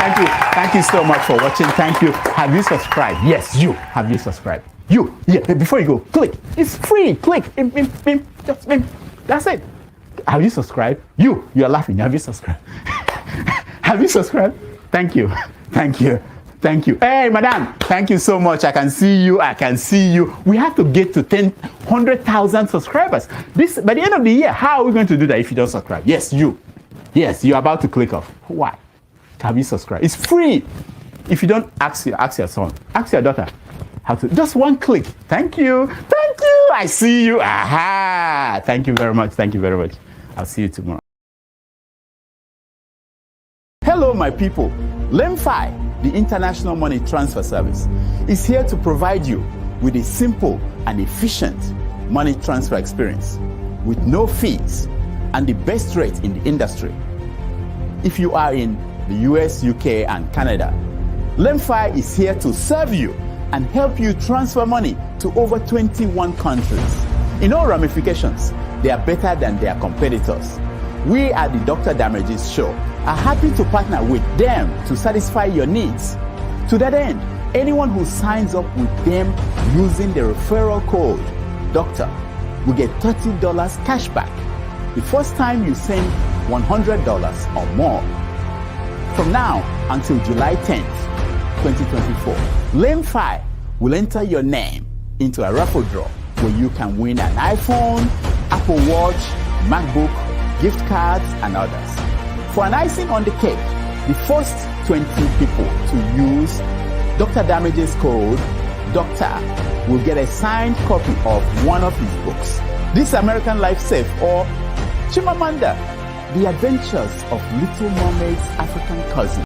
Thank you. Thank you so much for watching. Thank you. Have you subscribed? Yes, you. Have you subscribed? You. Yeah, before you go, click. It's free. Click. Just that's it. Have you subscribed? You are laughing. Have you subscribed? Have you subscribed? Thank you. Thank you. Thank you. Hey, madam, thank you so much. I can see you. I can see you. We have to get to 100,000 subscribers. By the end of the year, how are we going to do that if you don't subscribe? Yes, you. Yes, you're about to click off. Why? Have you subscribed? It's free. If you don't, ask your son, ask your daughter how to. Just one click. Thank you. Thank you. I see you. Aha. Thank you very much. Thank you very much. I'll see you tomorrow. Hello, my people. LEMFI, the International Money Transfer Service, is here to provide you with a simple and efficient money transfer experience with no fees and the best rate in the industry. If you are in the US, UK, and Canada, LEMFI is here to serve you and help you transfer money to over 21 countries. In all ramifications, they are better than their competitors. We at the Dr. Damages Show are happy to partner with them to satisfy your needs. To that end, anyone who signs up with them using the referral code DOCTOR will get $30 cash back the first time you send $100 or more. From now until July 10th, 2024, LEMFI will enter your name into a raffle draw where you can win an iPhone, Apple Watch, MacBook, gift cards, and others. For an icing on the cake, the first 20 people to use Dr. Damages code DOCTOR will get a signed copy of one of his books, This American Life Safe or Chimamanda, The Adventures of Little Mermaid's African Cousin.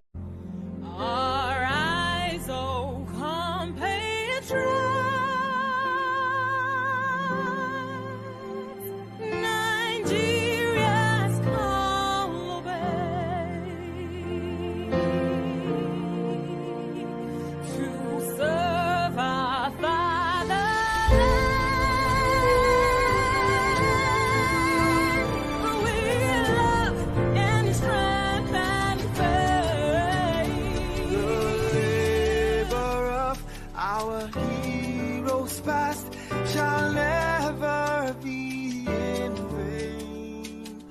Our heroes past shall never be in vain.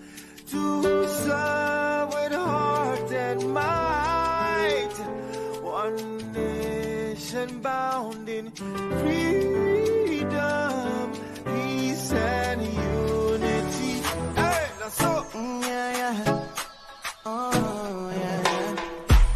To serve with heart and might, one nation bound in freedom, peace and unity. Hey, that's so. Yeah. Oh, yeah.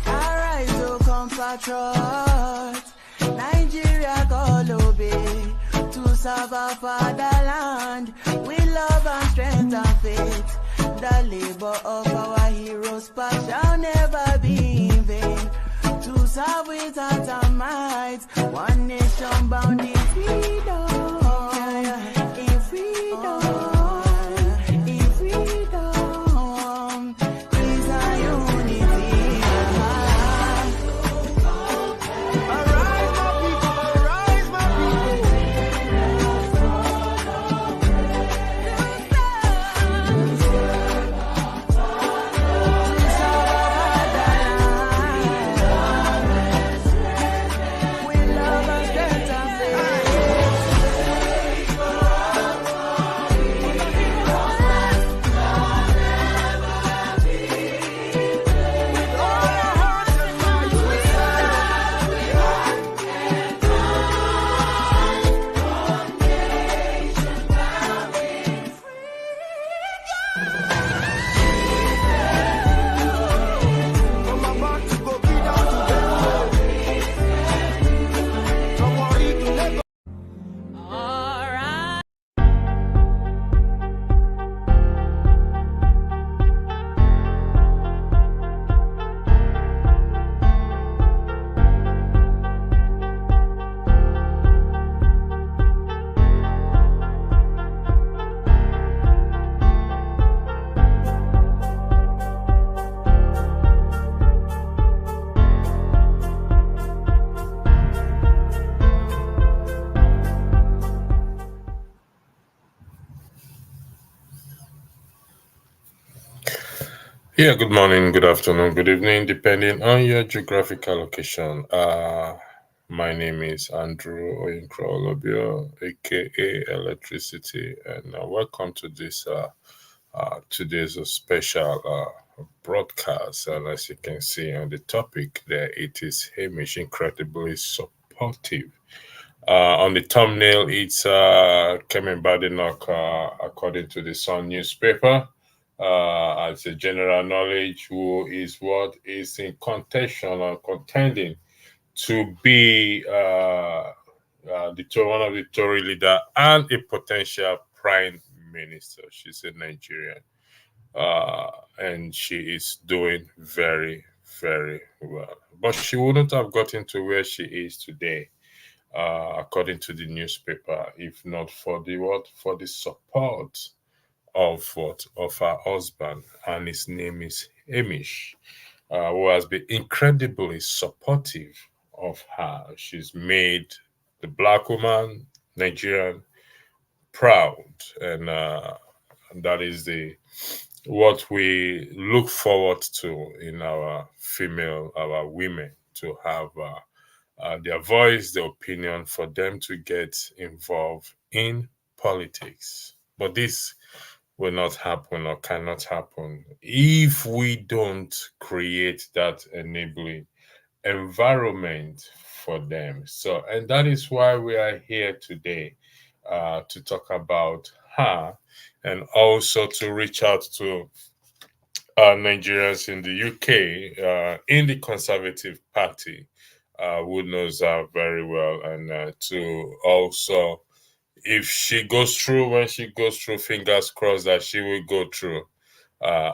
Arise, O compatriots. Nigeria call obey to serve our fatherland with love and strength and faith. The labor of our heroes past shall never be in vain. To serve with heart and might, one nation bound in freedom. In freedom. In freedom. Peace and unity. Yeah, good morning, good afternoon, good evening, depending on your geographical location. My name is Andrew Oyinkro, aka Electricity, and welcome to this today's special broadcast. And as you can see on the topic there, it is Hamish, incredibly supportive. On the thumbnail, it's Kevin Badenoch, according to the Sun newspaper. As a general knowledge, who is what is in contention or contending to be one of the Tory leader and a potential prime minister. She's a Nigerian, uh, and she is doing very, very well. But she wouldn't have gotten to where she is today, according to the newspaper, if not for the what for the support of her husband, and his name is Hamish, who has been incredibly supportive of her. She's made the black woman, Nigerian, proud, and that is the what we look forward to in our women, to have their voice, their opinion, for them to get involved in politics. But this will not happen or cannot happen if we don't create that enabling environment for them. So, and that is why we are here today, to talk about her, and also to reach out to Nigerians in the UK, in the Conservative Party, who knows her very well, and to also, if she goes through, when she goes through, fingers crossed that she will go through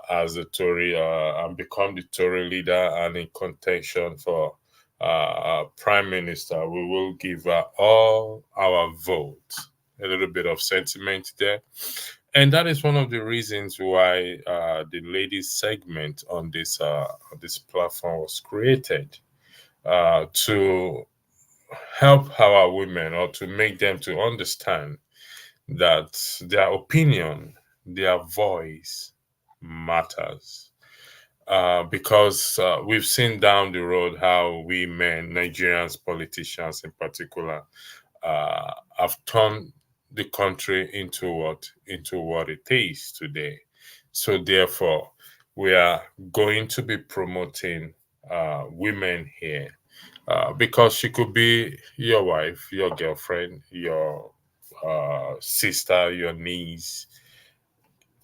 as a Tory, and become the Tory leader and in contention for Prime Minister. We will give her all our vote. A little bit of sentiment there. And that is one of the reasons why the ladies segment on this platform was created, to help our women, or to make them to understand that their opinion, their voice matters. Because we've seen down the road how we men, Nigerians, politicians in particular, have turned the country into what it is today. So therefore, we are going to be promoting women here, because she could be your wife, your girlfriend, your sister, your niece,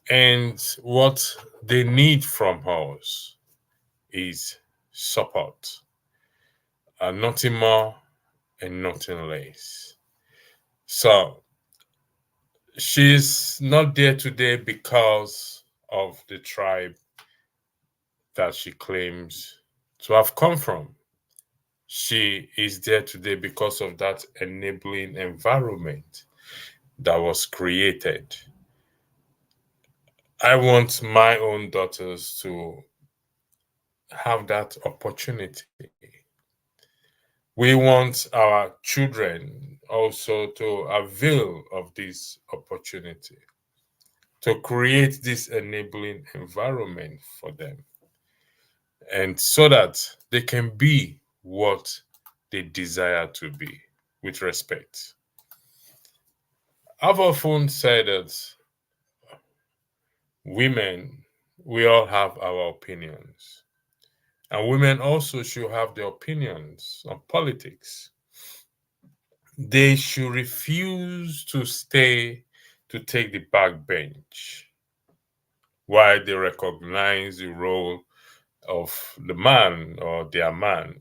and what they need from us is support, nothing more and nothing less. So she's not there today because of the tribe that she claims to have come from. She is there today because of that enabling environment that was created. I want my own daughters to have that opportunity. We want our children also to avail of this opportunity, to create this enabling environment for them, and so that they can be what they desire to be with respect. I've often said that women, we all have our opinions, and women also should have their opinions on politics. They should refuse to stay to take the back bench while they recognize the role of the man or their man.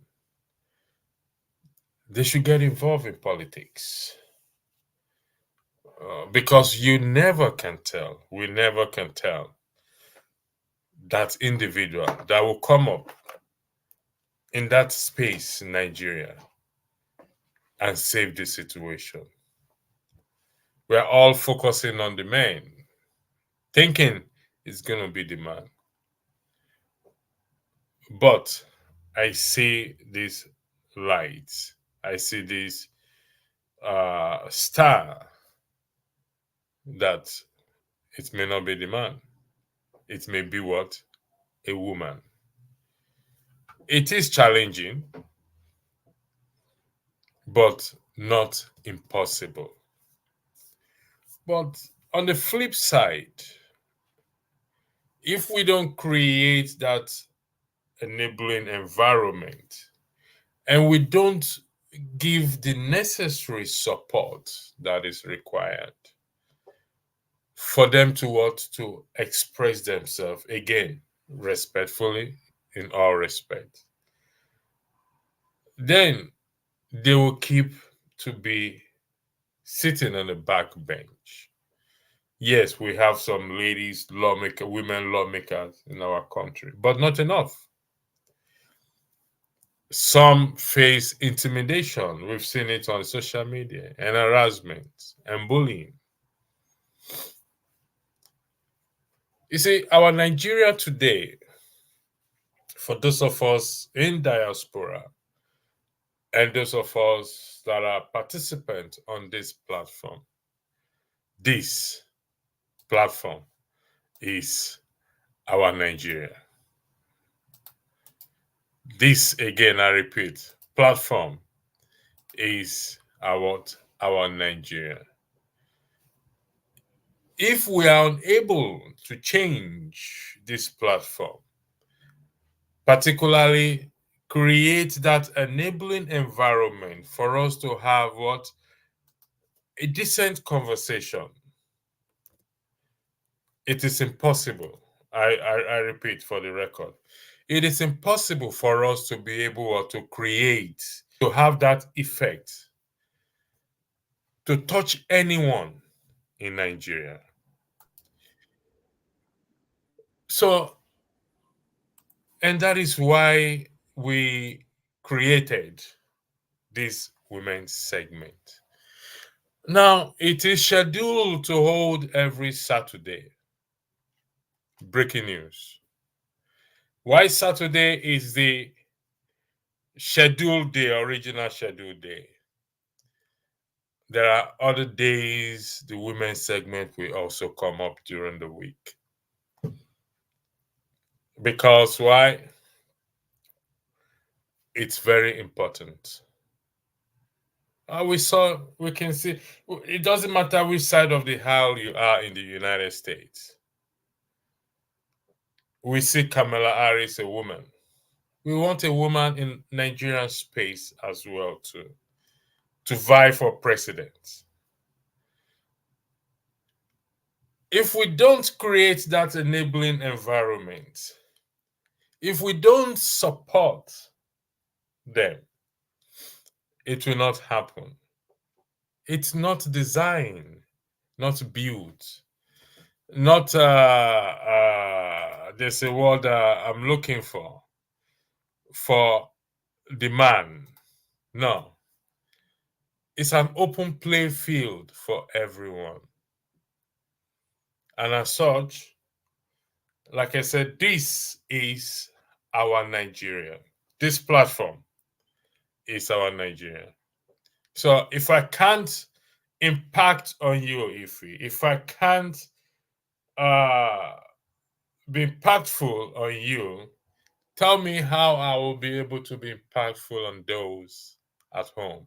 They should get involved in politics, because you never can tell, we never can tell that individual that will come up in that space in Nigeria and save the situation. We're all focusing on the man, thinking it's going to be the man. But I see these lights, I see this star, that it may not be the man. It may be what? a woman. It is challenging, but not impossible. But on the flip side, if we don't create that enabling environment and we don't give the necessary support that is required for them to express themselves, again, respectfully, in all respect, then they will keep to be sitting on the back bench. Yes, we have some ladies, women lawmakers in our country, but not enough. Some face intimidation. We've seen it on social media, and harassment and bullying. You see, our Nigeria today, for those of us in diaspora and those of us that are participants on this platform is our Nigeria. This, again, I repeat, platform is our Nigeria. If we are unable to change this platform, particularly create that enabling environment for us to have a decent conversation, it is impossible. I repeat for the record, it is impossible for us to be able to create, to have that effect, to touch anyone in Nigeria. So, and that is why we created this women's segment. Now, it is scheduled to hold every Saturday. Breaking news. Why Saturday is the scheduled day, original scheduled day? There are other days the women's segment will also come up during the week. Because why? It's very important. We can see, it doesn't matter which side of the aisle you are in the United States. We see Kamala Harris, a woman. We want a woman in Nigerian space as well to vie for president. If we don't create that enabling environment, if we don't support them, it will not happen. It's not designed, not built, not there's a word I'm looking for the man. No. It's an open play field for everyone. And as such, like I said, this is our Nigeria. This platform is our Nigeria. So if I can't impact on you, if I can't be impactful on you, tell me how I will be able to be impactful on those at home.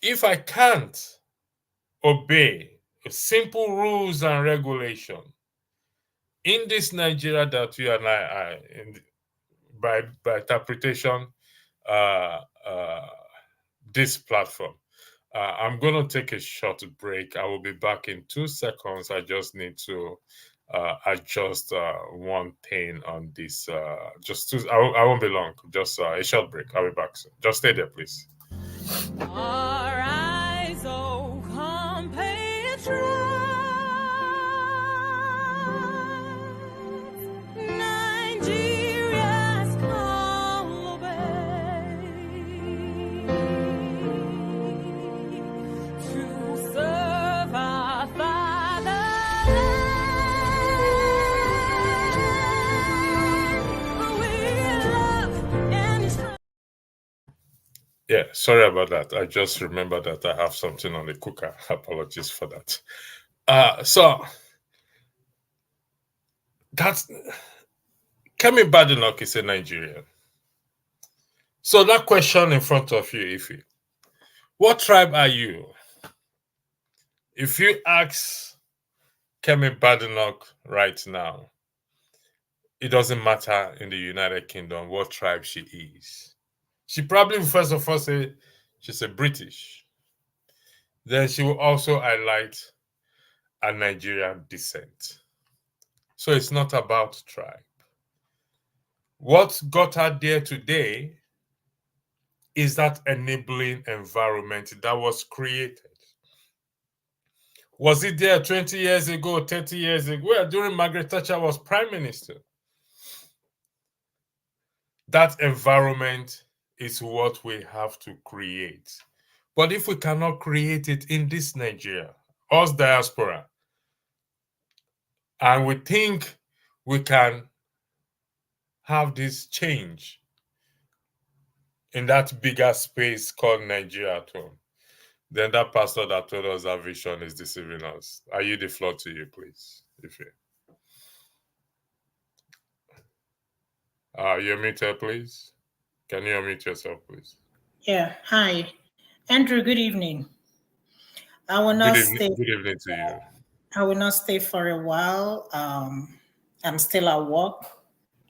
If I can't obey simple rules and regulation in this Nigeria that you and I are in, by interpretation, this platform, I'm going to take a short break. I will be back in 2 seconds. I just need to adjust one thing on this. I won't be long. Just a short break. I'll be back soon. Just stay there, please. Our eyes, oh, compatriots, Nigeria's call obey to serve our fatherland. We love and Yeah, sorry about that. I just remembered that I have something on the cooker. Apologies for that. So that's Kemi Badenoch is a Nigerian. So that question in front of you, Ife, what tribe are you? If you ask Kemi Badenoch right now, it doesn't matter in the United Kingdom what tribe she is. She probably first of all say she's a British. Then she will also highlight a Nigerian descent. So it's not about tribe. What got her there today is that enabling environment that was created. Was it there 20 years ago, 30 years ago? Well, during Margaret Thatcher was prime minister. That environment is what we have to create. But if we cannot create it in this Nigeria, us diaspora, and we think we can have this change in that bigger space called Nigeria at home, then that pastor that told us that vision is deceiving us. I yield the floor to you, please. If you're muted, please. Can you unmute yourself, please? Yeah. Hi, Andrew. Good evening. I will not stay. Good evening to you. I will not stay for a while. I'm still at work.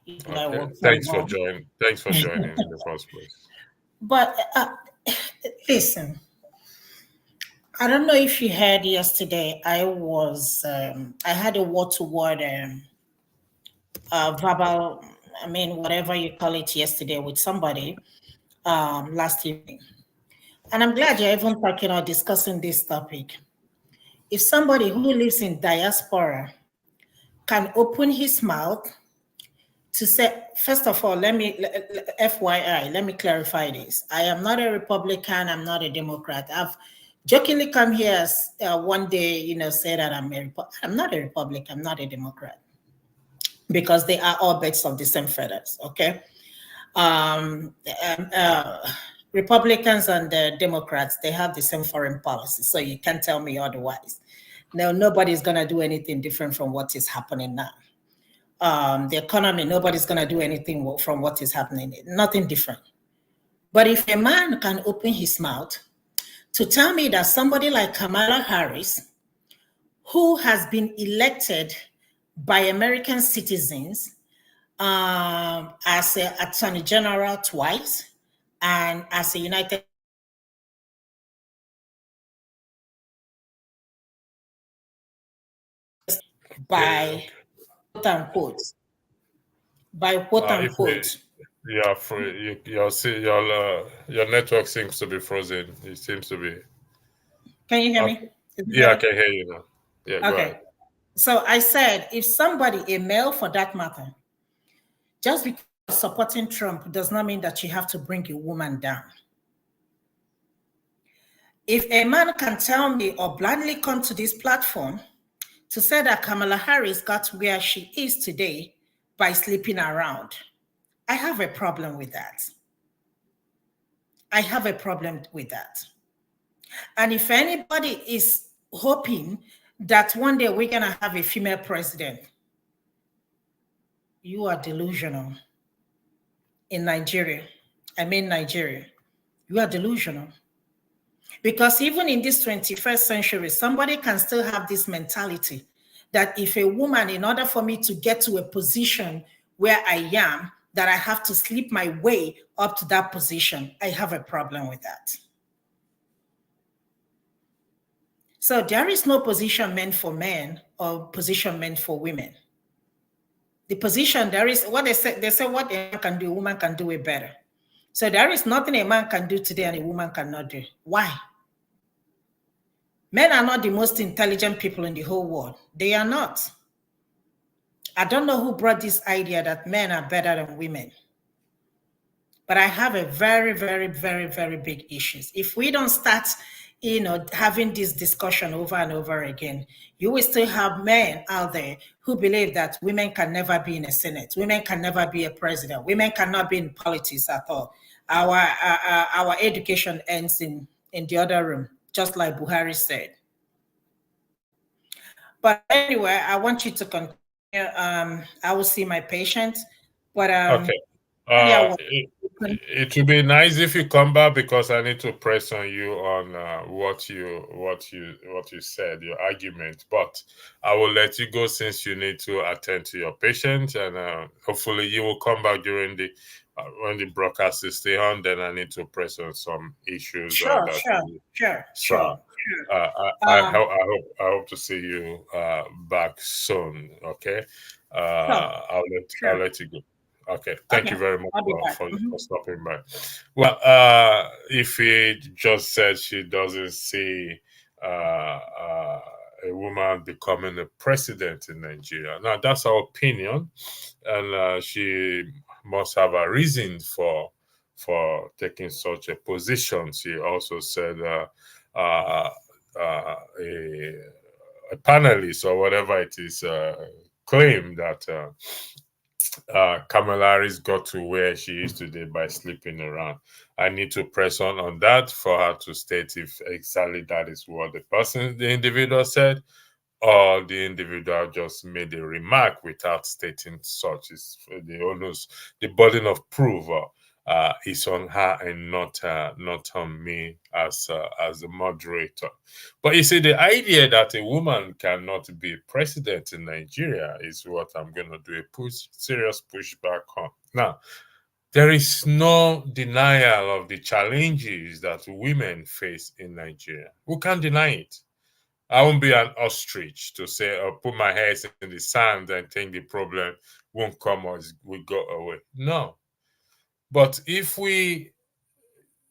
Okay. Thanks for joining. Thanks for joining in the first place. But listen, I don't know if you heard yesterday. I had a word-to-word verbal. I mean, whatever you call it, yesterday with somebody last evening, and I'm glad you're even talking or discussing this topic. If somebody who lives in diaspora can open his mouth to say, first of all, FYI, let me clarify this. I am not a Republican. I'm not a Democrat. I've jokingly come here one day, say that I'm not a Republican. I'm not a Democrat, because they are all birds of the same feathers. Okay. Republicans and the Democrats, they have the same foreign policy. So you can't tell me otherwise. No, nobody's going to do anything different from what is happening now. The economy, nobody's going to do anything from what is happening. Nothing different. But if a man can open his mouth to tell me that somebody like Kamala Harris, who has been elected by American citizens as an attorney general twice and as a United by quote unquote, your network seems to be frozen. It seems to be. Can you hear me? Yeah, I can hear you now. Yeah, okay. Go ahead. So I said, if somebody, a male for that matter, just because supporting Trump does not mean that you have to bring a woman down. If a man can tell me or bluntly come to this platform to say that Kamala Harris got where she is today by sleeping around, I have a problem with that. I have a problem with that. And if anybody is hoping that one day we're going to have a female president, you are delusional. In Nigeria, Nigeria, you are delusional. Because even in this 21st century, somebody can still have this mentality that if a woman, in order for me to get to a position where I am, that I have to sleep my way up to that position. I have a problem with that. So there is no position meant for men or position meant for women. The position, there is what they say what a man can do, a woman can do it better. So there is nothing a man can do today and a woman cannot do. Why? Men are not the most intelligent people in the whole world. They are not. I don't know who brought this idea that men are better than women. But I have a very, very, very, very big issue. If we don't start, having this discussion over and over again, you will still have men out there who believe that women can never be in a Senate. Women can never be a president. Women cannot be in politics at all. Our education ends in the other room, just like Buhari said. But anyway, I want you to continue. I will see my patient. But Okay. yeah, It would be nice if you come back because I need to press on you on what you said, your argument. But I will let you go since you need to attend to your patient, and hopefully you will come back during the when the broadcast is still on. Then I need to press on some issues sure, that sure, you. sure, So sure. Um, I hope to see you back soon. Okay. sure, I'll sure. let you go. Okay. Thank Okay, you very much I'll be back. for stopping by. Well, if he just said she doesn't see a woman becoming a president in Nigeria. Now that's our opinion, and she must have a reason for taking such a position. She also said uh, a panelist or whatever it is claim that Kamala Harris got to where she is today by sleeping around. I need to press on that for her to state if exactly that is what the individual said, or the individual just made a remark without stating such. Is the onus, the burden of proof is on her and not on me as a moderator. But you see, the idea that a woman cannot be president in Nigeria is what I'm going to do a serious pushback on. Now, there is no denial of the challenges that women face in Nigeria. We can't deny it. I won't be an ostrich to say or put my head in the sand and think the problem won't come or will go away. No. But if we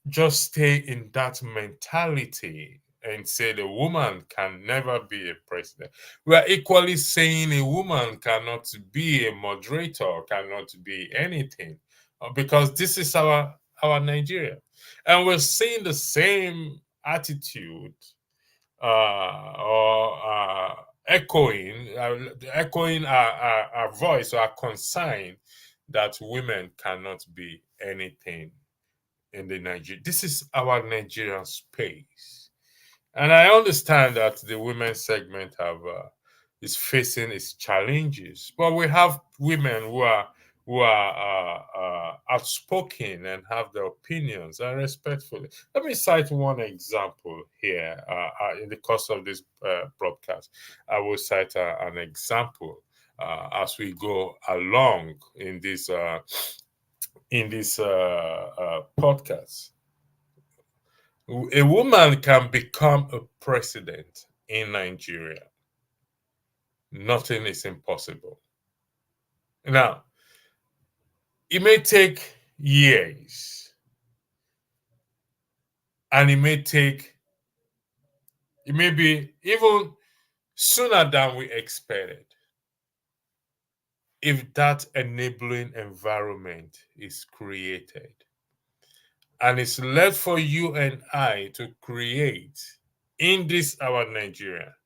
just stay in that mentality and say the woman can never be a president, we are equally saying a woman cannot be a moderator, cannot be anything, because this is our Nigeria. And we're seeing the same attitude or echoing our voice or our concern that women cannot be anything in the Nigeria. This is our Nigerian space, and I understand that the women segment is facing its challenges, but we have women who are outspoken and have their opinions and respectfully. Let me cite one example here. In the course of this broadcast, I will cite an example as we go along in this podcast. A woman can become a president in Nigeria. Nothing is impossible. Now, it may take years, and it may be even sooner than we expected, if that enabling environment is created. And it's left for you and I to create in this our Nigeria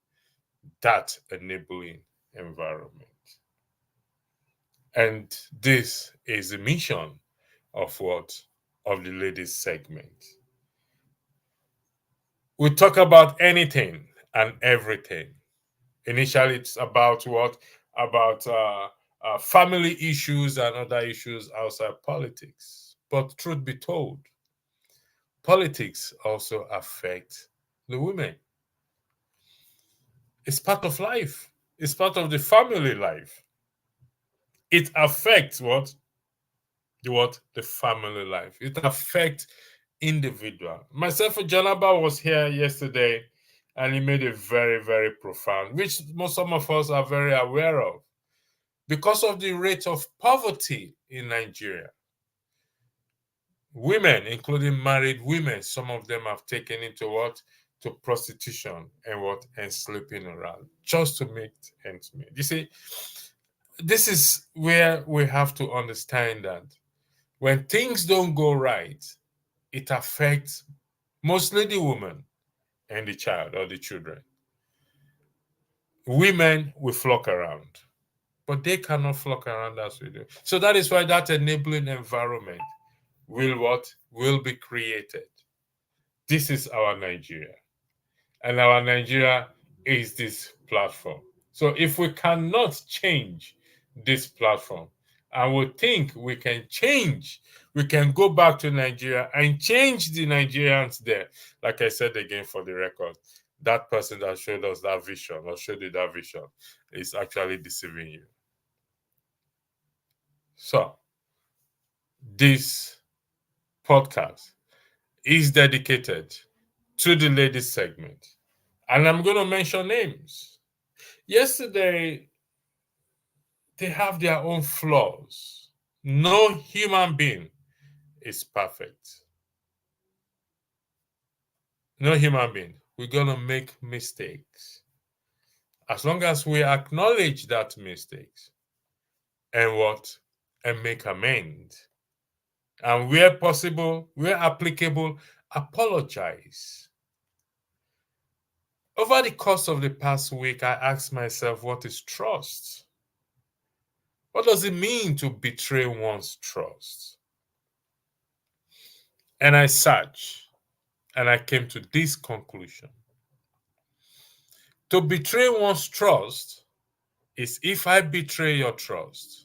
that enabling environment. And this is the mission of the ladies segment. We talk about anything and everything. Initially, it's about what? About family issues and other issues outside politics. But truth be told, politics also affect the women. It's part of life. It's part of the family life. It affects what? The family life. It affects individual. Myself and Janaba was here yesterday, and he made a very, very profound, which some of us are very aware of. Because of the rate of poverty in Nigeria, women, including married women, some of them have taken into what? To prostitution and what? And sleeping around just to make ends meet. You see, this is where we have to understand that when things don't go right, it affects mostly the woman and the child or the children. Women will flock around, but they cannot flock around as we do. So that is why that enabling environment will be created. This is our Nigeria, and our Nigeria is this platform. So if we cannot change this platform, and we think we can change. We can go back to Nigeria and change the Nigerians there. Like I said again for the record, that person that showed us that vision or showed you that vision is actually deceiving you. So, this podcast is dedicated to the ladies segment. And I'm going to mention names. Yesterday, they have their own flaws. No human being is perfect. No human being. We're going to make mistakes. As long as we acknowledge that mistakes and make amends. And where possible, where applicable, apologize. Over the course of the past week, I asked myself, what is trust? What does it mean to betray one's trust? And I searched, and I came to this conclusion. To betray one's trust is if I betray your trust,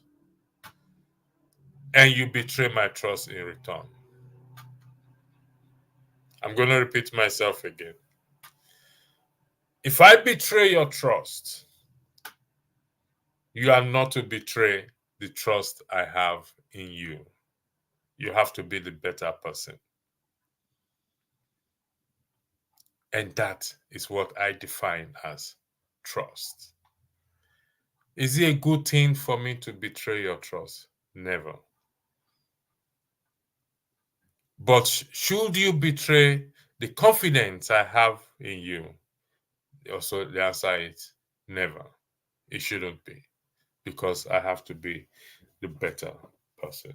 and you betray my trust in return. I'm going to repeat myself again. If I betray your trust, you are not to betray the trust I have in you. You have to be the better person. And that is what I define as trust. Is it a good thing for me to betray your trust? Never. But should you betray the confidence I have in you? Also, the answer is never. It shouldn't be, because I have to be the better person.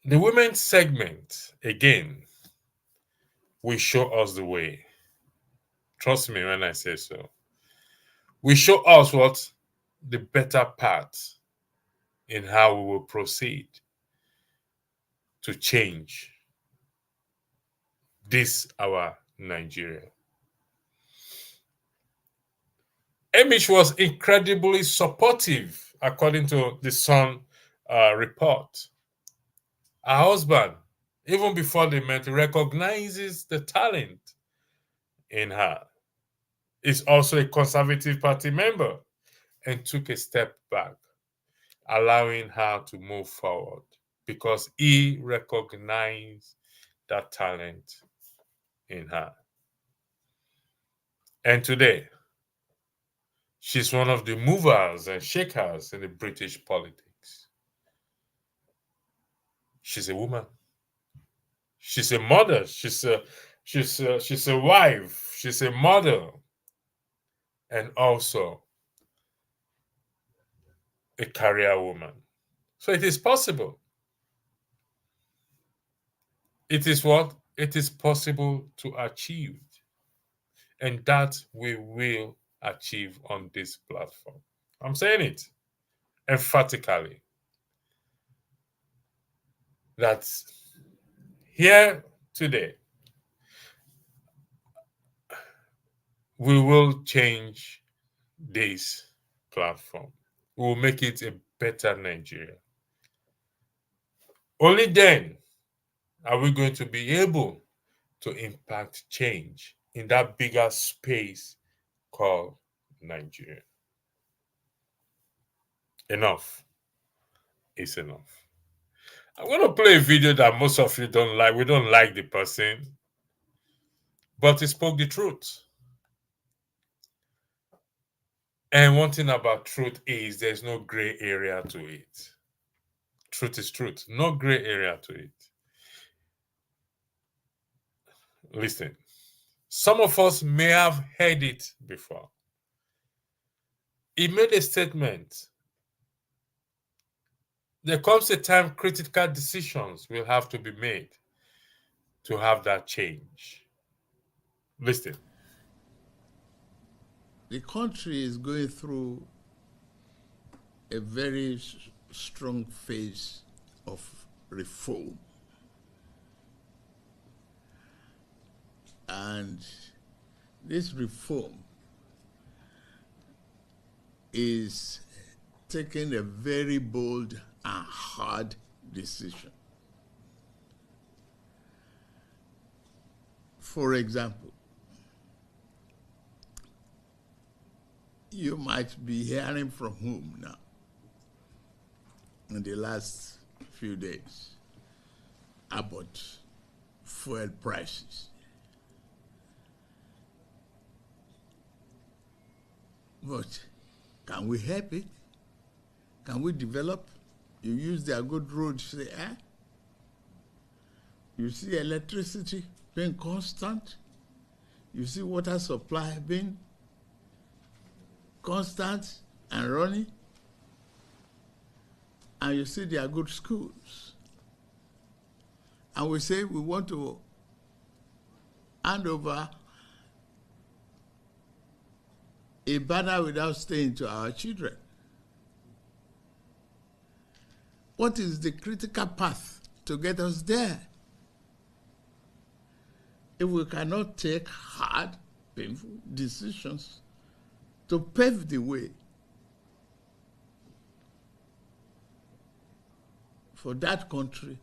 The women's segment, again, will show us the way. Trust me when I say so. We show us what the better path in how we will proceed to change this our Nigeria. Hamish was incredibly supportive, according to the Sun report. Her husband, even before they met, recognizes the talent in her. Is also a Conservative Party member and took a step back, allowing her to move forward because he recognized that talent in her. And today, she's one of the movers and shakers in the British politics. She's a woman. She's a mother. She's a wife. She's a mother. And also a career woman. So it is possible. It is what? It is possible to achieve. And that we will achieve on this platform. I'm saying it emphatically. That's here today. We will change this platform. We will make it a better Nigeria. Only then are we going to be able to impact change in that bigger space called Nigeria. Enough is enough. I'm going to play a video that most of you don't like. We don't like the person, but he spoke the truth. And one thing about truth is there's no gray area to it. Truth is truth. No gray area to it. Listen, some of us may have heard it before. He made a statement. There comes a time critical decisions will have to be made to have that change. Listen. The country is going through a very strong phase of reform. And this reform is taken a very bold and hard decision. For example, you might be hearing from home now in the last few days about fuel prices. But can we help it? Can we develop? You use their good roads, say, You see electricity being constant. You see water supply being constant and running. And you see their good schools. And we say we want to hand over a banner without staying to our children. What is the critical path to get us there? If we cannot take hard, painful decisions to pave the way for that country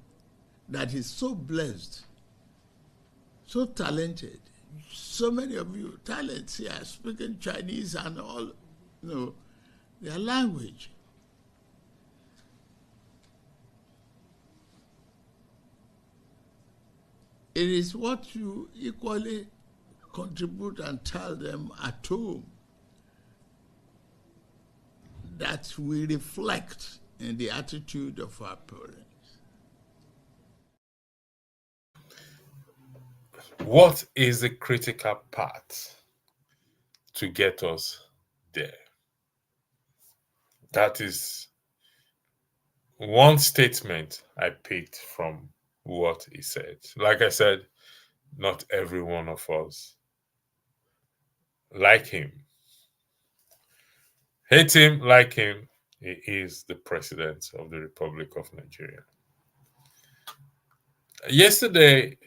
that is so blessed, so talented, so many of you talents here speaking Chinese and all, their language. It is what you equally contribute and tell them at home that we reflect in the attitude of our parents. What is the critical part to get us there? That is one statement I picked from what he said. Like I said, not every one of us like him. Hate him, like him, he is the president of the Republic of Nigeria. Yesterday,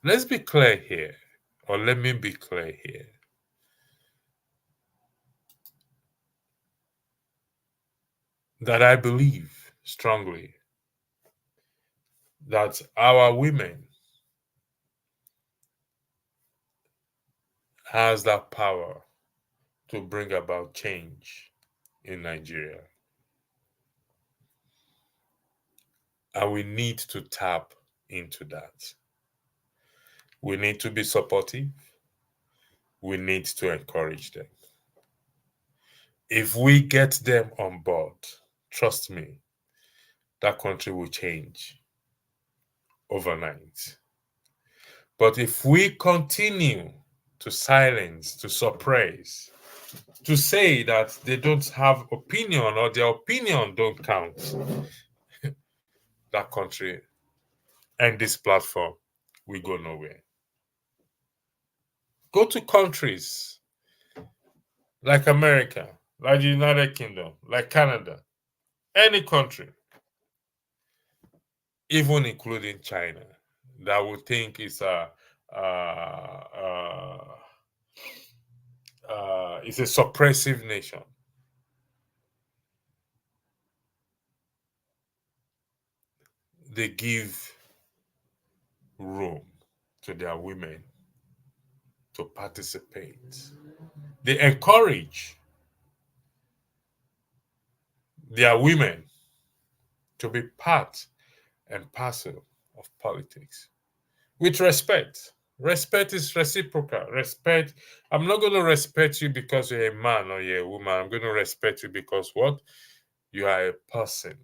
let's be clear here, or let me be clear here. That I believe strongly that our women has that power to bring about change in Nigeria. And we need to tap into that. We need to be supportive. We need to encourage them. If we get them on board, trust me, that country will change overnight. But if we continue to silence, to suppress, to say that they don't have opinion or their opinion don't count, that country and this platform will go nowhere. Go to countries like America, like the United Kingdom, like Canada, any country, even including China, that would think it's it's a suppressive nation. They give room to their women to participate. They encourage their women to be part and parcel of politics with respect. Respect is reciprocal. Respect. I'm not going to respect you because you're a man or you're a woman. I'm going to respect you because what? You are a person.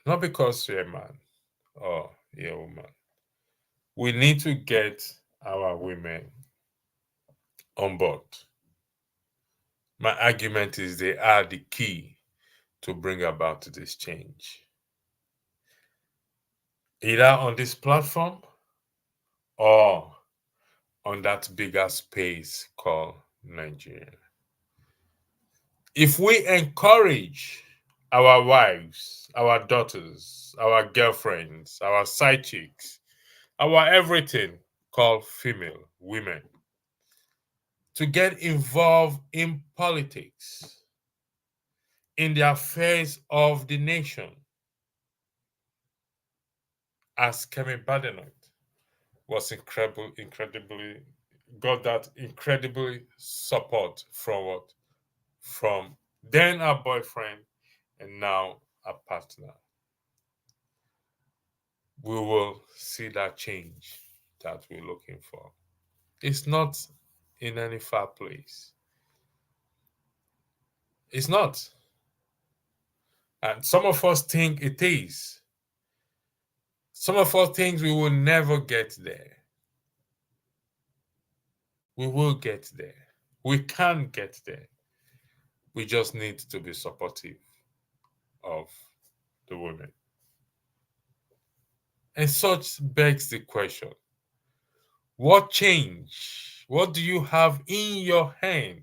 Not because you're a man or you're a woman. We need to get our women on board. My argument is they are the key to bring about this change. Either on this platform or on that bigger space called Nigeria. If we encourage our wives, our daughters, our girlfriends, our side chicks, our everything called female women to get involved in politics, in the affairs of the nation. As Kemi Badenoch was incredibly got that incredibly support from what? From then our boyfriend and now our partner. We will see that change that we're looking for. It's not in any far place. It's not. And some of us think it is. Some of us think we will never get there. We will get there. We can get there. We just need to be supportive of the women. And such begs the question, what change? What do you have in your hand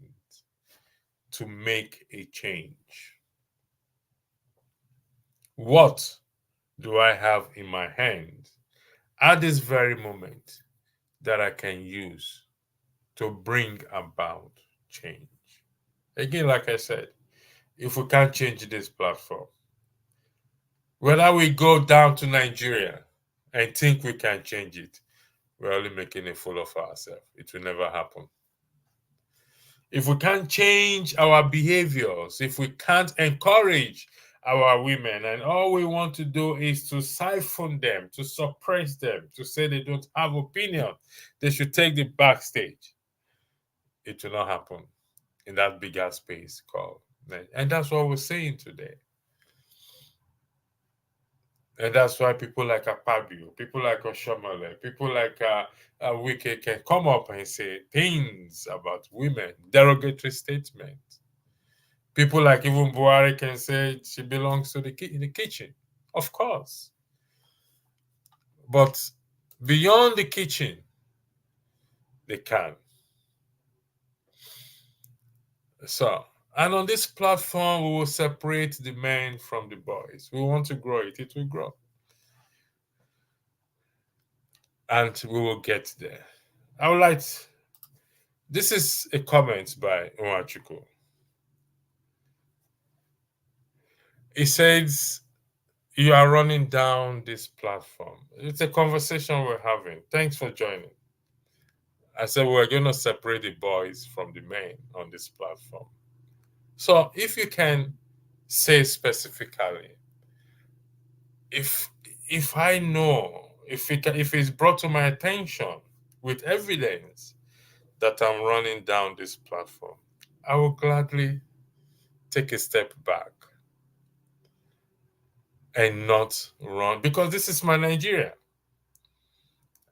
to make a change? What do I have in my hand at this very moment that I can use to bring about change? Again, like I said, if we can't change this platform, whether we go down to Nigeria and think we can change it, we're only making a fool of ourselves. It will never happen. If we can't change our behaviors, if we can't encourage our women, and all we want to do is to siphon them, to suppress them, to say they don't have opinion, they should take the backstage, it will not happen in that bigger space called. And that's what we're saying today. And that's why people like Akpabio, people like Oshomole, people like Wike can come up and say things about women, derogatory statements. People like even Buhari can say she belongs to the kitchen. Of course. But beyond the kitchen, they can. So, and on this platform, we will separate the men from the boys. We want to grow it, it will grow. And we will get there. I would like this is a comment by Nwachukwu. He says, you are running down this platform. It's a conversation we're having. Thanks for joining. I said we're going to separate the boys from the men on this platform. So if you can say specifically, if I know, if it's brought to my attention with evidence that I'm running down this platform, I will gladly take a step back and not run, because this is my Nigeria.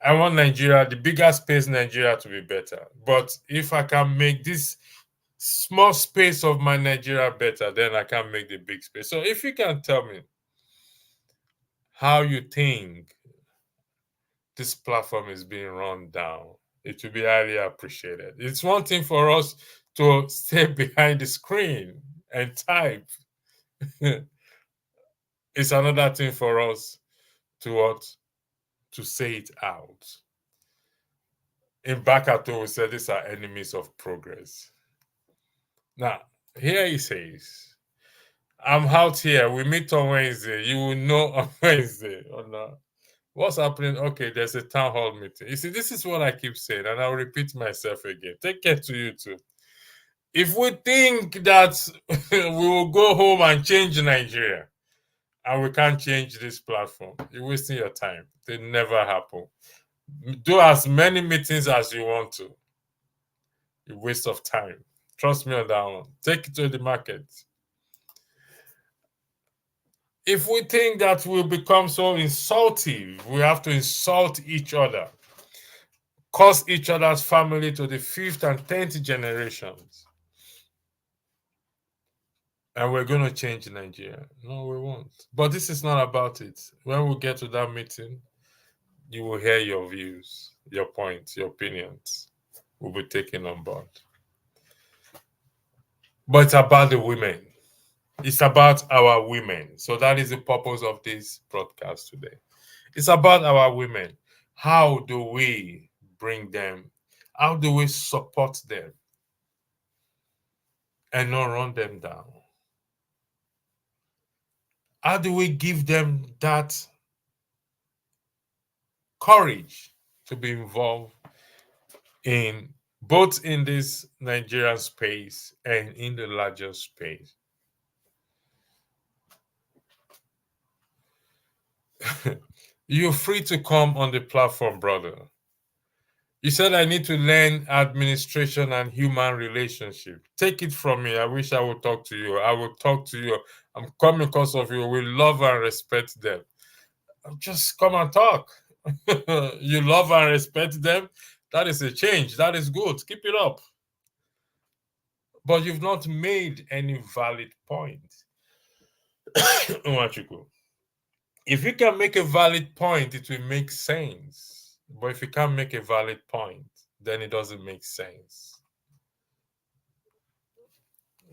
I want Nigeria, the bigger space Nigeria, to be better. But if I can make this small space of my Nigeria better, then I can make the big space. So if you can tell me how you think this platform is being run down, it will be highly appreciated. It's one thing for us to stay behind the screen and type. It's another thing for us to what? To say it out. In Bakato, we said these are enemies of progress. Now, here he says, I'm out here. We meet on Wednesday. You will know on Wednesday. Oh, no. What's happening? Okay, there's a town hall meeting. You see, this is what I keep saying, and I'll repeat myself again. Take care to you too. If we think that we will go home and change Nigeria, and we can't change this platform, you're wasting your time. It never happen. Do as many meetings as you want to. A waste of time. Trust me on that one. Take it to the market. If we think that we'll become so insultive, we have to insult each other, cause each other's family to the 5th and 10th generations, and we're going to change Nigeria. No, we won't. But this is not about it. When we get to that meeting, you will hear your views, your points, your opinions will be taken on board. But it's about the women. It's about our women. So that is the purpose of this broadcast today. It's about our women. How do we bring them? How do we support them and not run them down? How do we give them that courage to be involved in both in this Nigerian space and in the larger space? You're free to come on the platform, brother. You said I need to learn administration and human relationship. Take it from me. I wish I would talk to you. I will talk to you. I'm coming because of you. We love and respect them. Just come and talk. You love and respect them. That is a change. That is good. Keep it up. But you've not made any valid point. Nwachukwu. If you can make a valid point, it will make sense. But if you can't make a valid point, then it doesn't make sense.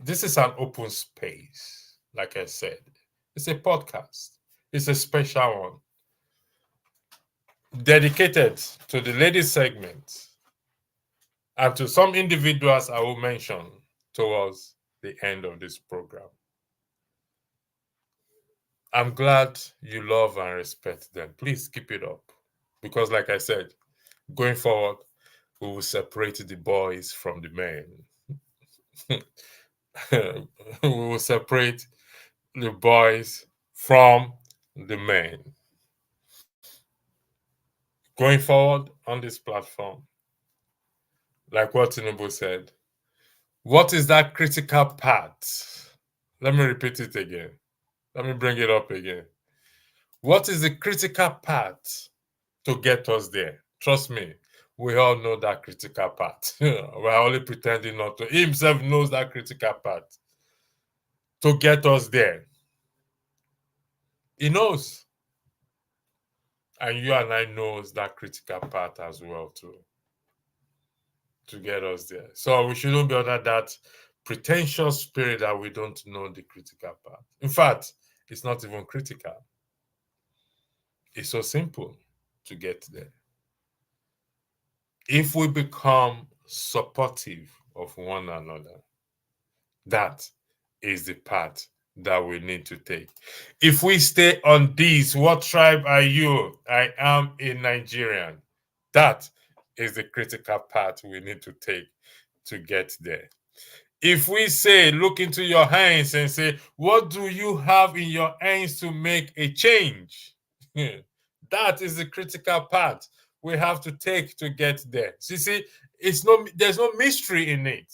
This is an open space, like I said. It's a podcast. It's a special one. Dedicated to the ladies segment and to some individuals I will mention towards the end of this program. I'm glad you love and respect them. Please keep it up. Because like I said, going forward, we will separate the boys from the men. We will separate the boys from the men. Going forward on this platform, like what Tinubu said, what is that critical part? Let me repeat it again. Let me bring it up again. What is the critical part to get us there? Trust me, we all know that critical part. We're only pretending not to. He himself knows that critical part to get us there. He knows. And you and I knows that critical part as well too, to get us there. So we shouldn't be under that pretentious spirit that we don't know the critical part. In fact, it's not even critical. It's so simple to get there. If we become supportive of one another, that is the path that we need to take. If we stay on this, what tribe are you? I am a Nigerian. That is the critical path we need to take to get there. If we say, look into your hands and say, what do you have in your hands to make a change? That is the critical part we have to take to get there. So see, there's no mystery in it.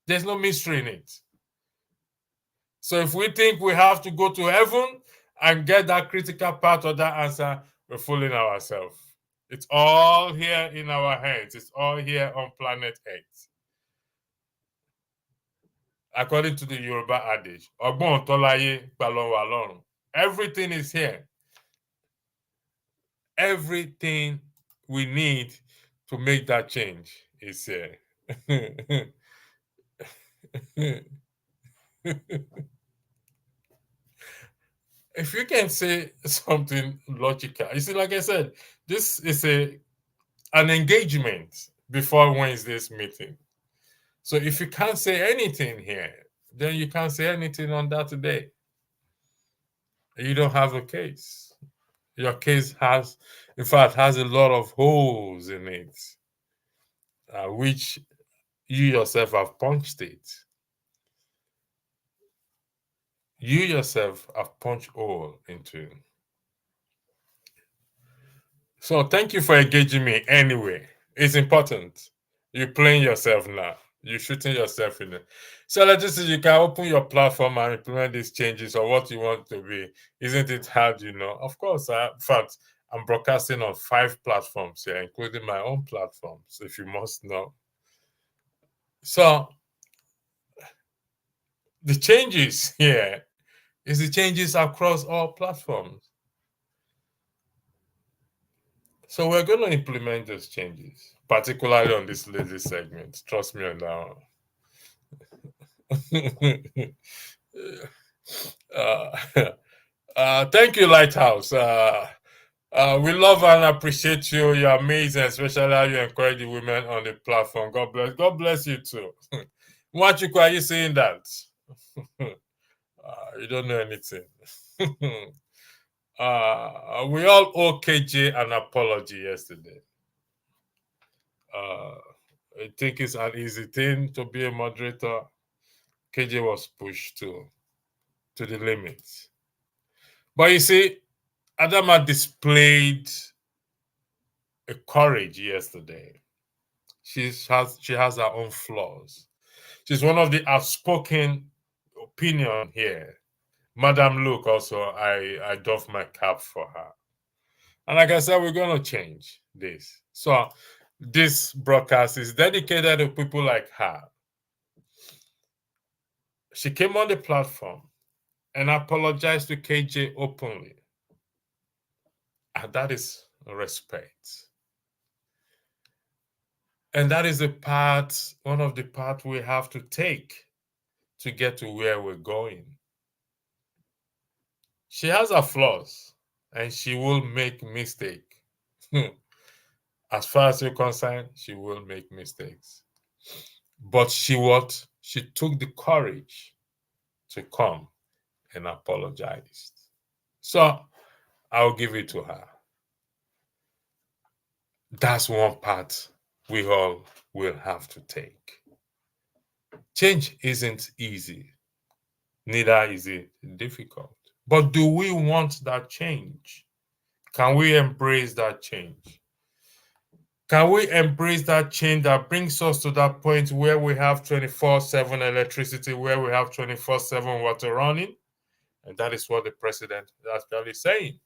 There's no mystery in it. So if we think we have to go to heaven and get that critical part of that answer, we're fooling ourselves. It's all here in our hands. It's all here on planet Earth. According to the Yoruba adage, Ogbon tolaye gbalowa lorun. Everything is here. Everything we need to make that change is here. If you can say something logical, you see, like I said, this is an engagement before Wednesday's meeting. So if you can't say anything here, then you can't say anything on that today. You don't have a case. Your case has, in fact, has a lot of holes in it, which you yourself have punched it. You yourself have punched hole into. So thank you for engaging me anyway. It's important. You're playing yourself now. You're shooting yourself in it. So let's just say you can open your platform and implement these changes or what you want to be. Isn't it hard, you know? Of course, in fact, I'm broadcasting on 5 platforms here, including my own platforms, if you must know. So the changes here is the changes across all platforms. So we're going to implement those changes, particularly on this ladies segment. Trust me on that one. Thank you, Lighthouse. We love and appreciate you. You're amazing, especially how you encourage the women on the platform. God bless. God bless you too. Nwachukwu, are you saying that? You don't know anything. We all owe KJ an apology yesterday. I think it's an easy thing to be a moderator. KJ was pushed to the limits. But you see, Adama displayed a courage yesterday. She has her own flaws. She's one of the outspoken opinion here. Madam Luke also, I doff my cap for her. And like I said, we're going to change this. So this broadcast is dedicated to people like her. She came on the platform and apologized to KJ openly. And that is respect. And that is one of the parts we have to take to get to where we're going. She has her flaws and she will make mistakes. As far as you're concerned, she will make mistakes. But she took the courage to come and apologize. So I'll give it to her. That's one part we all will have to take. Change isn't easy, neither is it difficult. But do we want that change? Can we embrace that change? Can we embrace that change that brings us to that point where we have 24/7 electricity, where we have 24/7 water running? And that is what the president is actually saying.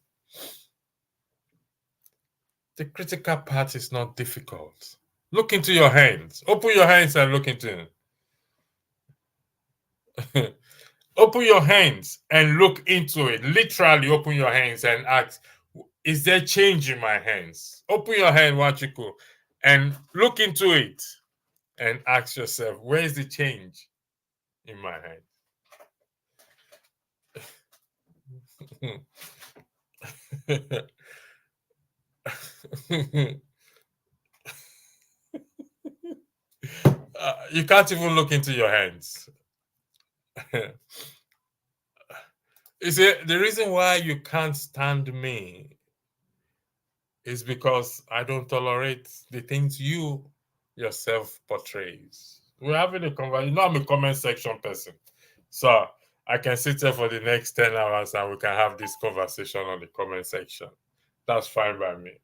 The critical part is not difficult. Look into your hands. Open your hands and look into it. Open your hands and look into it. Literally open your hands and ask, is there change in my hands? Open your hand, Nwachukwu, and look into it and ask yourself, where is the change in my hand? You can't even look into your hands. You see, the reason why you can't stand me is because I don't tolerate the things you yourself portrays. We're having a conversation. You know, I'm a comment section person. So I can sit there for the next 10 hours and we can have this conversation on the comment section. That's fine by me.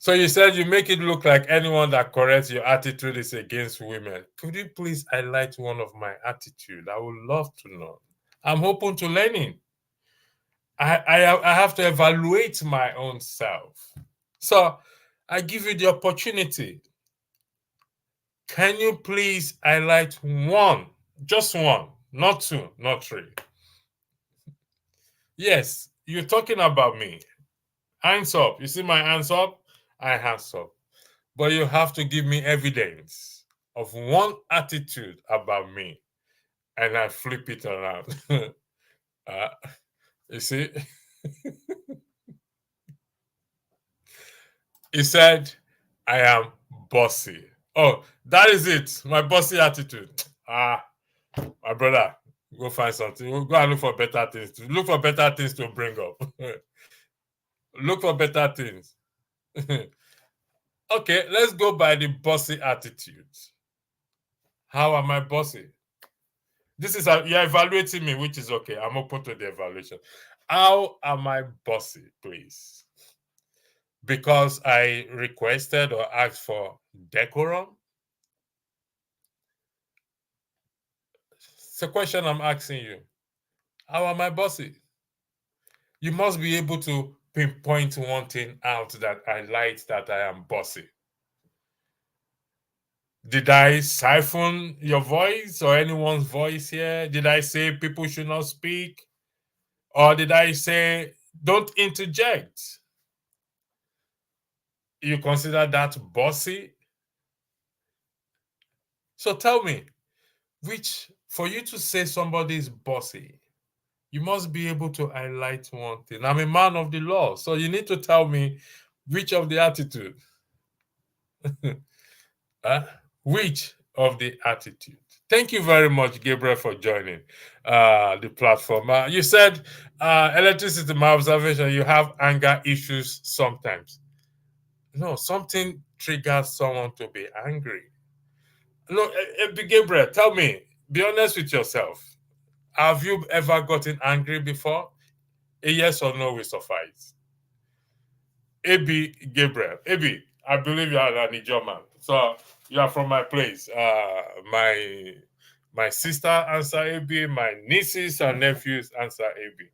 So you said you make it look like anyone that corrects your attitude is against women. Could you please highlight one of my attitude? I would love to know. I'm open to learning. I have to evaluate my own self. So I give you the opportunity. Can you please highlight one, just one, not two, not three? Yes, you're talking about me. Hands up. You see my hands up? I hands up. But you have to give me evidence of one attitude about me. And I flip it around. You see? He said, I am bossy. Oh, that is it. My bossy attitude. My brother, go find something. Go and look for better things. Look for better things to bring up. Look for better things. Okay, let's go by the bossy attitude. How am I bossy? This is you're evaluating me, which is okay. I'm open to the evaluation. How am I bossy, please? Because I requested or asked for decorum? It's a question I'm asking you. How am I bossy? You must be able to pinpoint one thing out that I like, that I am bossy. Did I siphon your voice or anyone's voice here? Did I say people should not speak? Or did I say don't interject? You consider that bossy? So tell me, which For you to say somebody is bossy, you must be able to highlight one thing. I'm a man of the law, so you need to tell me which of the attitude. Which of the attitude? Thank you very much, Gabriel, for joining the platform. You said electricity, my observation, you have anger issues sometimes. No, something triggers someone to be angry. No, Gabriel, tell me, be honest with yourself. Have you ever gotten angry before? A yes or no will suffice. AB Gabriel. AB, I believe you are a Nigerian man. So you are from my place. My sister answer AB, my nieces and nephews answer AB.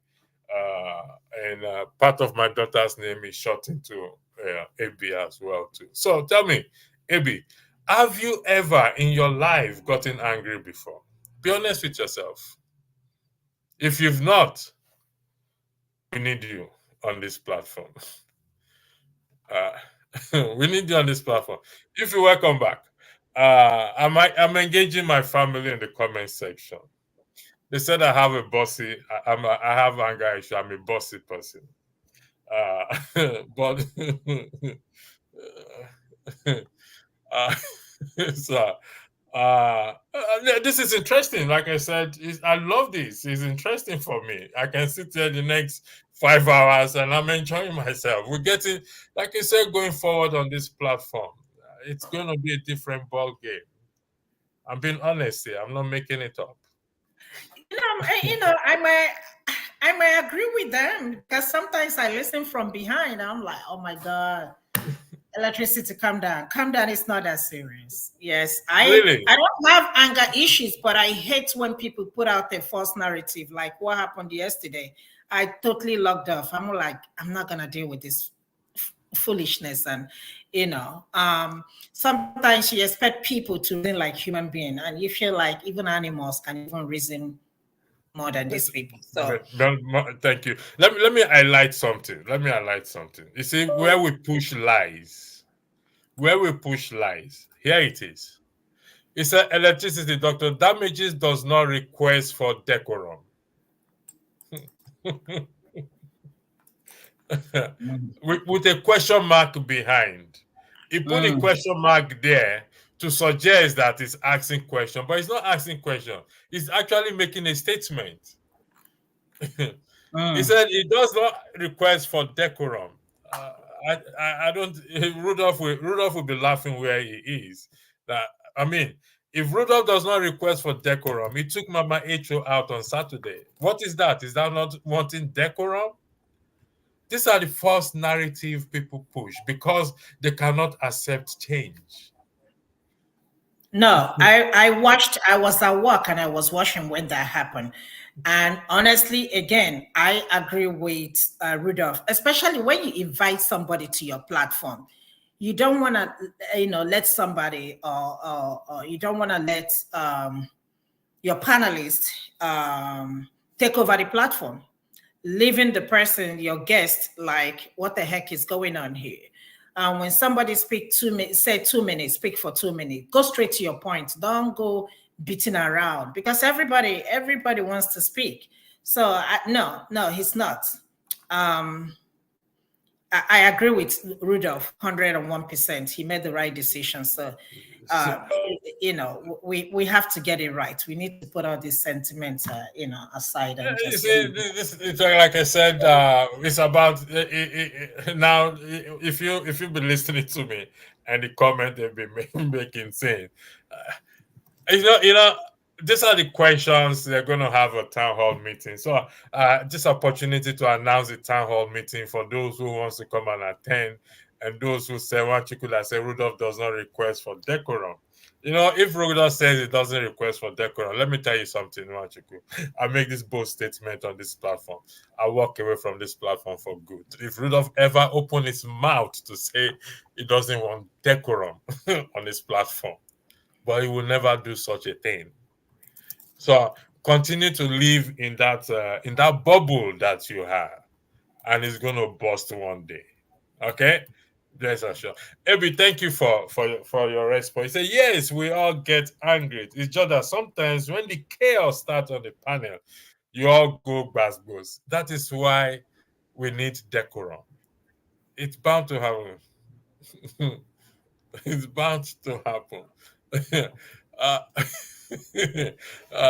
And part of my daughter's name is short into AB as well too. So tell me, AB, have you ever in your life gotten angry before? Be honest with yourself. If you've not, we need you on this platform. We need you on this platform. If you welcome back, I'm engaging my family in the comment section. They said I have a bossy, I have anger issue. I'm a bossy person. But uh, so this is interesting. Like I said, I love this. It's interesting for me. I can sit there the next 5 hours and I'm enjoying myself. We're getting, like I said, going forward on this platform. It's going to be a different ball game. I'm being honest here. I'm not making it up. I may agree with them because sometimes I listen from behind. I'm like, oh my God, electricity, calm down. Calm down. It's not that serious. Yes, Really? I don't have anger issues, but I hate when people put out a false narrative, like what happened yesterday. I totally logged off. I'm like, I'm not gonna deal with this foolishness, and sometimes you expect people to reason like human being, and you feel like even animals can even reason more than these people. So Thank you. Let me highlight something. Let me highlight something. You see, where we push lies, here it is. It's an electricity doctor. Damages does not request for decorum. with a question mark behind. He put a question mark there to suggest that he's asking question, but he's not asking question. He's actually making a statement. He said he does not request for decorum. I don't. Rudolph will be laughing where he is. That I mean, if Rudolph does not request for decorum, he took Mama Echo out on Saturday. What is that? Is that not wanting decorum? These are the false narrative people push because they cannot accept change. no, I was at work and I was watching when that happened. And honestly, again, I agree with Rudolph, especially when you invite somebody to your platform. You don't want to, let somebody, or you don't want to let your panelists take over the platform, leaving the person, your guest, like, what the heck is going on here? When somebody speak 2 minutes, say 2 minutes, speak for 2 minutes. Go straight to your point. Don't go beating around because everybody wants to speak. So no, he's not. I agree with Rudolph 101%. He made the right decision. So, we have to get it right. We need to put all these sentiments, aside and just. It's like I said. It's about now. If you've been listening to me and the comment they've been making, saying, you know, these are the questions they're going to have a town hall meeting. So, this opportunity to announce the town hall meeting for those who wants to come and attend, and those who say, "What you could have said, Rudolph does not request for decorum." If Rudolph says it doesn't request for decorum, let me tell you something, Wachiku. I make this bold statement on this platform. I walk away from this platform for good. If Rudolph ever opened his mouth to say he doesn't want decorum on this platform, but he will never do such a thing. So continue to live in that bubble that you have, and it's going to burst one day. Okay. Yes, sure. Abby, thank you for your response. He said, yes, we all get angry. It's just that sometimes when the chaos starts on the panel, you all go bas. That is why we need decorum. It's bound to happen. It's bound to happen. uh,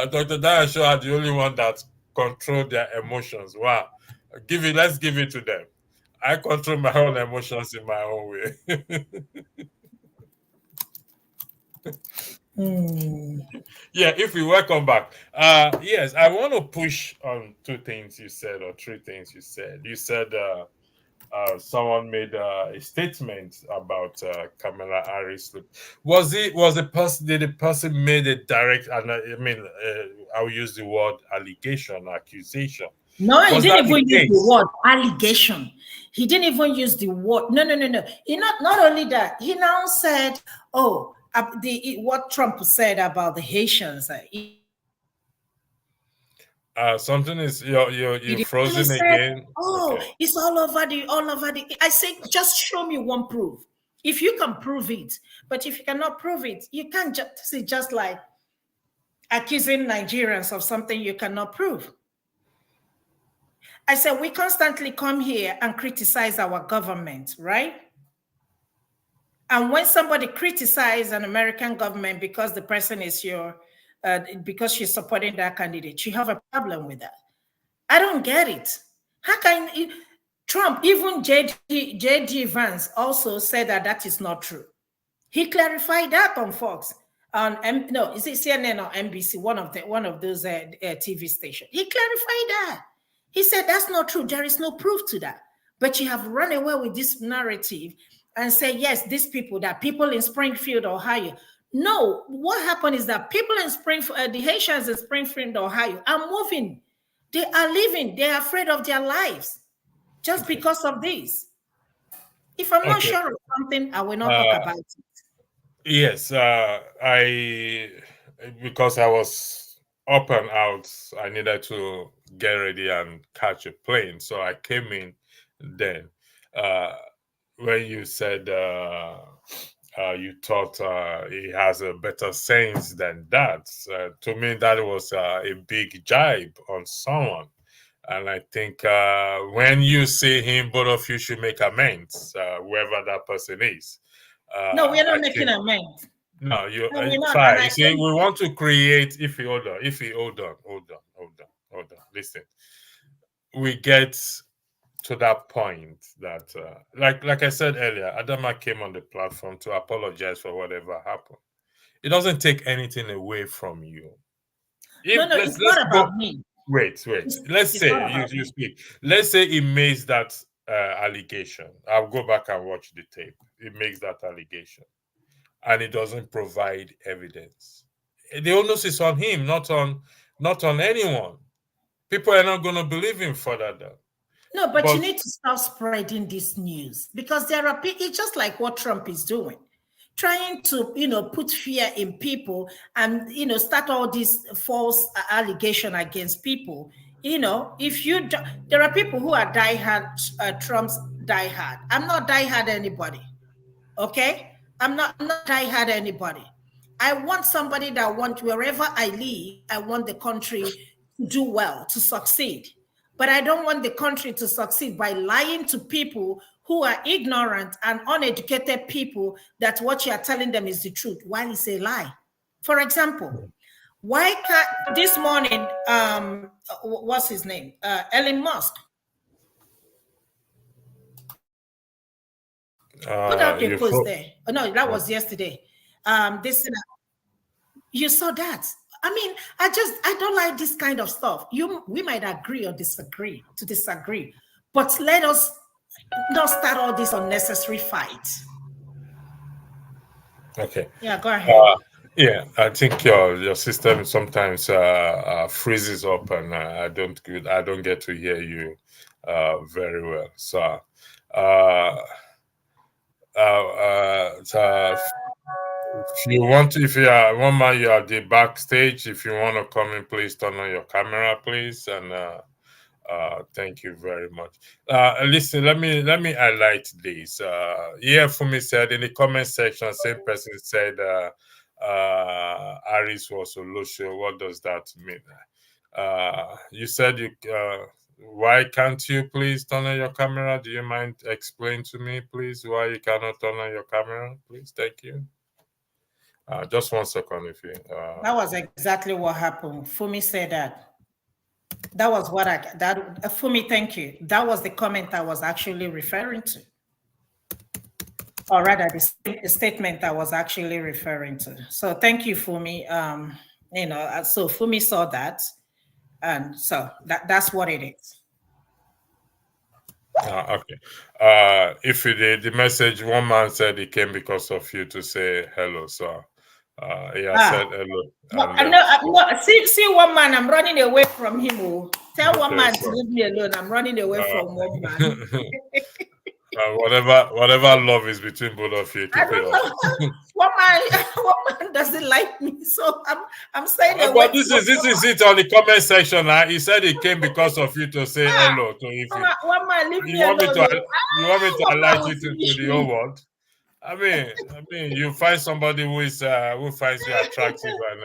Dr. Dayasho are the only one that control their emotions. Wow. Let's give it to them. I control my own emotions in my own way. Yeah, if we welcome back. Yes, I want to push on two things you said or three things you said. You said someone made a statement about Kamala Harris. Was the person did the person made a direct and I mean I'll use the word allegation, accusation. No, he Was that didn't the even use the case? word allegation. He didn't even use the word. No. He not only that. He now said, "Oh, what Trump said about the Haitians." Something is you're He frozen said, again. "Oh, Okay. it's all over the all over the." I say, just show me one proof. If you can prove it, but if you cannot prove it, you can't just see just like accusing Nigerians of something you cannot prove. I said, we constantly come here and criticize our government, right? And when somebody criticizes an American government because the person is because she's supporting that candidate, you have a problem with that. I don't get it. How can Trump, even JD Vance also said that that is not true. He clarified that on Fox, no, is it CNN or NBC? One of those TV stations. He clarified that. He said that's not true. There is no proof to that. But you have run away with this narrative and say yes, these people, that people in Springfield, Ohio. No, what happened is that people in Springfield, the Haitians in Springfield, Ohio, are moving. They are leaving. They are afraid of their lives just because of this. If I'm not Okay. sure of something, I will not talk Uh, about it. yes, I because I was up and out, I needed to get ready and catch a plane. So I came in then. Uh, when you said you thought he has a better sense than that, to me that was a big jibe on someone. And I think when you see him, both of you should make amends, whoever that person is. No, we are I not making think amends. no, you No, we're not. try. And I You see, think we want to create. If you hold on, listen. We get to that point that, like I said earlier, Adama came on the platform to apologize for whatever happened. It doesn't take anything away from you. no, If no, let's it's not go. about me. Wait. Let's It's not say about you me. speak. Let's say he makes that allegation. I'll go back and watch the tape. He makes that allegation, and it doesn't provide evidence. The onus is on him, not on anyone. People are not going to believe him for that. No, but you But need to stop spreading this news because there are people. It's just like what Trump is doing, trying to put fear in people and start all this false allegation against people. If you there are people who are diehard Trump's diehard. I'm not diehard anybody. Okay, I'm not diehard anybody. I want somebody that want wherever I live, I want the country to do well, to succeed. But I don't want the country to succeed by lying to people who are ignorant and uneducated people that what you are telling them is the truth while it's a lie. For example, why can't this morning, what's his name? Elon Musk put out a you post fro- there. Oh, no, that was yesterday. This You saw that. I mean, I don't like this kind of stuff. We might agree or disagree, but let us not start all this unnecessary fight. okay. Yeah, go ahead. Yeah, I think your system sometimes freezes up, and I don't get to hear you very well. So, uh, so if you want, if you are one man, you are the backstage. If you want to come in, please turn on your camera, please, and Thank you very much. Listen, let me highlight this. Yeah, Fumi said in the comment section, same person said Aris was Olosho. What does that mean? You said you. Why can't you please turn on your camera? Do you mind explain to me, please, why you cannot turn on your camera, please? Thank you. Just 1 second, if you. That was exactly what happened. Fumi said that. That was what Fumi, thank you. That was the comment I was actually referring to. Or rather, the statement I was actually referring to. So thank you, Fumi. So Fumi saw that. And so that's what it is. Okay. If you did the message, one man said he came because of you to say hello. So he has said hello. No, see one man, I'm running away from him. Oh. Tell Okay, one man to leave me alone. I'm running away from one man. whatever love is between both of you, keep it up. one man doesn't like me, so I'm saying. But this is it on the comment section. He said he came because of you to say hello to if you. One man, leave me You want me alone. to highlight it to the whole world? I mean, you find somebody who finds you attractive and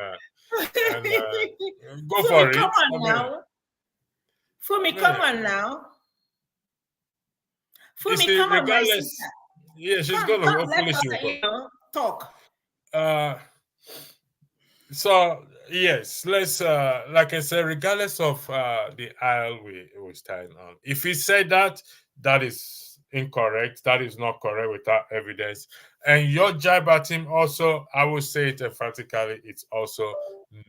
go for it. Come on now. Fumi, come on now. Fumi, come on, my sister. Yeah, she's gonna hopefully talk. So yes, let's like I said, regardless of the aisle we stand on, if he said that is incorrect, that is not correct without evidence. And your jab at him also, I will say it emphatically, it's also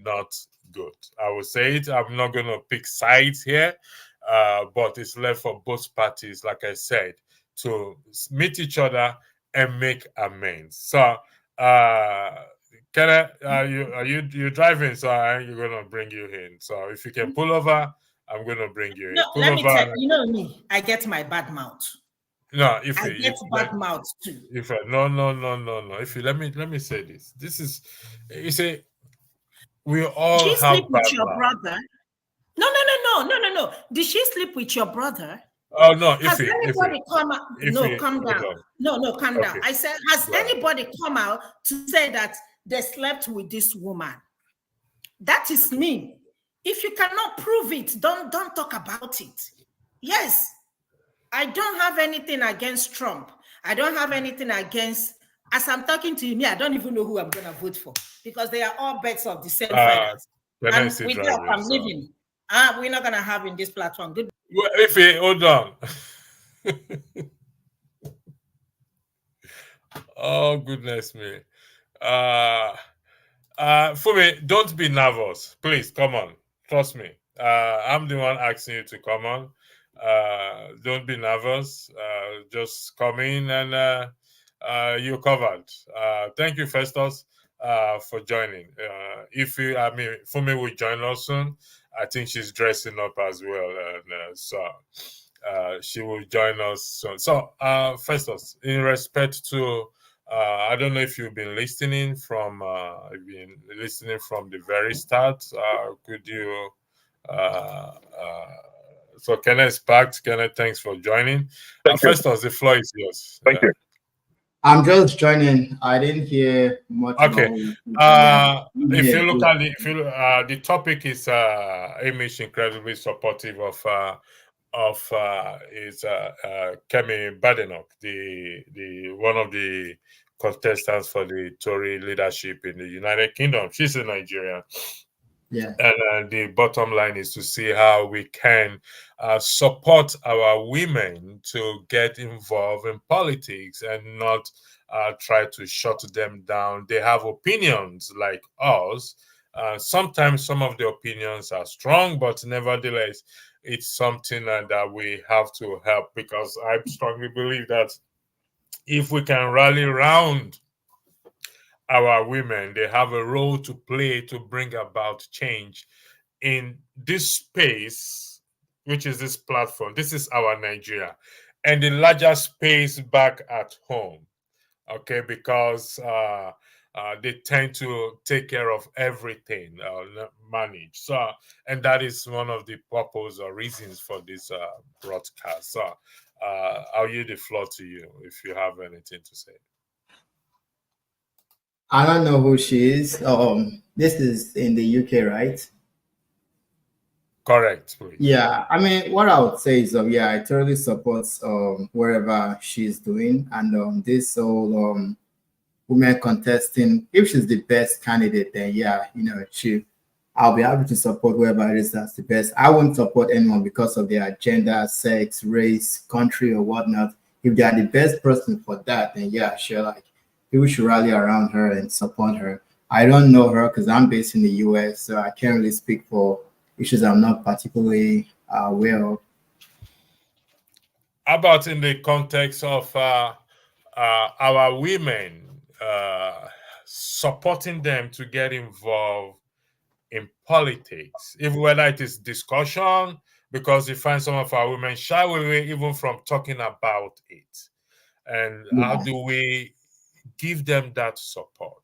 not good. I will say it. I'm not gonna pick sides here, but it's left for both parties, like I said, to meet each other and make amends. So you're driving, so I'm gonna bring you in. So if you can pull over, I'm gonna bring you in. Let me tell you, know me, I get my bad mouth. No, I get bad mouth too. No. If you let me say this. This is, you say, we all have sleep bad with your mouth. brother. No. Did she sleep with your brother? Oh no! Has anybody come out? No, calm down. No, calm down. I said, has anybody come out to say that they slept with this woman? That is me. If you cannot prove it, don't talk about it. Yes, I don't have anything against Trump. I don't have anything against. As I'm talking to you, I don't even know who I'm gonna vote for because they are all birds of the same feathers. And with that, I'm leaving. We're not gonna have in this platform. Good. Well, hold on. Oh goodness me. Fumi, don't be nervous. Please come on. Trust me. I'm the one asking you to come on. Don't be nervous. Just come in and you're covered. Thank you, Festus, for joining. Fumi will join us soon. I think she's dressing up as well, and so she will join us soon. So, Festus, in respect to, I don't know if you've been listening from the very start. Could you? So Kenneth packed. Kenneth, thanks for joining. Festus, the floor is yours. Thank you. I'm just joining. I didn't hear much. Okay. If you look at the topic is Hamish incredibly supportive of is Kemi Badenoch, the one of the contestants for the Tory leadership in the United Kingdom. She's a Nigerian. Yeah. And the bottom line is to see how we can support our women to get involved in politics and not try to shut them down. They have opinions like us. Sometimes some of the opinions are strong, but nevertheless, it's something that we have to help, because I strongly believe that if we can rally around our women, they have a role to play to bring about change in this space, which is this platform. This is our Nigeria, and the larger space back at home. Okay, because they tend to take care of everything, manage. So, and that is one of the purpose or reasons for this broadcast. So, I'll yield the floor to you if you have anything to say. I don't know who she is. This is in the UK, right? Correct, please. Yeah, I mean, what I would say is, yeah, I totally support wherever she's doing, and this whole women contesting. If she's the best candidate, then yeah, I'll be happy to support whoever it is that's the best. I won't support anyone because of their gender, sex, race, country, or whatnot. If they are the best person for that, then yeah, sure, like people should rally around her and support her. I don't know her because I'm based in the US, so I can't really speak for issues I'm not particularly aware of. How about in the context of our women, supporting them to get involved in politics, even whether it is discussion, because we find some of our women shy away even from talking about it. And how do we give them that support?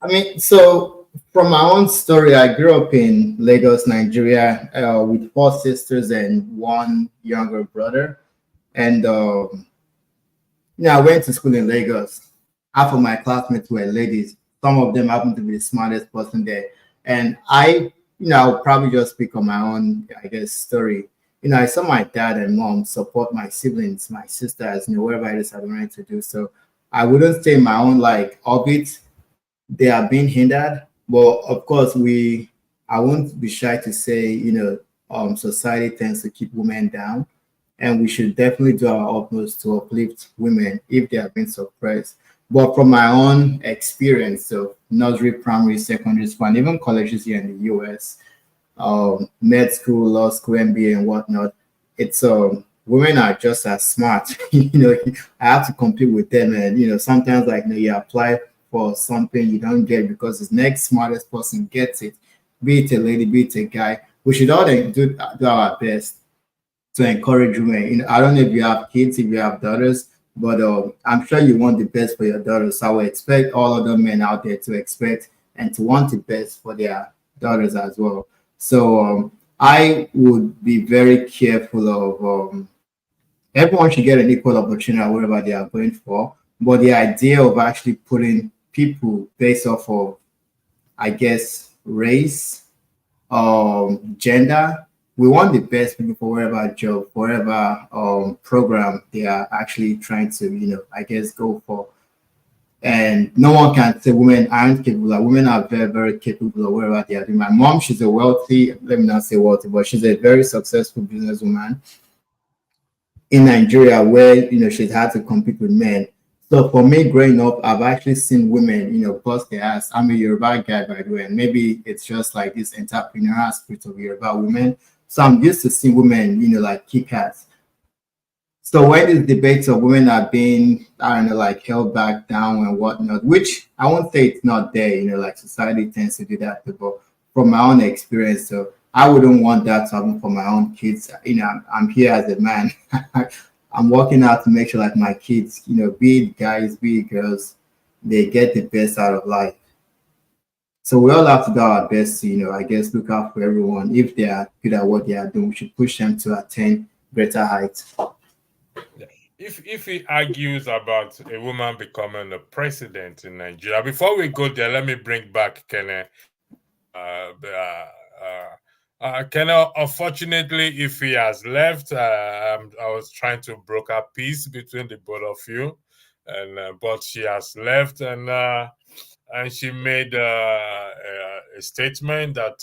I mean, so from my own story, I grew up in Lagos, Nigeria, with four sisters and one younger brother. And I went to school in Lagos. Half of my classmates were ladies. Some of them happened to be the smartest person there. And I'll probably just speak on my own, I guess, story. I saw my dad and mom support my siblings, my sisters, wherever it is I wanted to do. So I wouldn't say my own like orbit they are being hindered. But of course, I won't be shy to say, society tends to keep women down, and we should definitely do our utmost to uplift women if they are being suppressed. But from my own experience of nursery, primary, secondary school, and even colleges here in the US, med school, law school, MBA, and whatnot, it's women are just as smart. I have to compete with them, and sometimes like you apply for something you don't get because the next smartest person gets it, be it a lady, be it a guy. We should all do our best to encourage women. I don't know if you have kids, if you have daughters, but I'm sure you want the best for your daughters. So I would expect all other men out there to expect and to want the best for their daughters as well. So I would be very careful of everyone should get an equal opportunity wherever they are going for. But the idea of actually putting people based off of, I guess, race, gender, we want the best people for whatever job, whatever program they are actually trying to, I guess, go for. And no one can say women aren't capable. Like, women are very, very capable of whatever they are doing. My mom, she's a wealthy, let me not say wealthy, but she's a very successful businesswoman in Nigeria where, she's had to compete with men. So for me growing up, I've actually seen women, bust their ass. I'm a Yoruba guy, by the way, and maybe it's just like this entrepreneurial spirit of Yoruba women. So I'm used to seeing women, like kick ass. So when these debates of women are being, I don't know, like held back down and whatnot, which I won't say it's not there, like society tends to do that, but from my own experience, so I wouldn't want that to happen for my own kids. I'm here as a man. I'm working out to make sure like my kids, be it guys, be it girls, they get the best out of life. So we all have to do our best to, I guess, look out for everyone. If they are good at what they are doing, we should push them to attain greater heights. If he argues about a woman becoming a president in Nigeria, before we go there, let me bring back Kenneth. Kenneth, unfortunately, if he has left, I was trying to broker peace between the both of you, and but she has left, and she made a statement that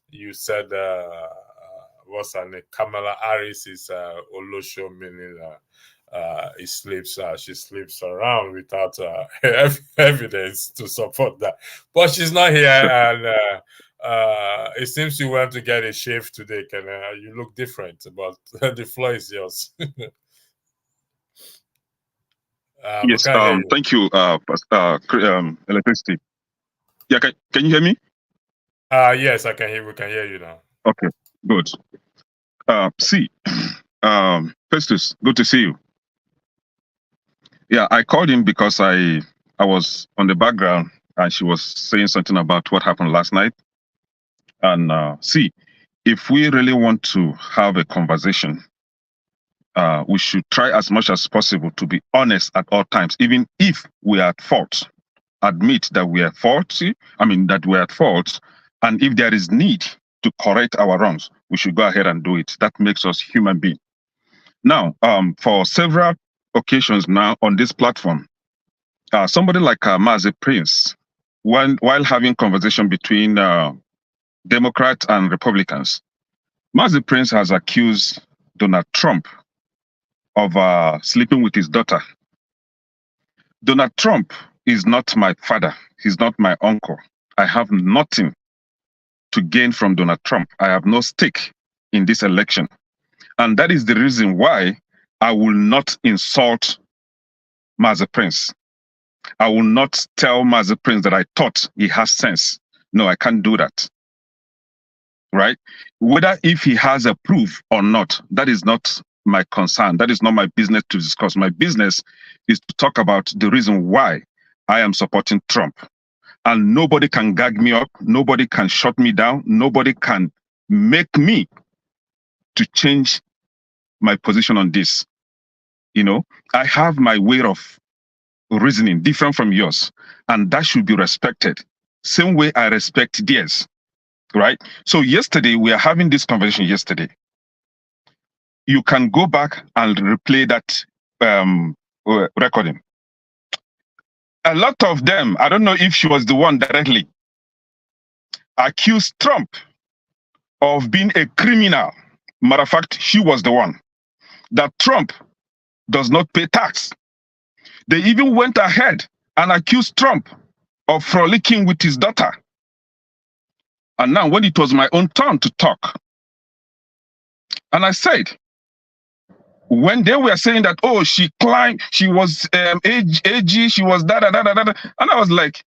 you said what's her name? Kamala Harris is Olosho, meaning she sleeps around without evidence to support that. But she's not here, and it seems you went to get a shave today, Ken. You look different, but the floor is yours. Yes, thank you, electricity. Yeah, can you hear me? Yes, I can hear. We can hear you now. Okay, good. See, Festus, good to see you. Yeah, I called him because I was on the background and she was saying something about what happened last night. And see, if we really want to have a conversation, we should try as much as possible to be honest at all times, even if we are at fault. Admit that we are faulty. I mean that we are at fault, and if there is need to correct our wrongs, we should go ahead and do it. That makes us human beings. Now, for several occasions now on this platform, somebody like Mazi Prince, while having conversation between Democrats and Republicans, Mazi Prince has accused Donald Trump of sleeping with his daughter. Donald Trump is not my father. He's not my uncle. I have nothing to gain from Donald Trump. I have no stake in this election. And that is the reason why I will not insult Mazi Prince. I will not tell Mazi Prince that I thought he has sense. No, I can't do that. Right? Whether if he has a proof or not, that is not my concern. That is not my business to discuss. My business is to talk about the reason why I am supporting Trump. And nobody can gag me up. Nobody can shut me down. Nobody can make me to change my position on this. You know, I have my way of reasoning different from yours, and that should be respected. Same way I respect theirs, right? So yesterday, we are having this conversation yesterday. You can go back and replay that recording. A lot of them, I don't know if she was the one directly, accused Trump of being a criminal. Matter of fact, she was the one. That Trump does not pay tax. They even went ahead and accused Trump of frolicking with his daughter. And now when it was my own turn to talk, and I said, when they were saying that, oh, she climbed, she was AG, she was da. And I was like,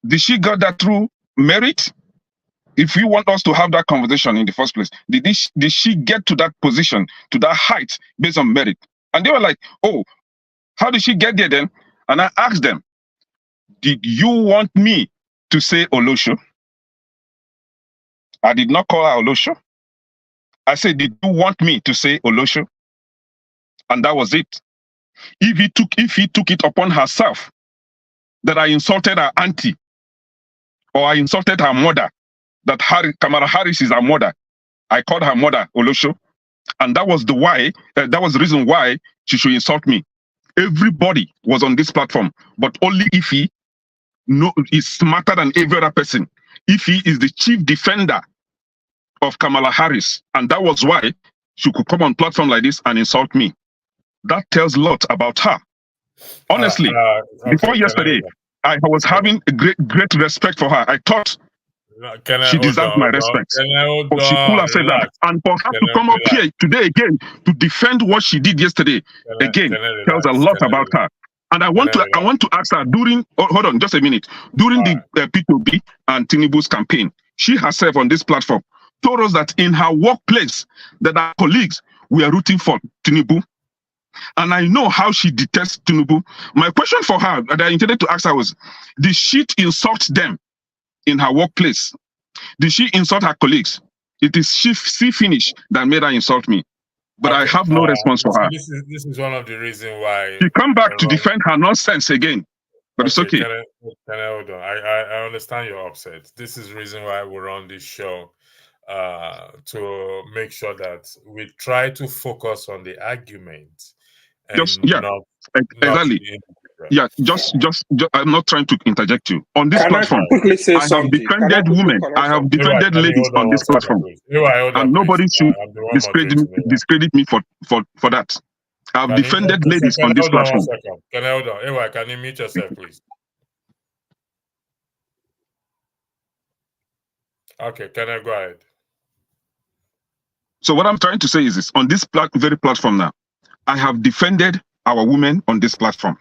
did she got that through merit? If you want us to have that conversation in the first place, did she get to that position, to that height based on merit? And they were like, oh, how did she get there then? And I asked them, did you want me to say Olosho? I did not call her Olosho. I said, did you want me to say Olosho? And that was it. If he took it upon herself that I insulted her auntie or I insulted her mother, that Kamala Harris is her mother, I called her mother Olosho, and that was the reason why she should insult me. Everybody was on this platform, but only if he is smarter than every other person. If he is the chief defender of Kamala Harris, and that was why she could come on platform like this and insult me. That tells a lot about her. Honestly, okay, before yesterday, I was having a great respect for her. I thought she deserved my respect. But she could have said that. And for her to come up here today again to defend what she did yesterday, again, tells a lot about her. And I want to ask her during, hold on, just a minute. During the P2B and Tinubu's campaign, she herself on this platform told us that in her workplace, that our colleagues were rooting for Tinubu. And I know how she detests Tinubu. My question for her that I intended to ask her was, did she insult them in her workplace? Did she insult her colleagues? It is she finish that made her insult me. But okay, I have no response for her. This is one of the reasons why she come back to defend her nonsense again. But it's okay. Can I hold on? I understand you're upset. This is the reason why we're on this show, to make sure that we try to focus on the argument. Exactly. Yeah, just I'm not trying to interject you. On this platform, I have defended women. I have defended ladies on this platform. And nobody should discredit me for that. I have defended ladies on this platform. Can I hold on? Ewa, can you mute yourself, please? Okay, can I go ahead? So what I'm trying to say is this. On this very platform now, I have defended our women on this platform.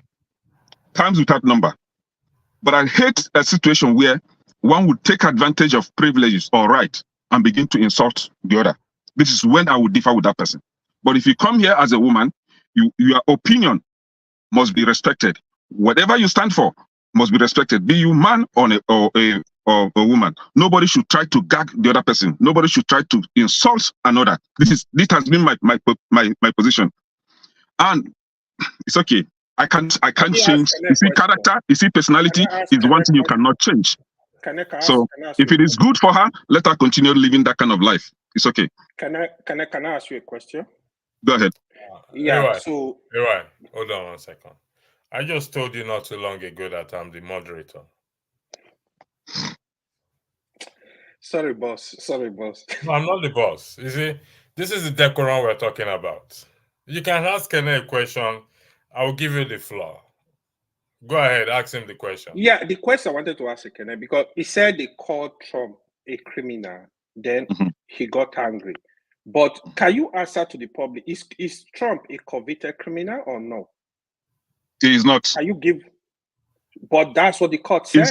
Times without number. But I hate a situation where one would take advantage of privileges or right and begin to insult the other. This is when I would differ with that person. But if you come here as a woman, your opinion must be respected. Whatever you stand for must be respected. Be you man or a woman. Nobody should try to gag the other person. Nobody should try to insult another. This has been my position. And it's okay. I can't change. You see, character, you see, personality is one thing you cannot change. So if it is good for her, let her continue living that kind of life. It's okay. Can I ask you a question? Go ahead. Yeah. Right. So Right. Hold on 1 second. I just told you not too long ago that I'm the moderator. sorry, boss. No, I'm not the boss. You see, this is the decorum we're talking about. You can ask Kenneth a question. I will give you the floor. Go ahead, ask him the question. Yeah, the question I wanted to ask Kenneth, because he said they called Trump a criminal, then he got angry. But can you answer to the public? Is Trump a convicted criminal or no? He is not. Can you give? But that's what the court said.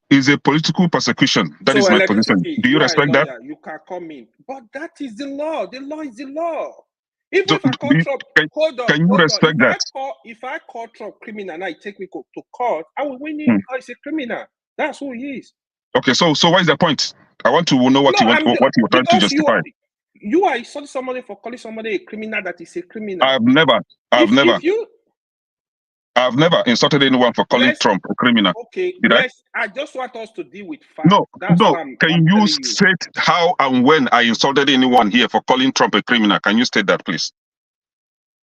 Is a political persecution. That is my position. Do you respect that? You can come in, but that is the law. The law is the law. Even if I call Trump, can you respect that? If I call Trump criminal and I take me to court, I will win him because he's a criminal. That's who he is. Okay, so what is the point? I want to know what you trying to justify. You are insulting somebody for calling somebody a criminal that is a criminal. I've never insulted anyone for calling Trump a criminal. Okay, I just want us to deal with facts. No. Can you state how and when I insulted anyone here for calling Trump a criminal? Can you state that, please?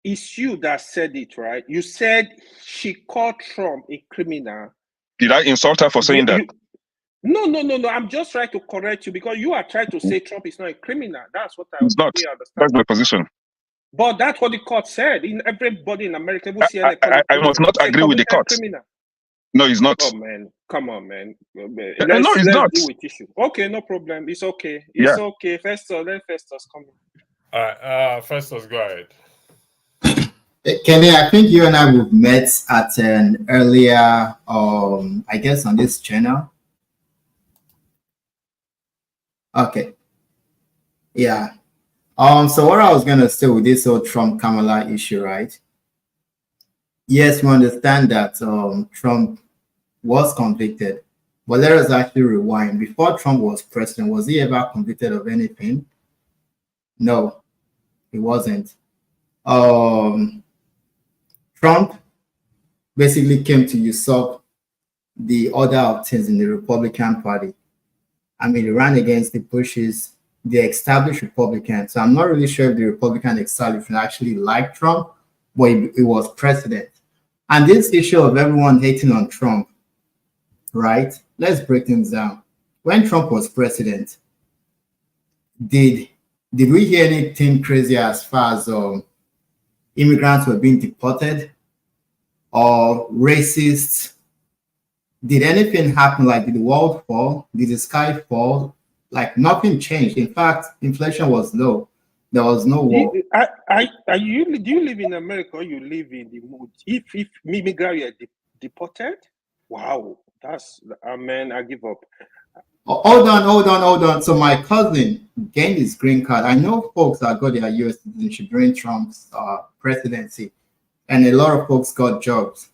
It's you that said it, right? You said she called Trump a criminal. Did I insult her for saying that? No. I'm just trying to correct you because you are trying to say Trump is not a criminal. That's what I understand. That's my position. But that's what the court said. In everybody in America will see. I must not agree with the court. Criminal. No, it's not. Oh man, come on, man. No, it's not. Deal with issue. Okay, no problem. It's okay. It's okay. Festus, let Festus come in. All right, Festus, go ahead. Kenny, I think you and I have met at an earlier, I guess on this channel. Okay. Yeah. So what I was gonna say with this whole Trump Kamala issue, right? Yes, we understand that Trump was convicted, but let us actually rewind. Before Trump was president, was he ever convicted of anything? No, he wasn't. Trump basically came to usurp the order of things in the Republican Party. I mean, he ran against the Bushes, the established Republicans. So I'm not really sure if the Republican establishment actually liked Trump, but he was president. And this issue of everyone hating on Trump, right? Let's break things down. When Trump was president, did we hear anything crazy as far as immigrants were being deported or racists? Did anything happen? Like, did the world fall? Did the sky fall? Like, nothing changed. In fact, inflation was low. There was no war. Do you live in America or you live in the mood? If immigrants are deported, wow, that's, man, I give up. Hold on. So my cousin gained his green card. I know folks that got their U.S. citizenship during Trump's presidency, and a lot of folks got jobs.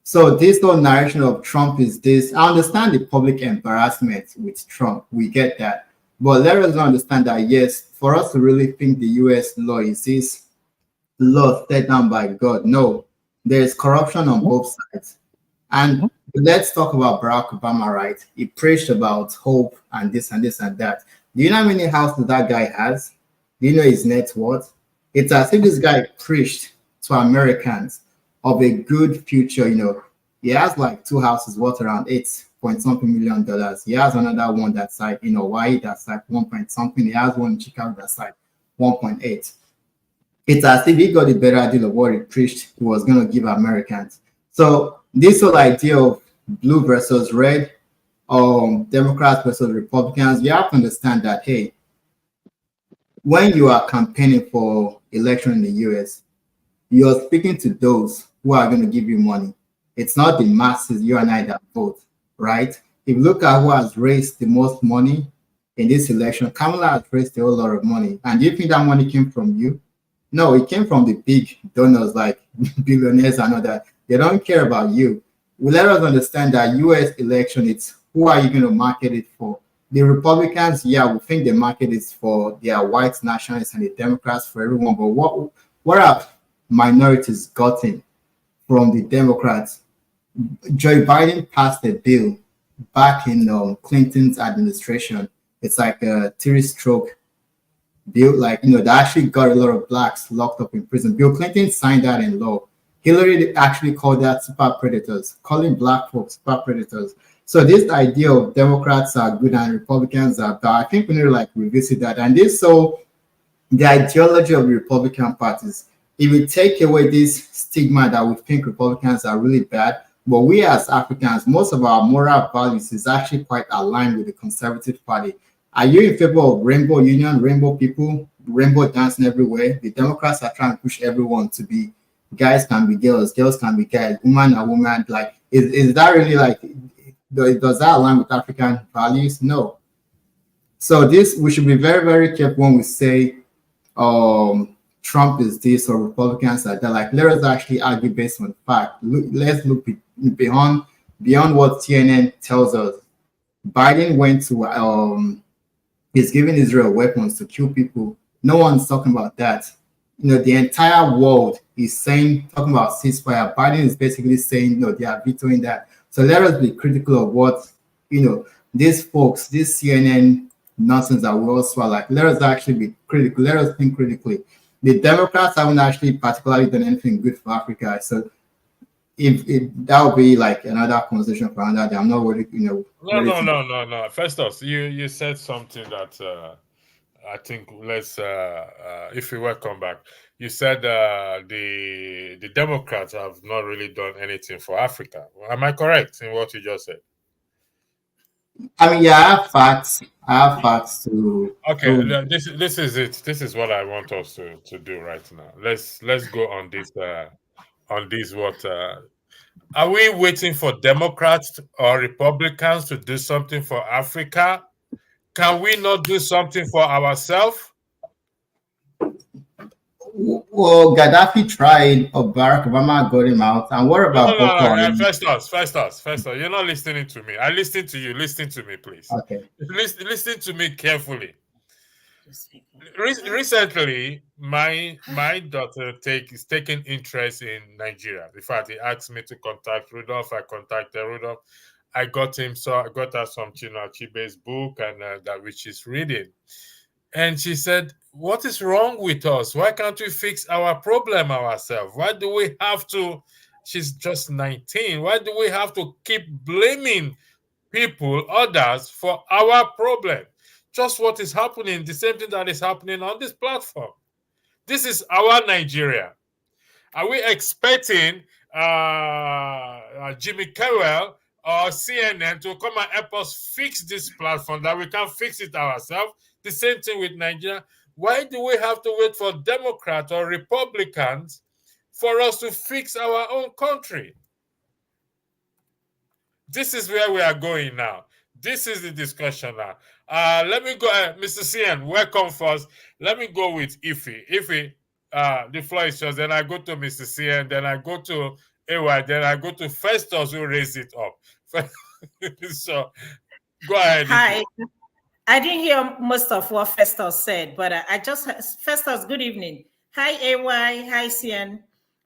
So this whole narration of Trump is this. I understand the public embarrassment with Trump. We get that. But let us understand that, yes, for us to really think the U.S. law is this law set down by God, no, there is corruption on both sides. And let's talk about Barack Obama, right? He preached about hope and this and this and that. Do you know how many houses that guy has? Do you know his net worth? It's as if this guy preached to Americans of a good future. You know, he has like 2 houses worth around $8-point-something million. He has another one that's like, you know, Hawaii that's like 1-point-something. He has one in Chicago that's like 1.8. It's as if he got a better deal of what he preached he was going to give Americans. So this whole idea of blue versus red, Democrats versus Republicans, you have to understand that, hey, when you are campaigning for election in the US, you're speaking to those who are going to give you money. It's not the masses, you and I, that vote, right? If you look at who has raised the most money in this election, Kamala has raised a whole lot of money. And do you think that money came from you? No, it came from the big donors like billionaires and all that. They don't care about you. We let us understand that U.S. election, it's who are you going to market it for? The Republicans, yeah, we think the market is for their white nationalists, and the Democrats for everyone. But what have minorities gotten from the Democrats? Joe Biden passed a bill back in Clinton's administration. It's like a three-stroke bill, like, that actually got a lot of blacks locked up in prison. Bill Clinton signed that in law. Hillary actually called that super predators, calling black folks super predators. So this idea of Democrats are good and Republicans are bad, I think we need to like revisit that. And this, so the ideology of the Republican parties, it will take away this stigma that we think Republicans are really bad. But we as Africans, most of our moral values is actually quite aligned with the Conservative Party. Are you in favor of rainbow union, rainbow people, rainbow dancing everywhere? The Democrats are trying to push everyone to be guys can be girls, girls can be guys, woman and woman. Like, is that really like, does that align with African values? No. So this, we should be very, very careful when we say Trump is this or Republicans are that. Like, let us actually argue based on fact. Let's look beyond what CNN tells us. Biden went to he's giving Israel weapons to kill people. No one's talking about that. The entire world is talking about ceasefire. Biden is basically saying, no, they are vetoing that. So let us be critical of what, these folks, this CNN nonsense that we also are like, let us actually be critical. Let us think critically. The Democrats haven't actually particularly done anything good for Africa. So if that would be like another conversation for another day. I'm not worried, No. Festus, you said something that I think let's if we welcome back. You said the Democrats have not really done anything for Africa. Am I correct in what you just said? I mean, yeah, I have facts to. Okay, this is it. This is what I want us to do right now. Let's go on this. Are we waiting for Democrats or Republicans to do something for Africa? Can we not do something for ourselves? Well, Gaddafi tried, or Barack Obama got him out. And what about Boko Haram? Festus, you're not listening to me. I listen to you. Listen to me, please. Okay. Listen to me carefully. Recently, my daughter is taking interest in Nigeria. In fact, he asked me to contact Rudolph. I contacted Rudolph. I got her some Chinua Achebe's book, and that which she's reading. And she said, "What is wrong with us? Why can't we fix our problem ourselves? Why do we have to?" She's just 19. Why do we have to keep blaming people, others, for our problem? Just what is happening, the same thing that is happening on this platform. This is our Nigeria. Are we expecting Jimmy Carroll or CNN to come and help us fix this platform that we can't fix it ourselves? The same thing with Nigeria. Why do we have to wait for Democrats or Republicans for us to fix our own country? This is where we are going now. This is the discussion now. Let me go, Mr. CN, welcome first. Let me go with Ife. Ife, the floor is yours. Then I go to Mr. CN, then I go to AY, then I go to Festus who raised it up. So go ahead. Hi. Ife. I didn't hear most of what Festus said, but Festus, good evening. Hi, AY. Hi, CN.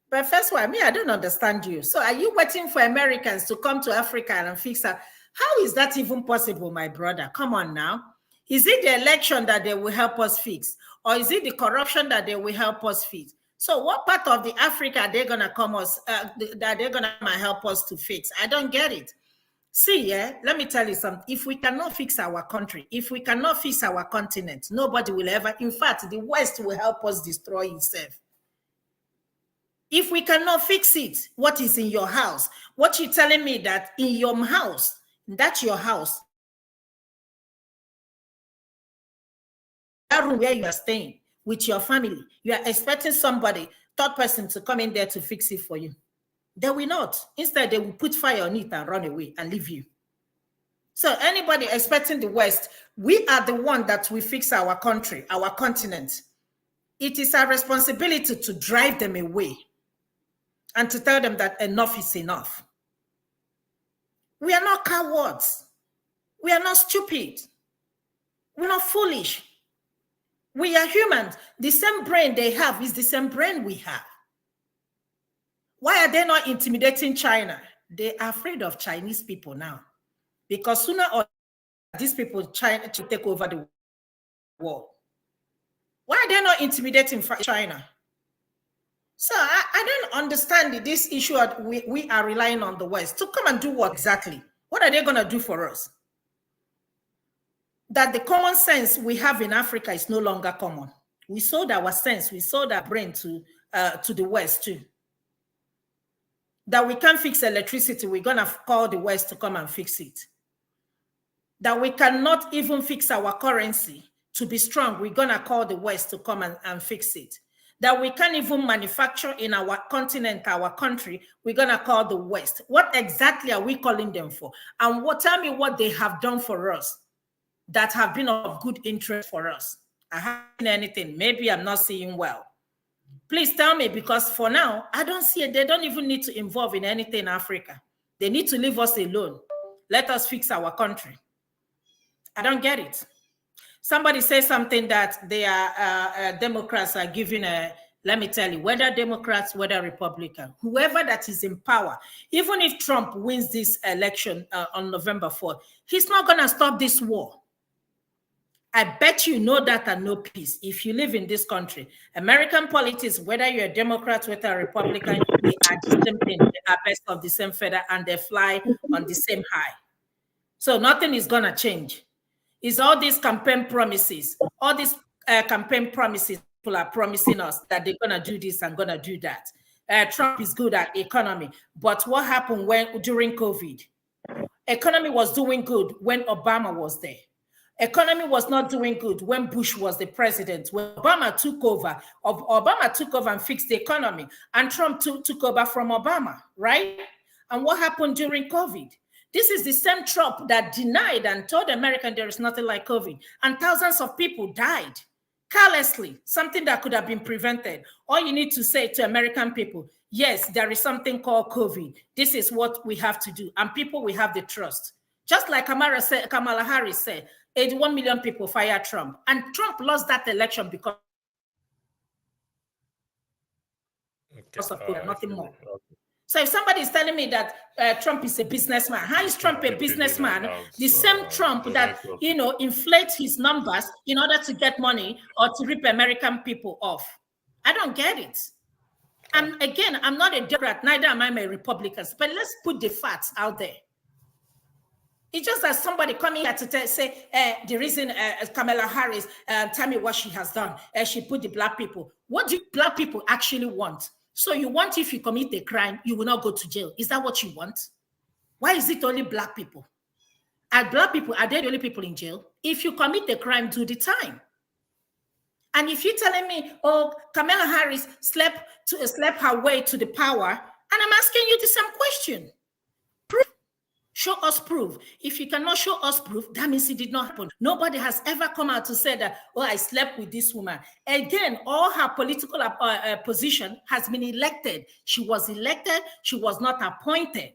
But first one, I don't understand you. So are you waiting for Americans to come to Africa and fix that? How is that even possible, my brother? Come on now. Is it the election that they will help us fix? Or is it the corruption that they will help us fix? So what part of the Africa are they going to that they're going to help us to fix? I don't get it. See, let me tell you something. If we cannot fix our country, if we cannot fix our continent, nobody will ever. In fact, the West will help us destroy itself. If we cannot fix it, what is in your house? What you telling me that in your house, that's your house, that room where you are staying with your family, you are expecting somebody, third person, to come in there to fix it for you. They will not. Instead, they will put fire on it and run away and leave you. So anybody expecting the West, we are the one that will fix our country, our continent. It is our responsibility to drive them away and to tell them that enough is enough. We are not cowards. We are not stupid. We're not foolish. We are humans. The same brain they have is the same brain we have. Why are they not intimidating China? They are afraid of Chinese people now. Because sooner or later, these people, China, to take over the world. Why are they not intimidating China? So I don't understand this issue that we are relying on the West to come and do what exactly? What are they going to do for us? That the common sense we have in Africa is no longer common. We sold our sense, we sold our brain to the West too. That we can't fix electricity, we're going to call the West to come and fix it. That we cannot even fix our currency to be strong, we're going to call the West to come and fix it. That we can't even manufacture in our continent, our country, we're going to call the West. What exactly are we calling them for? And tell me what they have done for us that have been of good interest for us. I haven't seen anything. Maybe I'm not seeing well. Please tell me, because for now, I don't see it. They don't even need to involve in anything in Africa. They need to leave us alone. Let us fix our country. I don't get it. Somebody says something that they are Democrats are giving a, let me tell you, whether Democrats, whether Republican, whoever that is in power, even if Trump wins this election on November 4th, he's not going to stop this war. I bet you know that and no peace. If you live in this country, American politics, whether you're a Democrat, whether a Republican, they are the same thing. They are best of the same feather and they fly on the same high. So nothing is going to change. It's all these campaign promises. All these campaign promises people are promising us that they're going to do this and going to do that. Trump is good at economy. But what happened during COVID? Economy was doing good when Obama was there. Economy was not doing good when Bush was the president. When Obama took over and fixed the economy, and Trump took over from Obama, right? And what happened during COVID? This is the same Trump that denied and told Americans there is nothing like COVID, and thousands of people died carelessly, something that could have been prevented. All you need to say to American people, yes, there is something called COVID. This is what we have to do, and people will have the trust. Just like Kamala Harris said, 81 million people fired Trump, and Trump lost that election because of COVID, nothing more. So if somebody is telling me that Trump is a businessman, how is Trump a businessman? The same Trump that, inflates his numbers in order to get money or to rip American people off. I don't get it. And again, I'm not a Democrat, neither am I a Republican, but let's put the facts out there. It's just that somebody coming here to say the reason Kamala Harris, tell me what she has done. She put the black people. What do black people actually want? So you want if you commit a crime, you will not go to jail. Is that what you want? Why is it only black people? Are black people, are they the only people in jail? If you commit a crime, do the time. And if you're telling me, oh, Kamala Harris slept her way to the power, and I'm asking you the same question. Proof. Show us proof. If you cannot show us proof, that means it did not happen. Nobody has ever come out to say that, oh, I slept with this woman. Again, all her political position has been elected. She was elected. She was not appointed.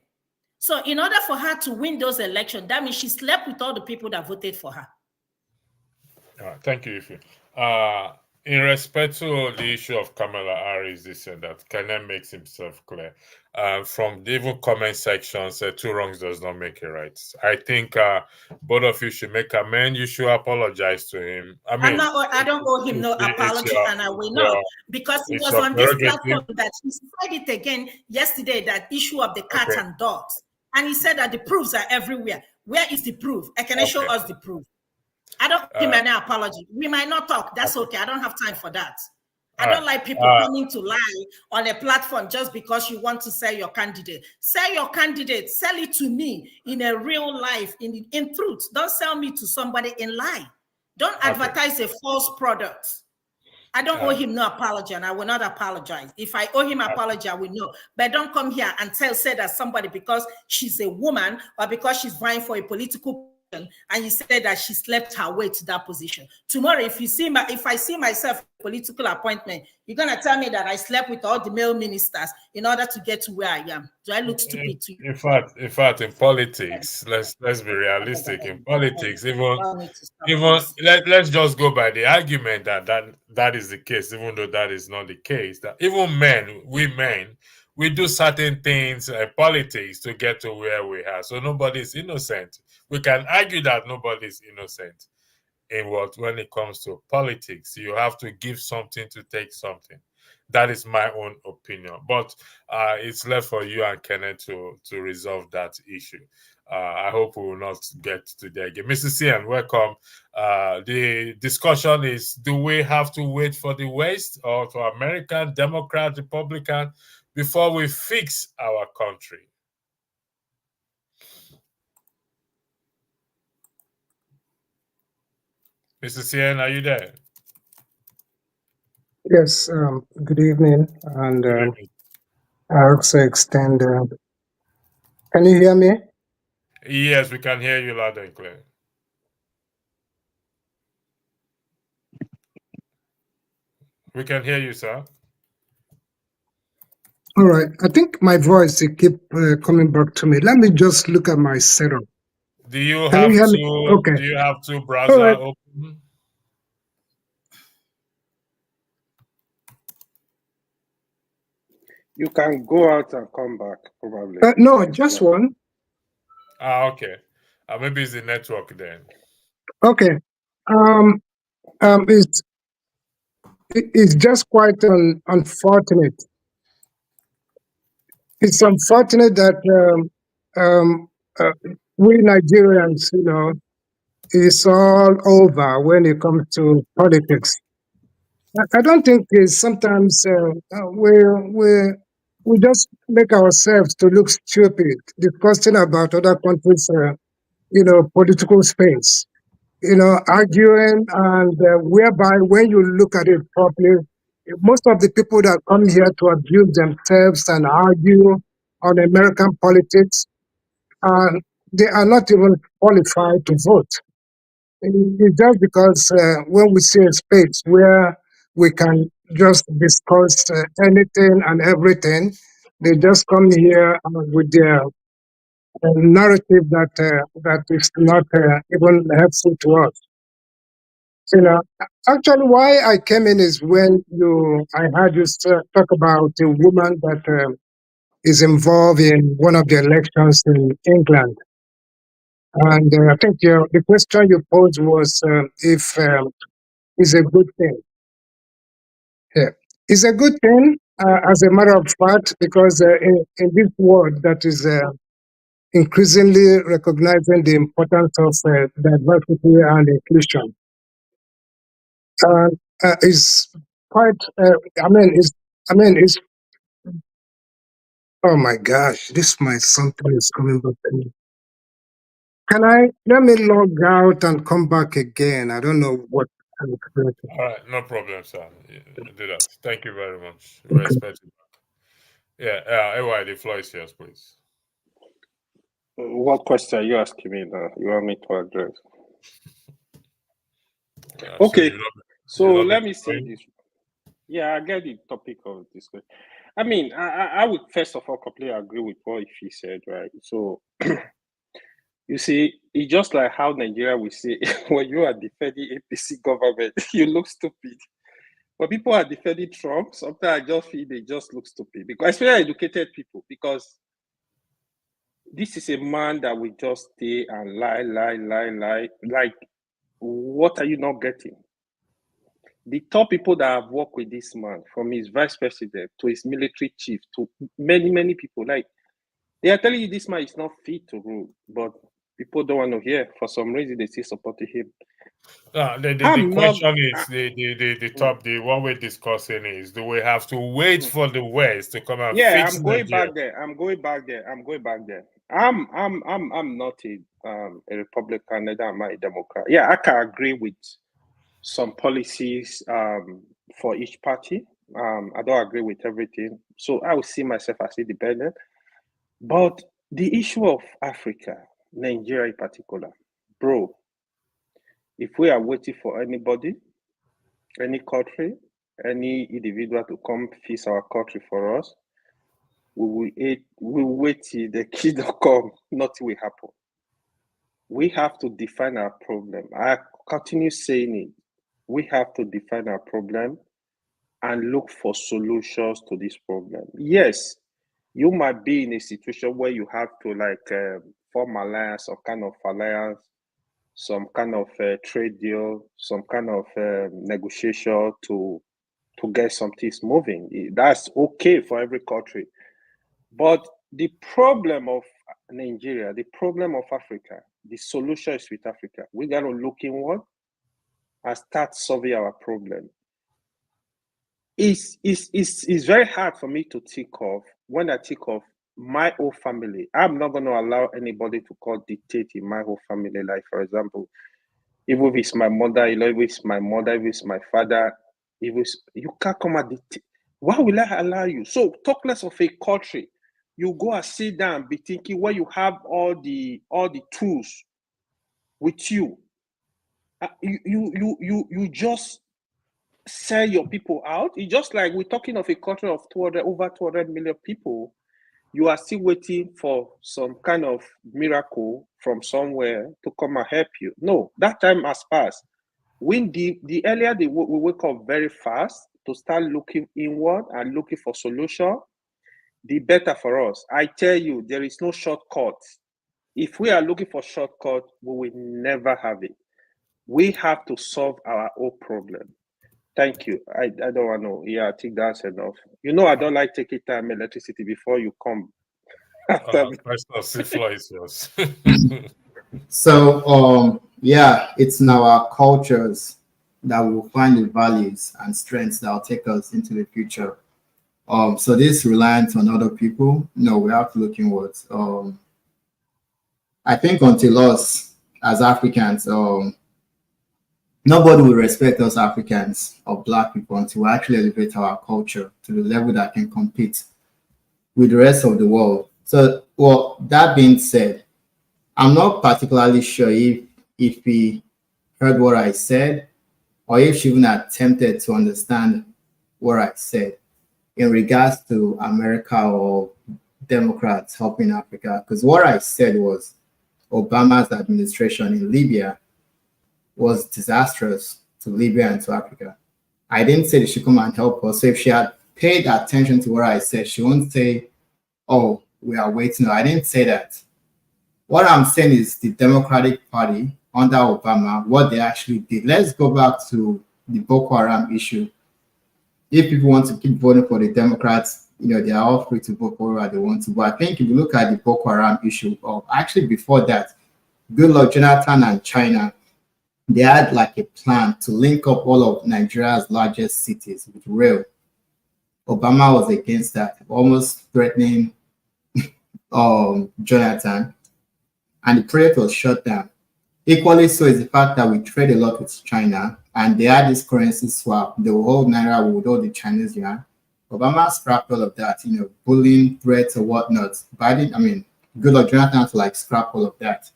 So in order for her to win those elections, that means she slept with all the people that voted for her. Thank you, Ife. In respect to the issue of Kamala Harris, this and that, Kenneth makes himself clear. From the even comment sections, two wrongs does not make a right. I think both of you should make amends. You should apologize to him. I don't owe him no apology, and I will not, because he was on this platform that he said it again yesterday, that issue of the cat and dogs. And he said that the proofs are everywhere. Where is the proof? Can I show us the proof? I don't give him any apology. We might not talk. That's okay. I don't have time for that. I don't like people coming to lie on a platform just because you want to sell your candidate. Sell your candidate. Sell it to me in a real life, in truth. Don't sell me to somebody in lie. Don't advertise a false product. I don't owe him no apology, and I will not apologize. If I owe him apology, I will know. But don't come here and say that somebody, because she's a woman or because she's vying for a political and you said that she slept her way to that position. Tomorrow, if I see myself in a political appointment, you're gonna tell me that I slept with all the male ministers in order to get to where I am. Do I look stupid to you? In fact, in politics, let's be realistic. In politics, let's just go by the argument that is the case, even though that is not the case. That even we men, we do certain things in politics to get to where we are. So nobody's innocent. We can argue that nobody's innocent when it comes to politics. You have to give something to take something. That is my own opinion. But it's left for you and Kenneth to resolve that issue. I hope we will not get to there again. Mr. Cian, welcome. The discussion is, do we have to wait for the West or for American, Democrat, Republican before we fix our country? Mr. Cian, are you there? Yes, good evening, and I also extend. Can you hear me? Yes, we can hear you loud and clear. We can hear you, sir. All right, I think my voice it keep coming back to me. Let me just look at my setup. Do you Can have you hear me? to? Okay. Do you have to All browser right. open? You can go out and come back, probably. No, just one. Okay. Maybe it's the network then. Okay. It's just quite unfortunate. It's unfortunate that we Nigerians, it's all over when it comes to politics. I don't think it's sometimes we just make ourselves to look stupid discussing about other countries, political space, arguing, and whereby when you look at it properly, most of the people that come here to abuse themselves and argue on American politics, they are not even qualified to vote. It's just because when we see a space where we can just discuss anything and everything, they just come here with their narrative that is not even helpful to us. Actually, why I came in is when I heard you talk about a woman that is involved in one of the elections in England. And I think the question you posed was if it's a good thing. Yeah. It's a good thing, as a matter of fact, because in this world that is increasingly recognizing the importance of diversity and inclusion, is quite. It's. Oh my gosh, something is coming back to me. Let me log out and come back again? I don't know what. All right, no problem, sir. Do that. Thank you very much. Respect you. Yeah, AY, the floor is yours, please. What question are you asking me now? You want me to address? Okay, so let me say this. Yeah, I get the topic of this question. I mean, I would first of all completely agree with what he said, right? So, you see, it's just like how Nigeria will say, when you are defending APC government, you look stupid. When people are defending Trump, sometimes I just feel they just look stupid, because especially educated people, because this is a man that will just stay and lie. Like, what are you not getting? The top people that have worked with this man, from his vice president to his military chief to many people, like, they are telling you this man is not fit to rule, but people don't want to hear. For some reason, they still supporting him. The question is the one we're discussing is, do we have to wait for the West to come and fix Nigeria? I'm going back there. I'm not a Republican, neither am I a Democrat. Yeah, I can agree with some policies for each party. I don't agree with everything, so I will see myself as independent. But the issue of Africa, Nigeria in particular, bro, if we are waiting for anybody, any country, any individual to come fix our country for us, we will wait till the kingdom come, nothing will happen. We have to define our problem. I continue saying it. We have to define our problem and look for solutions to this problem. Yes, you might be in a situation where you have to form alliance, some kind of alliance, some kind of trade deal, some kind of negotiation to get some things moving. That's okay for every country. But the problem of Nigeria, the problem of Africa, the solution is with Africa. We got to look inward and start solving our problem. It's very hard for me to think of, when I think of my whole family. I'm not going to allow anybody to dictate in my whole family. Like, for example, even if it's my mother, if it's my mother, if it's my father, you can't come and dictate. Why will I allow you? So talk less of a country. You go and sit down and be thinking where you have all the tools with you. You just sell your people out. It's just like we're talking of a country of over 200 million people. You are still waiting for some kind of miracle from somewhere to come and help you. No, that time has passed. When the earlier we wake up very fast to start looking inward and looking for solution, the better for us. I tell you, there is no shortcut. If we are looking for shortcut, we will never have it. We have to solve our own problem. Thank you. I don't want to. Yeah, I think that's enough. You know, I don't like taking time electricity before you come. So, yeah, it's in our cultures that we'll find the values and strengths that will take us into the future. So this reliance on other people, no, we have to look inwards. I think until us as Africans, nobody will respect us Africans or Black people until we actually elevate our culture to the level that can compete with the rest of the world. So, well, that being said, I'm not particularly sure if he heard what I said or if she even attempted to understand what I said in regards to America or Democrats helping Africa. Because what I said was Obama's administration in Libya was disastrous to Libya and to Africa. I didn't say that she come and help us. So if she had paid attention to what I said, she won't say, oh, we are waiting. No, I didn't say that. What I'm saying is the Democratic Party under Obama, what they actually did. Let's go back to the Boko Haram issue. If people want to keep voting for the Democrats, they are all free to vote for whoever they want to. But I think if you look at the Boko Haram issue, or actually before that, Goodluck Jonathan and China, they had like a plan to link up all of Nigeria's largest cities with rail. Obama was against that, almost threatening Jonathan, and the project was shut down. Equally so is the fact that we trade a lot with China, and they had this currency swap. The whole Naira would hold the Chinese yuan. Obama scrapped all of that, bullying, threats, or whatnot. Goodluck Jonathan had to scrap all of that.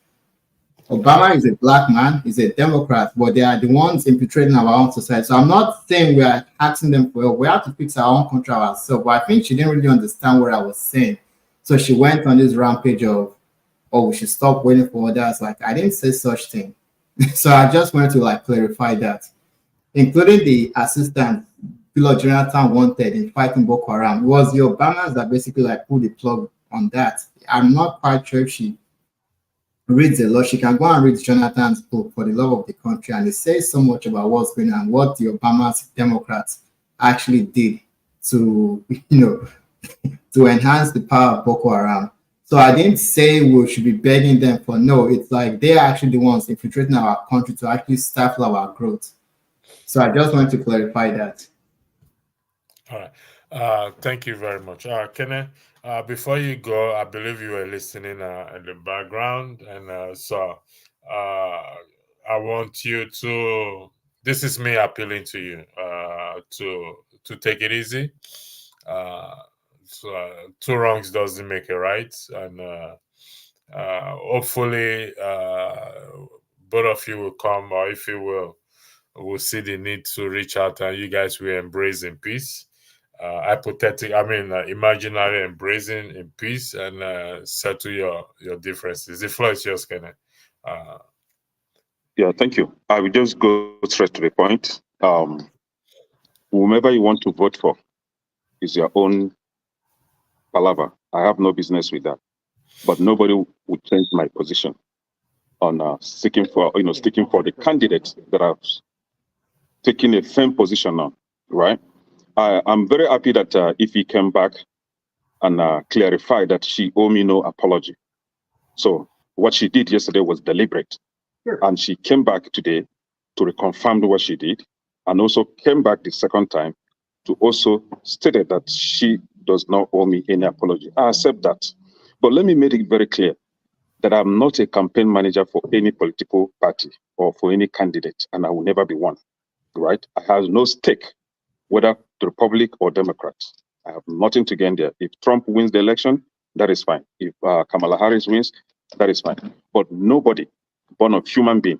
Obama is a Black man, he's a Democrat, but they are the ones infiltrating our own society. So I'm not saying we are asking them for help. We have to fix our own country ourselves. But I think she didn't really understand what I was saying. So she went on this rampage of, oh, we should stop waiting for others. I didn't say such thing. So I just wanted to clarify that, including the assistance Goodluck Jonathan wanted in fighting Boko Haram. It was the Obamas that basically pulled the plug on that. I'm not quite sure if she reads a lot. She can go and read Jonathan's book, For the Love of the Country, and it says so much about what's going on, what the Obama's Democrats actually did to, to enhance the power of Boko Haram. So I didn't say we should be begging them for no. It's they're actually the ones infiltrating our country to actually stifle our growth. So I just want to clarify that. All right. Thank you very much. Kenneth, before you go, I believe you were listening in the background. And so I want you to, this is me appealing to you to take it easy. So, two wrongs doesn't make a right. And hopefully both of you will come, or if you will see the need to reach out and you guys will embrace in peace. Imaginary embracing in peace and settle your differences. The floor is yours, Kenneth. Yeah, thank you. I will just go straight to the point. Whomever you want to vote for is your own palaver. I have no business with that. But nobody would change my position on sticking for the candidate that I've taken a firm position on, right? I'm very happy that if he came back and clarified that she owe me no apology. So what she did yesterday was deliberate. Sure. And she came back today to reconfirm what she did, and also came back the second time to also state that she does not owe me any apology. I accept that. But let me make it very clear that I'm not a campaign manager for any political party or for any candidate, and I will never be one, right? I have no stake, whether the Republic or Democrats. I have nothing to gain there. If Trump wins the election, that is fine. If Kamala Harris wins, that is fine. But nobody, born of human being,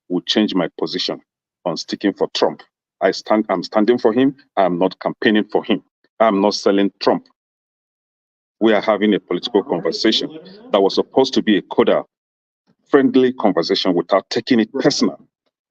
will change my position on sticking for Trump. I'm standing for him. I'm not campaigning for him. I'm not selling Trump. We are having a political conversation that was supposed to be a cordial, friendly conversation without taking it personal.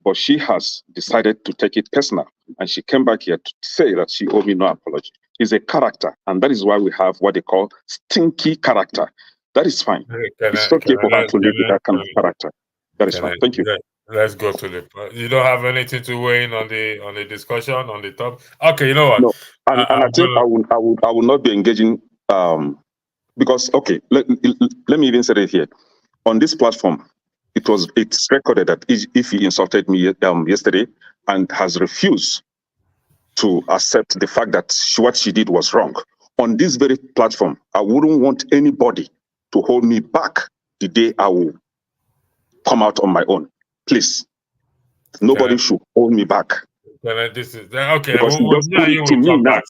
But she has decided to take it personal, and she came back here to say that she owed me no apology. It's a character, and that is why we have what they call stinky character. That is fine. It's okay for her to live with that kind of character. That is fine. Thank you. Let's go to the. You don't have anything to weigh in on the discussion on the top. Okay, you know what? No, and I think I will not be engaging because let me even say it here on this platform. It's recorded that if he insulted me yesterday and has refused to accept the fact that what she did was wrong, on this very platform, I wouldn't want anybody to hold me back the day I will come out on my own. Please, nobody should hold me back. This is okay. Because You to me now,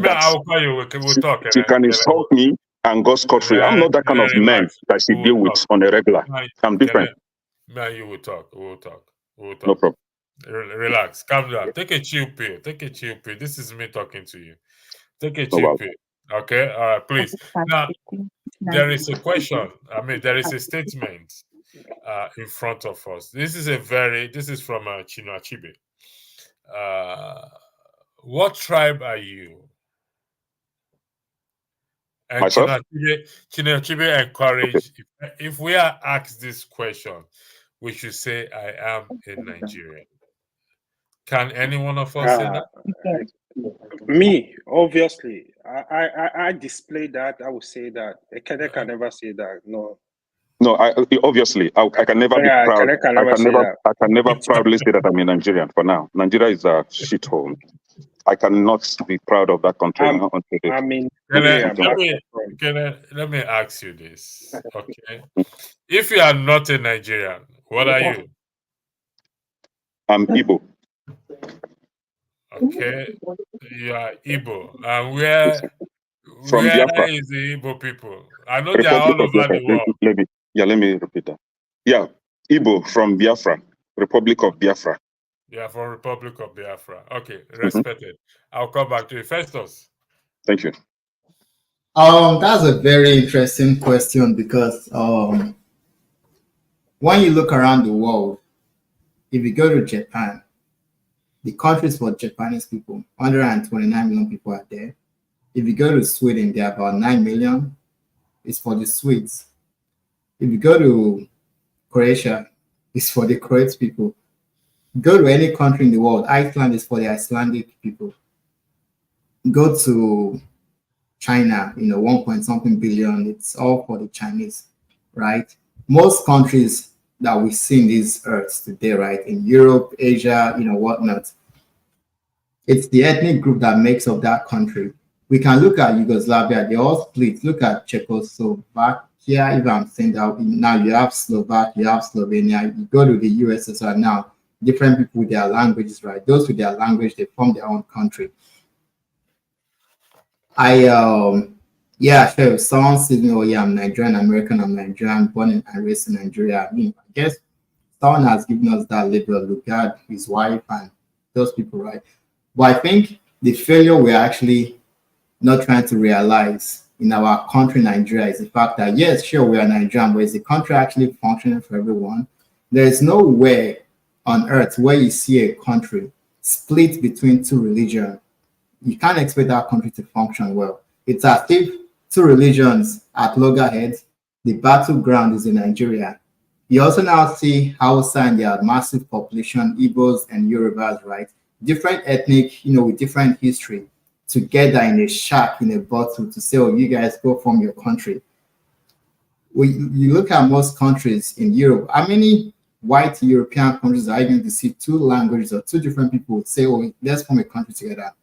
I will call you. We'll talk. She can insult me and go scot-free. I'm not that kind of man that she deal with on a regular. I'm different. Man, you will talk. We'll talk. No problem. Relax. Calm down. Take a chill pill. This is me talking to you. Take a chill pill. Okay? All right, please. Now, there is a question. There is a statement in front of us. This is from Chino Achebe. What tribe are you? And Chino Achebe encouraged, if we are asked this question, we should say, I am a Nigerian. Can any one of us say that? Me, obviously. I display that. I would say that. Ekene can never say that. No. No, obviously I can never be proud. I can never proudly say that I'm a Nigerian for now. Nigeria is a shithole. I cannot be proud of that country. Let me ask you this. Okay. If you are not a Nigerian, what are you? I'm Igbo. Okay. You are Igbo. And where Biafra. is the Igbo people? I know they are all over the world. Let me repeat that. Yeah, Igbo from Biafra, Republic of Biafra. Yeah, from Republic of Biafra. Okay, respected. I'll come back to you. Festus. Thank you. That's a very interesting question because when you look around the world, if you go to Japan, the countries for Japanese people, 129 million people are there. If you go to Sweden, there are about 9 million. It's for the Swedes. If you go to Croatia, it's for the Croatian people. Go to any country in the world, Iceland is for the Icelandic people. Go to China, 1.something billion, it's all for the Chinese, right? Most countries that we see in these earths today, right, in Europe, Asia, whatnot, it's the ethnic group that makes up that country. We can look at Yugoslavia, they all split. Look at Czechoslovakia, if I'm saying that, now you have Slovak, you have Slovenia, you go to the USSR now, different people with their languages, right? Those with their language, they form their own country. Sure, if someone says, oh yeah, I'm Nigerian American, I'm Nigerian, born and raised in Nigeria, I guess someone has given us that label, Lugard, his wife, and those people, right? But I think the failure we're actually not trying to realize in our country, Nigeria, is the fact that, yes, sure, we are Nigerian, but is the country actually functioning for everyone? There is nowhere on earth where you see a country split between two religions. You can't expect that country to function well. It's as if two religions at loggerheads, the battleground is in Nigeria. You also now see Hausa and their massive population, Igbos and Yorubas, right? Different ethnic, with different history, together in a shack, in a bottle to say, oh, you guys go from your country. You look at most countries in Europe, how many white European countries are going to see two languages or two different people say, oh, let's form a country together?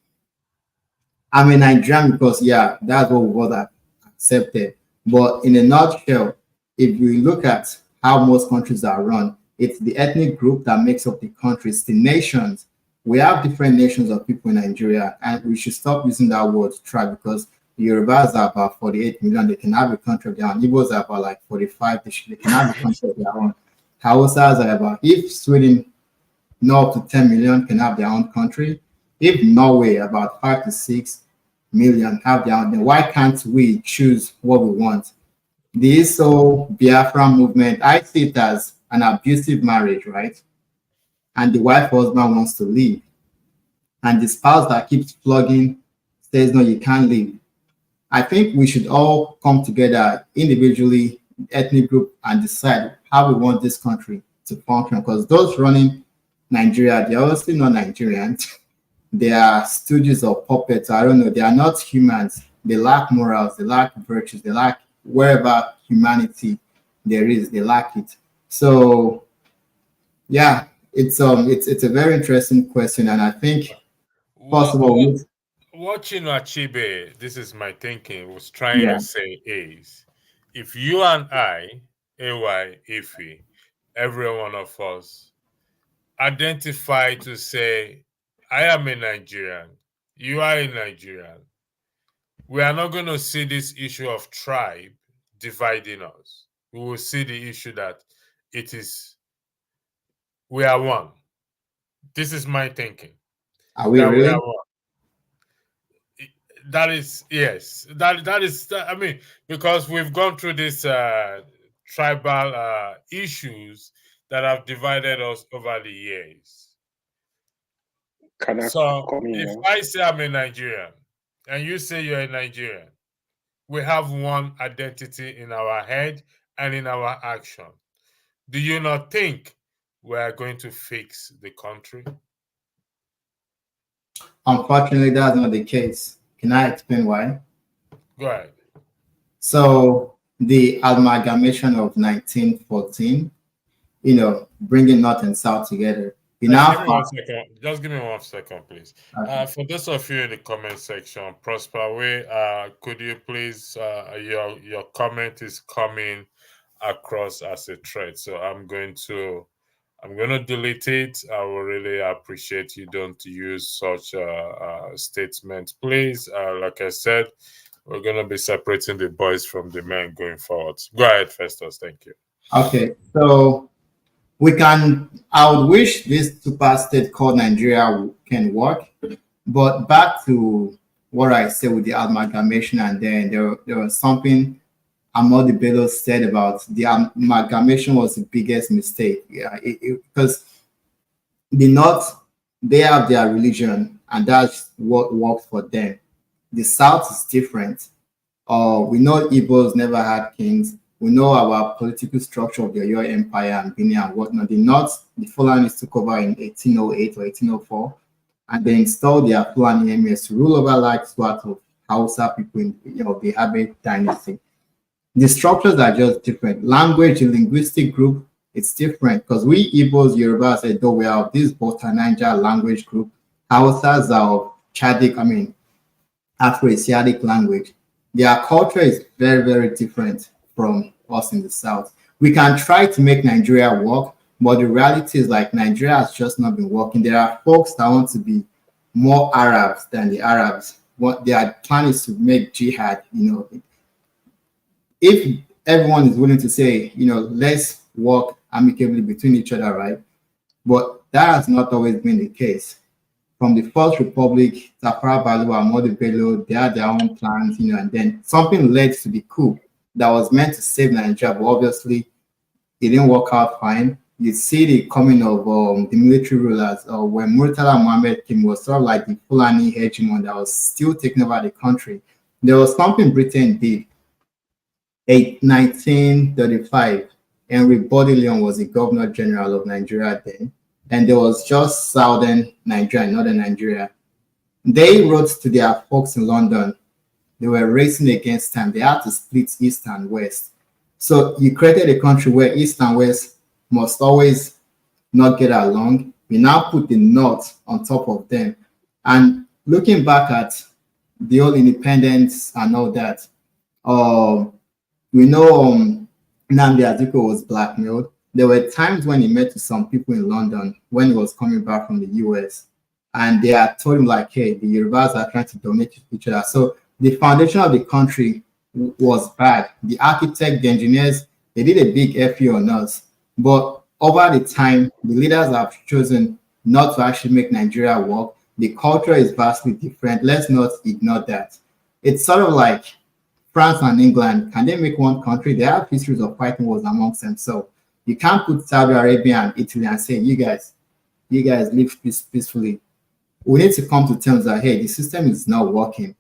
I'm a Nigerian because, yeah, that's what was accepted. But in a nutshell, if you look at how most countries are run, it's the ethnic group that makes up the countries, the nations. We have different nations of people in Nigeria, and we should stop using that word tribe, because the Yorubas are about 48 million. They can have a country of their own. Igbos are about like 45. They can have a country of their own. Hausas are about, if Sweden, no up to 10 million can have their own country. If Norway, about 5 to 6 million have their own, then why can't we choose what we want? This whole Biafra movement, I see it as an abusive marriage, right? And the wife husband wants to leave. And the spouse that keeps plugging says, no, you can't leave. I think we should all come together individually, ethnic group, and decide how we want this country to function. Because those running Nigeria, they're obviously not Nigerians. They are stooges or puppets. I don't know. They are not humans. They lack morals. They lack virtues. They lack wherever humanity there is. They lack it. So, yeah, it's a very interesting question, and I think possible. Watching Achibe, this is my thinking, was trying Yeah. to say is, if you and I, AY, Ife, every one of us, identify to say, I am a Nigerian, you are a Nigerian, we are not going to see this issue of tribe dividing us. We will see the issue that we are one. This is my thinking. Are we really? We are one. That is, yes. That is, I mean, because we've gone through these tribal issues that have divided us over the years. So if I say I'm a Nigerian and you say you're a Nigerian, we have one identity in our head and in our action. Do you not think we are going to fix the country? Unfortunately, that's not the case. Can I explain why? Go ahead. So the amalgamation of 1914, bringing North and South together. Just give me 1 second, please. Okay. For those of you in the comment section, Prosper, could you please, your comment is coming across as a thread, so I'm going to delete it. I will really appreciate you don't use such statements, please. Like I said, we're going to be separating the boys from the men going forward. Go ahead, Festus. Thank you. Okay, so I would wish this super state called Nigeria can work, but back to what I said with the amalgamation, and then there was something Amadi Bello said about the amalgamation was the biggest mistake. Yeah, because the North, they have their religion, and that's what works for them. The South is different. We know Igbos never had kings. We know our political structure of the Oyo Empire and Benin and whatnot. The North, the Fulanis took over in 1808 or 1804, and they installed their Fulani emirs to rule over large swaths of Hausa people in the Abe dynasty. The structures are just different. Language, the linguistic group, it's different because we Igbos, Yorubas, Edo, we are of this Bota-Niger language group. Hausas are of Chadic, Afro-Asiatic language. Their culture is very, very different from us in the South. We can try to make Nigeria work, but the reality is like Nigeria has just not been working. There are folks that want to be more Arabs than the Arabs. What their plan is to make jihad, If everyone is willing to say, let's work amicably between each other, right? But that has not always been the case. From the First Republic, Tafawa Balewa and Ahmadu Bello, they had their own plans, and then something led to the coup that was meant to save Nigeria, but obviously it didn't work out fine. You see the coming of the military rulers. When Murtala Mohammed came, was sort of like the Fulani hegemon that was still taking over the country. There was something Britain did. 1935, Henry Bodleian was the Governor General of Nigeria then, and there was just southern Nigeria, northern Nigeria. They wrote to their folks in London. They were racing against time. They had to split East and West. So you created a country where East and West must always not get along. We now put the North on top of them. And looking back at the old independence and all that, we know Nnamdi Azikiwe was blackmailed. There were times when he met with some people in London when he was coming back from the US, and they had told him like, hey, the Yorubas are trying to dominate each other. So the foundation of the country was bad. The architect, the engineers, they did a big FU on us. But over the time, the leaders have chosen not to actually make Nigeria work. The culture is vastly different. Let's not ignore that. It's sort of like France and England. Can they make one country? They have histories of fighting wars amongst themselves. You can't put Saudi Arabia and Italy and say, you guys live peacefully. We need to come to terms that, hey, the system is not working.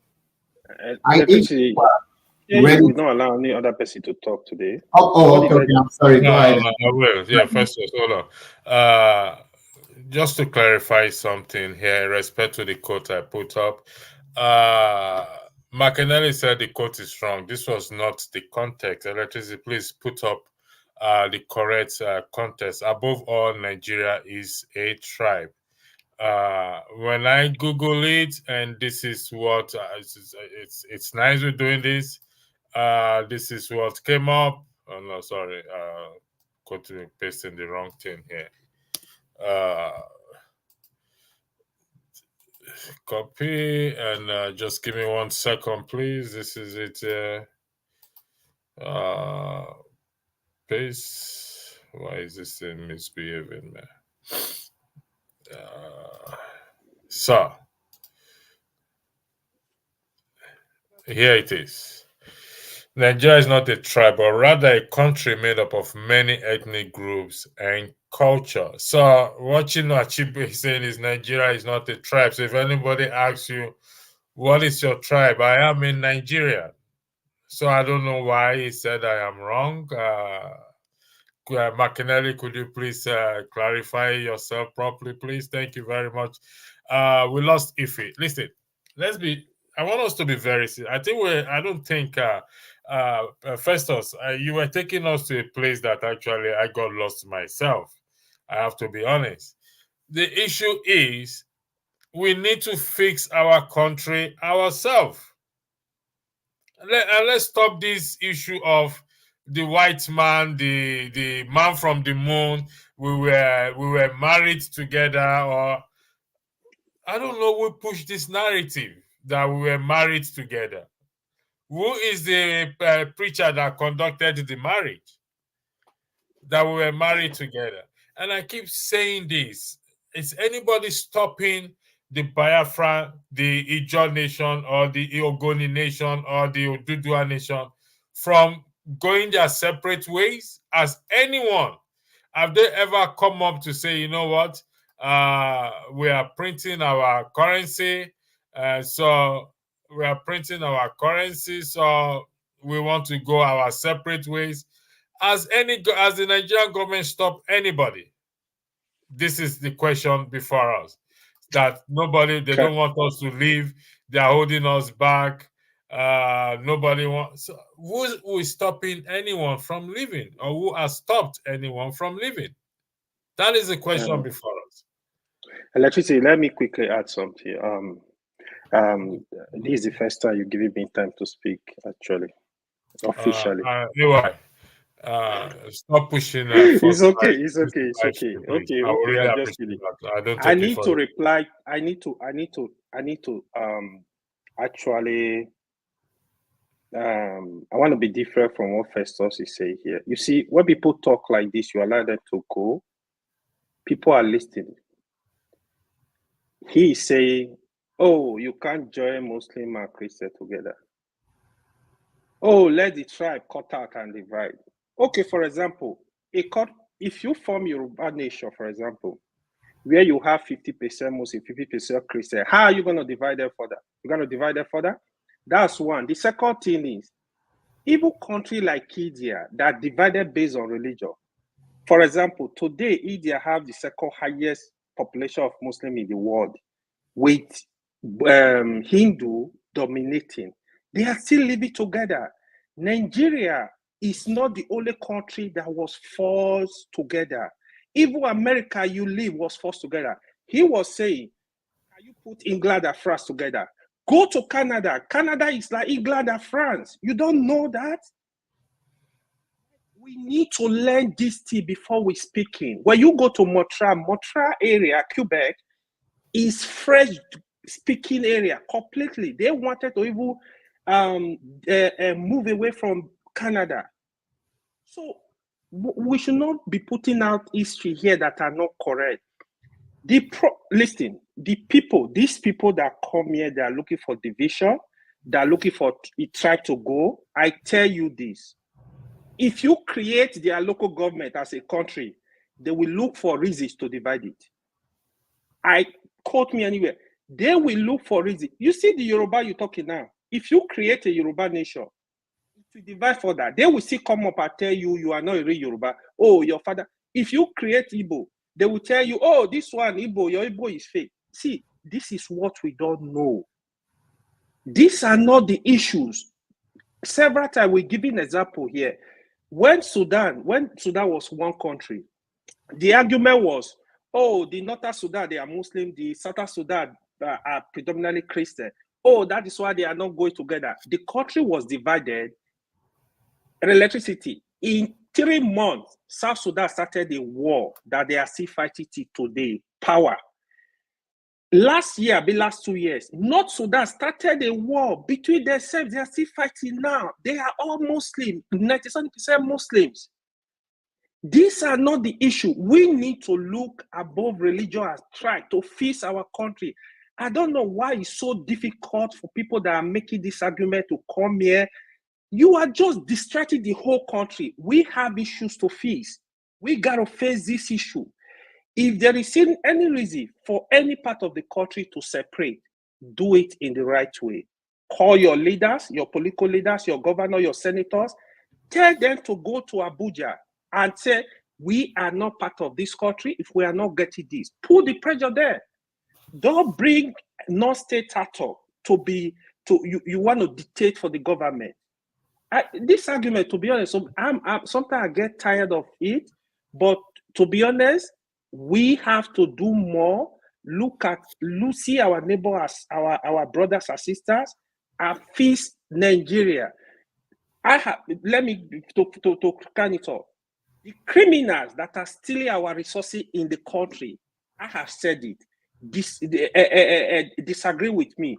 Yeah, we don't allow any other person to talk today. Okay. I'm sorry. Go ahead. I will. Yeah, first, hold on. Just to clarify something here, in respect to the quote I put up, McAnally said the quote is wrong. This was not the context. Electricity, please put up the correct context. Above all, Nigeria is a tribe. When I Google it, and this is what it's nice we're doing this. This is what came up. Oh no, sorry. Continue pasting the wrong thing here. Copy and just give me 1 second, please. This is it. Paste. Why is this thing misbehaving, man? So here it is. Nigeria is not a tribe, but rather a country made up of many ethnic groups and culture. So what Achibe is saying is Nigeria is not a tribe. So if anybody asks you, what is your tribe? I am in Nigeria. So I don't know why he said I am wrong. McAnally, could you please clarify yourself properly, please? Thank you very much. We lost Ife. Listen, I want us to be very serious. I don't think Festus, you were taking us to a place that actually I got lost myself. I have to be honest. The issue is we need to fix our country ourselves. Let's stop this issue of the white man, the man from the moon. We were married together, or I don't know who pushed this narrative that we were married together. Who is the preacher that conducted the marriage? That we were married together. And I keep saying this. Is anybody stopping the Biafra, the Ijaw nation, or the Iogoni nation, or the Odudua nation from going their separate ways? As anyone, have they ever come up to say, you know what, we are printing our currency, so we are printing our currency, so we want to go our separate ways? Has the Nigerian government stopped anybody? This is the question before us. That they don't want us to leave. They are holding us back. Nobody wants. So who is stopping anyone from leaving, or who has stopped anyone from leaving? That is the question before us. Electricity, let me quickly add something. This is the first time you're giving me time to speak, actually, officially. Anyway, stop pushing. It's okay. Okay. Really I'm just kidding. I need to reply. I need to actually I want to be different from what Festus is saying here. You see, when people talk like this, you allow them to go, people are listening. He is saying, oh, you can't join Muslim and Christian together. Oh, let the tribe cut out and divide. Okay, for example, if you form Yoruba nation, for example, where you have 50% Muslim, 50% Christian, how are you going to divide them further? You're going to divide them further? That's one. The second thing is, even country like India that divided based on religion. For example, today India have the second highest population of Muslim in the world, with Hindu dominating. They are still living together. Nigeria is not the only country that was forced together. Even America you live was forced together. He was saying, can you put England and France together? Go to Canada. Canada is like England and France. You don't know that? We need to learn this thing before we speaking. When you go to Montreal area, Quebec, is French speaking area completely. They wanted to even move away from Canada. So we should not be putting out history here that are not correct. Listen, these people that come here, they are looking for division, they are looking for try to go. I tell you this. If you create their local government as a country, they will look for reasons to divide it. Quote me anywhere. They will look for reasons. You see the Yoruba you're talking now. If you create a Yoruba nation, to divide further, they will still come up and tell you, you are not a real Yoruba. Oh, your father. If you create Igbo, they will tell you, oh, this one, Igbo, your Igbo is fake. See, this is what we don't know. These are not the issues. Several times we're giving example here. When Sudan was one country, the argument was, oh, the Northern Sudan, they are Muslim, the Southern Sudan are predominantly Christian. Oh, that is why they are not going together. The country was divided. Electricity. In 3 months, South Sudan started a war that they are still fighting today. Power. Last 2 years, North Sudan started a war between themselves. They are still fighting now. They are all Muslim, 97% Muslims. These are not the issue. We need to look above religion and try to fix our country. I don't know why it's so difficult for people that are making this argument to come here. You are just distracting the whole country. We have issues to face. We got to face this issue. If there is any reason for any part of the country to separate, do it in the right way. Call your leaders, your political leaders, your governor, your senators. Tell them to go to Abuja and say, we are not part of this country if we are not getting this. Put the pressure there. Don't bring non-state actor you want to dictate for the government. This argument, to be honest, sometimes I get tired of it, but to be honest, we have to do more. See our neighbors, our brothers and sisters, and fix Nigeria. Let me to can it all. The criminals that are stealing our resources in the country, I have said it. Disagree with me.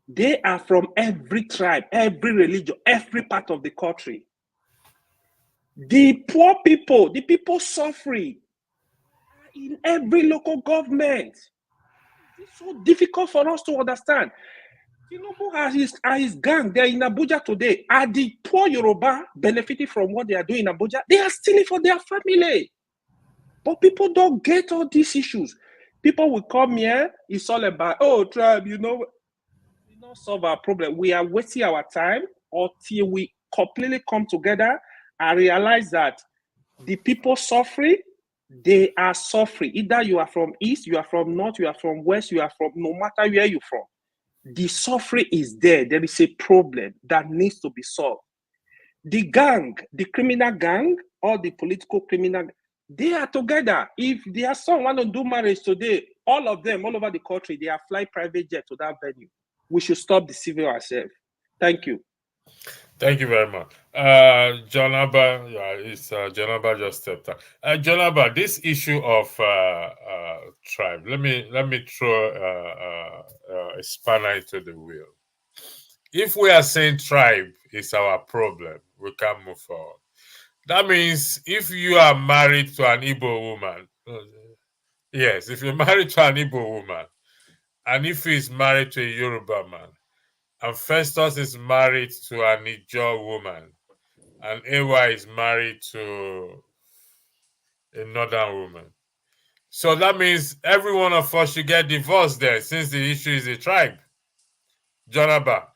They are from every tribe, every religion, every part of the country. The poor people, the people suffering in every local government. It's so difficult for us to understand. Tinubu has his gang. They're in Abuja today. Are the poor Yoruba benefiting from what they are doing in Abuja? They are stealing for their family. But people don't get all these issues. People will come here, it's all about, oh, tribe, we not solve our problem. We are wasting our time until we completely come together and realize that the people suffering, they are suffering. Either you are from east, you are from north, you are from west, you are from, no matter where you're from. The suffering is there. There is a problem that needs to be solved. The gang, the criminal gang, or the political criminal, they are together. If their son want to do marriage today, all of them, all over the country, they are flying private jet to that venue. We should stop deceiving ourselves. Thank you. Thank you very much. John Abba, John Abba just stepped out. John Abba, this issue of tribe, let me throw a spanner into the wheel. If we are saying tribe is our problem. We can't move forward. That means if you are married to an Igbo woman, yes, if you're married to an Igbo woman, and if he's married to a Yoruba man, and Festus is married to an Ijaw woman, and Ewa is married to a northern woman. So that means every one of us should get divorced there, since the issue is a tribe. Jonaba,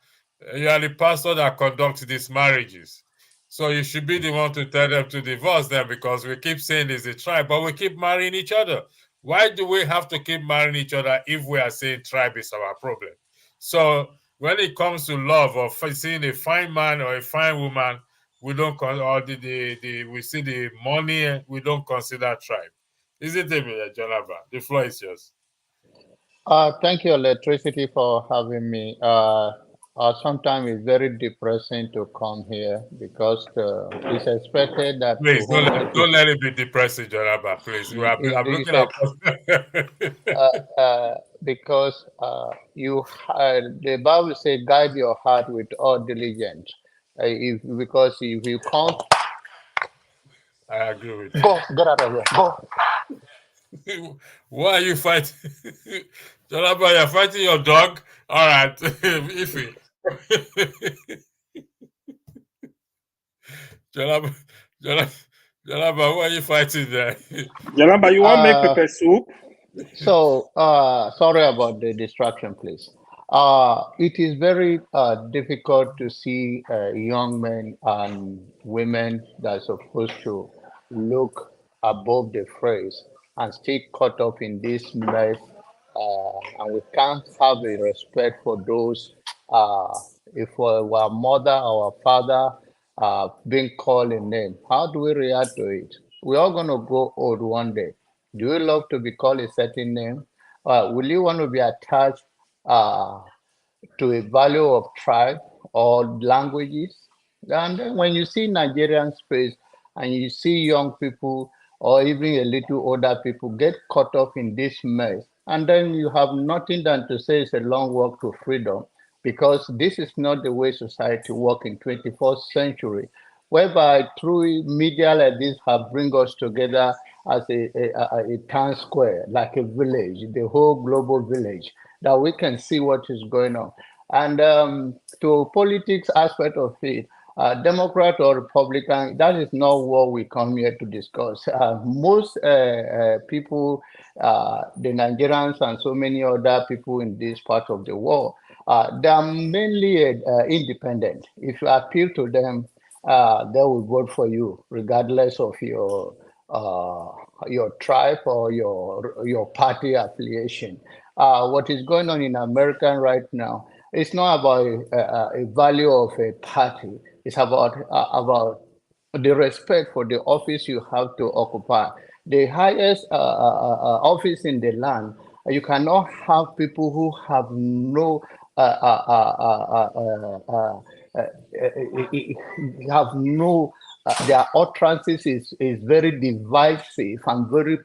you are the pastor that conducts these marriages. So you should be the one to tell them to divorce them, because we keep saying it's a tribe, but we keep marrying each other. Why do we have to keep marrying each other if we are saying tribe is our problem? So when it comes to love or seeing a fine man or a fine woman, we don't we see the money, we don't consider tribe. Isn't it, Jonaba? The floor is yours. Thank you, Electricity, for having me. Sometimes it's very depressing to come here because it's expected that Please to honor don't let it be depressing, Jonaba. Please, I'm looking at. because the Bible says, guide your heart with all diligence. Because if you can't, I agree with you. go get out of here. Go. Why are you fighting? Jonaba, you're fighting your dog? All right. Ify. Jonaba, why are you fighting there? Jonaba, you want to make pepper soup? So, sorry about the distraction, please. It is very difficult to see young men and women that are supposed to look above the phrase and still caught up in this mess. And we can't have a respect for those. If our mother or our father being called a name, how do we react to it? We're all going to grow old one day. Do you love to be called a certain name? Will you want to be attached to a value of tribe or languages? And then when you see Nigerian space and you see young people or even a little older people get caught up in this mess, and then you have nothing than to say it's a long walk to freedom, because this is not the way society works in 21st century, whereby through media like this have bring us together as a town square, like a village, the whole global village, that we can see what is going on. And to politics aspect of it, Democrat or Republican, that is not what we come here to discuss. Most people, the Nigerians and so many other people in this part of the world, they are mainly independent. If you appeal to them, they will vote for you, regardless of your tribe or your party affiliation. What is going on in America right now, it's not about a value of a party. It's about the respect for the office you have to occupy. The highest office in the land, you cannot have people who have no their utterances is very divisive and very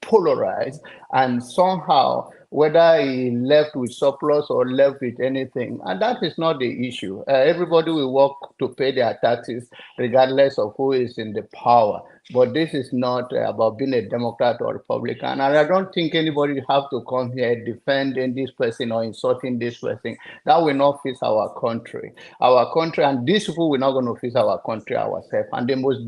polarized, and somehow whether he left with surplus or left with anything, and that is not the issue. Everybody will work to pay their taxes regardless of who is in the power. But this is not about being a Democrat or Republican, and I don't think anybody have to come here defending this person or insulting this person. That will not fix our country. Our country, and these people will not going to fix our country ourselves. And the most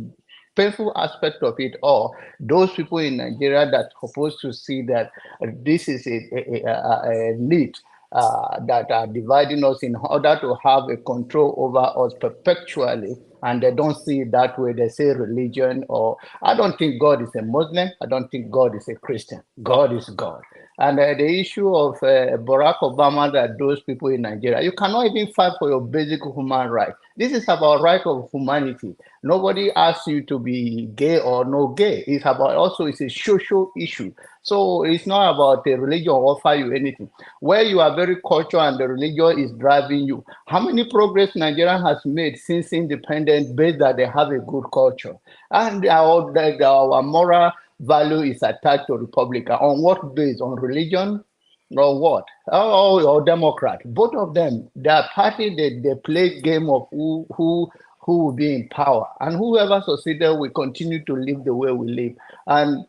painful aspect of it all, those people in Nigeria that are supposed to see that this is a need that are dividing us in order to have a control over us perpetually, and they don't see it that way. They say religion, or I don't think God is a Muslim. I don't think God is a Christian. God is God. And the issue of Barack Obama, that those people in Nigeria, you cannot even fight for your basic human right. This is about right of humanity. Nobody asks you to be gay or no gay. It's about also, it's a social issue. So it's not about the religion offer you anything. Where you are very cultural and the religion is driving you. How many progress Nigeria has made since independence based that they have a good culture? And our moral value is attached to Republican. On what base? On religion? or what? Or Democrat. Both of them, their party, they play game of who will be in power, and whoever succeeded will continue to live the way we live. And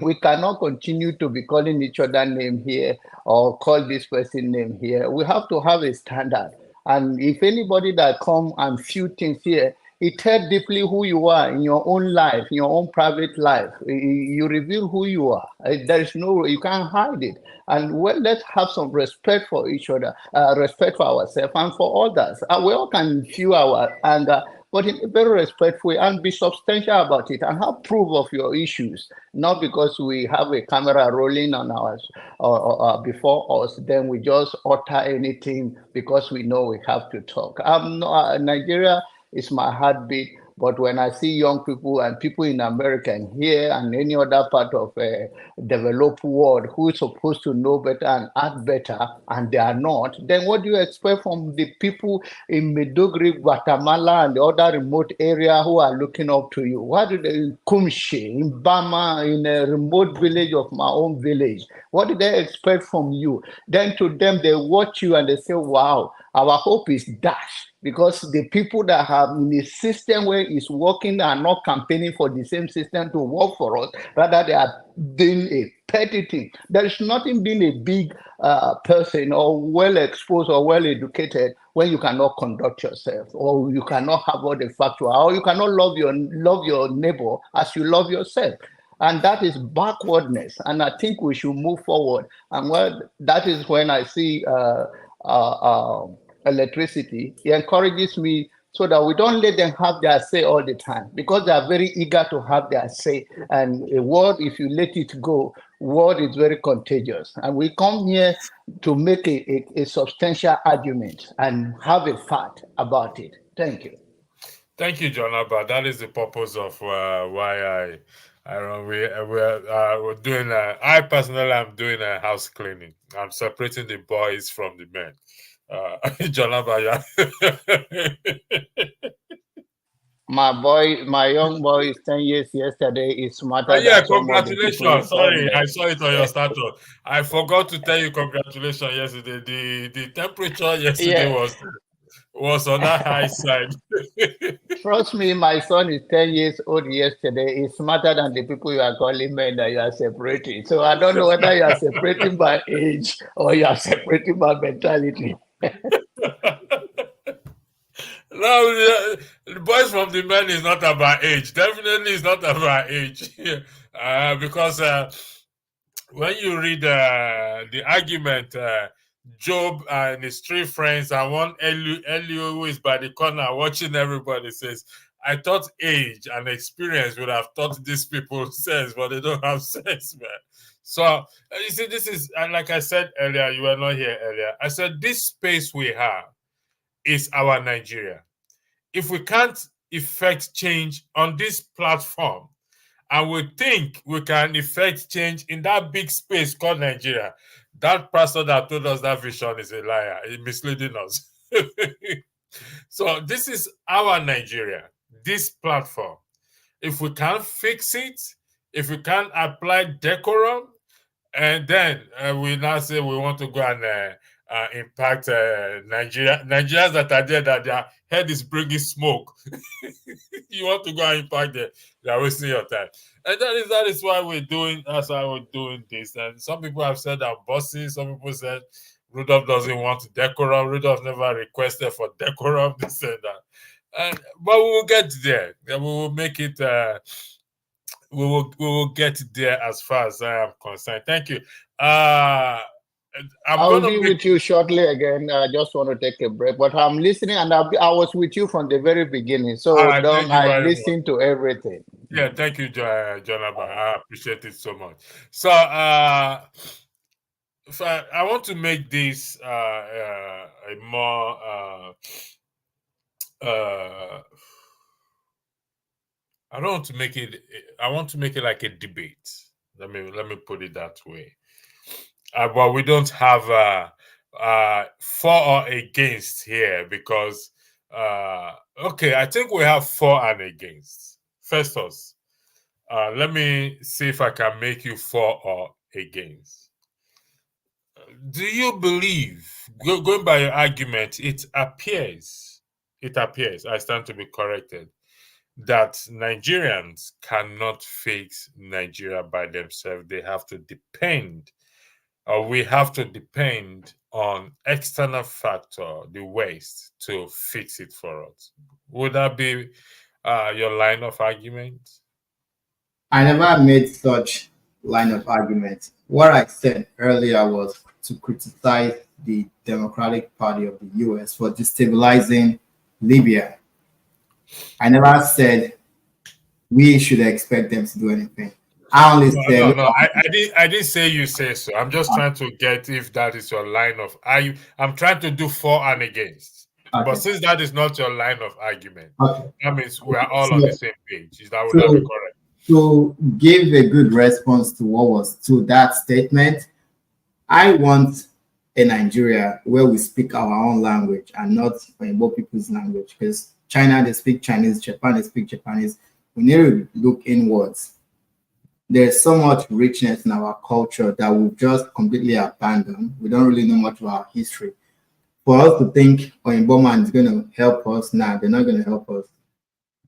we cannot continue to be calling each other name here or call this person name here. We have to have a standard. And if anybody that come and few things here, it tells deeply who you are in your own life, in your own private life. You reveal who you are. There is no, you can't hide it. And well, let's have some respect for each other, respect for ourselves and for others. We all can feel our anger, but in a very respectful way, and be substantial about it and have proof of your issues, not because we have a camera rolling on us or before us, then we just utter anything because we know we have to talk. Nigeria is my heartbeat. But when I see young people and people in America and here and any other part of a developed world who is supposed to know better and act better, and they are not, then what do you expect from the people in Maiduguri, Guatemala, and the other remote area who are looking up to you? What do they in Kumshi, in Bama, in a remote village of my own village? What do they expect from you? Then to them, they watch you and they say, wow, our hope is dashed, because the people that have in the system where it's working are not campaigning for the same system to work for us. Rather, they are doing a petty thing. There is nothing being a big person or well exposed or well educated when you cannot conduct yourself, or you cannot have all the factual, or you cannot love your neighbor as you love yourself. And that is backwardness. And I think we should move forward. And that is when I see electricity. It encourages me so that we don't let them have their say all the time, because they are very eager to have their say. And a word, if you let it go, word is very contagious. And we come here to make a substantial argument and have a fact about it. Thank you. Thank you, John Abba. That is the purpose of why we're doing. I personally am doing a house cleaning. I'm separating the boys from the men. John Abba, yeah. My young boy is 10 years yesterday. Is smarter Yeah, than some of the people congratulations. who come Sorry, there. I saw it on your status. I forgot to tell you congratulations yesterday. The temperature yesterday Yeah. was on that high side. Trust me, my son is 10 years old yesterday. He's smarter than the people you are calling men that you are separating. So I don't know whether you are separating by age or you are separating by mentality. No, the boys from the men is not about age. Definitely, it's not about age. Because when you read the argument, Job and his three friends and one Elio who is by the corner watching everybody says, I thought age and experience would have taught these people sense, but they don't have sense, man. So, you see, this is, and like I said earlier, you were not here earlier. I said, this space we have is our Nigeria. If we can't effect change on this platform, and we think we can effect change in that big space called Nigeria, that pastor that told us that vision is a liar. He's misleading us. So this is our Nigeria, this platform. If we can't fix it, if we can't apply decorum, and then we now say we want to go and impact Nigerians that are there, that their head is bringing smoke. You want to go and impact them, they are wasting your time. And that is why we're doing, that's why we're doing this. And some people have said I'm bossy, some people said Rudolph doesn't want decorum, Rudolph never requested for decorum, this and that. But we will get there. We will make it we will get there as far as I am concerned. Thank you. I'll be with you shortly again. I just want to take a break, but I'm listening, and I was with you from the very beginning. So thank you I very listen to everything. Yeah, thank you, John Abba. I appreciate it so much. So, if I want to make this a more I don't want to make it. I want to make it like a debate. Let me put it that way. But we don't have for or against here, because okay, I think we have for and against. Festus, let me see if I can make you for or against. do you believe, going by your argument, it appears, I stand to be corrected, that Nigerians cannot fix Nigeria by themselves. They have to depend, or we have to depend on external factor, the West, to fix it for us. Would that be your line of argument? I never made such line of argument. What I said earlier was to criticize the Democratic Party of the US for destabilizing Libya. I never said we should expect them to do anything. I only said, No. I didn't say you say so. I'm just trying to get if that is your line of. I'm trying to do for and against. But okay, since that is not your line of argument, okay. that means we are all on the So, same page. Would that be so correct? to give a good response to what was to that statement, I want a Nigeria where we speak our own language and not Igbo people's language. Because China they speak Chinese, Japan they speak Japanese. We need to look inwards. There's so much richness in our culture that we've just completely abandoned. We don't really know much about our history. For us to think Oyinboman is going to help us, nah, they're not going to help us.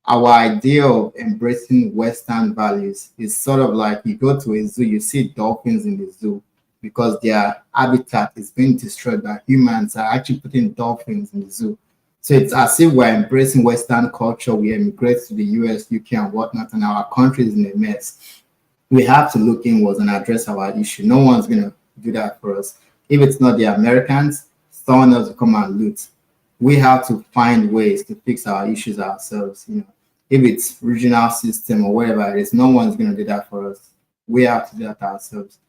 Our idea of embracing Western values is sort of like you go to a zoo, you see dolphins in the zoo because their habitat is being destroyed by humans are actually putting dolphins in the zoo. So it's as if we're embracing Western culture, we emigrate to the US, UK, and whatnot, and our country is in a mess. We have to look inwards and address our issue. No one's going to do that for us. If it's not the Americans, someone else will come and loot. We have to find ways to fix our issues ourselves. If it's regional system or whatever it is, no one's going to do that for us. We have to do that ourselves.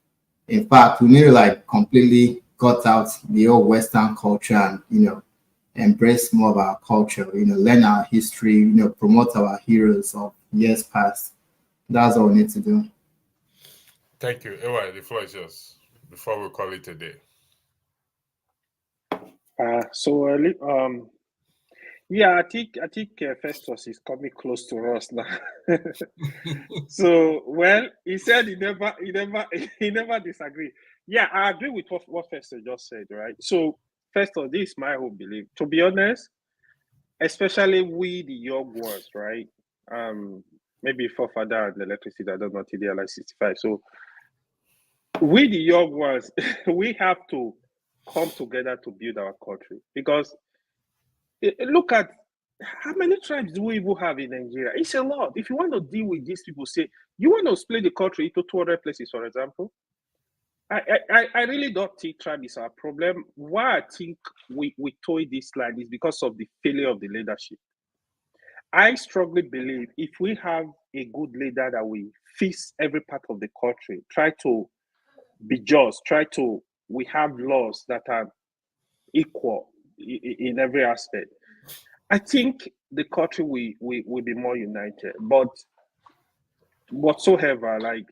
In fact, we need to like completely cut out the old Western culture and embrace more of our culture. Learn our history. Promote our heroes of years past. That's all we need to do. Thank you. Ewa, the floor is yours before we call it a day. Yeah, I think Festus is coming close to us now. So, well, he said he never disagreed. Yeah, I agree with what Festus just said, right? So, Festus, this is my whole belief. To be honest, especially we the young ones, right? Maybe forefather and electricity, I don't know, till they are like 65. So, we the young ones, we have to come together to build our country because look at how many tribes do we even have in Nigeria? It's a lot. If you want to deal with these people, say you want to split the country into 200 places, for example. I really don't think tribe is our problem. Why I think we toy this line is because of the failure of the leadership. I strongly believe if we have a good leader that will fix every part of the country, try to be just, we have laws that are equal in every aspect. I think the country will be more united. But whatsoever, like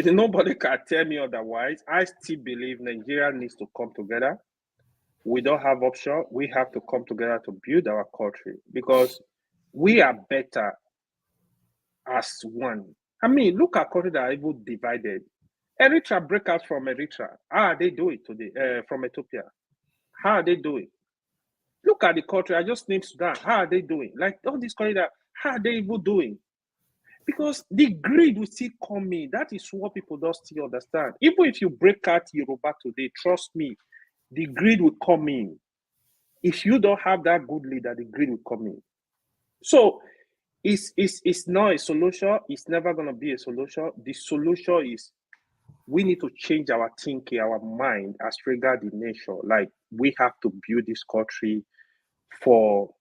nobody can tell me otherwise. I still believe Nigeria needs to come together. We don't have option. We have to come together to build our country because we are better as one. I mean, look at countries that are even divided. Eritrea break out from Eritrea. How are they doing today? From Ethiopia. How are they doing? Look at the country. I just named Sudan. How are they doing? Like all these countries, how are they even doing? Because the greed will still come in. That is what people don't still understand. Even if you break out Yoruba today, trust me, the greed will come in. If you don't have that good leader, the greed will come in. So it's not a solution. It's never going to be a solution. The solution is we need to change our thinking, our mind as regard the nation. Like we have to build this country for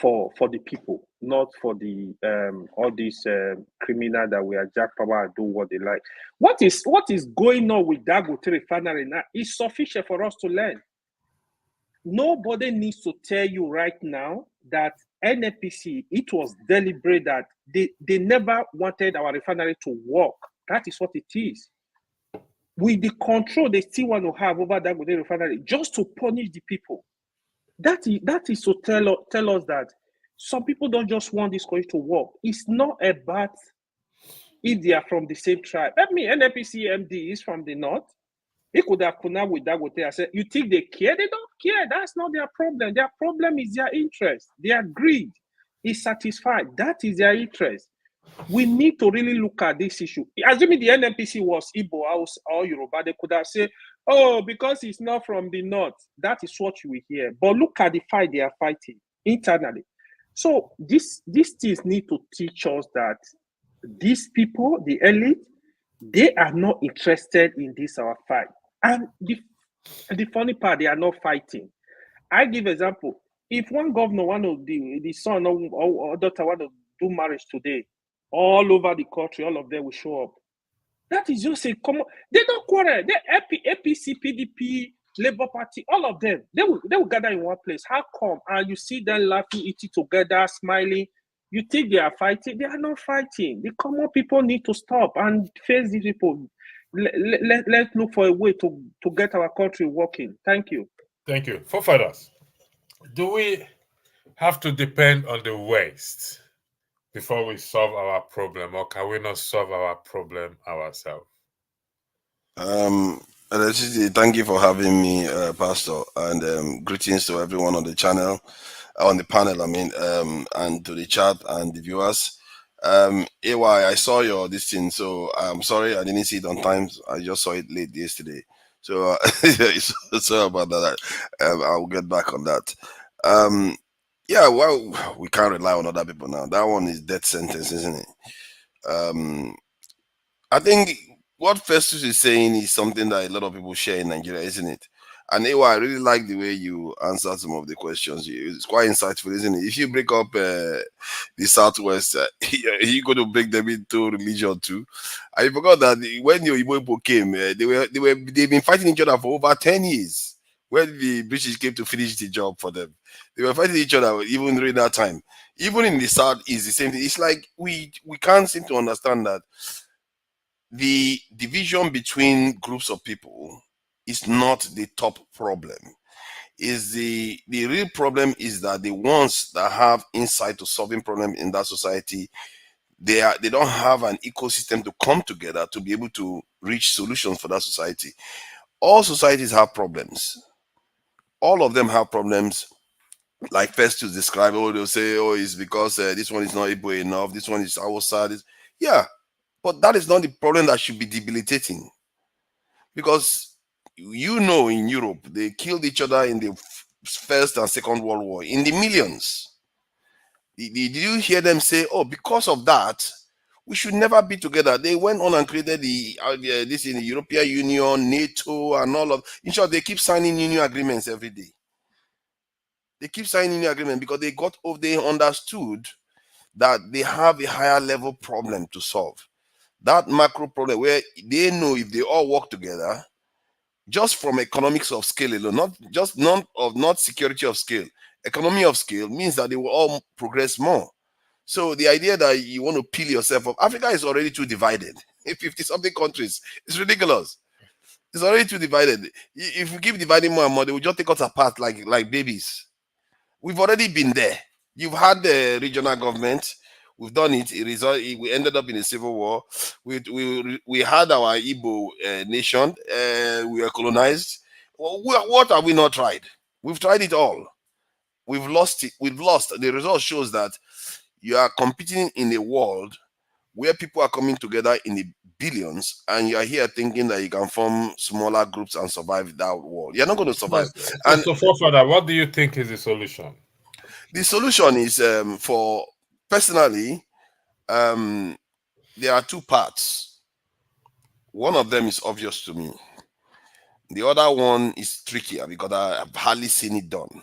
the people, not for the all these criminal that we are jack power and do what they like. What is going on with Dangote refinery now is sufficient for us to learn. Nobody needs to tell you right now that NNPC, it was deliberate that they never wanted our refinery to work. That is what it is. With the control they still want to have over Dangote refinery, just to punish the people. That is to tell us that some people don't just want this country to work. It's not about if they are from the same tribe. I mean, NNPC MD is from the north. He could have come out with that. I said, you think they care? They don't care. That's not their problem. Their problem is their interest. Their greed is satisfied. That is their interest. We need to really look at this issue. Assuming the NNPC was Igbo House or Yoruba, they could have said, oh, because it's not from the north. That is what you will hear. But look at the fight they are fighting internally. So these things need to teach us that these people, the elite, they are not interested in this our fight. And the funny part, they are not fighting. I give example. If one governor, one of the son or daughter want to do marriage today, all over the country, all of them will show up. That is just a common. They don't quarrel. They APC, PDP, Labour Party, all of them. They will gather in one place. How come? And you see them laughing, eating together, smiling. You think they are fighting? They are not fighting. The common people need to stop and face these people. Let's look for a way to get our country working. Thank you. Thank you. Forefathers, do we have to depend on the West before we solve our problem, or can we not solve our problem ourselves? Thank you for having me, Pastor, and greetings to everyone on the channel, on the panel, and to the chat and the viewers. AY, I saw your this thing, so I'm sorry I didn't see it on time. I just saw it late yesterday. So sorry about that. I'll get back on that. Yeah, well, we can't rely on other people now. That one is death sentence, isn't it? I think what Festus is saying is something that a lot of people share in Nigeria, isn't it? And Ewa, I really like the way you answered some of the questions. It's quite insightful, isn't it? If you break up the Southwest, you're going to break them into religion too. I forgot that when the Igbo people came, they've been fighting each other for over 10 years. When the British came to finish the job for them, they were fighting each other even during that time. Even in the South, is the same thing. It's like we can't seem to understand that the division between groups of people is not the top problem. Is the real problem is that the ones that have insight to solving problems in that society, they don't have an ecosystem to come together to be able to reach solutions for that society. All societies have problems. All of them have problems. Like Festus described, they'll say, oh, it's because this one is not Igbo enough, this one is outside. Yeah, but that is not the problem that should be debilitating. Because in Europe, they killed each other in the First and Second World War in the millions. Did you hear them say, oh, because of that, we should never be together? They went on and created this in the European Union, NATO, and all of. In short, they keep signing new agreements every day. They keep signing new agreements because they understood that they have a higher level problem to solve. That macro problem where they know if they all work together, just from economics of scale alone, not security of scale, economy of scale means that they will all progress more. So the idea that you want to peel yourself up, Africa is already too divided. 50-something countries, it's ridiculous. It's already too divided. If we keep dividing more and more, they will just take us apart like babies. We've already been there. You've had the regional government. We've done it. We ended up in a civil war. We had our Igbo nation. We were colonized. What have we not tried? We've tried it all. We've lost it. We've lost. The result shows that you are competing in a world where people are coming together in the billions, and you are here thinking that you can form smaller groups and survive that world. You're not going to survive. So Forefather, what do you think is the solution? The solution is personally, there are two parts. One of them is obvious to me. The other one is trickier because I have hardly seen it done.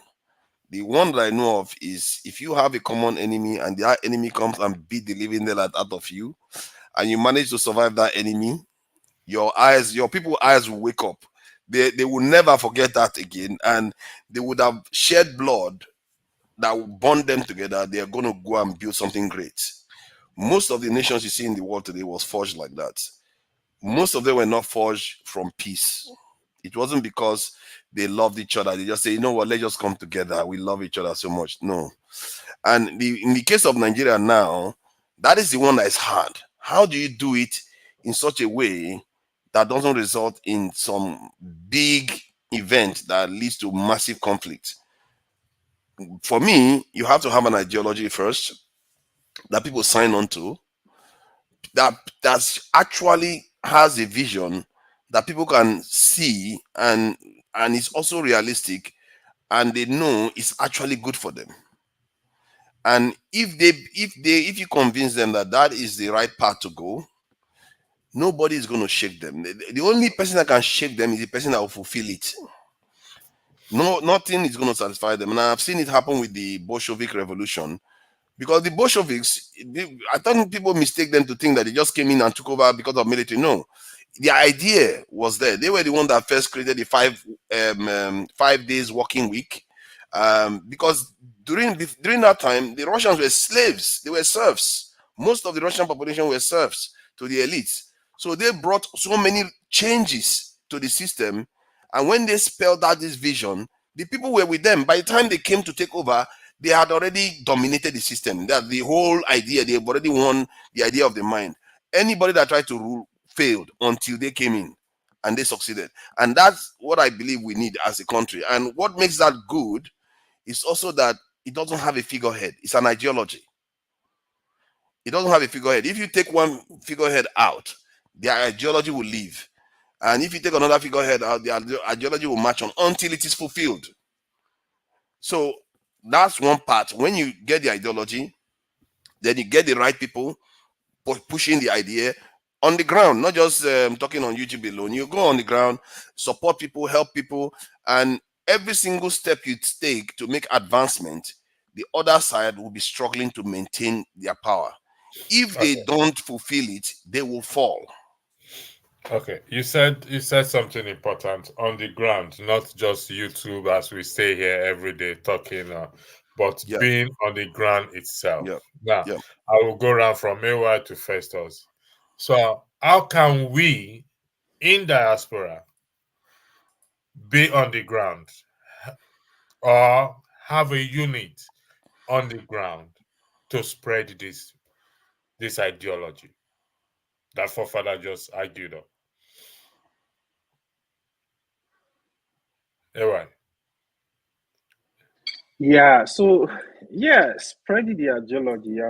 The one that I know of is if you have a common enemy and that enemy comes and beat the living daylight out of you, and you manage to survive that enemy, your people's eyes will wake up. They will never forget that again, and they would have shed blood that will bond them together. They are going to go and build something great. Most of the nations you see in the world today was forged like that. Most of them were not forged from peace. It wasn't because they loved each other. They just say, you know what, let's just come together. We love each other so much. No. And in the case of Nigeria now, that is the one that is hard. How do you do it in such a way that doesn't result in some big event that leads to massive conflict. For me, you have to have an ideology first that people sign on to, that actually has a vision that people can see, and it's also realistic, and they know it's actually good for them. And if you convince them that that is the right path to go, nobody is going to shake them. The only person that can shake them is the person that will fulfill it. No, nothing is going to satisfy them. And I've seen it happen with the Bolshevik revolution, because the Bolsheviks, I think people mistake them to think that they just came in and took over because of military. No, the idea was there. They were the one that first created the 5 days working week, because during that time the Russians were slaves. They were serfs. Most of the Russian population were serfs to the elites. So they brought so many changes to the system, and when they spelled out this vision, the people were with them. By the time they came to take over, they had already dominated the system. That the whole idea, they've already won the idea of the mind. Anybody that tried to rule failed until they came in, and they succeeded. And that's what I believe we need as a country. And what makes that good is also that it doesn't have a figurehead. It's an ideology. It doesn't have a figurehead. If you take one figurehead out, the ideology will leave. And if you take another figurehead out, the ideology will march on until it is fulfilled. So that's one part. When you get the ideology, then you get the right people pushing the idea on the ground, not just talking on YouTube alone. You go on the ground, support people, help people, and every single step you take to make advancement, the other side will be struggling to maintain their power. If they don't fulfill it, they will fall. Okay, you said something important on the ground, not just YouTube as we stay here every day talking, but being on the ground itself. Now, I will go around from Mayweather to Festus. So, how can we in diaspora be on the ground or have a unit on the ground to spread this ideology that forefather just argued on? Anyway. Yeah, so yeah, spreading the ideology.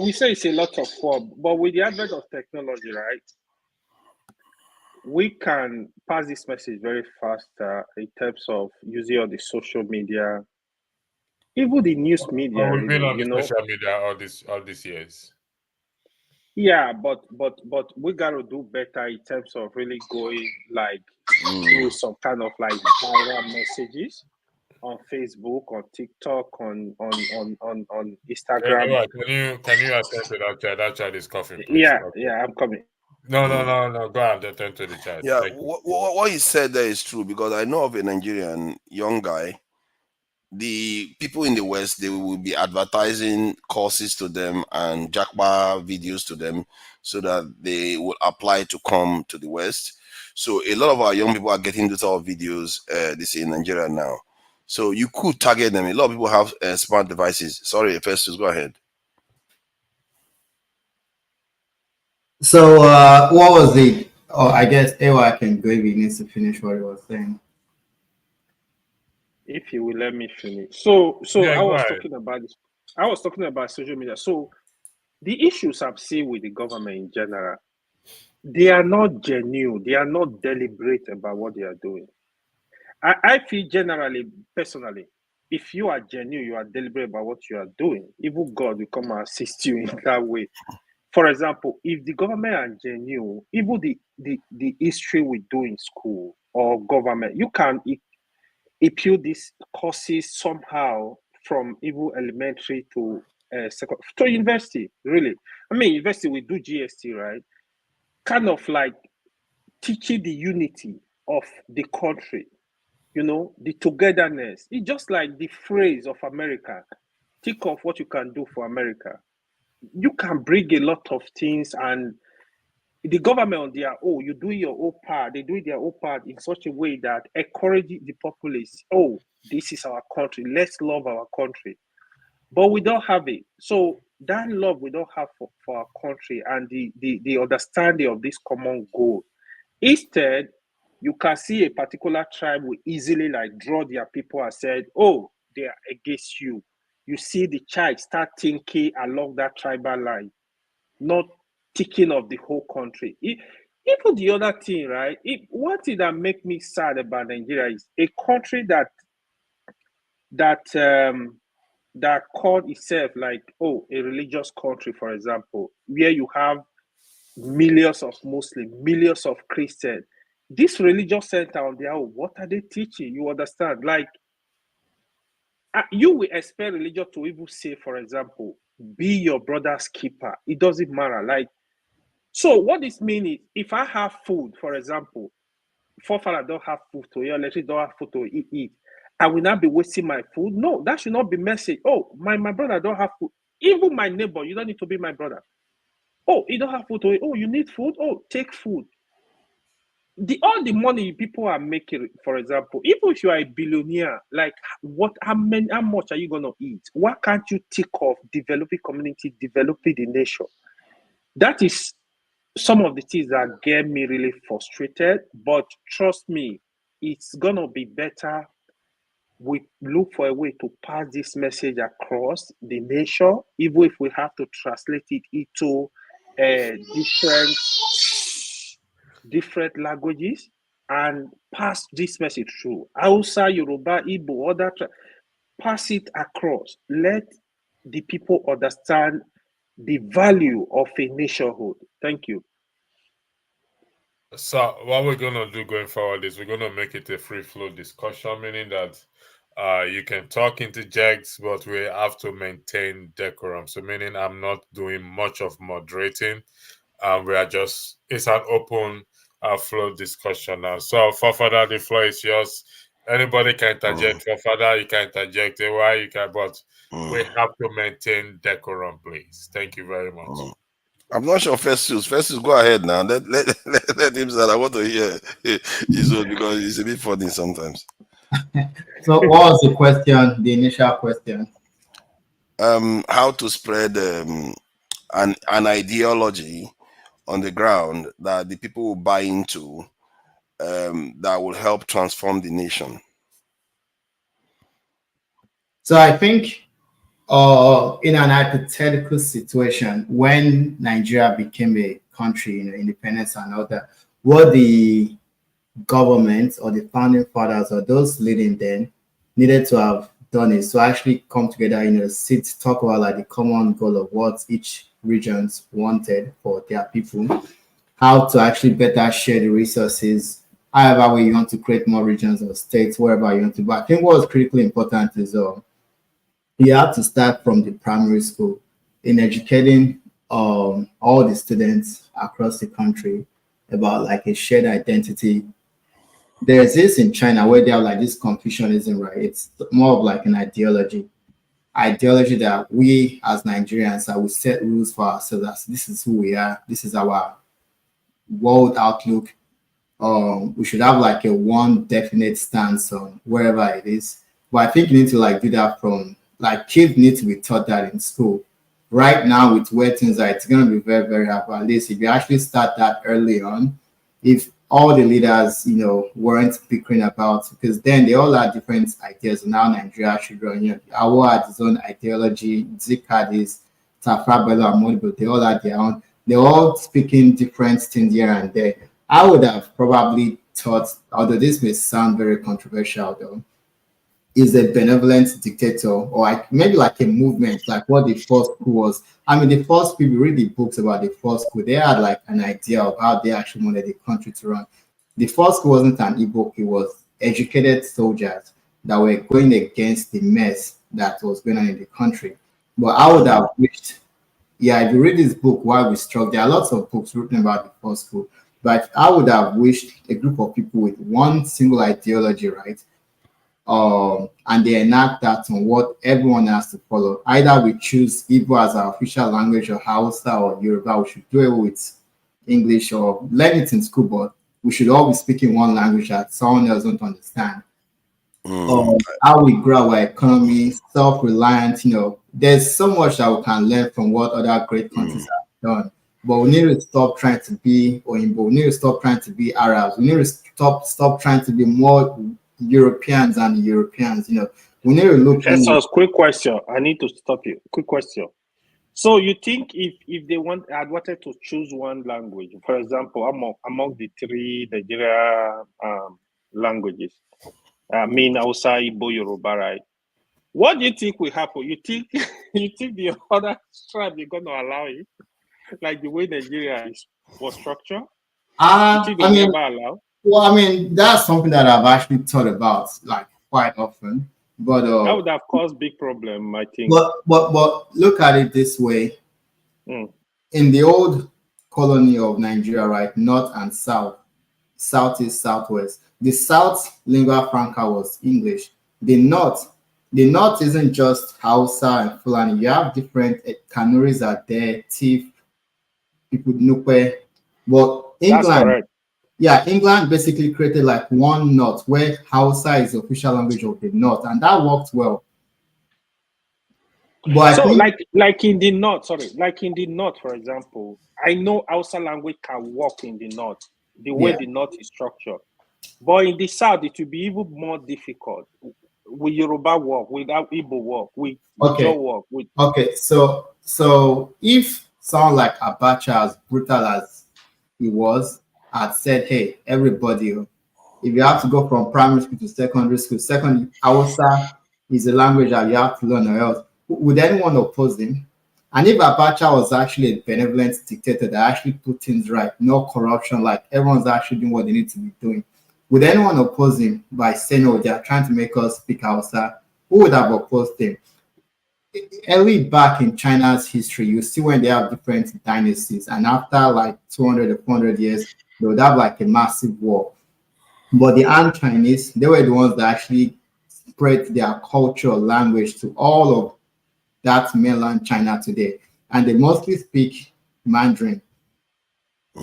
We say it's a lot of fun, but with the advent of technology, right, we can pass this message very fast in terms of using all the social media, even the news media. We've been Really, on the social media all these years. Yeah, but we gotta do better in terms of really going like through some kind of like viral messages on Facebook, on TikTok, on Instagram. Anyway, can you attend to that child? That child is coughing, please. Yeah, Okay. yeah, I'm coming. No. Go and attend to the child. Yeah, what you said there is true, because I know of a Nigerian young guy. The people in the West, they will be advertising courses to them and jackbar videos to them so that they will apply to come to the West. So a lot of our young people are getting these sort of videos this in Nigeria now. So you could target them. A lot of people have smart devices. Sorry, Festus, go ahead. So what was it? Oh, I guess Ewa can go if he needs to finish what he was saying. If you will let me finish. So Yeah, I was go talking about this. I was talking about social media. So the issues I've seen with the government in general, they are not genuine. They are not deliberate about what they are doing. I feel generally, personally, if you are genuine, you are deliberate about what you are doing, even God will come and assist you in that way. For example, if the government are genuine, even the history we do in school or government, you can impute these courses somehow from even elementary to to university. Really, I mean, university we do GST, right? Kind of like teaching the unity of the country, the togetherness. It's just like the phrase of America. Think of what you can do for America. You can bring a lot of things, and the government on their own, you do your own part. They do their own part in such a way that encourages the populace. Oh, this is our country. Let's love our country. But we don't have it. So that love we don't have for our country and the understanding of this common goal. Instead, you can see a particular tribe will easily like draw their people and said, oh, they are against you. You see the child start thinking along that tribal line, not thinking of the whole country. Even the other thing, right? One thing that make me sad about Nigeria is a country that called itself like, oh, a religious country, for example, where you have millions of Muslims, millions of Christians. This religious center on their own, what are they teaching? You understand? Like, you will expect religion to even say, for example, be your brother's keeper. It doesn't matter. Like, so what this means is, if I have food, for example, forefather don't have food to eat, electric don't have food to eat, I will not be wasting my food. No, that should not be message. Oh, my brother don't have food. Even my neighbor, you don't need to be my brother. Oh, you don't have food to eat. Oh, you need food. Oh, take food. All the money people are making, for example, even if you are a billionaire, like how much are you gonna eat? Why can't you think of developing community, developing the nation? That is some of the things that get me really frustrated. But trust me, it's gonna be better. We look for a way to pass this message across the nation, even if we have to translate it into different languages and pass this message through. Hausa, Yoruba, Igbo, other pass it across. Let the people understand the value of a nationhood. Thank you. So what we're gonna do going forward is we're gonna make it a free flow discussion, meaning that you can talk interjects, but we have to maintain decorum. So meaning I'm not doing much of moderating. We are just, it's an open flow discussion now. So for further, the floor is yours. Anybody can interject. For further, you can interject. Why you can, but we have to maintain decorum, please. Thank you very much. I'm not sure Festus. Festus, go ahead now. Let him say. I want to hear his own because it's a bit funny sometimes. So what was the question, the initial question? How to spread an ideology on the ground that the people will buy into, that will help transform the nation. So I think in an hypothetical situation, when Nigeria became a country, independence and all that, what the government or the founding fathers or those leading then needed to have done is to actually come together, sit, talk about like the common goal of what each regions wanted for their people, how to actually better share the resources, however way you want to create more regions or states, wherever you want to. But I think what's critically important is you have to start from the primary school in educating all the students across the country about like a shared identity. There's this in China where they have like this Confucianism, right? It's more of like an ideology that we as Nigerians we set rules for ourselves. As this is who we are. This is our world outlook. We should have like a one definite stance on wherever it is. But I think you need to like do that from like kids need to be taught that in school. Right now, with where things are, it's going to be very, very hard. But at least if you actually start that early on, if all the leaders, weren't bickering about, because then they all had different ideas on how Nigeria should run. Awo had his own ideology, Zik had his, Tafa Bello and Modibo, they all had their own. They're all speaking different things here and there. I would have probably thought, although this may sound very controversial though, is a benevolent dictator or like maybe like a movement, like what the first school was. I mean, the first people read the books about the first school, they had like an idea of how they actually wanted the country to run. The first school wasn't an e-book, it was educated soldiers that were going against the mess that was going on in the country. But I would have wished, if you read this book, Why We Struck, there are lots of books written about the first school, but I would have wished a group of people with one single ideology, right? And they enact that on what everyone has to follow. Either we choose Igbo as our official language or Hausa or Yoruba, we should do it with English or learn it in school, but we should all be speaking one language that someone else don't understand. How we grow our economy, self-reliant, there's so much that we can learn from what other great countries have done. But we need to stop trying to be Oyinbo. We need to stop trying to be Arabs. We need to stop trying to be more Europeans than Europeans. You know, we need to look in. Jesus, quick question. I need to stop you. Quick question. So you think if they had wanted to choose one language, for example, among the three Nigeria languages, Hausa, Igbo, Yoruba, right? What do you think will happen? You think the other tribe is going to allow it, like the way Nigeria was structured? You think they will never allow? Well, I mean, that's something that I've actually thought about like quite often. But that would have caused big problem, I think. But look at it this way. In the old colony of Nigeria, right, north and south, southeast, southwest, the south lingua franca was English. The north isn't just Hausa and Fulani. You have different Kanuris are there, Tiv, people Nupe. But England, England basically created like one north where Hausa is the official language of the north, and that worked well. But so, like in the north, for example, I know Hausa language can work in the north, the way the north is structured. But in the south, it will be even more difficult. Will Yoruba work? Will Igbo work? Will Ijaw work? Okay, so if someone like Abacha, as brutal as he was, had said, "Hey, everybody, if you have to go from primary school to secondary school, Hausa is a language that you have to learn or else," would anyone oppose him? And if Abacha was actually a benevolent dictator that actually put things right, no corruption, like everyone's actually doing what they need to be doing, would anyone oppose him by saying, "Oh, they are trying to make us speak Hausa"? Who would have opposed him? Early back in China's history, you see when they have different dynasties, and after like 200 or 400 years, they would have like a massive war. But the Han Chinese, they were the ones that actually spread their culture, language to all of that mainland China today, and they mostly speak Mandarin.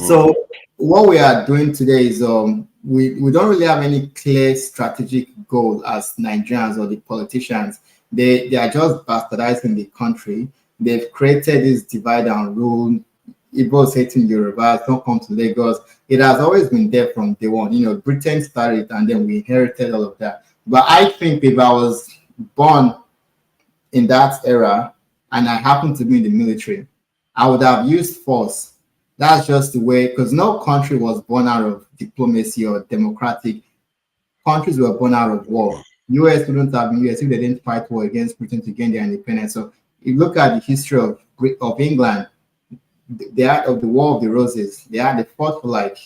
So what we are doing today is we don't really have any clear strategic goal as Nigerians or the politicians. They are just bastardizing the country. They've created this divide and rule. Igbos hating Yorubas, don't come to Lagos. It has always been there from day one. You know, Britain started and then we inherited all of that. But I think if I was born in that era and I happened to be in the military, I would have used force. That's just the way, because no country was born out of diplomacy or democratic. Countries were born out of war. US wouldn't have been US if they didn't fight war against Britain to gain their independence. So if you look at the history of England, they had of the War of the Roses, they fought for like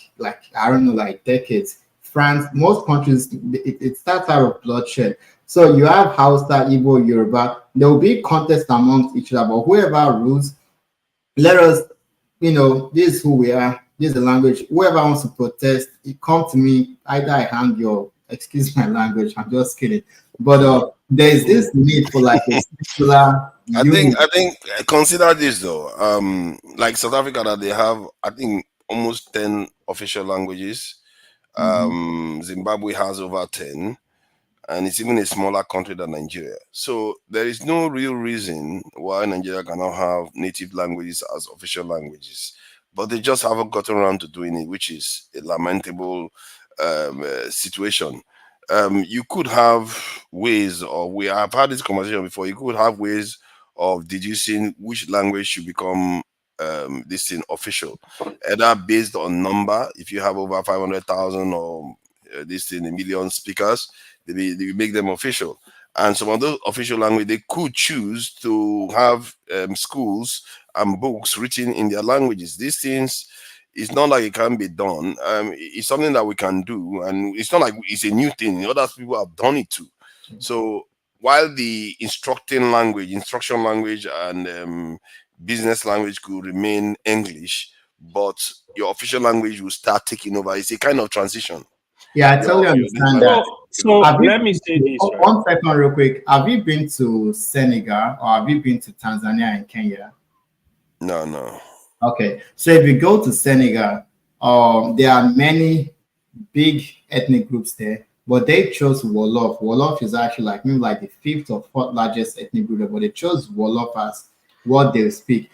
I don't know, like decades. France, most countries, it starts out of bloodshed. So you have Hausa, Igbo, Yoruba. There will be contests amongst each other, but whoever rules, let us, you know, this is who we are. This is the language. Whoever wants to protest, it come to me. Either I hang your, excuse my language, I'm just kidding. But there's this need for like a singular. I think consider this though. Like South Africa, that they have, I think, almost 10 official languages. Zimbabwe has over 10, and it's even a smaller country than Nigeria. So there is no real reason why Nigeria cannot have native languages as official languages, but they just haven't gotten around to doing it, which is a lamentable situation. You could have ways, or we have had this conversation before, you could have ways of deducing which language should become this thing official, either based on number. If you have over 500,000 or this thing, a million speakers, they make them official. And some of those official language, they could choose to have schools and books written in their languages. These things, it's not like it can be done. It's something that we can do, and it's not like it's a new thing. Other people have done it too. So while the instruction language and business language could remain English, but your official language will start taking over. It's a kind of transition. Yeah, I totally understand that. So let me say this. One second, real quick. Have you been to Senegal or have you been to Tanzania and Kenya? No. Okay, so if you go to Senegal, there are many big ethnic groups there. but they chose Wolof. Wolof is actually like maybe like the fifth or fourth largest ethnic group, but they chose Wolof as what they speak.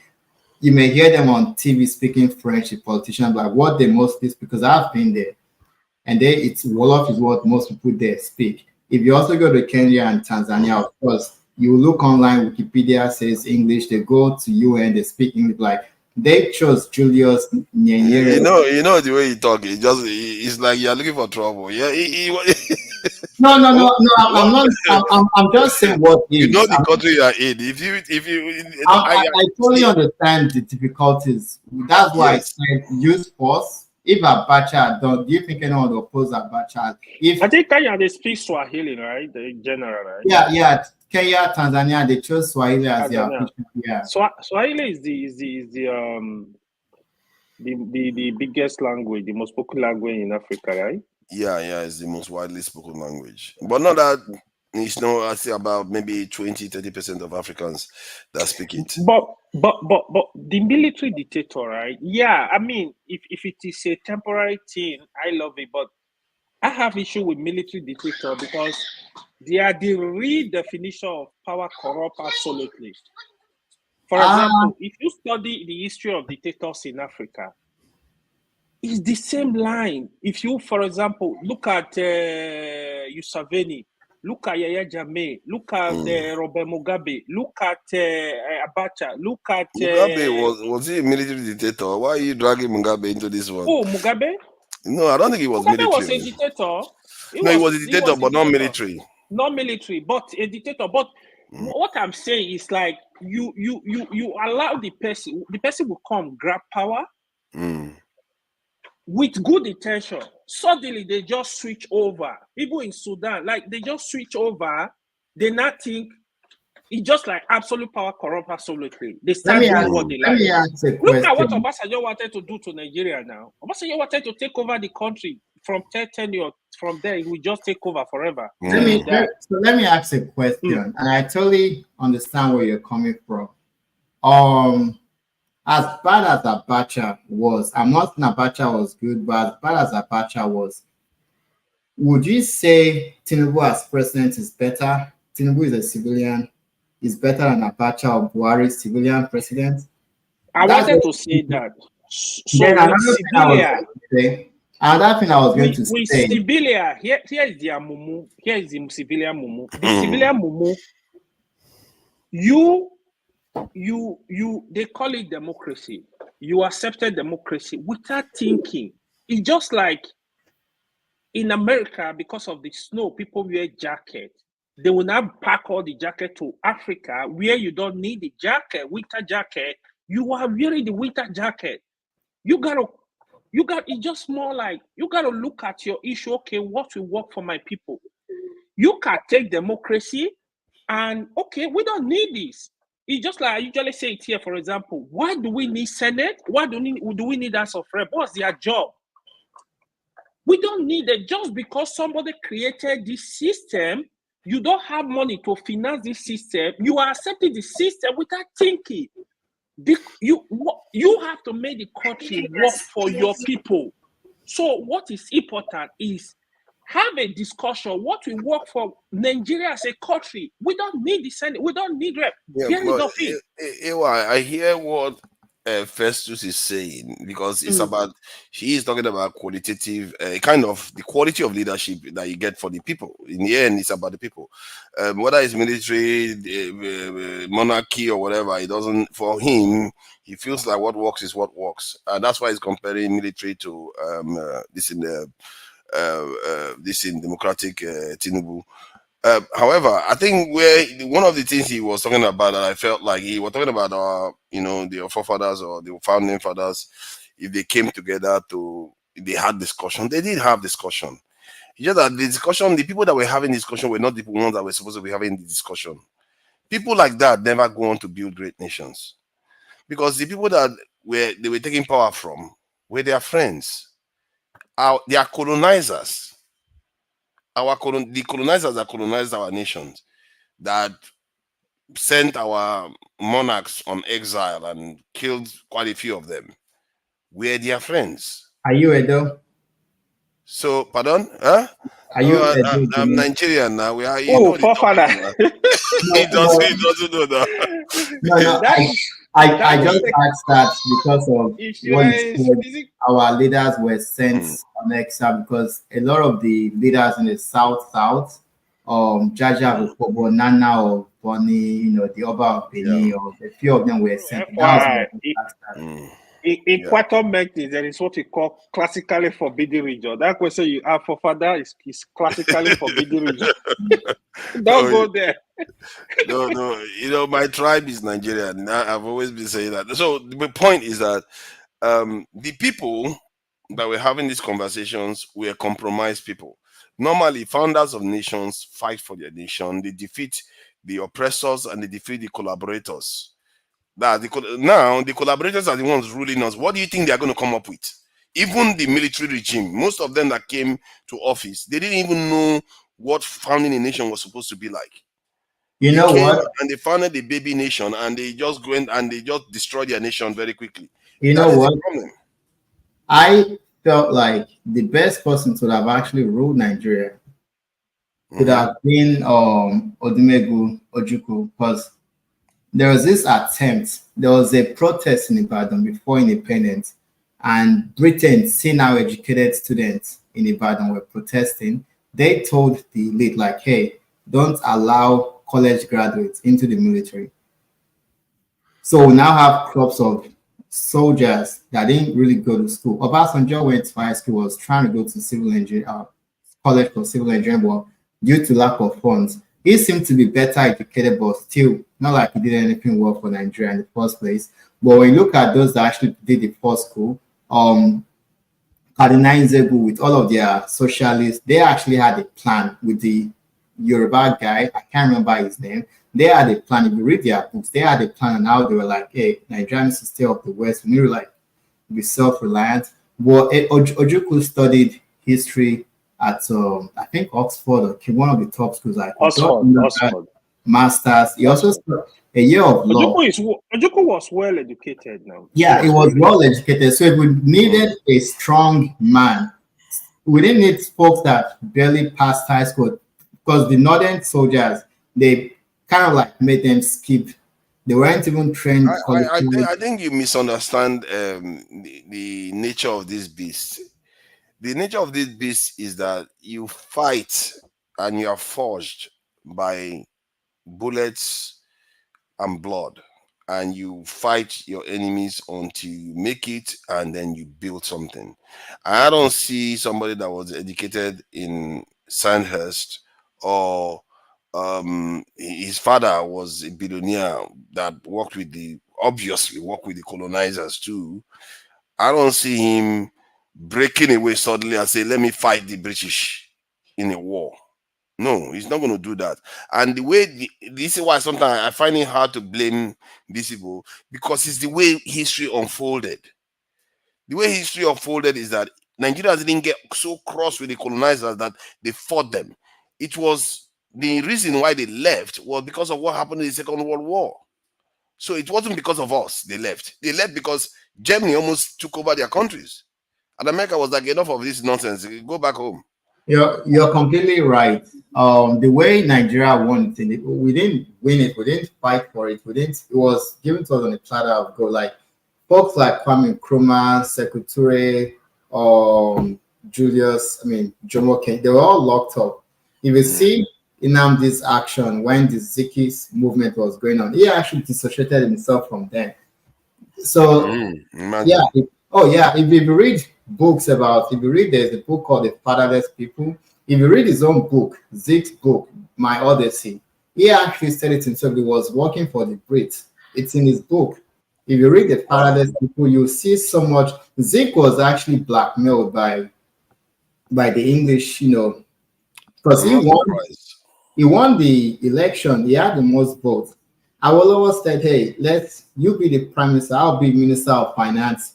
You may hear them on TV speaking French, the politicians, like what they mostly speak, because I've been there, and it's Wolof is what most people there speak. If you also go to Kenya and Tanzania, of course, you look online, Wikipedia says English, they go to UN, they speak English, like they chose Julius Nyerere. You know the way he talk. It's like you're looking for trouble. Yeah, No, no, no, what, no. I'm what, not. I'm just saying what you know is. the country you are in. If you, I totally see, understand the difficulties. That's why I yes. said use force. If Abacha don't, do you think anyone would oppose Abacha? If I think Kenya they speak Swahili, right? The general, right? yeah, Kenya, Tanzania, they chose Swahili as their Tanzania. official. Yeah. Swahili is the biggest language, the most spoken language in Africa, right? Yeah, it's the most widely spoken language. But not that it's no, I say about maybe 20-30% of Africans that speak it. But the military dictator, right? Yeah, I mean, if it is a temporary thing, I love it. But I have issue with military dictator because they are the real definition of power corrupt absolutely. For example, if you study the history of dictators in Africa, it's the same line. If you, for example, look at Museveni, look at Yaya Jammeh, look at Robert Mugabe, look at Abacha, look at Mugabe was he a military dictator? Why are you dragging Mugabe into this one? Oh, Mugabe? No, I don't think he was Mugabe military. was a dictator. He was a dictator, but not military. Not military, but a dictator. But what I'm saying is like you allow the person will come grab power with good intention. Suddenly they just switch over. People in Sudan, like they just switch over. They not think it's just like absolute power corrupt absolutely. They start doing what they like. Look at what Obasanjo wanted to do to Nigeria now. Obasanjo wanted to take over the country from 10 years. From there, he will just take over forever. Let me ask a question, and I totally understand where you're coming from. As bad as Abacha was, I'm not saying Abacha was good, but as bad as Abacha was, would you say Tinubu as president is better? Tinubu is a civilian, is better than Abacha or Buhari, civilian president? I wanted to say that. So then another thing I was going to with say. civilian, here is the mumu. Here is the civilian mumu. The civilian mumu. They call it democracy. You accepted democracy without thinking. It's just like in America, because of the snow, people wear jackets. They will now pack all the jacket to Africa, where you don't need the jacket, winter jacket. You are wearing the winter jacket. It's just more like you gotta look at your issue. Okay, what will work for my people? You can take democracy and okay, we don't need this. It's just like I usually say it here, for example. Why do we need Senate? Why do we need House of Rep? What's their job? We don't need it just because somebody created this system. You don't have money to finance this system. You are accepting the system without thinking. You have to make the country work for your people. So what is important is have a discussion. What will work for Nigeria as a country? We don't need the Senate. We don't need rep. I hear what Festus is saying because it's about he is talking about qualitative kind of the quality of leadership that you get for the people. In the end, it's about the people. Whether it's military, monarchy, or whatever, it doesn't. For him, he feels like what works is what works, and that's why he's comparing military to this in democratic Tinubu. However, I think one of the things he was talking about that I felt like he was talking about the forefathers or the founding fathers, if they came together they had discussion. They did have discussion. It's just that the discussion, the people that were having discussion were not the ones that were supposed to be having the discussion. People like that never go on to build great nations. Because the people that they were taking power from were their friends. They are colonizers. The colonizers that colonized our nations, that sent our monarchs on exile and killed quite a few of them, were their friends. Are you Edo? So, pardon? Huh? Are you I'm Nigerian now. We are, you Oh, know the forefather. topic now. No, He doesn't know that. no. That I that is just the asked that because of if you what are you a said. physics. Our leaders were sent Hmm. on exile because a lot of the leaders in the South, Jaja Hmm. Rukobo, Nana of Bonny, the Oba of Yeah. Benin, or a few of them were sent. That was FYI, what I asked that. Hmm. in Yeah. Quantum Mechanism, there is what we call classically forbidden region. That question you have for father is classically forbidden region. Don't No, go there. no. My tribe is Nigerian. I've always been saying that. So the point is that the people that were having these conversations were compromised people. Normally, founders of nations fight for their nation. They defeat the oppressors and they defeat the collaborators. Now the collaborators are the ones ruling us. What do you think they are going to come up with? Even the military regime, most of them that came to office, they didn't even know what founding a nation was supposed to be like. You They know came what? and they founded a baby nation and they just went and they just destroyed their nation very quickly. You That know is the what? problem. I felt like the best person to have actually ruled Nigeria could Mhm. have been Odumegu Ojukwu, because there was this attempt. There was a protest in Ibadan before independence, and Britain, seeing how educated students in Ibadan were protesting, they told the elite, like, hey, don't allow college graduates into the military. So we now have crops of soldiers that didn't really go to school. Obasanjo went to high school, was trying to go to civil engineering, college for civil engineering, but due to lack of funds, he seemed to be better educated, but still not like he did anything well for Nigeria in the first place. But when you look at those that actually did the first school, Cardinal Nzegu with all of their socialists, they actually had a plan with the Yoruba guy. I can't remember his name. They had a plan. If you read their books, they had a plan on how they were like, hey, Nigeria needs to stay off the West. We need to like be self-reliant. But Ojukwu studied history at I think Oxford, or one of the top schools. Like he got Oxford. masters. He also spent a year of law. Ojukwu was well educated now. Yeah, he was well educated. So if we needed a strong man, we didn't need folks that barely passed high school, because the northern soldiers, they kind of like made them skip. They weren't even trained. I think you misunderstand the nature of this beast. The nature of this beast is that you fight and you are forged by bullets and blood, and you fight your enemies until you make it and then you build something. I don't see somebody that was educated in Sandhurst, or his father was a billionaire that obviously worked with the colonizers too. I don't see him breaking away suddenly and say, let me fight the British in a war. No, he's not going to do that. And this is why sometimes I find it hard to blame these people, because it's the way history unfolded. The way history unfolded is that Nigerians didn't get so cross with the colonizers that they fought them. It was the reason why they left was because of what happened in the Second World War. So it wasn't because of us they left. They left because Germany almost took over their countries. And America was like, enough of this nonsense. Go back home. You're completely right. The way Nigeria won it, we didn't win it. We didn't fight for it. We didn't. It was given to us on a platter of gold. Like folks like Kwame Nkrumah, Sekou Julius, Jomo Kenyatta, they were all locked up. If you see Nnamdi's action when the Ziki's movement was going on, he actually dissociated himself from them. So Imagine. if you read books if you read, there's a book called The Fatherless People. If you read his own book, Zeke's book, My Odyssey, he actually said it himself. He was working for the Brits. It's in his book. If you read The Fatherless People, you'll see so much. Zeke was actually blackmailed by the English, because he won the election. He had the most votes. Awolowo said, hey, you be the prime minister, I'll be minister of finance.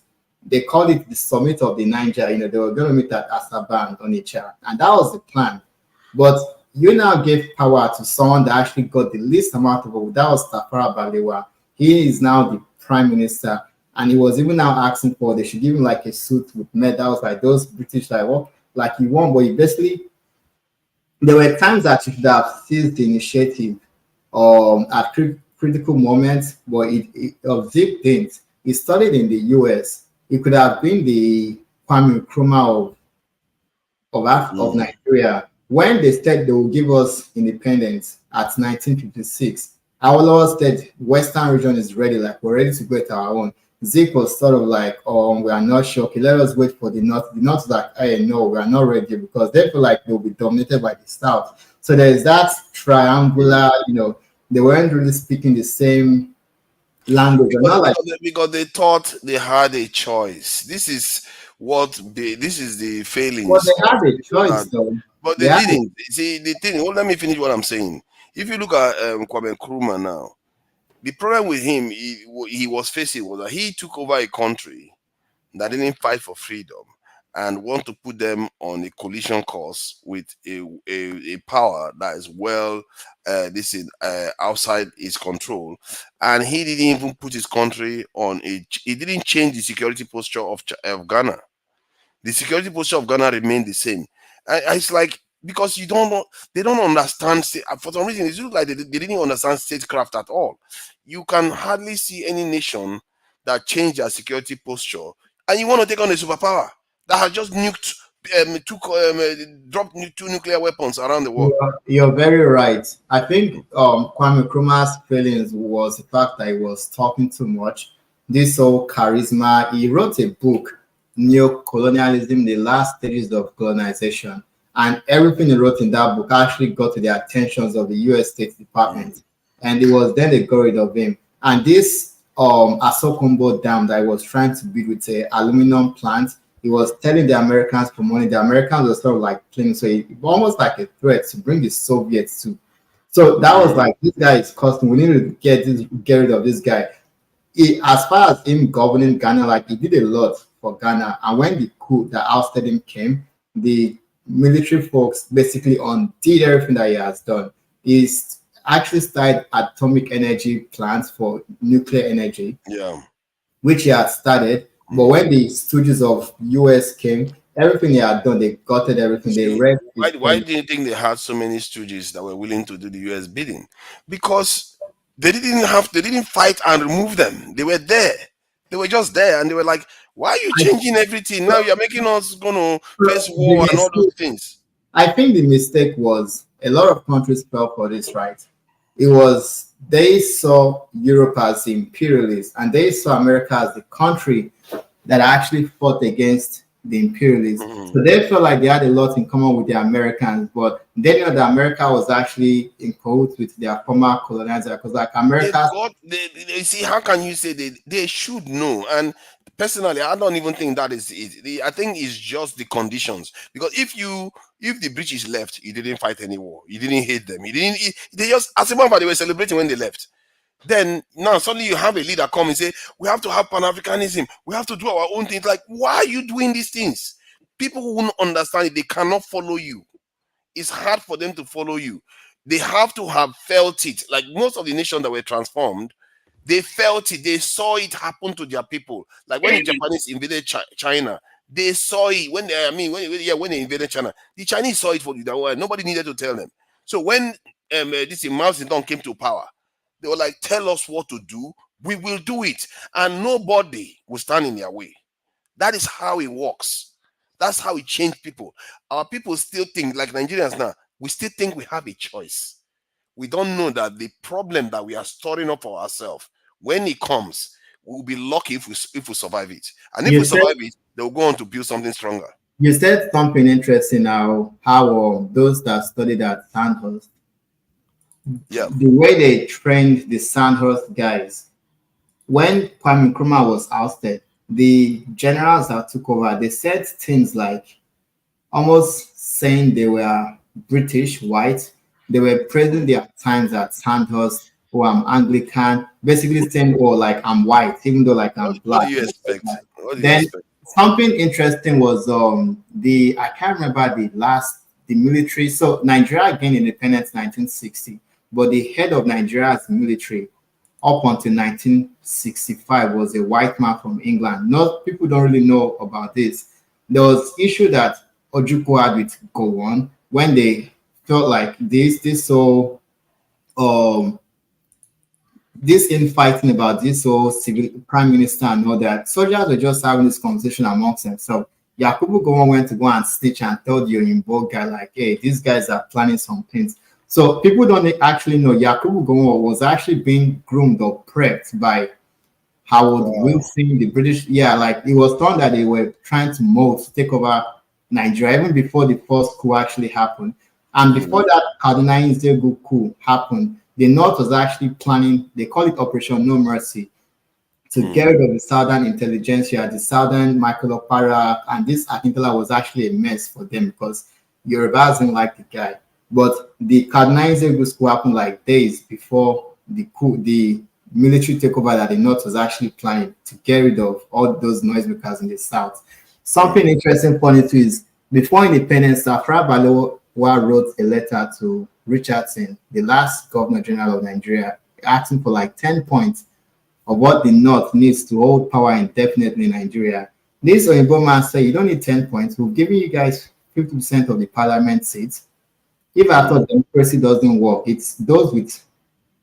They called it the summit of the Niger. They were going to meet at Asaban on Onitsha, and that was the plan. But you now gave power to someone that actually got the least amount of votes. That was Tafawa Balewa. He is now the prime minister, and he was even now asking for they should give him like a suit with medals, like those British, like he won, but he basically there were times that you should have seized the initiative at critical moments, but of Zip didn't. He studied in the US. It could have been the Kwame Nkrumah of Mm. Nigeria. When they said they will give us independence at 1956, our said Western region is ready, like we're ready to go at our own. Zeke was sort of like, we are not sure. Okay, let us wait for the North. The North is like, hey, no, we are not ready because they feel like they'll be dominated by the South. So there's that triangular, they weren't really speaking the same language. They're not like, Because they thought they had a choice. This is the well, failings they of had a people choice that, though. but They they had didn't. See, the thing. Well, let me finish what I'm saying. If you look at Kwame Nkrumah now, the problem with him he was facing was that he took over a country that didn't fight for freedom and want to put them on a collision course with a power that is outside his control, and he didn't even put his country on he didn't change the security posture of Ghana. The security posture of Ghana remained the same. It's like, because you don't know, they don't understand. For some reason, it looks like they didn't understand statecraft at all. You can hardly see any nation that changed their security posture, and you want to take on a superpower that has just dropped two nuclear weapons around the world. You're very right. I think Kwame Nkrumah's feelings was the fact that he was talking too much. This whole charisma. He wrote a book, Neo-Colonialism: The Last Stages of Colonization, and everything he wrote in that book actually got to the attentions of the U.S. State Department, and it was then they got rid of him. And this Asokombo dam that he was trying to build with a aluminum plant, he was telling the Americans for money. The Americans were sort of like playing, so it almost like a threat to bring the Soviets to. So that was like, this guy is costing. We need to get rid of this guy. As far as him governing Ghana, like, he did a lot for Ghana. And when the coup that ousted him came, the military folks basically undid everything that he has done. He's actually started atomic energy plants for nuclear energy, Yeah. which he had started. But when the stooges of US came, everything they had done, they gutted everything. They read Why do you think they had so many stooges that were willing to do the US bidding? Because they didn't fight and remove them. They were there. They were just there, and they were like, why are you changing everything? Now you're making us gonna face war and all those things. I think the mistake was a lot of countries fell for this, right? It was, they saw Europe as imperialist, and they saw America as the country that actually fought against the imperialists. So they felt like they had a lot in common with the Americans, but they know that America was actually in cahoots with their former colonizer, because like America. They see, how can you say they should know? And personally, I don't even think that is it. I think it's just the conditions. Because if the British left, you didn't fight any war. You didn't hate them. They just, as a matter of fact, they were celebrating when they left. Then now suddenly you have a leader come and say, we have to have Pan-Africanism. We have to do our own things. Like, why are you doing these things? People who won't understand it. They cannot follow you. It's hard for them to follow you. They have to have felt it. Like most of the nations that were transformed, they felt it. They saw it happen to their people. Like when the Japanese invaded China, they saw it. When they invaded China, the Chinese saw it for the nobody needed to tell them. So when this Mao Zedong came to power, they were like, tell us what to do. We will do it. And nobody will stand in their way. That is how it works. That's how it changed people. Our people still think, like Nigerians now, we still think we have a choice. We don't know that the problem that we are storing up for ourselves, when it comes, we'll be lucky if we survive it. And if we survive it, they'll go on to build something stronger. You said something interesting now, how those that studied at Sandhurst, the way they trained the Sandhurst guys, when Kwame Nkrumah was ousted, the generals that took over, they said things like, almost saying they were British, white. They were praising their times at Sandhurst, oh, I'm Anglican, basically saying, oh, like I'm white, even though like I'm black. What do you expect? Then something interesting was I can't remember the military. So Nigeria gained independence 1960, but the head of Nigeria's military up until 1965 was a white man from England. Not people don't really know about this. There was issue that Ojukwu had with Gowon when they felt like um this infighting about this whole civil prime minister and all that. Soldiers were just having this conversation amongst themselves. Yakubu Gowon went to go and stitch and tell the Oyinbo guy, like, hey, these guys are planning some things. So people don't actually know Yakubu Gowon was actually being groomed or prepped by Howard Wilson, the British. Yeah, like it was thought that they were trying to mold to take over Nigeria even before the first coup actually happened. And before that Kaduna Nzegu coup happened, the North was actually planning, they call it Operation No Mercy, to get rid of the Southern intelligentsia, the Southern Michael Opara, and this Akintola was actually a mess for them because Yorubas didn't like the guy. But the Kaduna Nzegu coup happened like days before the coup, the military takeover that the North was actually planning to get rid of all those noisemakers in the South. Something interesting, funny too, is before independence, Afra Balewa wrote a letter to Richardson, the last Governor General of Nigeria, asking for like 10 points of what the North needs to hold power indefinitely in Nigeria. This Oyinbo man said, you don't need 10 points. We've given you guys 50% of the parliament seats. If I thought democracy doesn't work, it's those with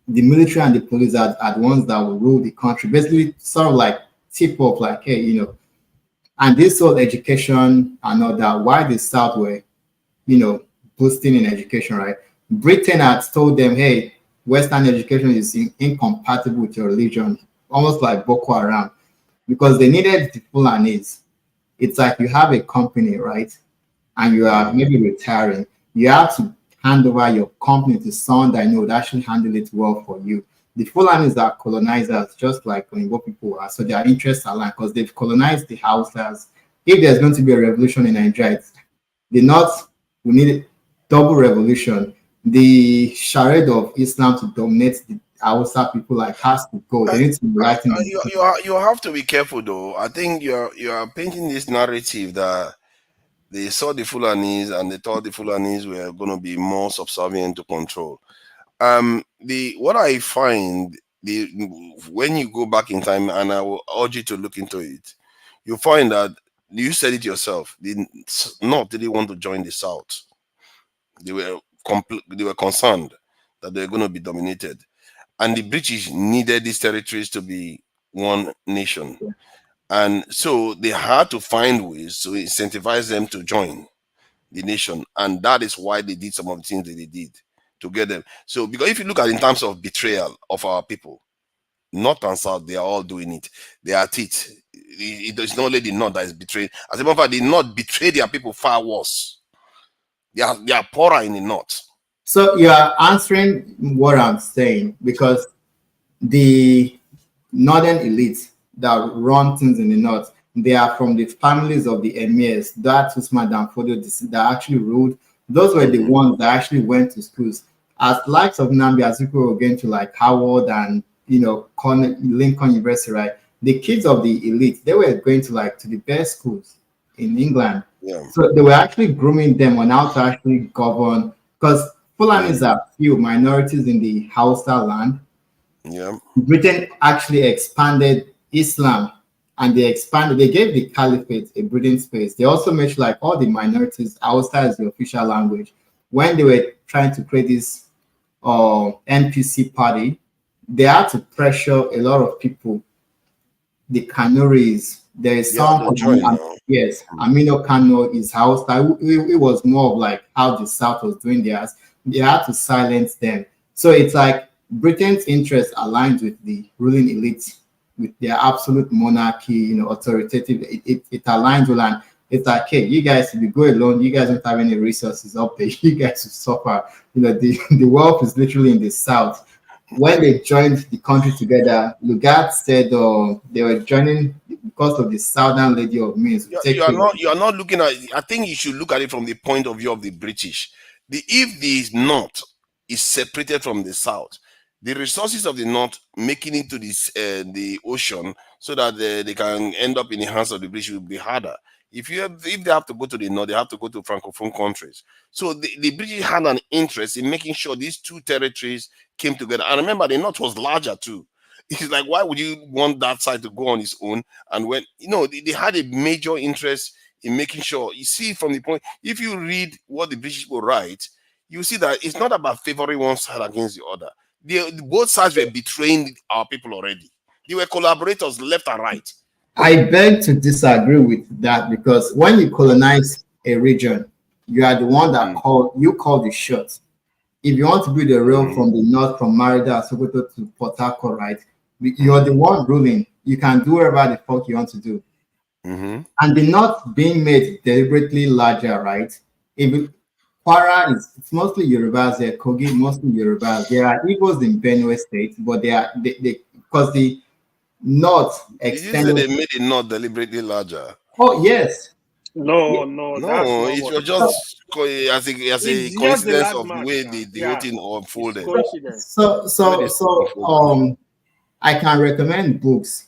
the military and the police are the ones that will rule the country. Basically, sort of like tip off, like, hey, and this whole education and all that, why the South were, boosting in education, right? Britain had told them, hey, Western education is incompatible with your religion, almost like Boko Haram, because they needed the Fulanis. It's like you have a company, right? And you are maybe retiring. You have to hand over your company to someone that would actually handle it well for you. The Fulanis are colonizers, just like Oyinbo people are. So their interests are aligned because they've colonized the Hausas. If there's going to be a revolution in Nigeria, the North will need double revolution. The charade of Islam to dominate the Hausa people has to go. They need to enlighten them. You have to be careful though. I think you are painting this narrative that they saw the Fulanis and they thought the Fulanis were going to be more subservient to control. What I find when you go back in time, and I will urge you to look into it, you find that you said it yourself. The North didn't want to join the South. They were concerned that they were going to be dominated, and the British needed these territories to be one nation, and so they had to find ways to incentivize them to join the nation, and that is why they did some of the things that they did to get them. So, because if you look at in terms of betrayal of our people, North and South, they are all doing it. They are it. It's not only the North that is betrayed. As a matter of fact, the North betray their people far worse. They are poorer in the North. So you are answering what I'm saying because the northern elites that run things in the north, they are from the families of the emirs that Usman Danfodio that actually ruled. Those were the ones that actually went to schools. As likes of Nnamdi Azikiwe were going to like Howard and Lincoln University, right? The kids of the elite, they were going to the best schools in England. Yeah. So they were actually grooming them on how to actually govern, because Fulanis are few minorities in the Hausa land. Yeah. Britain actually expanded Islam, and they gave the caliphate a breathing space. They also made sure all the minorities, Hausa is the official language. When they were trying to create this NPC party, they had to pressure a lot of people. The Kanuris, there is yes, Amino Kano is Hausa. It was more of how the South was doing theirs. They had to silence them. So it's like Britain's interests aligned with the ruling elites, with their absolute monarchy, authoritative. It aligns well, and it's like, hey, you guys, if you go alone, you guys don't have any resources up there. You guys will suffer. The wealth is literally in the South. When they joined the country together, Lugard said they were joining because of the Southern Lady of Means. You are not looking at. I think you should look at it from the point of view of the British. If the North is separated from the South, the resources of the North making it to the ocean so that they can end up in the hands of the British will be harder. If they have to go to the North, they have to go to Francophone countries. So the British had an interest in making sure these two territories came together. And remember, the North was larger too. It's like, why would you want that side to go on its own? And when they had a major interest in making sure. You see, from the point, if you read what the British will write, you see that it's not about favoring one side against the other. Both sides were betraying our people already. They were collaborators left and right. I beg to disagree with that because when you colonize a region, you are the one that call the shots. If you want to build a rail from the north, from Merida, Sokoto to Port Harcourt, right? You're the one ruling. You can do whatever the fuck you want to do. And the north being made deliberately larger, right? Kwara it's mostly Yorubas there, Kogi mostly Yorubas. There are Igbos in Benue State, but they because the north Did you say extended. they made it not deliberately larger? Oh yes. No, no, that's No, not it what was it just as a It's just the coincidence last of the march way now. the whole Yeah, thing it's unfolded. coincidence. The way this thing unfolded. I can recommend books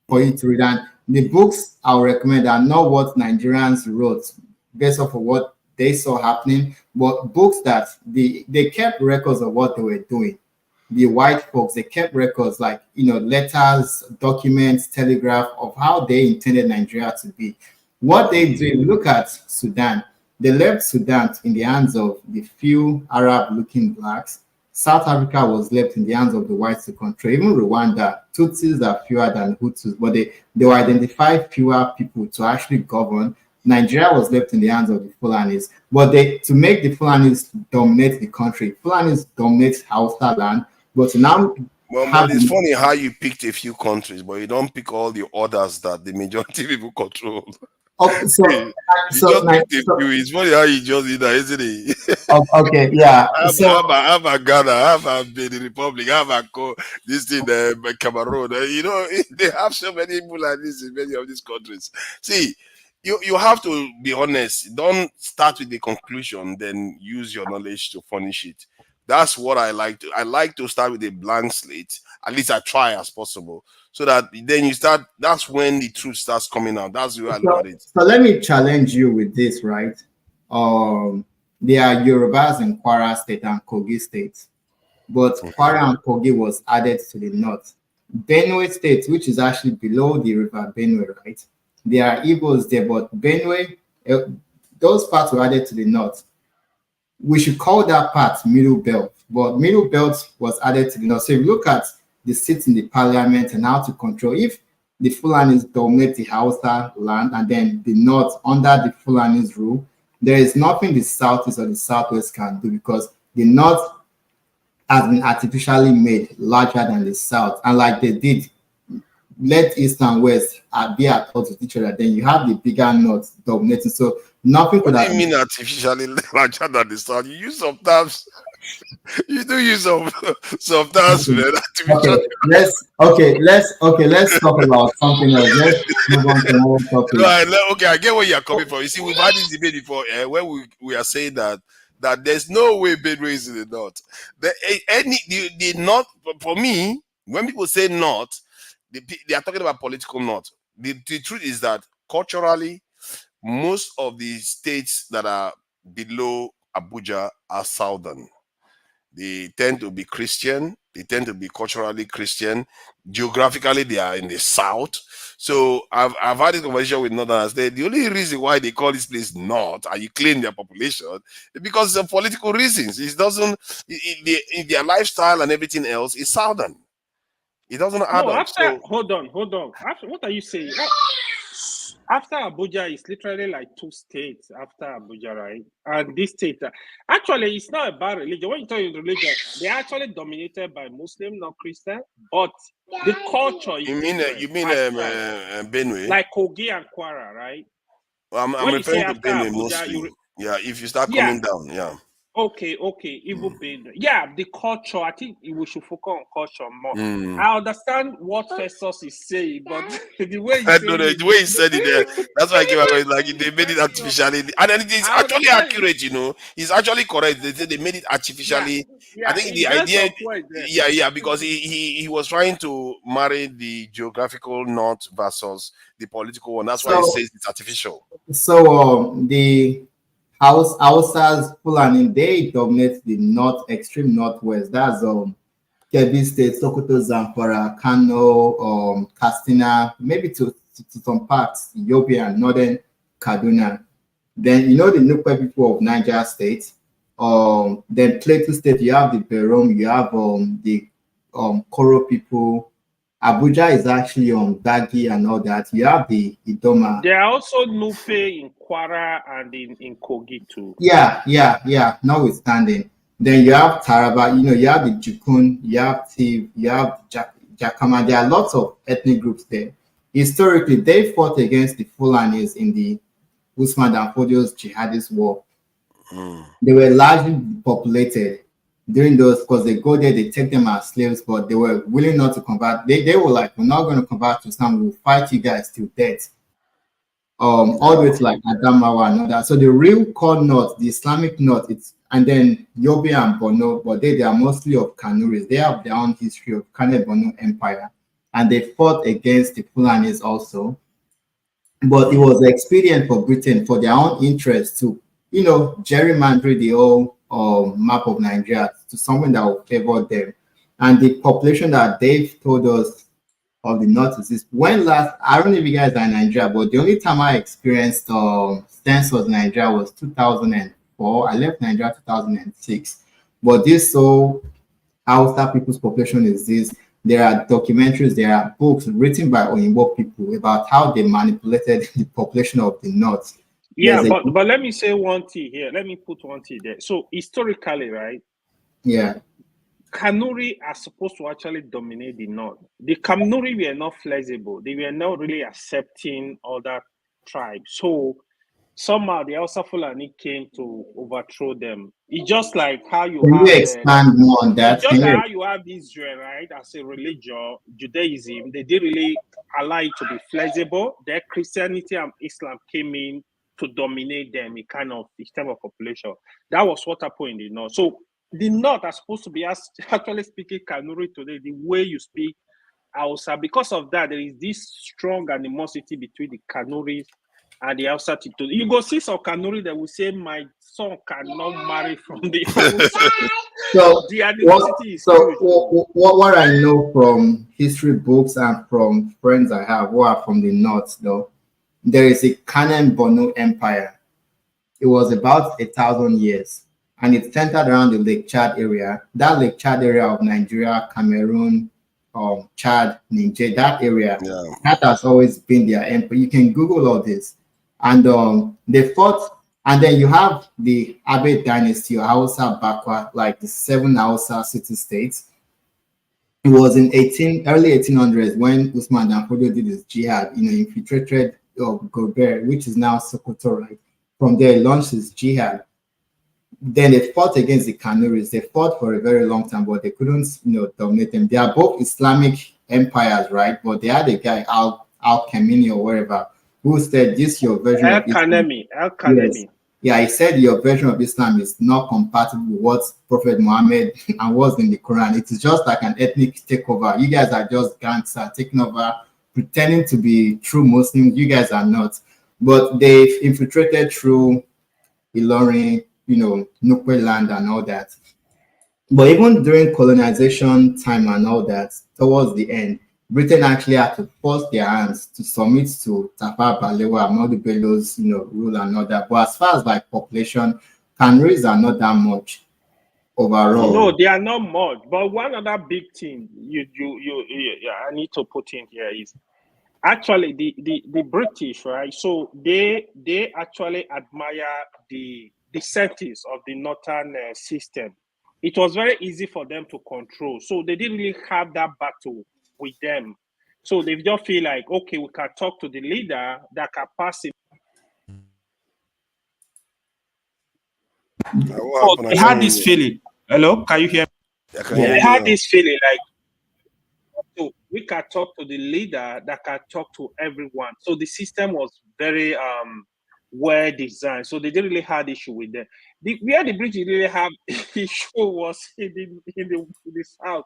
for you to read, and the books I'll recommend are not what Nigerians wrote based off of what they saw happening, but books that they kept records of what they were doing. The white folks, they kept records like letters, documents, telegraph of how they intended Nigeria to be. What they do, look at Sudan. They left Sudan in the hands of the few Arab-looking blacks. South Africa was left in the hands of the whites to control. Even Rwanda, Tutsis are fewer than Hutus, but they will identify fewer people to actually govern. Nigeria was left in the hands of the Fulanis, but to make the Fulanis dominate the country, Fulanis dominate Hausa land, but now. But it's funny how you picked a few countries, but you don't pick all the others that the majority people control. Okay, you just picked a few. It's funny how you just did that, isn't it? Okay, yeah. How about Ghana? How about the Republic? How about this thing, Cameroon? They have so many people like this in many of these countries. See, you have to be honest. Don't start with the conclusion, then use your knowledge to furnish it. That's what I like to. I like to start with a blank slate. At least I try as possible, so that then you start. That's when the truth starts coming out. That's the way I look at it. So let me challenge you with this, right? There are Yorubas in Kwara State and Kogi State, but Kwara and Kogi was added to the north. Benue State, which is actually below the river Benue, right? There are Igbos there, but Benue, those parts were added to the north. We should call that part Middle Belt, but Middle Belt was added to the north. So if you look at the seats in the parliament and how to control, if the Fulanis dominate the Hausa land and then the north under the Fulanis rule, there is nothing the southeast or the southwest can do because the north has been artificially made larger than the south. And like they did, let east and west be at odds with each other, then you have the bigger north dominating. So nothing could have. What do you mean artificially larger than the south? You use some terms. You do use some terms, man. Let's talk about something else. Let's move on to another topic. Okay, I get where you're coming from. You see, we've had this debate before, where we are saying that there's no way Benue is in the north. The north, for me, when people say north, they are talking about political north. The truth is that culturally, most of the states that are below Abuja are southern. They tend to be Christian. They tend to be culturally Christian. Geographically, they are in the south. So I've had a conversation with Northerners. The only reason why they call this place North and you claim their population is because of political reasons. It doesn't. Their lifestyle and everything else is southern. It doesn't add up. Hold on. After, what are you saying? After Abuja, it's literally like two states after Abuja, right? And this state, actually, it's not about religion. When you talk about religion, they're actually dominated by Muslim, not Christian. But the culture is You mean Benue? Like Kogi and Kwara, right? I'm referring to Benue mostly. Yeah, if you start coming down, yeah. Okay, even Benue. Yeah, the culture. I think we should focus on culture more. I understand what Festus is saying, but the way he said it there, that's why I came out like they made it artificially, and then it is actually accurate. It's actually correct. They said they made it artificially. Yeah, I think the idea, because he was trying to marry the geographical north versus the political one. That's why he says it's artificial. So the Hausas, Fulani, they dominate the extreme northwest. That's Kebbi State, Sokoto, Zamfara, Kano, Katsina, maybe to some parts, Yobe and northern Kaduna. Then the Nukwe people of Niger State, Then Plateau State, you have the Berom, you have the Koro people. Abuja is actually on Dagi and all that. You have the Idoma. There are also Nupe in Kwara and in Kogi too. Yeah. Notwithstanding, then you have Taraba. You have the Jukun, you have Tiv, you have Jakama. There are lots of ethnic groups there. Historically, they fought against the Fulanis in the Usman Dan Fodio's jihadist war. They were largely populated during those because they go there, they take them as slaves, but they were willing not to convert. They were like, we're not going to convert to Islam, we'll fight you guys till death. All the way to like Adamawa and all that. So the real core north, the Islamic north, it's and then Yobe and Borno, but they are mostly of Kanuris. They have their own history of Kane Borno Empire, and they fought against the Fulanis also. But it was expedient for Britain for their own interest to, gerrymander the whole map of Nigeria to something that will favor them. And the population that they've told us of the north is when last, I don't know if you guys are in Nigeria, but the only time I experienced census in Nigeria was 2004. I left Nigeria 2006. But this Hausa people's population is this. There are documentaries, there are books written by Oyinbo people about how they manipulated the population of the north. Yeah, but let me say one thing here. Let me put one thing there. So historically, right? Yeah. Kanuri are supposed to actually dominate the north. The Kanuri were not flexible. They were not really accepting other tribes. So somehow the Hausa Fulani came to overthrow them. It's just like how you Can have... you expand more on that? It's just like how you have Israel, right? As a religion, Judaism, they didn't really allow it to be flexible. Their Christianity and Islam came in to dominate them in kind of the term of population. That was what happened in the north. So the north are supposed to be actually speaking Kanuri today, the way you speak Hausa. Because of that, there is this strong animosity between the Kanuris and the Hausa people. You go see some Kanuri that will say, my son cannot marry from the Hausa. So the animosity is huge. What I know from history books and from friends I have who are from the north, though, there is a Kanem Borno Empire. It was about 1,000 years, and it centered around the Lake Chad area. That Lake Chad area of Nigeria, Cameroon, Chad, Niger, that area, that has always been their empire. You can Google all this. And they fought, and then you have the Abe dynasty, or Hausa Bakwa, like the 7 Hausa city-states. It was in early 1800s when Usman Dan Fodio did his jihad, infiltrated Gober, which is now Sokoto, right? From there, he launched his jihad. Then they fought against the Kanuris. They fought for a very long time, but they couldn't, dominate them. They are both Islamic empires, right? But they had a guy, Al-Kamini or wherever, who said, this your version of Islam. Al-Kanemi. Yeah, he said your version of Islam is not compatible with what Prophet Muhammad and what's in the Quran. It is just like an ethnic takeover. You guys are just gangsters taking over, pretending to be true Muslims. You guys are not. But they've infiltrated through Ilorin, Nukwe land and all that. But even during colonization time and all that, towards the end, Britain actually had to force their hands to submit to Tafawa Balewa, Ahmadu Bello's, rule and all that. But as far as like population, Canaries are not that much overall. No, they are not much. But one other big thing I need to put in here is actually the British, right? So they actually admire the settings of the northern system. It was very easy for them to control. So they didn't really have that battle with them. So they just feel like, okay, we can talk to the leader that can pass it. So they had this feeling. Hello, can you hear me? They had this feeling like, so we can talk to the leader that can talk to everyone. So the system was very well designed. So they didn't really have issue with them. Where the British really have issue was in the south.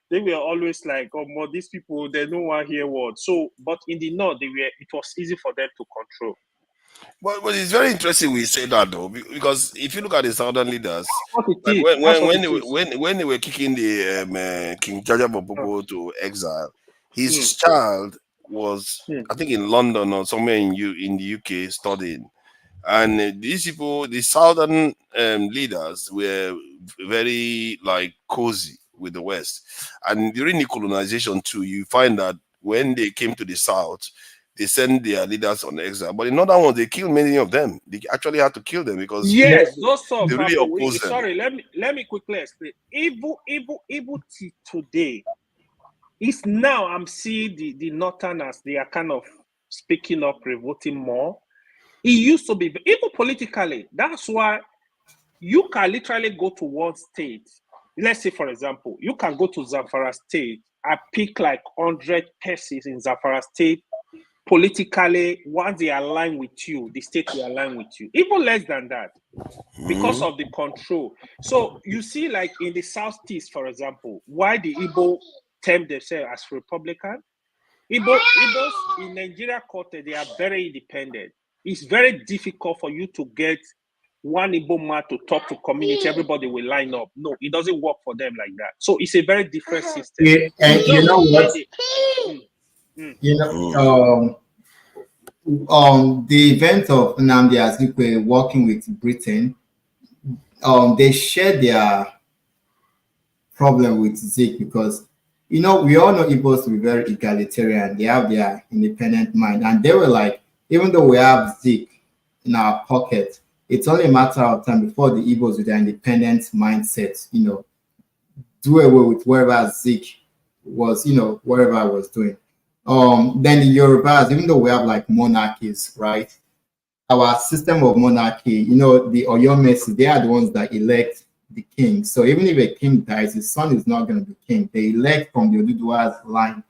They were always like, oh, more these people, they don't want to hear words. So, but in the north, it was easy for them to control. But it's very interesting we say that though, because if you look at the southern leaders, like when they were kicking the King Jaja Bobobo to exile, his child was I think in London or somewhere in the UK studying, And these people, the southern leaders, were very like cozy with the West. And during the colonization too, you find that when they came to the south, they sent their leaders on exile. But in other ones, they killed many of them. They actually had to kill them because Yes, those of they really Papa. opposed them. Sorry, let me quickly explain. Even today, it's now I'm seeing the Northerners, they are kind of speaking up, revolting more. It used to be, even politically, that's why you can literally go to one state. Let's say, for example, you can go to Zamfara State and pick like 100 persons in Zamfara State. Politically, once they align with you, the state will align with you. Even less than that, because of the control. So you see, like in the Southeast, for example, why the Igbo term themselves as Republican. Igbos in Nigeria quarter, they are very independent. It's very difficult for you to get one Igbo man to talk to community. Everybody will line up. No, it doesn't work for them like that. So it's a very different system. Yeah, and you know what? You know, the event of Nnamdi Azikiwe working with Britain, they share their problem with Zeke because, you know, we all know Igbos to be very egalitarian. They have their independent mind. And they were like, even though we have Zeke in our pocket, it's only a matter of time before the Igbos with their independent mindset, you know, do away with wherever Zeke was, you know, whatever I was doing. Then the Yorubas, even though we have like monarchies, right? Our system of monarchy, you know, the Oyomesi, they are the ones that elect the king. So even if a king dies, his son is not going to be king. They elect from the Oduduwa's line,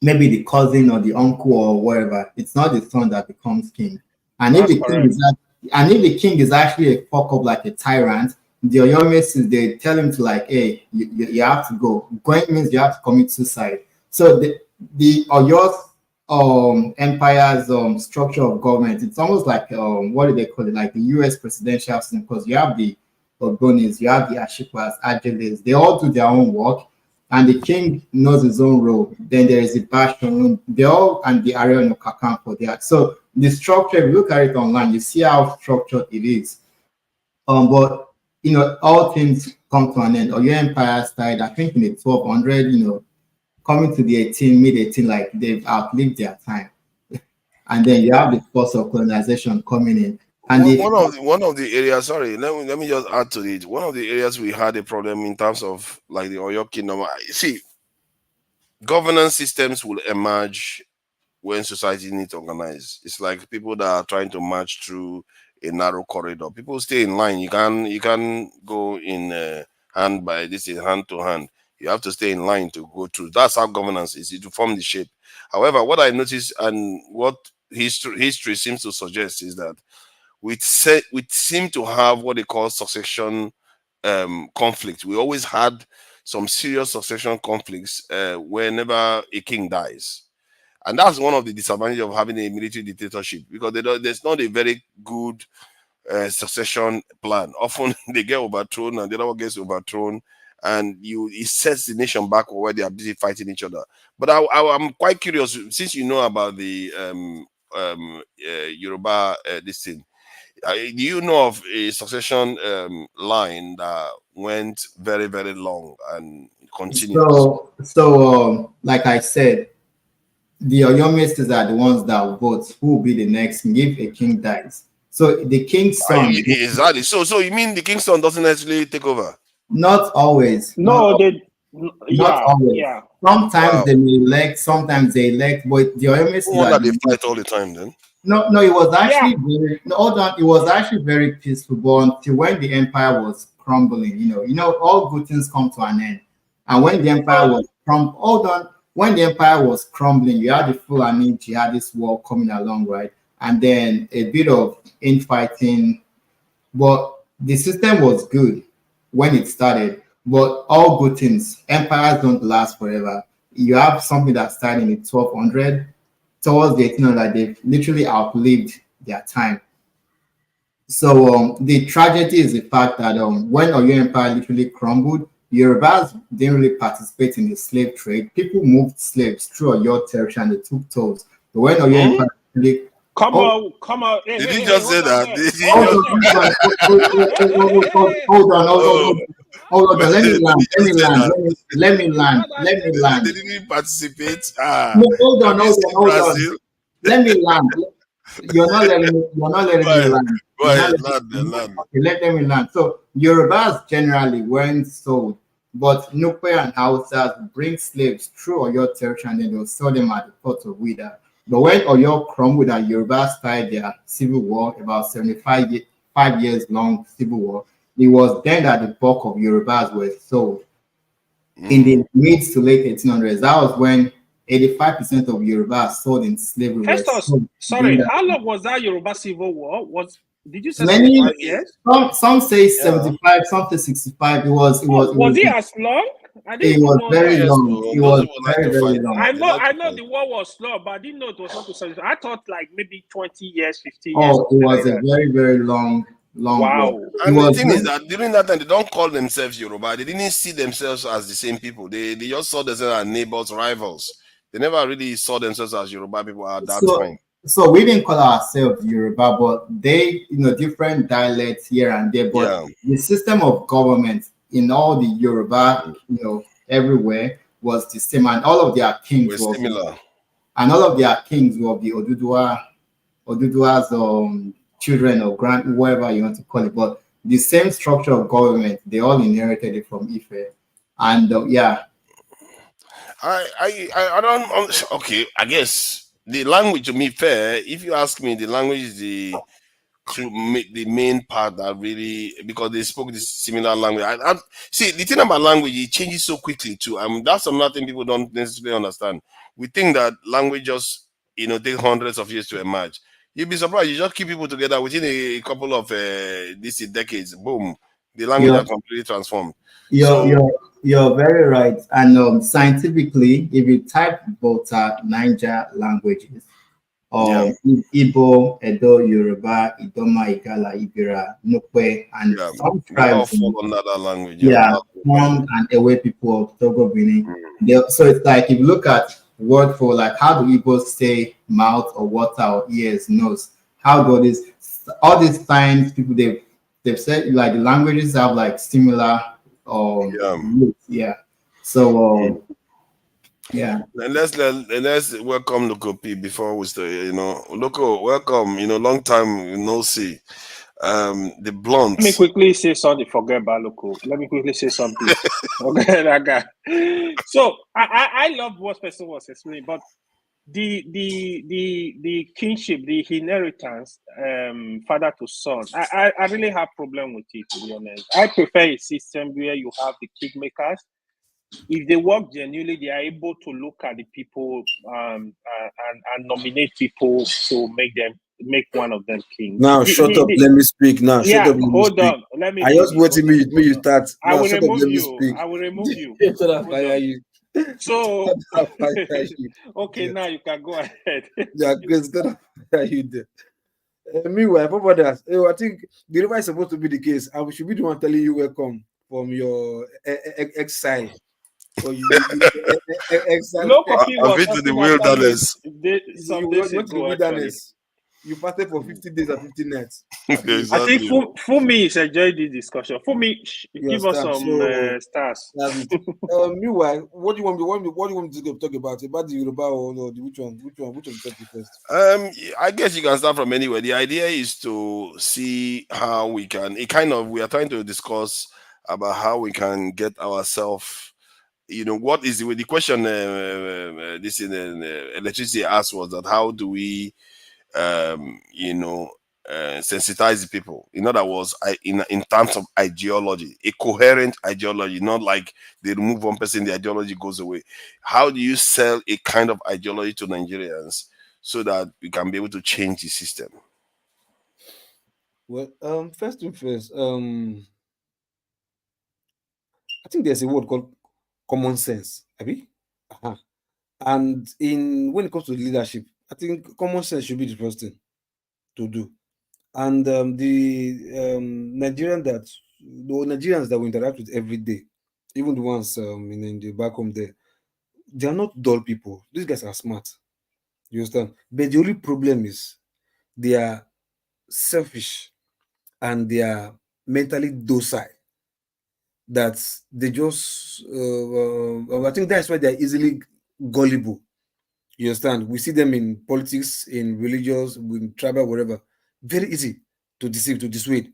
maybe the cousin or the uncle or whatever. It's not the son that becomes king. And if the king is actually a fuck up like a tyrant, the Oyomesi, they tell him to like, hey, you have to go. Going means you have to commit suicide. So the Oyo empire's structure of government, it's almost like what do they call it? Like the US presidential system, because you have the Ogbonis, you have the Ashikwas, Ajeles, they all do their own work, and the king knows his own role. Then there is the Bashorun, they all, and the Ariel no Kakampo there. So the structure, if you look at it online, you see how structured it is. But you know, all things come to an end. Oyo Empire started, I think, in the 1200, you know, coming to the mid-18, like they've outlived their time. And then you have the force of colonization coming in. And one of the areas, sorry, let me just add to it. One of the areas we had a problem in terms of like the Oyo Kingdom. See, governance systems will emerge when society needs to organize. It's like people that are trying to march through a narrow corridor. People stay in line. You can go in hand by this in hand to hand. You have to stay in line to go through. That's how governance is, to form the shape. However, what I noticed and what history seems to suggest is that we seem to have what they call succession conflict. We always had some serious succession conflicts whenever a king dies. And that's one of the disadvantages of having a military dictatorship, because there's not a very good succession plan. Often they get overthrown and the other one gets overthrown, and it sets the nation back where they are busy fighting each other. But I'm quite curious, since you know about the Yoruba this thing. Do you know of a succession line that went very, very long and continued? So like I said, the Oyomestis are the ones that vote who will be the next king if a king dies. So the king's son. Exactly. So you mean the king's son doesn't actually take over? Not always. No, not always. Yeah. Sometimes they may elect, sometimes they elect, but the Oyomestis are they fight all the time then? No, it was actually very hold on. It was actually very peaceful, but until when the empire was crumbling, you know, all good things come to an end. And when the empire was when the empire was crumbling, you had the Fulani jihadist war coming along, right? And then a bit of infighting, but the system was good when it started. But all good things, empires don't last forever. You have something that started in the 1200. Towards the 1800, they've literally outlived their time. So the tragedy is the fact that when Oyo Empire literally crumbled, Yorubas didn't really participate in the slave trade. People moved slaves through Oyo territory and they took tolls. But when Oyo Empire literally Come Oh, on, come on. Hey, Did hey, you hey, just say hold on that? there. Did you hold Hold on, on just? there. hold on, Hey, hey, hey, hey. Oh, hold on. Let me did land. you Let me just say land. that? Let me land. What I Let me say? land. Did you participate? Ah, No, hold have on, you hold on, seen hold on. Brazil? Let me land. You're not letting me. You're not letting Go me ahead, land. go You're not ahead, letting land, me. land. Okay, let me land. So Yorubas generally weren't sold, but Nupe and Hausas bring slaves through Oyo territory and then they'll sell them at the port of Wida. But when Oyo crumbled and Yorubas started their civil war, about 5 years long civil war, it was then that the bulk of Yorubas were sold in the mid to late 1800s. That was when 85% of Yorubas sold in slavery were Festus, sold during sorry, that. how long was that Yoruba civil war? Did you say Many 5 years? some say Yeah. 75, some say 65. It was it Oh, was it was was it as long? I didn't it even was know very that. Yes, long. so It those was people like very, to very fight. long. They like I to know fight. the war was slow, but I didn't know it was up to 70. I thought like maybe 20 years, 15 years, Oh, it something like was a that. very, very long war. Wow. It And the was thing is when that during that time, they don't call themselves Yoruba. They didn't see themselves as the same people. They just saw themselves as neighbors, rivals. They never really saw themselves as Yoruba people at that so time. so we didn't call ourselves Yoruba, but they, different dialects here and there. But Yeah, the system of government in all the Yoruba, everywhere was the same, and all of their we're kings were similar. and all of their kings were the Oduduwa's children or grand, whatever you want to call it. But the same structure of government, they all inherited it from Ife. And yeah, I don't. Okay, I guess the language to me fair. If you ask me, the language is to make the main part that really, because they spoke this similar language. I see the thing about language, it changes so quickly too. That's another thing people don't necessarily understand. We think that language just take hundreds of years to emerge. You'd be surprised. You just keep people together within a couple of these decades. Boom, the language are you're completely transformed. you're So you're you're very right. And scientifically, if you type both Niger languages, yeah, Igbo, Edo, Yoruba, Idoma, Igala, Ibira, Nukwe, and yeah, some they all tribes fall under that language. Yeah, yeah, that's fine. Hmong and Ewe people of Togo, Benin. Mm. So it's like if you look at word for like how do Igbos say mouth or water or ears, nose? How do all these signs people they've said like the languages have like similar Yeah. roots, yeah. So Mm. yeah. And let's welcome Loco P before we start. Loco, welcome. Long time no see. The Let me blunt. quickly say something. Forget Baloko. Let me quickly say something. Okay, that guy. So I love what person was explaining, but the kinship, the inheritance, father to son. I really have problem with it, to be honest. I prefer a system where you have the kingmakers. If they work genuinely, they are able to look at the people and nominate people to make one of them king. Now shut up. Let me speak. Now shut Yeah, up. Let me hold speak. on. Let me I just finish. waiting Hold on. me. You start. I Now will shut up. remove Let me you. speak. I will remove you. Shut up. Hold Fire on. you. So, Shut up. Fire you. okay, now you can go ahead. Yeah, because shut up. Fire you there. Meanwhile, for others, I think the river is supposed to be the case, and we should be the one telling you welcome from your exile. Or exile. Low copy I've was been to the helping us out wilderness. some You days went to the ago, actually. wilderness. You fasted for 50 days and 50 nights. At least. I think Exactly. for me, it's enjoyed this discussion. For me, You give us understand? some So stars. that's it. Meanwhile, what do you want me? What do you want me to talk about? About the Yoruba or no? Which one? Which of the topic first? I guess you can start from anywhere. The idea is to see how we can. We are trying to discuss about how we can get ourselves. What is the question? This in electricity asked was that how do we um, you know, sensitize the people. In other words, in terms of ideology, a coherent ideology, not like they remove one person, the ideology goes away. How do you sell a kind of ideology to Nigerians so that we can be able to change the system? Well, first thing first, I think there's a word called common sense. Abi? Uh-huh. And when it comes to leadership, I think common sense should be the first thing to do. And the Nigerians that we interact with every day, even the ones in the back home there, they are not dull people. These guys are smart. You understand? But the only problem is they are selfish and they are mentally docile. That they just, I think that's why they're easily gullible. You understand? We see them in politics, in religious, in tribal, whatever. Very easy to deceive, to dissuade.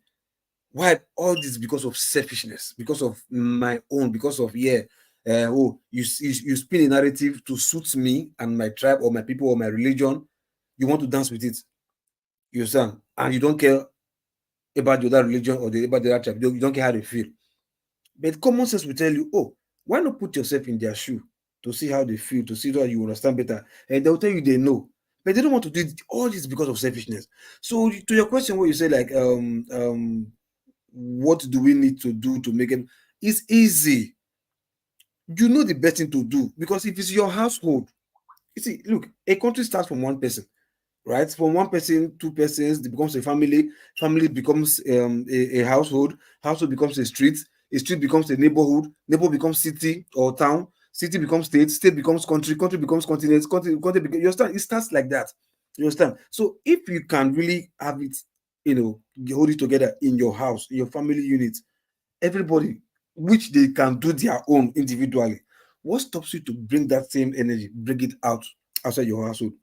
Why? All this because of selfishness, because of my own, because of you spin a narrative to suit me and my tribe or my people or my religion. You want to dance with it. You understand? And you don't care about the other religion or about the other tribe. You don't care how they feel. But common sense will tell you, oh, why not put yourself in their shoe to see how they feel, to see how you understand better? And they'll tell you they know. But they don't want to do it. All this because of selfishness. So to your question, what you say, like, what do we need to do to make it? It's easy. You know the best thing to do, because if it's your household, you see, look, a country starts from one person, right? From one person, two persons, it becomes a family. Family becomes a household. Household becomes a street. A street becomes a neighborhood. Neighborhood becomes city or town. City becomes state. State becomes country. Country becomes continent. Country becomes, you understand? It starts like that. You understand? So if you can really have it, you hold it together in your house, in your family unit, everybody, which they can do their own individually. What stops you to bring that same energy, bring it out outside your household,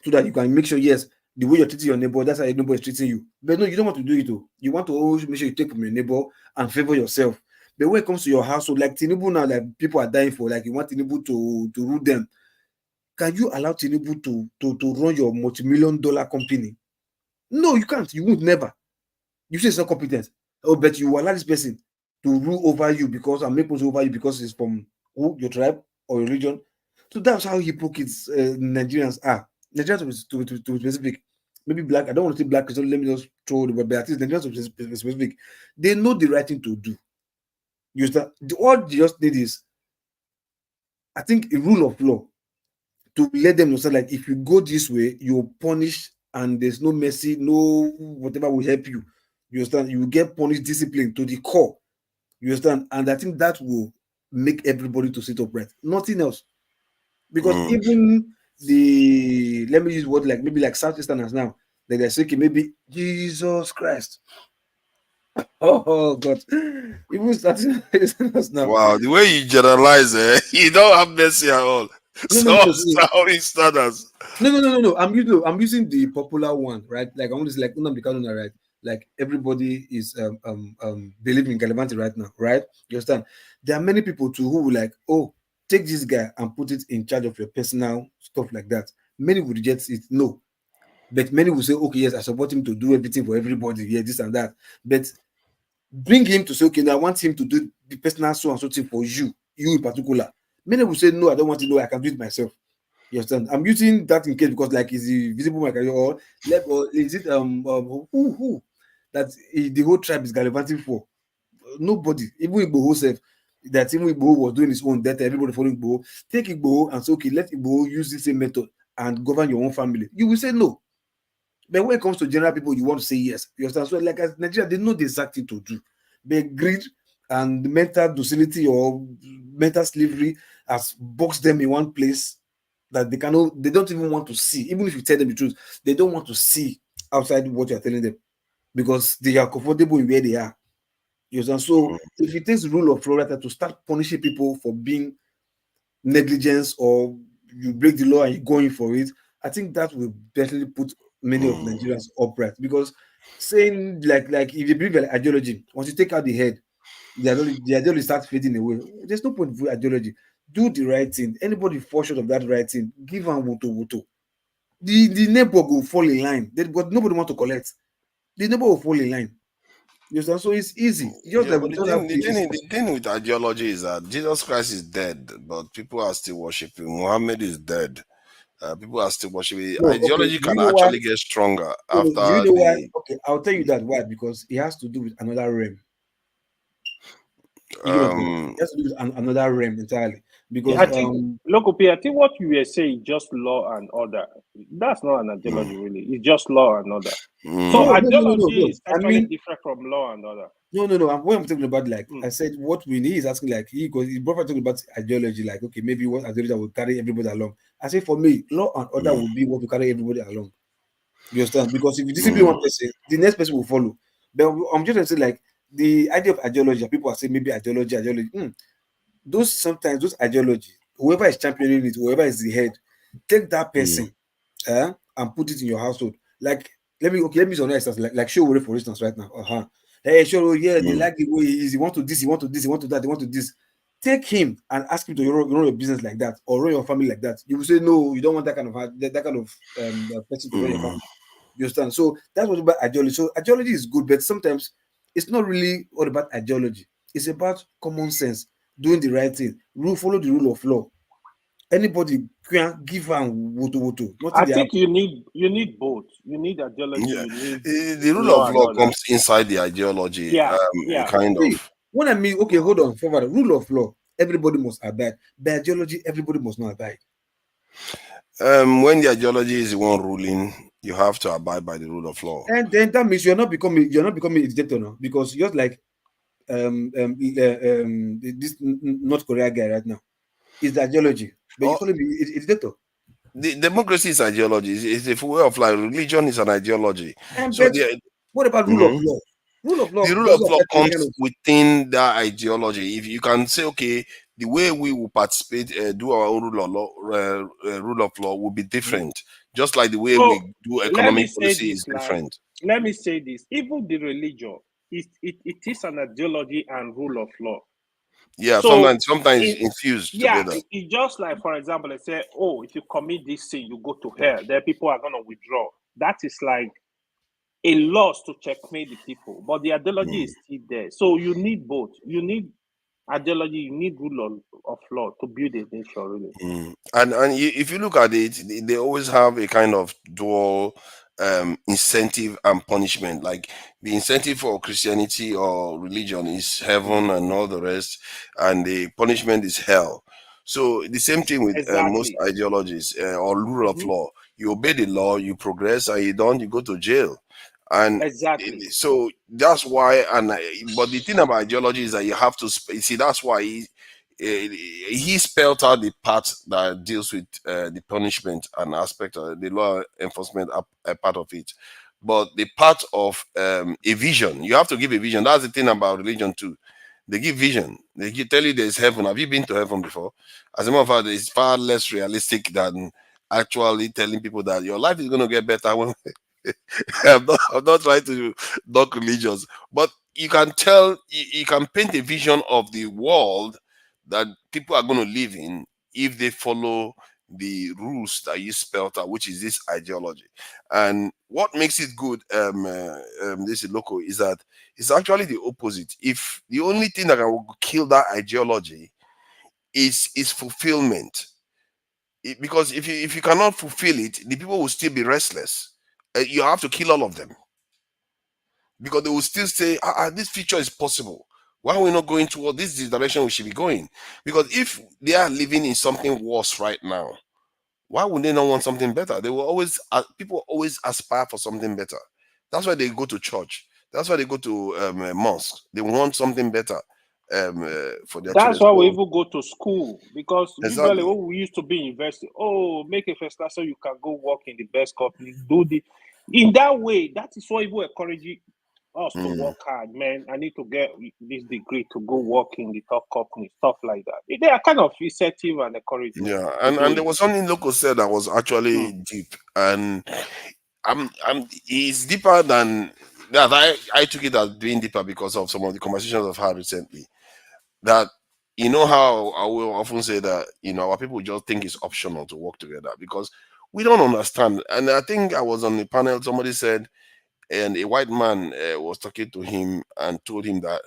so that you can make sure, yes, the way you're treating your neighbor, that's how your neighbor is treating you. But no, you don't want to do it. Though. You want to always make sure you take from your neighbor and favor yourself. But when it comes to your household, like Tinubu now, like people are dying for, like you want Tinubu to rule them. Can you allow Tinubu to run your multi-million-dollar company? No, you can't. You would never. You say it's not competent. Oh, but you allow this person to rule over you because I'm making over you because it's from your tribe or your religion. So that's how hypocrites Nigerians are. Nigerians to be specific, maybe black. I don't want to say black, so let me just throw the word, but at least Nigerians to be specific. They know the right thing to do. You start. All you just need is, I think, a rule of law to let them know, so like if you go this way, you're punished, and there's no mercy, no whatever will help you. You understand? You will get punished, discipline to the core. You understand? And I think that will make everybody to sit upright. Nothing else. Because even the, let me use word like maybe like Southeasterners now, like they're saying maybe Jesus Christ. Oh God. Even Southeasterners now. Wow, the way you generalize, you don't have mercy at all. No, no, So no, no. Southeasterners. No. I'm using the popular one, right? Like I want to say like Nnamdi Kanu, right? Like everybody is believing in Galavante right now, right? You understand? There are many people too who will like, oh, take this guy and put it in charge of your personal stuff like that. Many would reject it, no. But many will say, okay, yes, I support him to do everything for everybody, yeah, this and that. But bring him to say, okay, now I want him to do the personal so and so thing for you in particular. Many will say, no, I don't want to know, I can do it myself. You understand? I'm using that in case because like is the visible my career or is it who that the whole tribe is gallivanting for? Nobody, even Igbo self, that even Igbo was doing his own data, everybody following Igbo. Take Igbo and say, okay, let Igbo use the same method and govern your own family. You will say no. But when it comes to general people, you want to say yes. You understand? So, like as Nigeria, they know the exact thing to do. But greed and mental docility or mental slavery has boxed them in one place that they don't even want to see. Even if you tell them the truth, they don't want to see outside what you're telling them because they are comfortable in where they are. You understand? So, if it takes the rule of law to start punishing people for being negligence or you break the law and you're going for it, I think that will definitely put many of Nigerians upright because saying like if you believe in ideology, once you take out the head, the ideology starts fading away. There's no point for ideology. Do the right thing. Anybody fall short of that right thing, give them woto. The neighbor will fall in line, but nobody want to collect. The neighbor will fall in line. You understand? So it's easy. Just Yeah, like but we don't have the thing with ideology is that Jesus Christ is dead, but people are still worshiping. Muhammad is dead. People are still worshiping. no. Okay, Ideology do you can know why? actually get stronger No, no, do you after know why? the Okay, I'll tell you that why because it has to do with another realm. You get what I'm saying? um It has to do with another realm entirely Yeah, I because think Lokopi, I think what you were saying is just law and order. That's not an mm, ideology, really. It's just law and order. So mm, ideology no. is I actually mean, different from law and order. no. What I'm talking about, like Mm. I said, what we need is asking, like he goes, his brother talking about ideology, like okay, maybe what ideology that will carry everybody along. I say for me, law and order mm. will be what will carry everybody along. You understand? Because if you discipline one person, the next person will follow. But I'm just trying to say, like, the idea of ideology, people are saying maybe ideology. Those sometimes those ideology, whoever is championing it, whoever is the head, take that person and put it in your household. Like, let me use an instance, like Showore, for instance, right now. Hey, Showore, yeah, they like the way he is. He want to this, he want to this, he want to that, he want to this. Take him and ask him to run your business like that or run your family like that. You will say no, you don't want that kind of person to run your family. You understand? So that's what about ideology. So ideology is good, but sometimes it's not really all about ideology. It's about common sense, doing the right thing, follow the rule of law. Anybody can give and woto. I Nothing they have. think you need both. You need ideology. Yeah, You need the rule law of and law order. comes inside the ideology. Yeah, A yeah. kind See, of. when I mean, okay, hold on, forward. Rule of law, everybody must abide. By ideology, everybody must not abide. When the ideology is the one ruling, you have to abide by the rule of law. And then that means you're not becoming a dictator now, because just like this North Korea guy right now is the ideology, but you Oh, call him a dictator. the democracy is ideology. It's a way of life. Religion is an ideology. And So but what about rule of Mhm. law? Rule of law the rule of doesn't law apply to any kind comes of. within that ideology. If you can say, okay, the way we will participate, do our own rule of law will be different. Just like the way So we do let me economic say policy is this, like, different. let me say this. Even the religion, it is an ideology and rule of law. Yeah, So sometimes in infused yeah, together. it just like, for example, they say, oh, if you commit this sin, you go to hell. Then people are gonna withdraw. That is like a loss to checkmate the people. But the ideology is still there. So you need both. You need ideology, you need rule of law to build a nation, really. And if you look at it, they always have a kind of dual incentive and punishment. Like the incentive for Christianity or religion is heaven and all the rest, and the punishment is hell. So the same thing with most Exactly. ideologies or rule of Mhm. law. You obey the law, you progress, and you don't, you go to jail. And Exactly. so that's why. And but the thing about ideology is that you have to see. That's why he spelled out the part that deals with the punishment and aspect of the law enforcement a part of it, but the part of a vision, you have to give a vision. That's the thing about religion too. They give vision. Tell you there's heaven. Have you been to heaven before? As a matter of fact, it's far less realistic than actually telling people that your life is going to get better when I'm not trying to knock religions, but you can tell, you can paint a vision of the world that people are going to live in if they follow the rules that you spelled out, which is this ideology. And what makes it good, this is local, is that it's actually the opposite. If the only thing that can kill that ideology is fulfillment, because if you cannot fulfill it, the people will still be restless. You have to kill all of them because they will still say, this future is possible. Why are we not going toward this is the direction we should be going? Because if they are living in something worse right now, why would they not want something better? They will always, people always aspire for something better. That's why they go to church. That's why they go to a mosque. They want something better for their That's children. why we So, even go to school, because usually exactly. when we used to be in university, oh, make a first class so you can go work in the best company, do the in that way. That is what even encouraging us to Mm. work hard, man. I need to get this degree to go work in the top company, stuff like that. They are kind of incentive and encouragement Yeah, to do and there it. was something local said that was actually Hmm. deep, and it's deeper than that. I took it as being deeper because of some of the conversations I've had recently. That you know how I will often say that our people just think it's optional to work together because we don't understand. And I think I was on the panel. Somebody said, and a white man was talking to him and told him that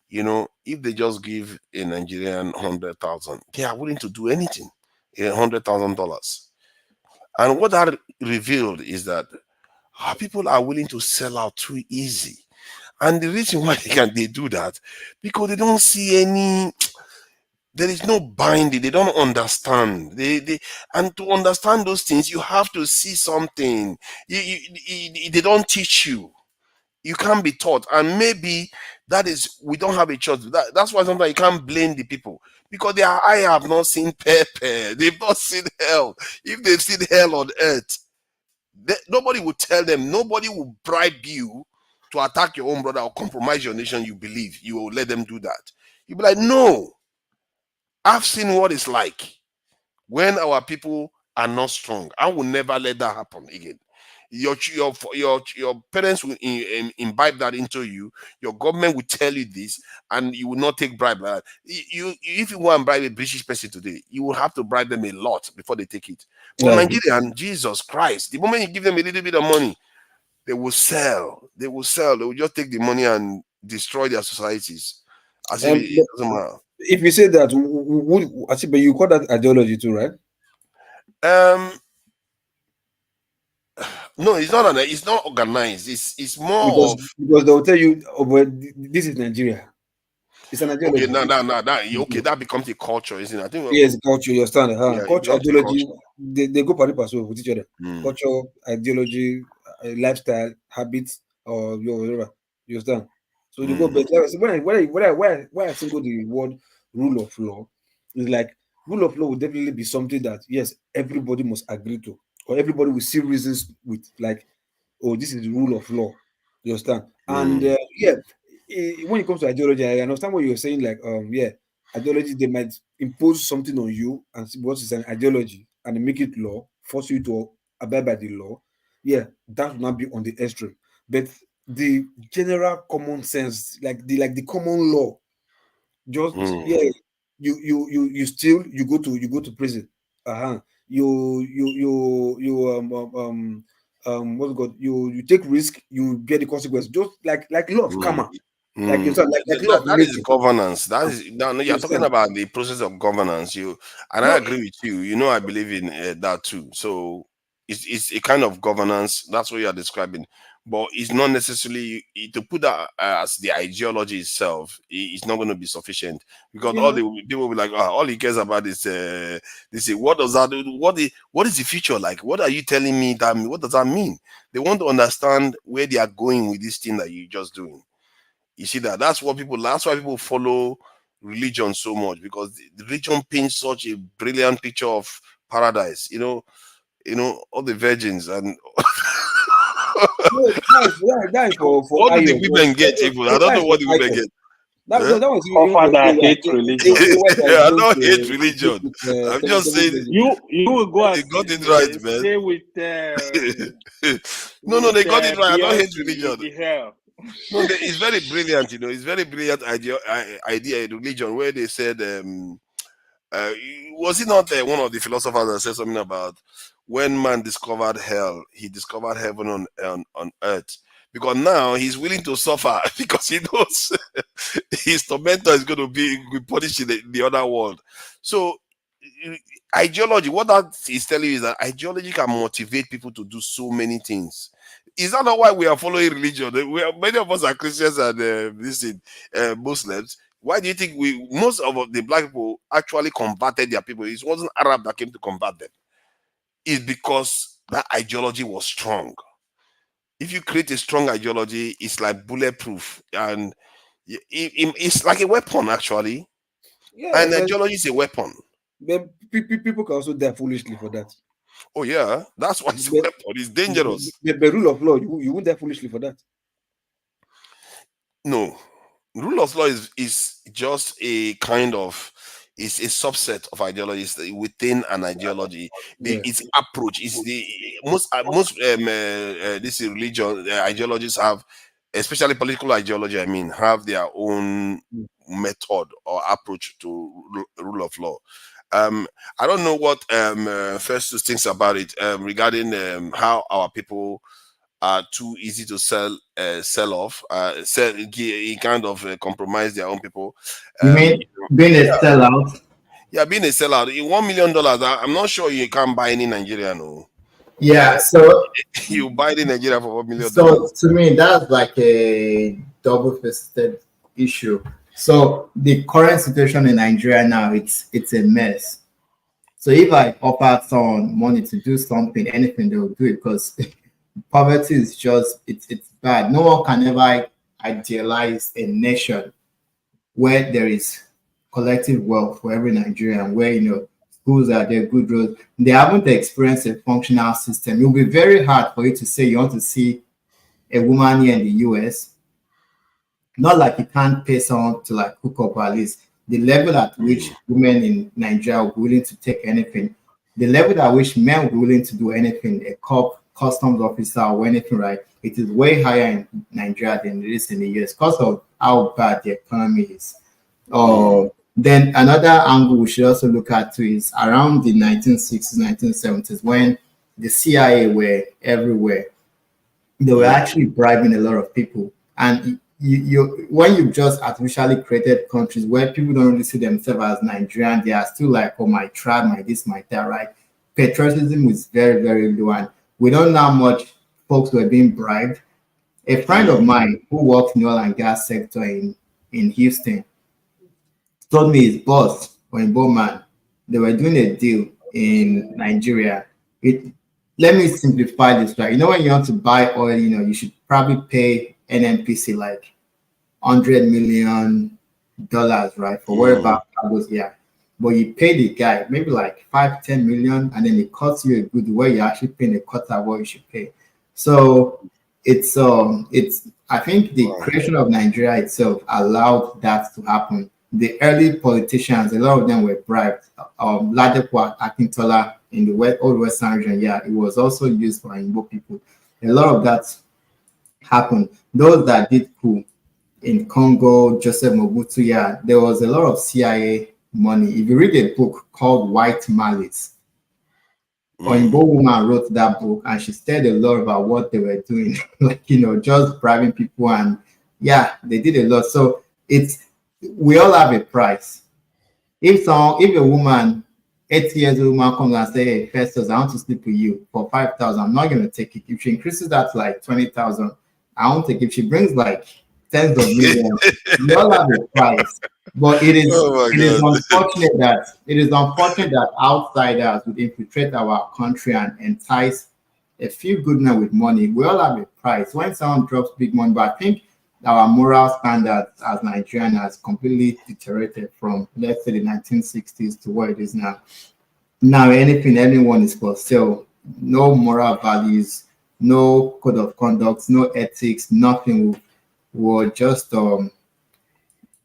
if they just give a Nigerian 100,000, they are willing to do anything. $100,000. And what that revealed is that our people are willing to sell out too easy. And the reason why they do that, because they don't see any, there is no binding, they don't understand. And to understand those things, you have to see something. They don't teach you. You can't be taught. And maybe that is, we don't have a choice. That's why sometimes you can't blame the people. Because their eye have not seen pepper. They've not seen hell. If they've seen hell on earth, Nobody will tell them. Nobody will bribe you to attack your own brother or compromise your nation. You believe you will let them do that. You'll be like, no. I've seen what it's like when our people are not strong. I will never let that happen again. Your parents will imbibe that into you. Your government will tell you this, and you will not take bribe. If you want to bribe a British person today, you will have to bribe them a lot before they take it. But Yeah. Nigerian, Jesus Christ, the moment you give them a little bit of money, they will sell. They will sell. They will just take the money and destroy their societies as if it doesn't matter. If you say that, but you call that ideology too, right? No, it's not. It's not organized. It's more Because of they'll tell you, oh, but this is Nigeria. It's an ideology. okay. Okay, that becomes a culture, isn't it? I think. Yes, culture. You understand? Yeah, it Culture, becomes a ideology. culture. They go pari passu with each other. Mm. Culture, ideology, lifestyle, habits, or whatever. You understand? So they go. But when I single the word rule of law, it's like rule of law will definitely be something that yes, everybody must agree to, or everybody will see reasons with, like, oh, this is the rule of law. You understand? And when it comes to ideology, I understand what you're saying. Like, ideology, they might impose something on you and see what is an ideology and make it law, force you to abide by the law. Yeah, that will not be on the extreme. But the general common sense, like the common law, just you steal, you go to prison. What's it called? You take risk, you get the consequence. Just like law of karma, like you said, like law of That is nature. governance. That is now You you're talking understand? about the process of governance. And I No, agree with you. You know, I believe in that too. So it's a kind of governance. That's what you are describing. But it's not necessarily to put that as the ideology itself. It's not going to be sufficient because you all know, the people will be like, all he cares about is they say, what does that do? What is the future like? What are you telling me that? What does that mean? They want to understand where they are going with this thing that you're just doing. You see that? That's why people follow religion so much because the religion paints such a brilliant picture of paradise. All the virgins and no, that is for what do the Ayo. women get even? I don't That know is for what the women Ayo. get. No, Eh? that was even Offer for that AY. hate religion. That is I going don't hate to religion. with I'm just 77 saying virgins. You will go they and got it right, man. stay with No, they got it right. I don't hate Beyonce religion. in hell. No, it's very brilliant. It's very brilliant idea in religion where they said, was it not one of the philosophers that said something about when man discovered hell, he discovered heaven on earth. Because now he's willing to suffer because he knows his tormentor is going to be punished in the other world. So ideology, what that is telling you is that ideology can motivate people to do so many things. Is that not why we are following religion? Many of us are Christians and Muslims. Why do you think most of the black people actually converted their people? It wasn't Arab that came to convert them. It's because that ideology was strong. If you create a strong ideology, it's like bulletproof, and it's like a weapon actually. Yeah, And but ideology is a weapon. people can also die foolishly for that. Oh yeah, that's why it's a But, weapon. It's dangerous. the rule of law, you won't die foolishly for that. No, rule of law is just a kind of it's a subset of ideologies within an ideology. Yeah. Its approach is the most this religion ideologies have, especially political ideology. I mean, have their own method or approach to rule of law. I don't know what Festus thinks about it regarding how our people are too easy to sell off, he kind of compromise their own people. You mean being a Yeah, sellout? yeah, being a sellout. $1 million, I'm not sure you can buy any Nigerian. No. Yeah. Uh, So you buy the Nigeria for So $1 million. to me, that's like a double-fisted issue. So the current situation in Nigeria now, it's a mess. So if I offer someone money to do something, anything, they will do it because poverty is just it's bad. No one can ever idealize a nation where there is collective wealth for every Nigerian, where schools are there, good roads. They haven't experienced a functional system. It will be very hard for you to say you want to see a woman here in the US. Not like you can't pay someone to like hook up, or at least the level at which women in Nigeria are willing to take anything, the level at which men are willing to do anything, a cop, customs officer, or anything, right? It is way higher in Nigeria than it is in the US because of how bad the economy is. Then another angle we should also look at too is around the 1960s, 1970s, when the CIA were everywhere. They were actually bribing a lot of people. And you when you just artificially created countries where people don't really see themselves as Nigerian, they are still like, oh, my tribe, my this, my that, right? Patriotism is very, very low. And we don't know how much folks were being bribed. A friend of mine who works in the oil and gas sector in Houston told me his boss or a man, they were doing a deal in Nigeria. Let me simplify this, right? You know, when you want to buy oil, you should probably pay NNPC like $100 million, right? For wherever cargoes, yeah. But you pay the guy maybe like 5-10 million, and then it costs you a good where you're actually paying a quarter of what you should pay. So it's I think the creation of Nigeria itself allowed that to happen. The early politicians, a lot of them were bribed. Ladepo Akintola in the old Western region, yeah, it was also used for Igbo people. A lot of that happened. Those that did coup in Congo, Joseph Mobutu, yeah, there was a lot of CIA money. If you read a book called White Malice, Oyinbo woman wrote that book, and she said a lot about what they were doing, like, just bribing people, and yeah, they did a lot. So we all have a price. If a woman, 80 years old woman comes and say, hey, Festus, I want to sleep with you for 5,000, I'm not going to take it. If she increases that to like 20,000, I won't take it. If she brings like tens of millions, we all have a price. But it is unfortunate that outsiders would infiltrate our country and entice a few good men with money. We all have a price. When someone drops big money, but I think our moral standards as Nigerian has completely deteriorated from, let's say, the 1960s to where it is now. Now, anyone is for sale. No moral values, no code of conduct, no ethics, nothing. Will just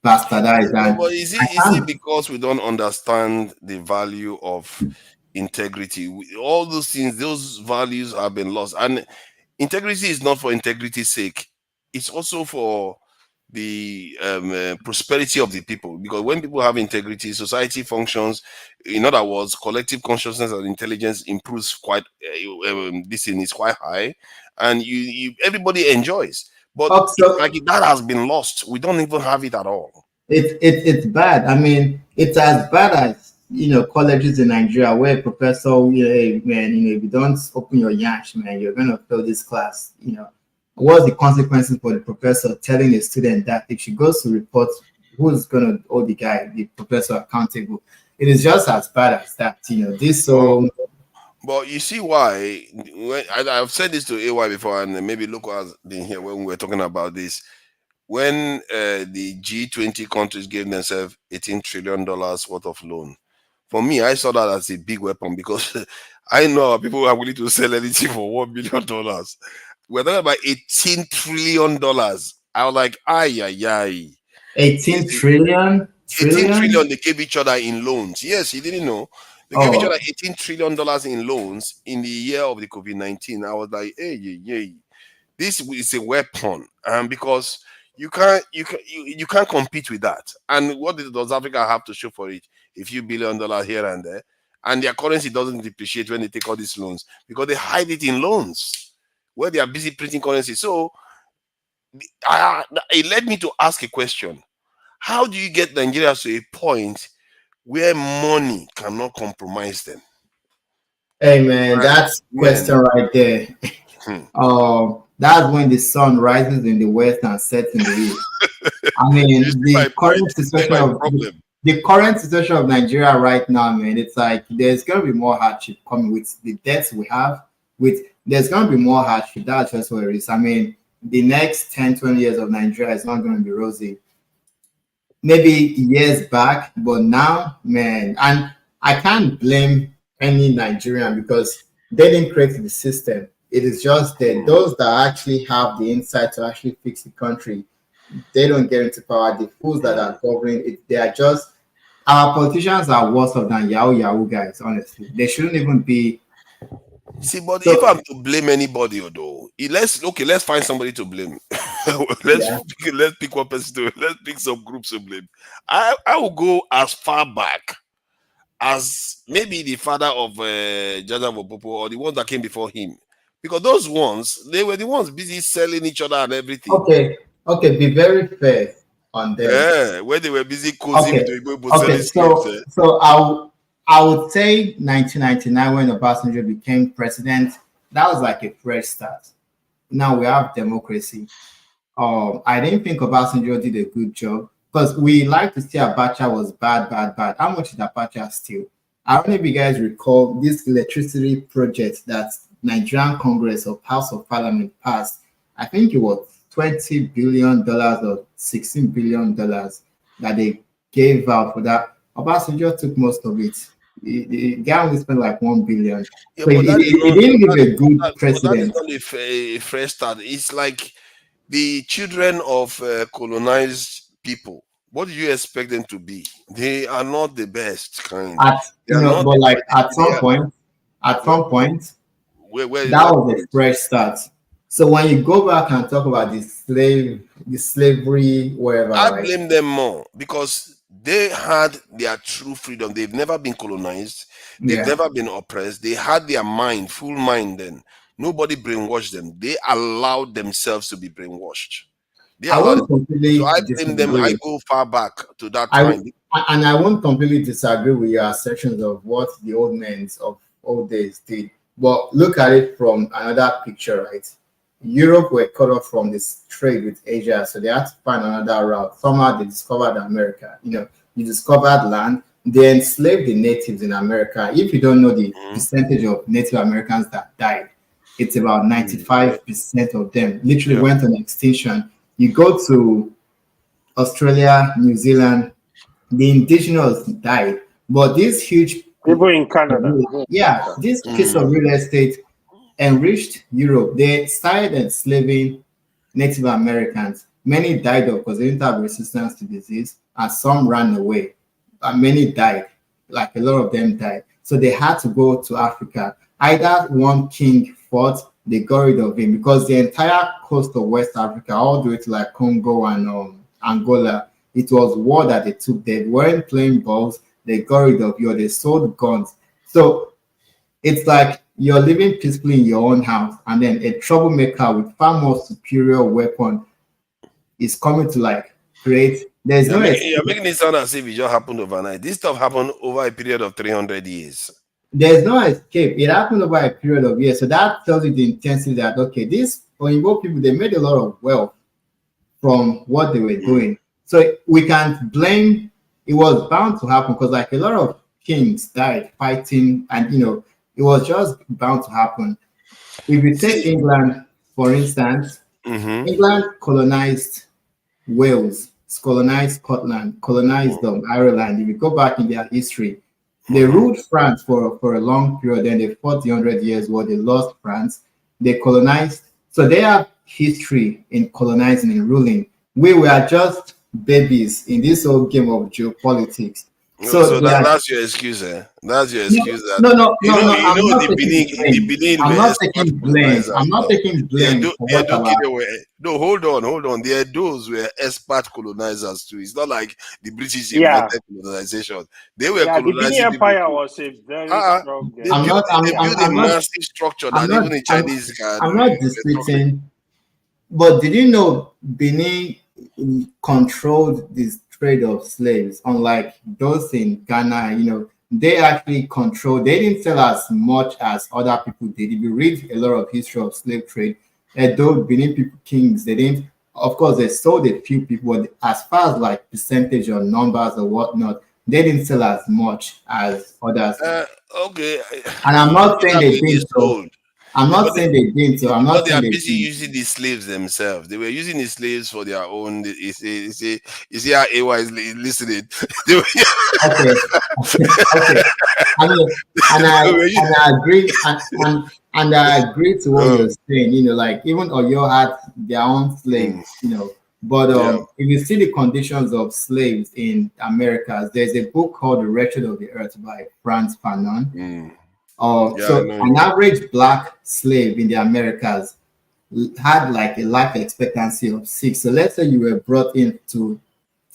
bastardized. But is it because we don't understand the value of integrity? All those things, those values have been lost. And integrity is not for integrity's sake. It's also for the prosperity of the people. Because when people have integrity, society functions. In other words, collective consciousness and intelligence improves quite. This thing is quite high, and everybody enjoys. But like that has been lost. We don't even have it at all. It's bad. I mean, it's as bad as colleges in Nigeria where a professor, hey, man, if you don't open your yash, man, you're gonna fail this class. What's the consequences for the professor telling a student that if she goes to report, who's gonna hold the professor accountable? It is just as bad as that. But you see why? I've said this to AY before, and maybe look what has been here when we were talking about this. When the G20 countries gave themselves $18 trillion worth of loan, for me, I saw that as a big weapon because I know people are willing to sell anything for $1 billion. We're talking about $18 trillion. I was like, ay. 18 trillion? 18 trillion they gave each other in loans. Yes, you didn't know. They gave each other $18 trillion in loans in the year of the COVID-19. I was like, hey. This is a weapon. Because you can't compete with that. And what does Africa have to show for it? A few $1 billion here and there. And their currency doesn't depreciate when they take all these loans because they hide it in loans where they are busy printing currency. So it led me to ask a question. How do you get Nigeria to a point where money cannot compromise them? Hey, man, that's question right there. That's when the sun rises in the west and sets in the east. I mean, the current situation of Nigeria right now, man, it's like there's going to be more hardship coming with the debts we have. There's going to be more hardship. That's just what it is. I mean, the next 10, 20 years of Nigeria is not going to be rosy. Maybe years back, but now, man, and I can't blame any Nigerian because they didn't create the system. It is just that those that actually have the insight to actually fix the country, they don't get into power. The fools that are governing it, they are just our politicians are worse off than Yahoo guys, honestly. They shouldn't even be. See, but if So, I'm to blame anybody, though, let's find somebody to blame. yeah. Let's pick one person to let's pick some groups to blame. I will go as far back as maybe the father of Jaja Popo or the ones that came before him, because those ones they were the ones busy selling each other and everything. Okay, be very fair on them. Yeah, where they were busy causing Okay, with the people okay. selling slaves. So I would say 1999 when Obasanjo became president, that was like a fresh start. Now we have democracy. I didn't think Obasanjo did a good job because we like to say Abacha was bad, bad, bad. How much did Abacha steal? I don't know if you guys recall this electricity project that Nigerian Congress of House of Parliament passed. I think it was $20 billion or $16 billion that they gave out for that. Obasanjo took most of it. The guy only spent like 1 billion. Yeah, So but that is he not didn't give a good but that is precedent. not a fresh start. It's like the children of colonized people. What do you expect them to be? They are not the best kind. At They are not but the like best. at They some are, point, at where, some point, where is that that was a point? fresh start. So when you go back and talk about the slavery, wherever, I right? blame them more because they had their true freedom. They've never been colonized. They've Yeah, never been oppressed. They had their mind, full mind then. Nobody brainwashed them. They allowed themselves to be brainwashed. They I allowed it. won't So completely I blame them. I disagree. go far back to that I time. and I won't completely disagree with your assertions of what the old men of old days did. But look at it from another picture, right? Europe were cut off from this trade with Asia, so they had to find another route. Somehow they discovered America. You discovered land, they enslaved the natives in America. If you don't know the Mhm. percentage of Native Americans that died, it's about 95% of them literally Yeah. went on extinction. You go to Australia, New Zealand, the indigenous died. But this huge, People in Canada. yeah, this piece of Mm. real estate enriched Europe. They started enslaving Native Americans. Many died off because they didn't have resistance to disease, and some ran away. And many died, like a lot of them died. So they had to go to Africa. Either one king fought, they got rid of him because the entire coast of West Africa, all the way to like Congo and Angola, it was war that they took. They weren't playing balls. They got rid of you. Or they sold guns. So it's like you're living peacefully in your own house, and then a troublemaker with far more superior weapon is coming to like create. There's no You're escape. making it sound as if it just happened overnight. This stuff happened over a period of 300 years. There's no escape. It happened over a period of years. So that tells you the intensity that okay, these Oyinbo people they made a lot of wealth from what they were doing. So we can't blame. It was bound to happen because like a lot of kings died fighting, and it was just bound to happen. If you take See, England, for instance, England colonized Wales, colonized Scotland, colonized Ireland. If you go back in their history, they ruled France for a long period. Then they fought the 100 Years' War. They lost France. They colonized. So they have history in colonizing and ruling. We were just babies in this whole game of geopolitics. So so they are that's your excuse, eh? That's your no, excuse that no, no, you no, know, no. I'm not taking The blame. Benin I'm were not expert taking blame. colonizers I'm not now. taking blame for The what Edo our Kingdom were no, hold on. The Edos were expert colonizers too. It's not like the British Yeah. invented colonization. They were Yeah, the Benin colonizing people Empire too. was a very strong They I'm empire. built not I'm they I'm, built a I'm not massive structure I'm that not even the I'm, Chinese can I'm not talk to. disputing, but did you know Benin controlled this trade of slaves, unlike those in Ghana, they actually control, they didn't sell as much as other people did. If you read a lot of history of slave trade, though Benin people kings, they didn't, of course, they sold a few people, but as far as like percentage or numbers or whatnot, they didn't sell as much as others. Okay, And I'm you not put it saying that they way, they didn't so. sold. I'm not saying they didn't. So I'm Because not they saying are they busy didn't. using the slaves themselves. They were using the slaves for their own. You see how AY is listening. They were, Okay, okay. I mean, and I they were and I agree and I agree to what uh, you're saying. Like even Oyo had their own mm, slaves. But yeah. if you see the conditions of slaves in Americas, there's a book called The Wretched of the Earth by Franz Fanon. Mm, yeah, I So know an him. average black slave in the Americas had like a life expectancy of 6. So let's say you were brought into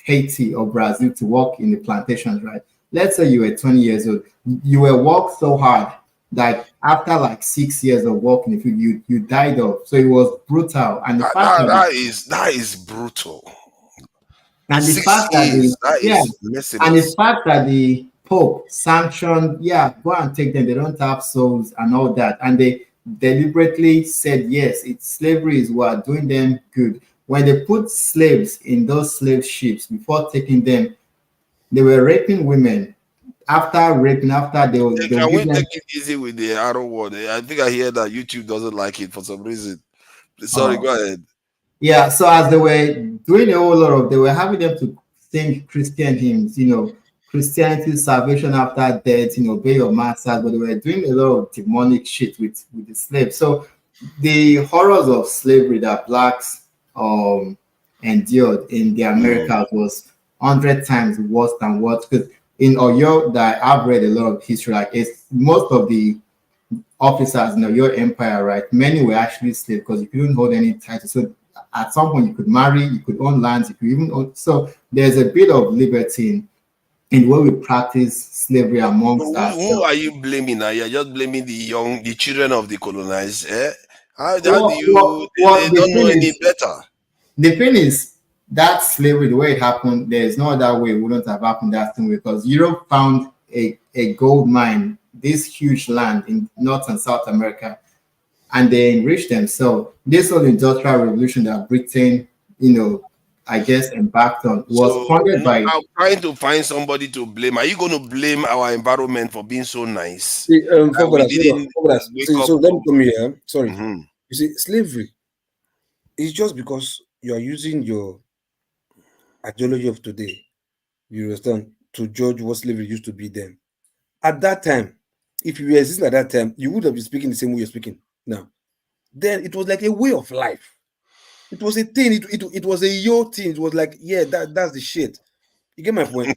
Haiti or Brazil to work in the plantations, right? Let's say you were 20 years old. You were worked so hard that after like 6 years of working, if you died off. So it was brutal. And the That, fact that, that that is brutal. and the Six fact that the years. That yeah, is and the merciless. fact that the Pope sanctioned, yeah, go and take them. They don't have souls and all that. And they deliberately said, yes, it's slavery is what doing them good. When they put slaves in those slave ships before taking them, they were raping women. After they'll Can give we them. take it easy with the arrow word? I think I hear that YouTube doesn't like it for some reason. Sorry, Uh, go ahead. Yeah, so as they were doing a whole lot of, they were having them to sing Christian hymns, Christianity, salvation after death, obey your masters, but they were doing a lot of demonic shit with the slaves. So the horrors of slavery that blacks endured in the Mm, Americas was 100 times worse than what, because in Oyo, that I've read a lot of history, like it's most of the officers in your empire, right? Many were actually slaves because you couldn't hold any title. So at some point, you could marry, you could own lands, you could even own. So there's a bit of liberty in the way we practice slavery So amongst who ourselves. are you blaming now? You're just blaming the children of the colonized. Eh? How do What, you? what, what They don't know any better. the thing is that slavery, the way it happened, there's no other way it wouldn't have happened that thing because Europe found a gold mine, this huge land in North and South America, and they enriched themselves. This whole industrial revolution that Britain, I guess embarked on was So funded no, by. I'm trying to find somebody to blame. Are you going to blame our environment for being so nice See, that we Fogodas, hold on, didn't Fogodas. wake See, up so let me to? come here. Sorry. Mhm. You see, slavery is just because you are using your ideology of today, you understand, to judge what slavery used to be then. At that time, if you were existing at that time, you would have been speaking the same way you're speaking now. Then it was like a way of life. It was a thing. It was a yo thing. It was like, yeah, that's the shit. You get my point?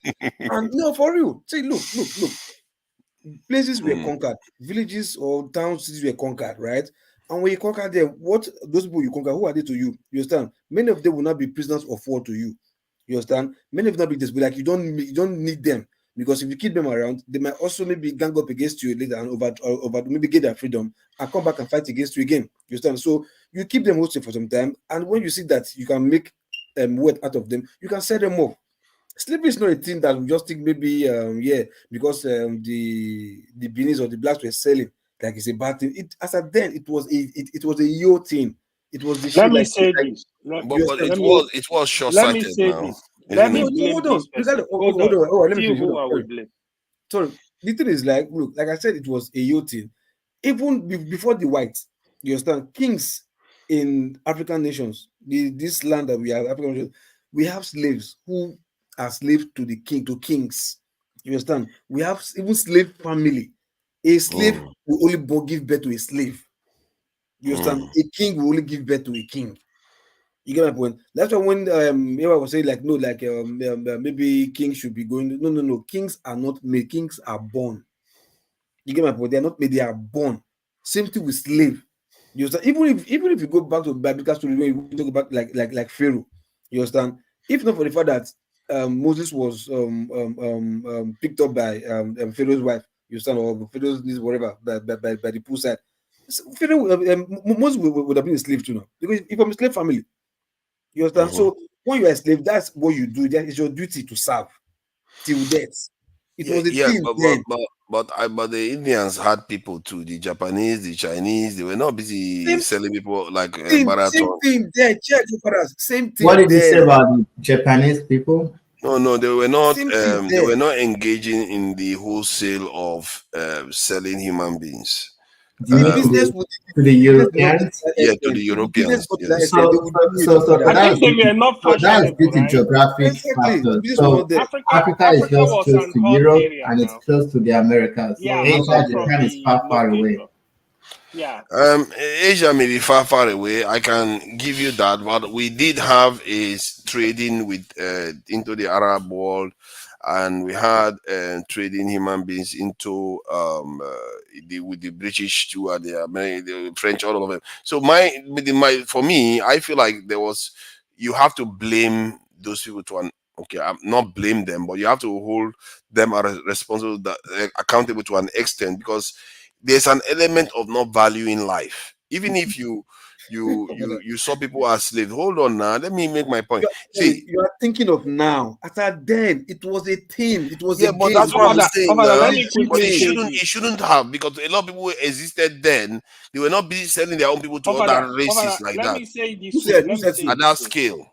And no, for real. See, look. Places were Mm, conquered, villages or towns, cities were conquered, right? And when you conquer them, what those people you conquer, who are they to you? You understand? Many of them will not be prisoners of war to you. You understand? Many of them will not be this, but like you don't need them because if you keep them around, they might also maybe gang up against you later and over maybe get their freedom and come back and fight against you again. You understand? So you keep them hostage for some time, and when you see that you can make wealth out of them, you can sell them off. Slavery is not a thing that we just think maybe yeah, because the Benis or the blacks were selling like it's a bad thing. It as at then it was a yo thing. It was the Let shit me like, say like this. Let, you but understand. let it me So was short let me sighted say now, this. Let isn't me it? no, blame hold on. this person. Hold Hold on. on. Oh, let me Still, finish. Hold who on. I will Sorry. blame? Sorry. The thing is like look, like I said, it was a yo thing. Even before the whites, you understand, kings in African nations, this land that we have, African nations, we have slaves who are slaves to the king, to kings. You understand? We have even slave family. A slave Mm, will only give birth to a slave. You understand? mm, A king will only give birth to a king. You get my point? That's why when Eva was saying like no, like maybe kings should be going. No. Kings are not made. Kings are born. You get my point? They are not made, they are born. Same thing with slave. You understand? Even if you go back to biblical story when you talk about like Pharaoh, you understand? If not for the fact that Moses was picked up by Pharaoh's wife, you understand, or Pharaoh's niece, whatever, by the poolside. So Pharaoh Moses would have been a slave too now. Because if I'm a slave family, you understand? mhm. So when you're a slave, that's what you do. That is your duty to serve till death. It Yeah, was a yeah, thing but but then. but but the Indians had people too. The Japanese, the Chinese, they were not busy Same selling people like same marathon. thing there. Check brothers. Same What thing did you say there. about the Japanese people? No, no, they were not. Same thing They there. were not engaging in the wholesale of selling human beings. Due Um, business would to the business would not get to Europeans. that yeah, to extent. the If business Europeans. got to that Yes. extent, they would do it over I that think time. they were not That is fashionable, due to right? geographic Exactly. The factors. business was So not there. Africa is Africa just was close an to hot Europe area and it's now. close to the Americas. Yeah, Asia, apart from Japan is the far, far away. Yeah. Asia may be far, far away. I can give you that. What we did have is trading with into the Arab world, and we had trading human beings into with the British too, and the French, all of them. So for me, I feel like you have to blame those people to an okay, I'm not blame them, but you have to hold them are responsible, accountable to an extent, because there's an element of not valuing life. Even if you saw people as slaves. Hold on now, let me make my point. See, You are thinking of now. After then, it was a thing. It was a yeah, but game. that's It what was I'm a, saying Let now. me But quickly say this. it shouldn't have, because a lot of people existed then. They were not busy selling their own people to Fofana, other races like let that me say it who this way. said? Who Let me said say so? it at that this way. scale.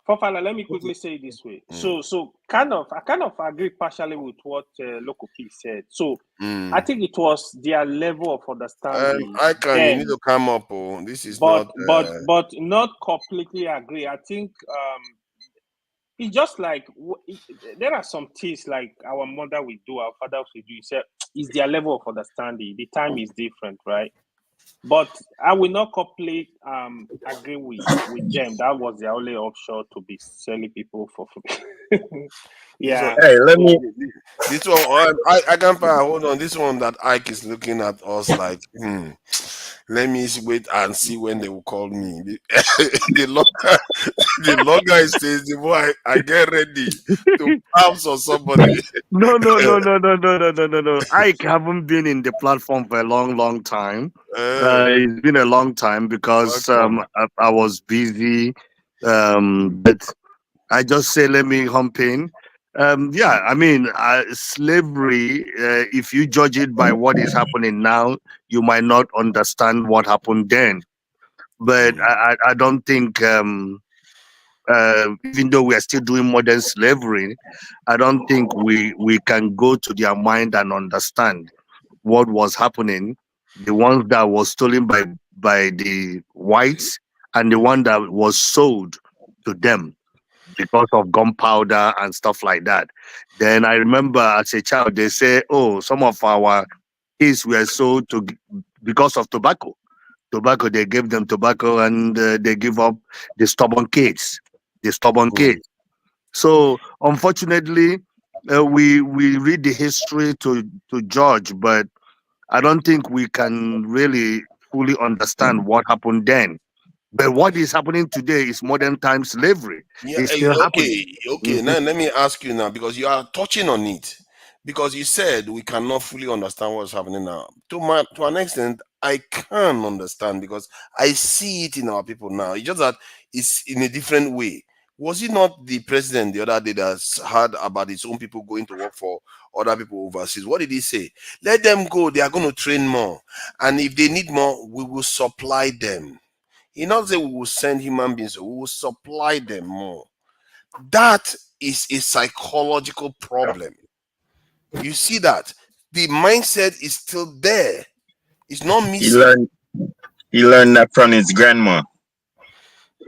Fofana, let me quickly say it this way. Mm. So I kind of agree partially with what Lokoki said. So Mm. I think it was their level of understanding. I can. You Then, need to come up. Oh, this is but not. but not completely agree. I think it's just like there are some things like our mother will do, our fathers will do. It's their level of understanding. The time is different, right? But I will not completely agree with them. That was their only option, to be selling people for free. Yeah. Hey, let me. This one, I can't find. Hold on, this one that Ike is looking at us like, let me wait and see when they will call me. The longer, the longer it stays, the more I get ready to pounce on somebody. No, no, no, no, no, no, no, no, no, no. I haven't been in the platform for a long, long time. It's been a long time because Welcome. I was busy. But I just say let me hump in. Yeah, I mean, slavery. If you judge it by what is happening now, you might not understand what happened then. But I don't think. Even though we are still doing modern slavery, I don't think we can go to their mind and understand what was happening. The ones that was stolen by the whites and the one that was sold to them because of gunpowder and stuff like that. Then I remember as a child they say, "Oh, some of our kids were sold to because of tobacco." Tobacco, they gave them tobacco and they give up the stubborn kids, the stubborn kids. So unfortunately, we read the history to judge, but I don't think we can really fully understand what happened then. But what is happening today is modern time slavery. Yeah, It's still happening. okay. Mhm. Now let me ask you now, because you are touching on it. Because you said we cannot fully understand what's happening now. To an extent, I can understand, because I see it in our people now. It's just that it's in a different way. Was it not the president the other day that heard about his own people going to work for other people overseas? What did he say? Let them go. They are going to train more, and if they need more, we will supply them. He not say we will send human beings, we will supply them more. That is a psychological problem. You see that the mindset is still there. It's not He missing. learned he learned that from his grandma.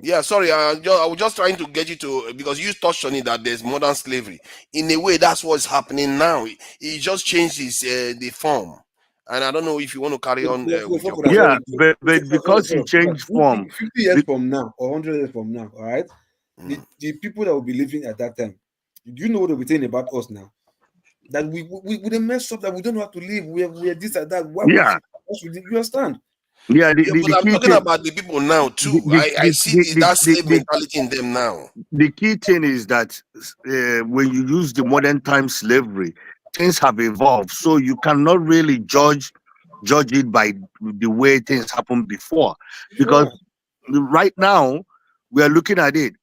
Yeah, sorry. I was just trying to get you to, because you touched on it, that there's modern slavery. In a way, that's what's happening now. It just changed the form. And I don't know if you want to carry on with your point. Yeah, but because he changed form, 50 years from now or 100 years from now, all right, the people that will be living at that time, do you know what they'll be saying about us now? That we didn't mess up, that we don't know how to live, we are this and that. Why would yeah, you understand? yeah. Yeah, but The I'm key talking thing, about the people now too. the, I the, see the, the, that the, slave the, mentality in them now. the key thing is that when you use the modern time slavery, things have evolved, so you cannot really judge it by the way things happened before, because Sure. right now we are looking at it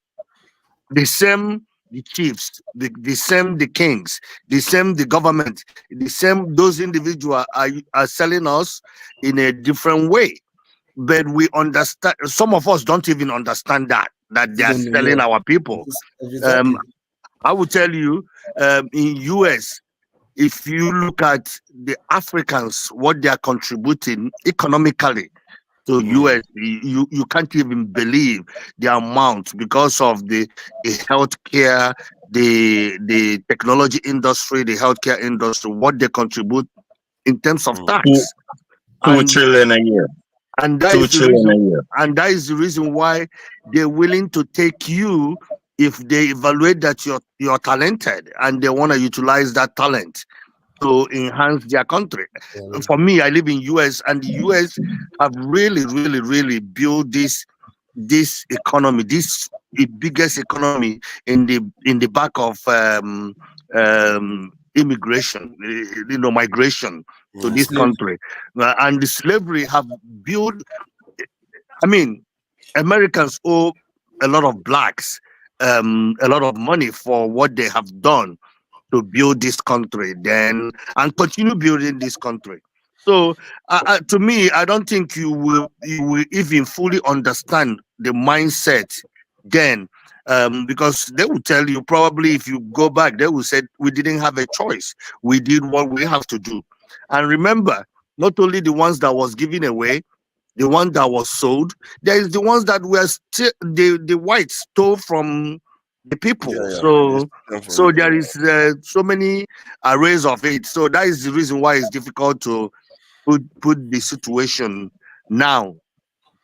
the same, the chiefs, the same, the kings, the same, the government, the same, those individuals are selling us in a different way, but we understand. Some of us don't even understand that they You are don't know, selling yeah. our people. um Exactly. I will tell you, in US, if you look at the Africans, what they are contributing economically to US, you can't even believe the amount because of the healthcare, the technology industry, the healthcare industry, what they contribute in terms of Two, tax. 2 trillion a year. And that 2 is the trillion a reason year. and that is the reason why they're willing to take you if they evaluate that you're talented and they want to utilize that talent to enhance their country. For me, I live in US, and the US have really built this economy, this the biggest economy in the back of immigration, migration to this country. And the slavery have built, I mean, Americans owe a lot of blacks a lot of money for what they have done to build this country, then and continue building this country. So, to me, I don't think you will even fully understand the mindset then, because they will tell you, probably if you go back, they will say we didn't have a choice. We did what we have to do. And remember, not only the ones that was given away, the one that was sold, there is the ones that were still the whites stole from the people. So there is so many arrays of it. So that is the reason why it's difficult to put the situation now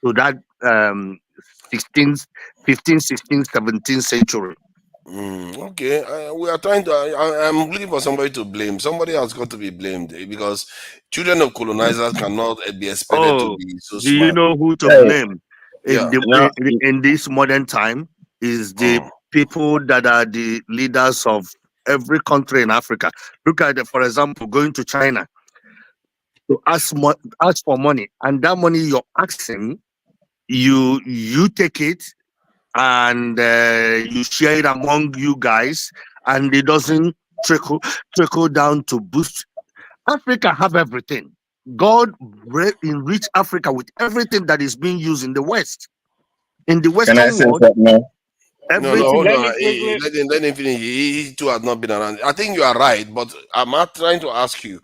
to that 16th, 15th, 16th, 17th century. Okay, we are trying to. I'm looking for somebody to blame. Somebody has got to be blamed because children of colonizers cannot be expected to Oh, be so do you smart. know who to Hey, blame Yeah. in this modern time? Is the people that are the leaders of every country in Africa. Look at it, for example, going to China to ask for money, and that money you're asking, you take it and you share it among you guys, and it doesn't trickle down to boost. Africa have everything. God enrich Africa with everything that is being used in the West. In the can I Western say world, something now? No, no, everything. hold Let on. me quickly. Let him finish. He too has not been around. I think you are right, but I'm not trying to ask you,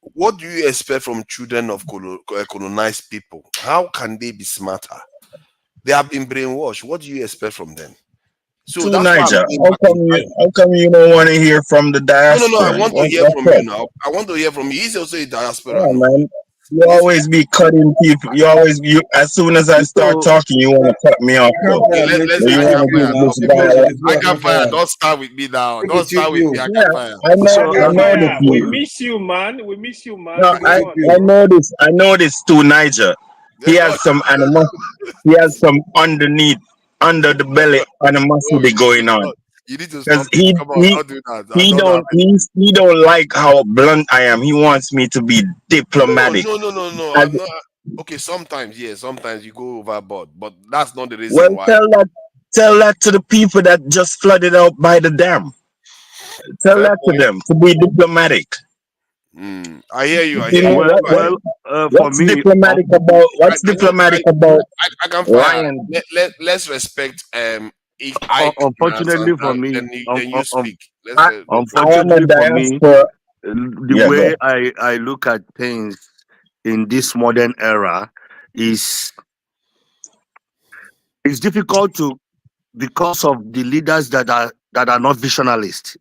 what do you expect from children of colonized people? How can they be smarter? They have been brainwashed. What do you expect from them? So To that's why I'm Niger, going back in time. how come you don't want to hear from the No, no, no. I diaspora? want to hear What's from you up? now. I want to hear from you. He's also a diaspora Yeah, now. man. You He's, always be cutting people. You as soon as I start So talking, you want to cut me off though. okay, Campfire make let's But you you I make can want to you fire. give now. this Keep guy on a, the I floor, can fire. Campfire. Don't start with me now. Make Don't it chip start with me. I you. can yeah, fire. I know so I know this Campfire, we you miss you, man. We miss you, man. no Make it I Come chip on I you. now. know this too Niger. He Then has some he has some under the belly oh, animosity going on. you need to Because stop it. Come on, don't do that. I he don't have don't it. he don't like how blunt I am. He wants me to be No, diplomatic. no, no, no, no. As, I'm not. Okay, sometimes, yeah, sometimes you go overboard, but that's not the well, reason why. tell that to the people that just flooded out by the dam. Tell Fair that to point. them to be diplomatic. I hear you. I You hear know you. well, Go ahead. for what's me, diplomatic about I know. I can fire. lying? Let's respect. If I can answer, unfortunately for me, then you speak. Let's I respect. am a unfortunately for me, diaspora. the Yeah, way go. I look at things in this modern era is it's difficult to, because of the leaders that are not visionalists.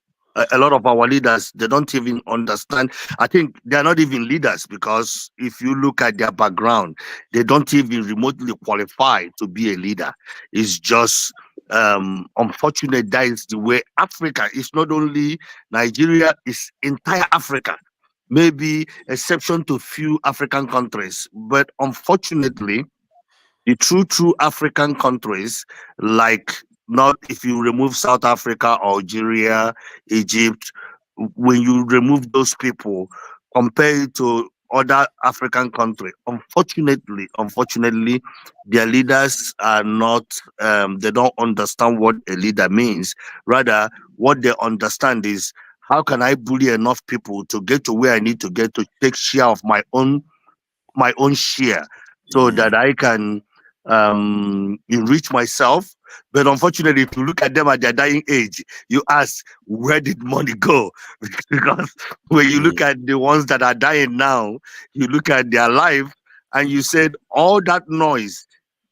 A lot of our leaders, they don't even understand. I think they are not even leaders, because if you look at their background, they don't even remotely qualify to be a leader. It's just unfortunate that is the way Africa is. Not only Nigeria, is entire Africa. Maybe exception to few African countries, but unfortunately the true African countries, like, not if you remove South Africa, Algeria, Egypt, when you remove those people, compare it to other African countries, unfortunately, their leaders are not, they don't understand what a leader means. Rather, what they understand is, how can I bully enough people to get to where I need to get to take share of my own share, so that I can enrich myself. But unfortunately, if you look at them at their dying age, you ask, where did money go? Because when you look at the ones that are dying now, you look at their life and you said, all that noise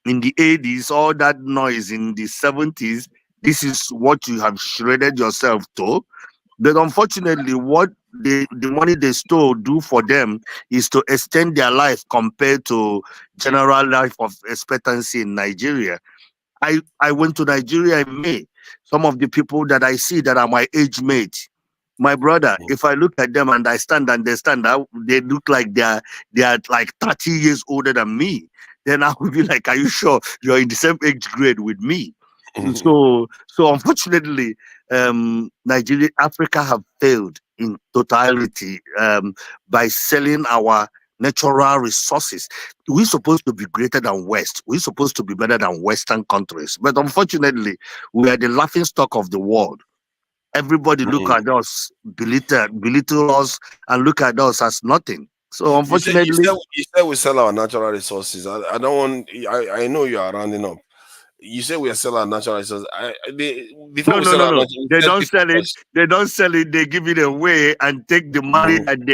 in the 80s, all that noise in the 70s, this is what you have shredded yourself to. But unfortunately, what the money they stole do for them is to extend their life compared to general life of expectancy in Nigeria. I went to Nigeria in May. Some of the people that I see that are my age mate, my brother, if I look at them and I stand and they stand, they look like they are like 30 years older than me. Then I would be like, are you sure you're in the same age grade with me? So unfortunately, Nigeria, Africa have failed in totality by selling our natural resources. We're supposed to be greater than West. We're supposed to be better than Western countries. But unfortunately, we are the laughing stock of the world. Everybody look at us, belittle us, and look at us as nothing. So You said you unfortunately, said you said we sell our natural resources. I don't want. I know you are rounding up. You say we are selling our natural resources. Before no, we no, sell no, our no. natural, we They sell don't people sell it. first. They don't sell it. They give it away and take the money that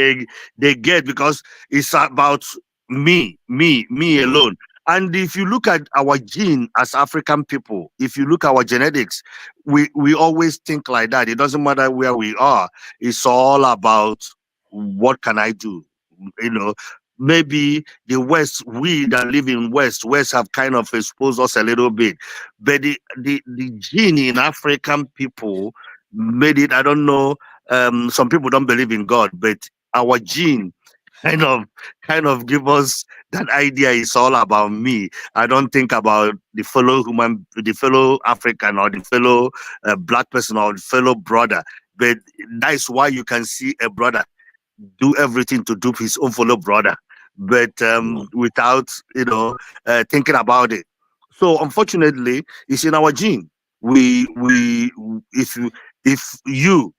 they get because it's about me alone. And if you look at our gene as African people, if you look at our genetics, we always think like that. It doesn't matter where we are. It's all about what can I do? You know, maybe the West, we that live in West have kind of exposed us a little bit, but the gene in African people made it. I don't know. Some people don't believe in God, but our gene kind of give us that idea. It's all about me. I don't think about the fellow human, the fellow African, or the fellow black person, or the fellow brother. But that's why you can see a brother do everything to dupe his own fellow brother, but without thinking about it. So unfortunately, it's in our gene. We if you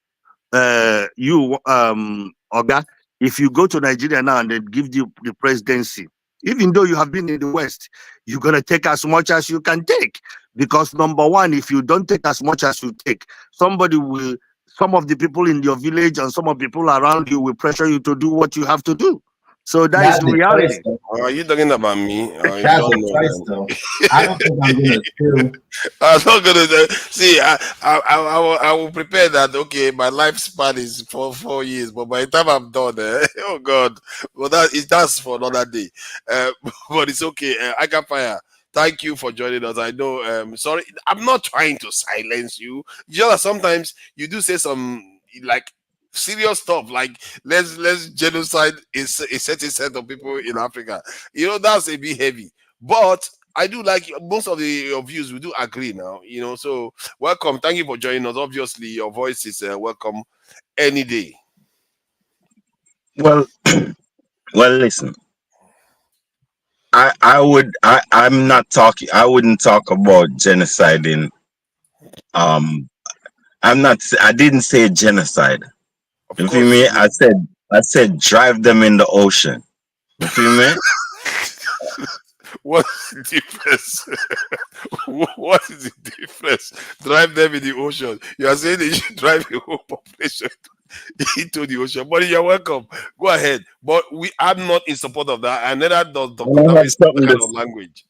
Oga, if you go to Nigeria now and they give you the presidency, even though you have been in the West, you're gonna take as much as you can take. Because number one, if you don't take as much as you take, somebody will some of the people in your village and some of the people around you will pressure you to do what you have to do. So that is That's the the choice, reality. though. Are you talking about me? You That's don't the know choice, then. though. I don't think I'm gonna steal. I'm not gonna see. I will prepare that. Okay, my lifespan is for 4 years, but by the time I'm done, oh God, well that's for another day. Uh, but it's okay. I can fire. Thank you for joining us. I know. Sorry, I'm not trying to silence you. Just that sometimes you do say some like serious stuff, like let's genocide a certain set of people in Africa. That's a bit heavy, but I do like most of your views. We do agree now, So welcome. Thank you for joining us. Obviously, your voice is welcome any day. Well, well, listen. I'm not talking. I wouldn't talk about genocide in. Um, I'm not. I didn't say genocide. Of You feel course, me? you I said drive them in the ocean. You feel me? what's the difference? What is the difference? Drive them in the ocean. You are saying they should drive the whole population into the ocean. But you're welcome. Go ahead. But I'm not in support of that. And neither does Dr. And I have Davis that something kind to. of language.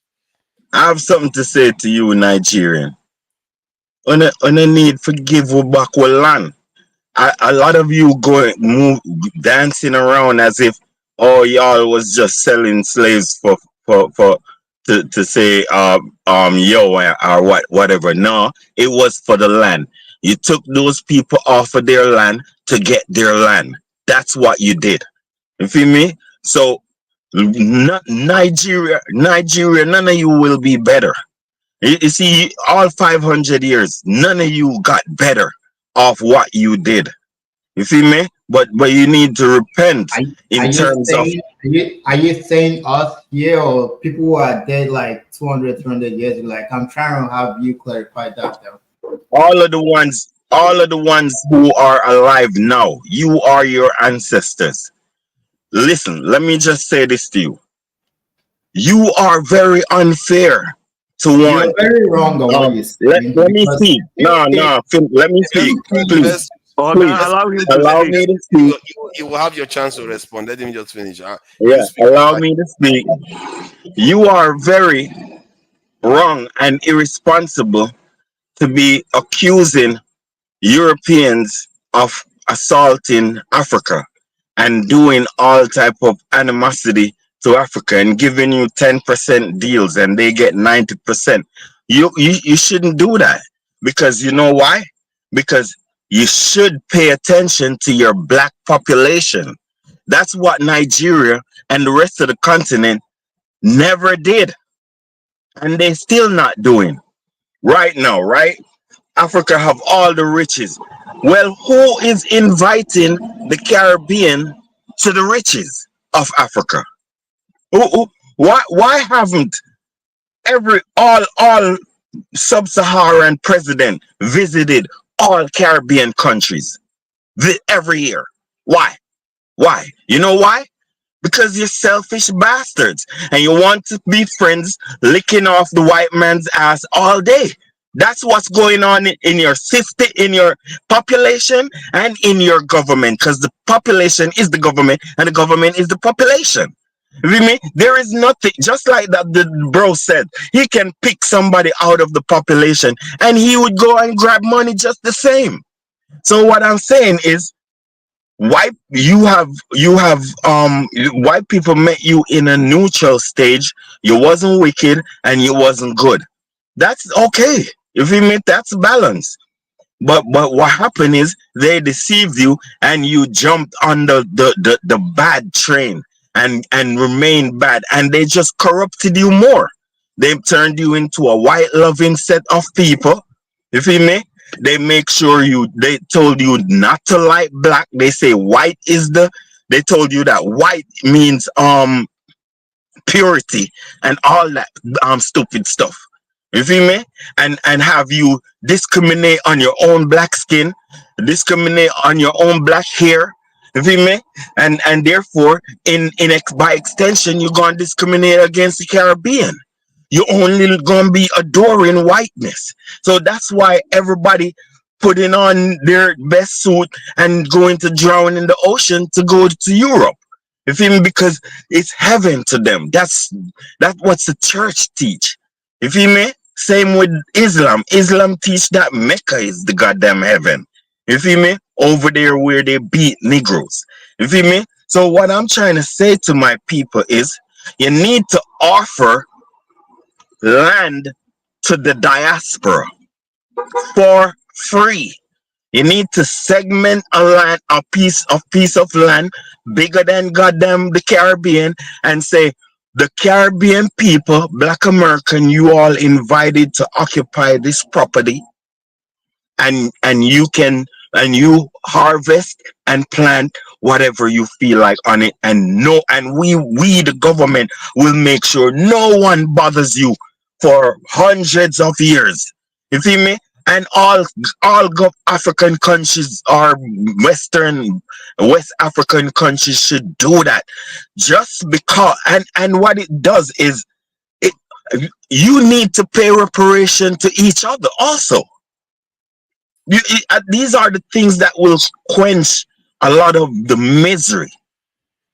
I have something to say to you, Nigerian. On a need for give back our land. A lot of you dancing around as if y'all was just selling slaves for to say yo or whatever. No, it was for the land. You took those people off of their land to get their land. That's what you did. You feel me? So Nigeria, none of you will be better. You see, all 500 years, none of you got better off what you did. You feel me? But you need to repent Are in you terms of saying are you saying us here or people who are dead like 200, 300 years ago? Like, I'm trying to have you clarify that though. all of the ones who are alive now. You are your ancestors. Listen, let me just say this to you. You are very unfair to You're want. very wrong on what you're saying Let me because speak. No, no, let me speak, please. Let's Please let's Allow him let to him allow speak. me to you, speak. you will have your chance to respond. Let him just finish. You Yeah, speak. allow me to speak. You are very wrong and irresponsible to be accusing Europeans of assaulting Africa and doing all type of animosity to Africa and giving you 10% deals and they get 90%. You shouldn't do that because you know why? Because you should pay attention to your black population. That's what Nigeria and the rest of the continent never did and they still not doing right now, right? Africa have all the riches. Well, who is inviting the Caribbean to the riches of Africa? Why haven't all sub-Saharan president visited all Caribbean countries every year? Why? Why? You know why? Because you're selfish bastards and you want to be friends licking off the white man's ass all day. That's what's going on in your system, in your population, and in your government. Because the population is the government, and the government is the population. You feel me? There is nothing, just like that the bro said, he can pick somebody out of the population and he would go and grab money just the same. So what I'm saying is white people met you in a neutral stage. You wasn't wicked and you wasn't good. That's okay. If you mean that's balance. But what happened is they deceived you and you jumped on the bad train and remained bad and they just corrupted you more. They turned you into a white loving set of people. You feel me? They told you not to like black. They say white is they told you that white means purity and all that stupid stuff. You feel me? And have you discriminate on your own black skin, discriminate on your own black hair. You feel me? And therefore, by extension, you're gonna discriminate against the Caribbean. You're only gonna be adoring whiteness. So that's why everybody putting on their best suit and going to drown in the ocean to go to Europe. You feel me? Because it's heaven to them. That's what the church teach. You feel me? Same with Islam. Islam teach that Mecca is the goddamn heaven. You feel me? Over there where they beat Negroes. You feel me? So what I'm trying to say to my people is you need to offer land to the diaspora for free. You need to segment a piece of land bigger than goddamn the Caribbean and say, the Caribbean people, Black American, you all invited to occupy this property and you harvest and plant whatever you feel like on it and we the government will make sure no one bothers you for hundreds of years. You feel me? And all African countries or West African countries should do that. Just because and what it does is it you need to pay reparation to each other also. These are the things that will quench a lot of the misery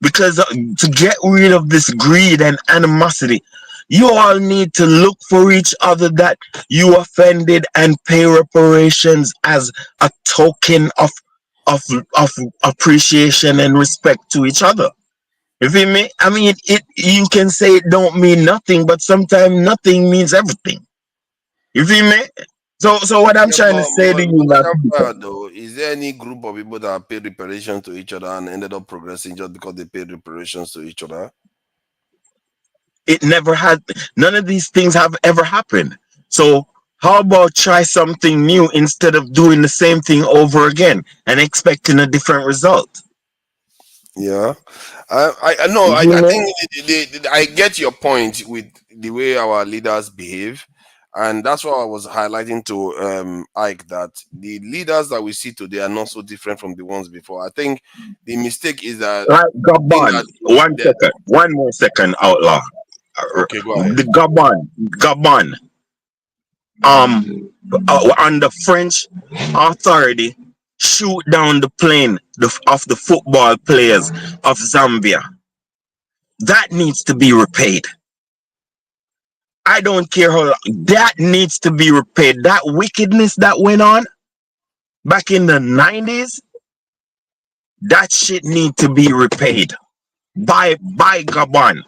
because to get rid of this greed and animosity, you all need to look for each other that you offended and pay reparations as a token of appreciation and respect to each other. You feel me? I mean, you can say it don't mean nothing, but sometimes nothing means everything. You feel me? So what I'm Yeah, trying to say to you, but my people, though, is there any group of people that paid reparations to each other and ended up progressing just because they paid reparations to each other? it never had. None of these things have ever happened. So how about try something new instead of doing the same thing over again and expecting a different result? Yeah, I know. You I know? think I get your point with the way our leaders behave, and that's what I was highlighting to Ike that the leaders that we see today are not so different from the ones before. I think the mistake is that Like thinking Gabon. that One second, one more second, outlaw. Okay, go ahead. The Gabon, on the French authority shoot down the plane of the football players of Zambia. That needs to be repaid. I don't care how long. That needs to be repaid. That wickedness that went on back in the 90s, that shit need to be repaid by Gabon.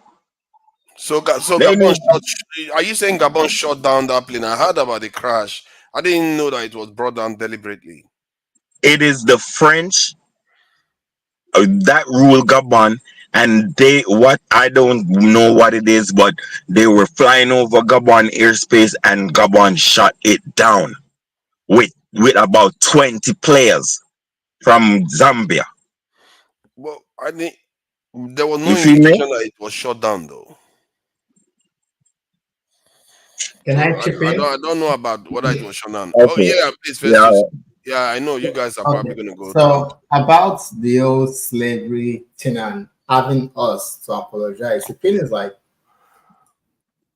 So They Gabon need, shot. Are you saying Gabon shot down that plane? I heard about the crash. I didn't know that it was brought down deliberately. it is the French that rule Gabon, and they, what, I don't know what it is, but they were flying over Gabon airspace and Gabon shot it down with about 20 players from Zambia. Well, I think there was no You feel me? indication that it was shot down though. Can So I chip in? I don't know about whether it was shot down. Oh Okay. yeah, please, Yeah. Festus. Yeah, I know you guys are probably Okay. gonna go through it. So about the old slavery thing and having us to apologize, the thing is like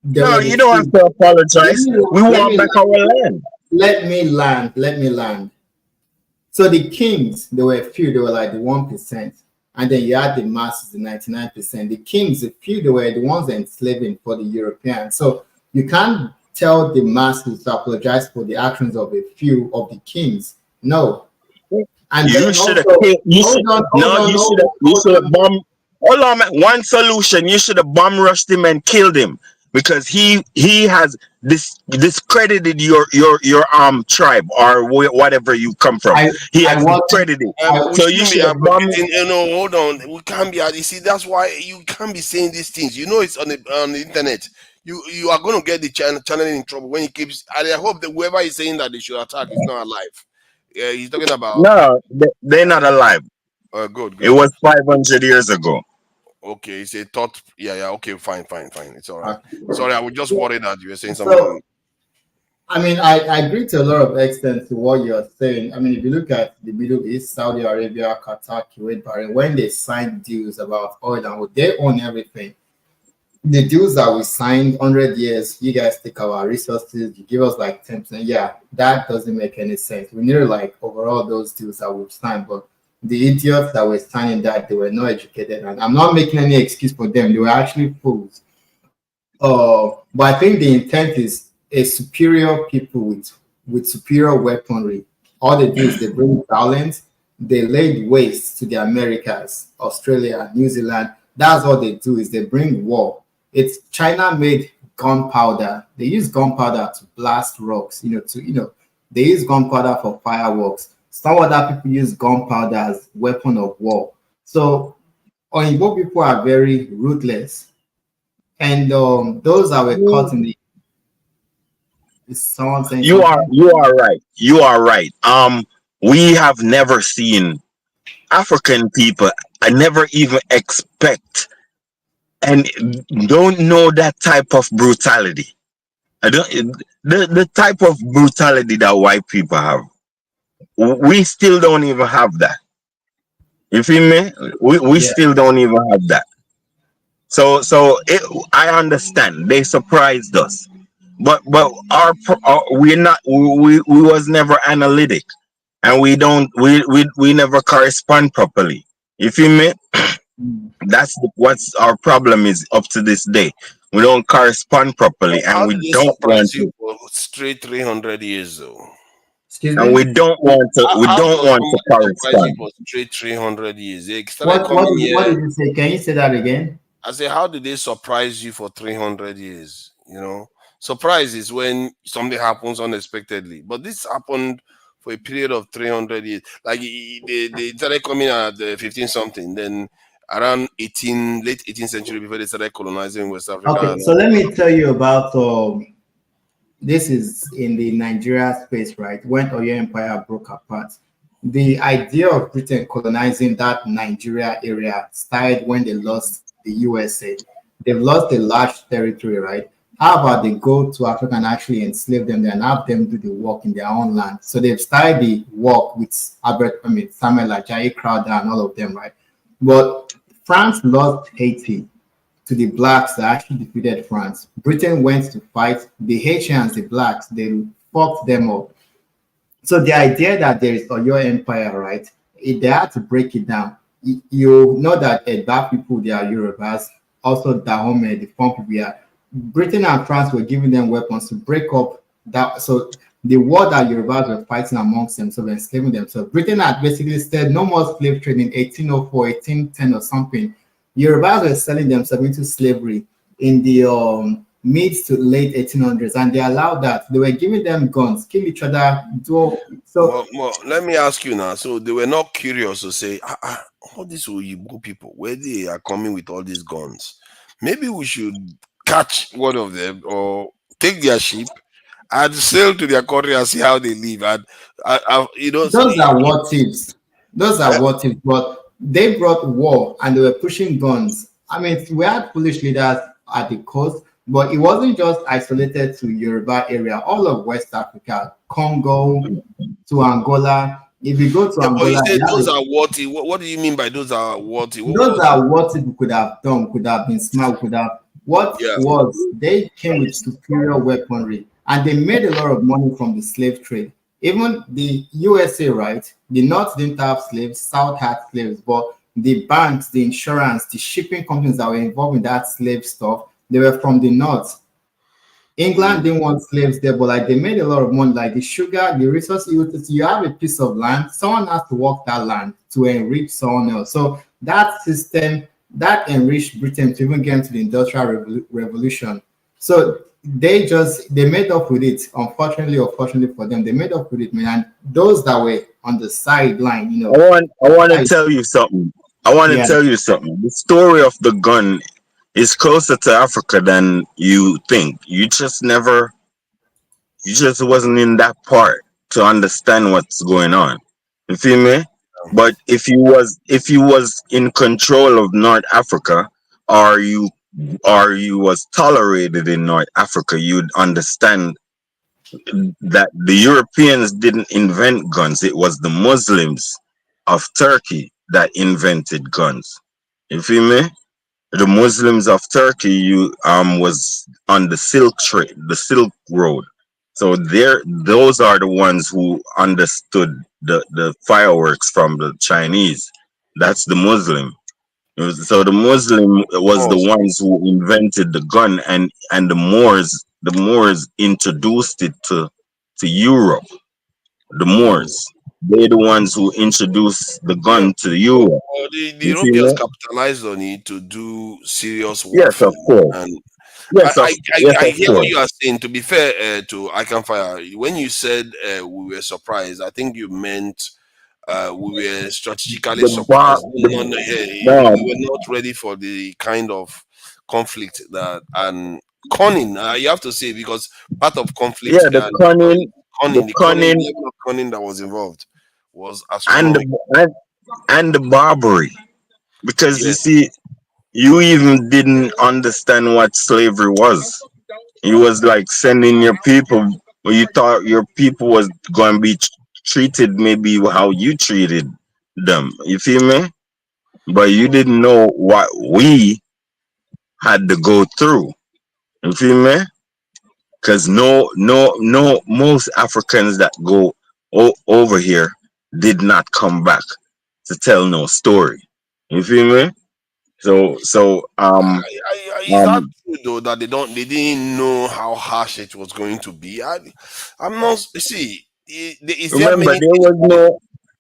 there No, were you the don't have few. to Let apologize. me We let want me back our land. let me land. Let me land. So the kings, there were a few, they were like the 1%. And then you had the masses, the 99%. The kings, the few, they were the ones enslaving for the Europeans. So you can't tell the masses to apologize for the actions of a few of the kings. No. And then You should have also, killed. You hold should on, hold no. on, You should hold have. on, You hold should have on. bomb. Hold on, man. One solution. You should have bomb rushed him and killed him because he has discredited your tribe or whatever you come from. He I has want discredited. We So you shouldn't be should have bomb. advocating. You know, hold on. We can't be. You see, that's why you can't be saying these things. You know, it's on the internet. You are going to get the channel in trouble when he keeps. And I hope that whoever is saying that they should attack is not alive. Yeah, he's talking about. No, they're not alive. Good, It good. was 500 years ago. Okay, it's a thought. Yeah, yeah. Okay, fine, fine, fine. It's all right. okay. Sorry, I was just worried that you were saying So something. I mean, I agree to a lot of extent to what you're saying. I mean, if you look at the Middle East, Saudi Arabia, Qatar, Kuwait, Bahrain, when they signed deals about oil and wood, they own everything. The deals that we signed 100 years, you guys take our resources, you give us like 10%. Yeah, that doesn't make any sense. We need to like overall those deals that we've signed, but the idiots that were signing that, they were not educated. And I'm not making any excuse for them. They were actually fools. But I think the intent is a superior people with superior weaponry. All they do is they bring violence, they laid waste to the Americas, Australia, New Zealand. That's all they do is they bring war. It's China made gunpowder. They use gunpowder to blast rocks, they use gunpowder for fireworks. Some other people use gunpowder as weapon of war. So Oyinbo people are very ruthless. And those that were caught in the is someone saying You are something? right. You are right. We have never seen African people. I never even expect and don't know that type of brutality. I don't the type of brutality that white people have. We still don't even have that. You feel me? We Yeah. still don't even have that. I understand they surprised us, but we're not. We was never analytic, and we don't. We never correspond properly. You feel me? That's what's our problem is up to this day. We don't correspond properly, How and we did they don't want surprise you to. for straight 300 years though? Excuse And we me? don't want to. We How don't does want to somebody surprise you correspond. for straight 300 years? They started What coming what here. did you say? Can you say that again? I say, how did they surprise you for 300 years? You know, surprise is when something happens unexpectedly. But this happened for a period of 300 years. Like they started coming at 15 something, then around 18, late 18th century before they started colonizing West Africa. Okay, so let me tell you about this is in the Nigeria space, right? When Oyo Empire broke apart. The idea of Britain colonizing that Nigeria area started when they lost the USA. They've lost a large territory, right? How about they go to Africa and actually enslave them there and have them do the work in their own land? So they've started the work with Samuel Ajayi Crowder and all of them, right? But France lost Haiti. to the blacks that actually defeated France. Britain went to fight the Haitians, the blacks, they fucked them up. So the idea that there is a your empire, right? They had to break it down. You know that black people, they are Yorubas, also Dahomey, the Fon people are. Britain and France were giving them weapons to break up that. So the war that Yorubas were fighting amongst themselves, enslaving themselves. Britain had basically said no more slave trade in 1804, 1810 or something. Yorubas were selling themselves into slavery in the mid to late 1800s, and they allowed that. They were giving them guns, kill each other, do so. Well, let me ask you now. So they were not curious to say, all these Oyibo people, where they are coming with all these guns? Maybe we should catch one of them or take their ship and sail to their country and see how they live. And Those are what ifs. Those are what ifs. But they brought war and they were pushing guns. I mean, we had foolish leaders at the coast, but it wasn't just isolated to Yoruba area. All of West Africa, Congo to Angola. If you go to Yeah, but you Angola, said those are what? What do you mean by those are what? those are what we could have done, could have been smart, could have. What Yeah. was they came with superior weaponry and they made a lot of money from the slave trade. Even the USA, right? The North didn't have slaves, South had slaves, but the banks, the insurance, the shipping companies that were involved in that slave stuff, they were from the North. England didn't want slaves there, but like they made a lot of money. Like the sugar, the resources, you have a piece of land, someone has to work that land to enrich someone else. So that system that enriched Britain to even get into the Industrial Revolution. So they made up with it. Unfortunately or fortunately for them, they made up with it, man. And those that were on the sideline, I want to tell you something. I want to Yeah. tell you something. The story of the gun is closer to Africa than you think. You just wasn't in that part to understand what's going on. You feel me? But if you was in control of North Africa, or you was tolerated in North Africa, you'd understand that the Europeans didn't invent guns. It was the Muslims of Turkey that invented guns. You feel me? The Muslims of Turkey was on the Silk Road. So those are the ones who understood the fireworks from the Chinese. That's the Muslim. So the Muslim was the ones who invented the gun, and the Moors introduced it to Europe. The Moors, they're the ones who introduced the gun to Europe. The You see Europeans me? capitalized on it to do serious Yes, warfare. of course. And Yes, I of hear what course. you are saying. To be fair to I Can Fire, when you said we were surprised, I think you meant we were strategically surprised. No, We were not ready for the kind of conflict that and cunning. You have to say because part of conflict yeah, can the the cunning cunning, level of cunning that was involved was and astronomical. and the Barbary, because you Yes. see, you even didn't understand what slavery was. You was like sending your people, or you thought your people was going to be treated maybe how you treated them. You feel me? But you didn't know what we had to go through. You feel me? Because most Africans that go over here did not come back to tell no story. You feel me? Is that true though that they didn't know how harsh it was going to be? I'm not see. Is there remember many there things? was no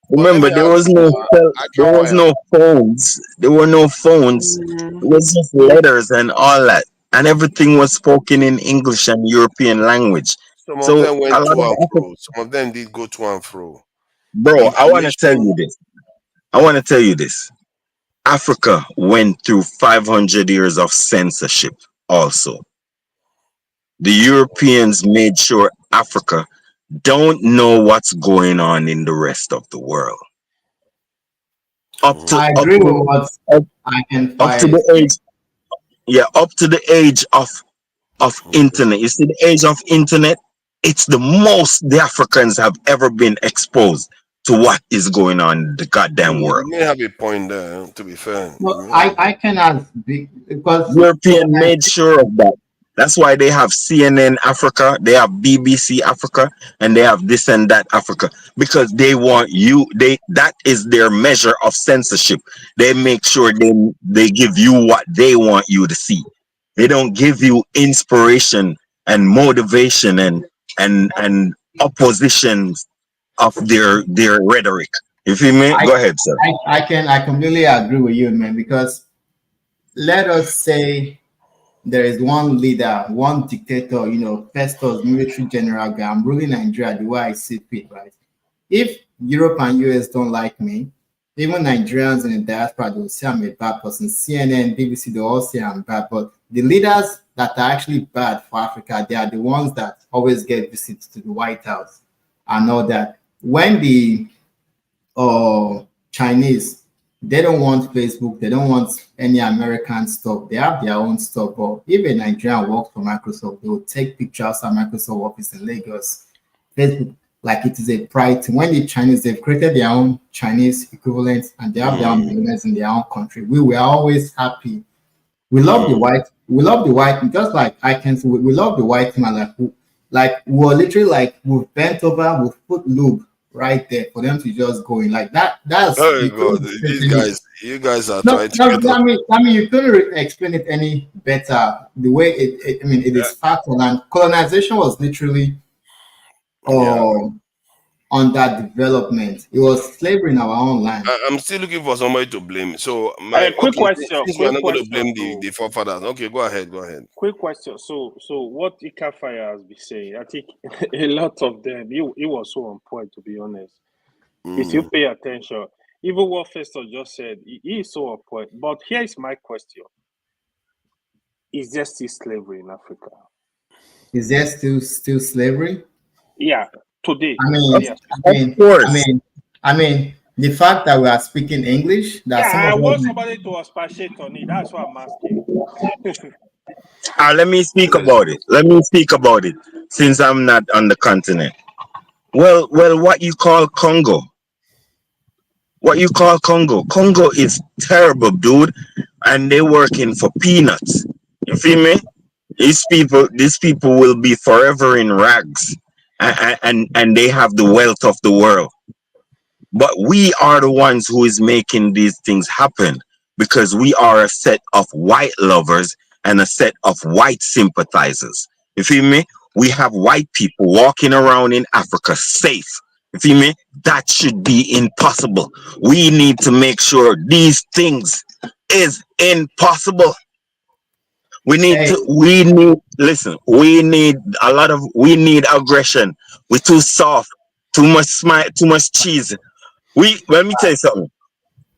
But let remember me there ask was you, no I there Can was Fire. no phones. There were no phones. It was just letters and all that. And everything was spoken in English and European language. Some of So them a went lot to of and fro. Some of them did go to and fro. bro, I wanna tell Information. you this. I wanna tell you this. Africa went through 500 years of censorship also. The Europeans made sure Africa don't know what's going on in the rest of the world. Up to I up agree with to what up, I Can up Fire to is the saying. age up to the age of internet. You see the age of internet, it's the most the Africans have ever been exposed. to what is going on in the goddamn world. You may have a point there, to be fair. No, I cannot be because European made sure of that. That's why they have CNN Africa, they have BBC Africa, and they have this and that Africa, because they want you. That is their measure of censorship. They make sure they give you what they want you to see. They don't give you inspiration and motivation and oppositions of their rhetoric. You feel me? Go ahead, sir. I completely agree with you, man, because let us say there is one leader, one dictator, Festus, military general guy. I'm ruling Nigeria the way I see it, right? If Europe and US don't like me, even Nigerians in the diaspora, they'll say I'm a bad person. CNN, BBC, they all say I'm bad. But the leaders that are actually bad for Africa, they are the ones that always get visits to the White House and all that. When the Chinese, they don't want Facebook, they don't want any American stuff. They have their own stuff. But if a Nigerian works for Microsoft, they will take pictures of Microsoft office in Lagos. Facebook, like it is a pride. When the Chinese, they've created their own Chinese equivalent and they have their own business in their own country. We were always happy. We love the white. We love the white. Just like I can say, we love the white man. Like we're literally like we've bent over, we've put lube right there for them to just go in like that. That's Oh God, you guys are no, trying to get I mean, you couldn't explain it any better. The way it is factual, and colonization was literally on that development. It was slavery in our own land. I'm still looking for somebody to blame. So quick question. Since we're not going to blame the forefathers. Okay, go ahead. Quick question. So what Ikafire has been saying, I think a lot of them, it was so on point, to be honest. If you pay attention, even what Festus just said, he is so on point. But here is my question: is there still slavery in Africa? Is there still slavery? Yeah, today. I mean, the fact that we are speaking English. That I want somebody to expatiate on it. That's what I'm asking. Let me speak about it. Since I'm not on the continent. Well, what you call Congo? Congo is terrible, dude, and they're working for peanuts. You feel me? These people will be forever in rags, and they have the wealth of the world. But we are the ones who is making these things happen because we are a set of white lovers and a set of white sympathizers. You feel me? We have white people walking around in Africa safe. You feel me? That should be impossible. We need to make sure these things is impossible. We need aggression. We're too soft, too much smile, too much cheese. Let me tell you something.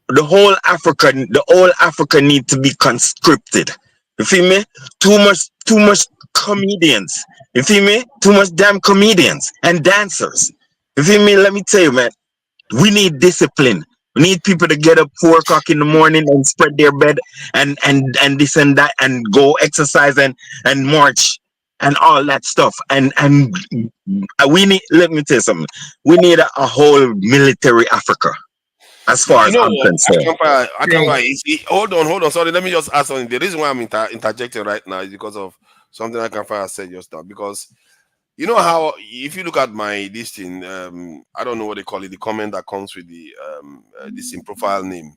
The whole Africa need to be conscripted. You feel me? Too much comedians. You feel me? Too much damn comedians and dancers. You feel me? Let me tell you, man. We need discipline. We need people to get up 4 o'clock in the morning and spread their bed and this and that and go exercise and march and all that stuff. And we need. Let me tell you something. We need a whole military Africa. As far as I'm concerned. Hold on. Sorry, let me just ask something. The reason why I'm interjecting right now is because of something I said just now. Because you know how, if you look at my listing, I don't know what they call it, the comment that comes with the this in profile name,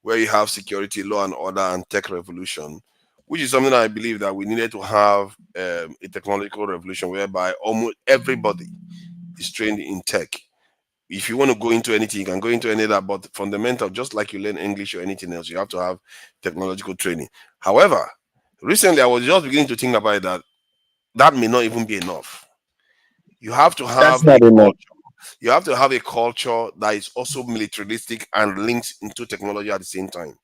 where you have security, law and order, and tech revolution, which is something I believe that we needed to have a technological revolution whereby almost everybody is trained in tech. If you want to go into anything, you can go into any of that, but fundamental, just like you learn English or anything else, you have to have technological training. However, recently I was just beginning to think about it, that may not even be enough. You have to have you have to have a culture that is also militaristic and linked into technology at the same time.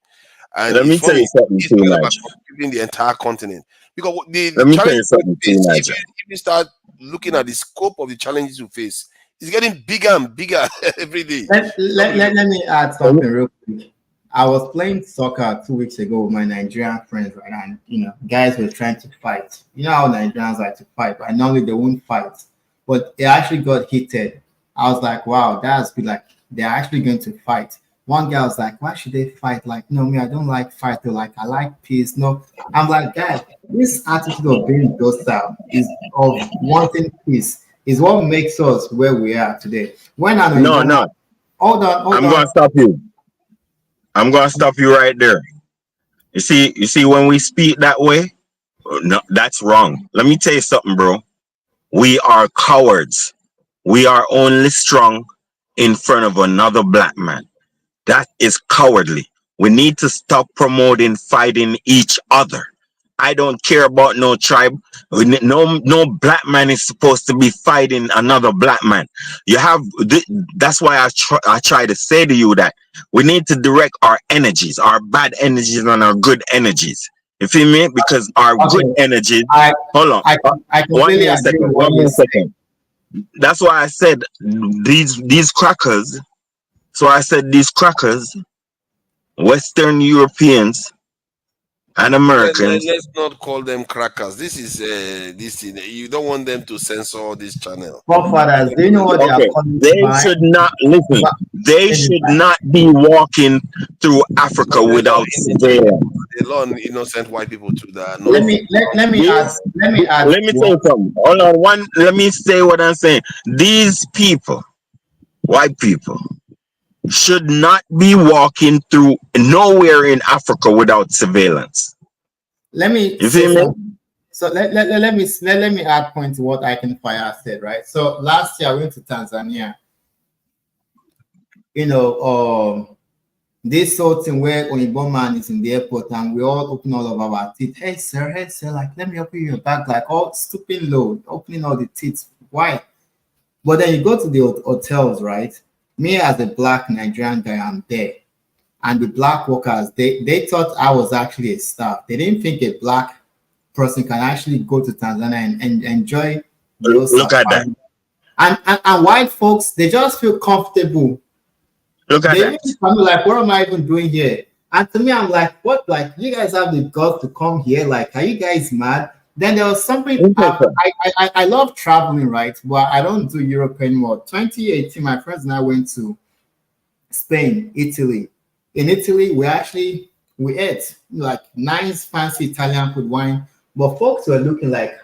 And let me tell you something too, Nigel. The entire continent, because let me tell you something too, Nigel. If you start looking at the scope of the challenges you face, it's getting bigger and bigger every day. Let me add something real quick. I was playing soccer 2 weeks ago with my Nigerian friends, right? And guys were trying to fight. You know how Nigerians like to fight, but normally they won't fight. But it actually got heated. I was like, wow, that's be like they're actually going to fight. One guy was like, why should they fight? Like, no, me, I don't like fight. They're like, I like peace. No, I'm like, guys, this attitude of being docile is of wanting peace is what makes us where we are today. When I know, No. hold on, I'm gonna stop you. I'm gonna stop you right there. You see, when we speak that way, no, that's wrong. Let me tell you something, bro. We are cowards. We are only strong in front of another black man. That is cowardly. We need to stop promoting fighting each other. I don't care about no tribe. No black man is supposed to be fighting another black man. That's why I try to say to you that we need to direct our energies, our bad energies and our good energies. You feel me? Because our good energies. Hold on. I One completely more agree second. with what One you're more saying. second. That's why I said these crackers. So I said these crackers, Western Europeans and Americans. Let's not call them crackers. This is this thing. You don't want them to censor this channel. Forefathers, do you know what they are Okay, calling they by? should not listen. They should not be walking through Africa without surveillance. They learn innocent white people to that. No, Let me add Let me tell you something. Hold on, let me say what I'm saying. These people, white people, should not be walking through nowhere in Africa without surveillance. Let me You say feel me? something. So let me add point to what I can fire said, right? So last year I went to Tanzania. You know, this sort thing where Oyinbo man is in the airport and we all open all of our teeth. Hey sir, like let me open your bag, like all stooping low, opening all the teeth. Why? But then you go to the hotels, right? Me as a black Nigerian guy, I'm there. And the black workers, they thought I was actually a staff. They didn't think a black person can actually go to Tanzania and enjoy the whole Look at that. safari. And white folks, they just feel comfortable. Look at They that. even come like, what am I even doing here? And to me, I'm like, what? Like, you guys have the guts to come here? Like, are you guys mad? Then there was something. I love traveling, right? But I don't do Europe anymore. 2018, my friends and I went to Spain, Italy. In Italy, we ate like nice, fancy Italian food, wine. But folks were looking like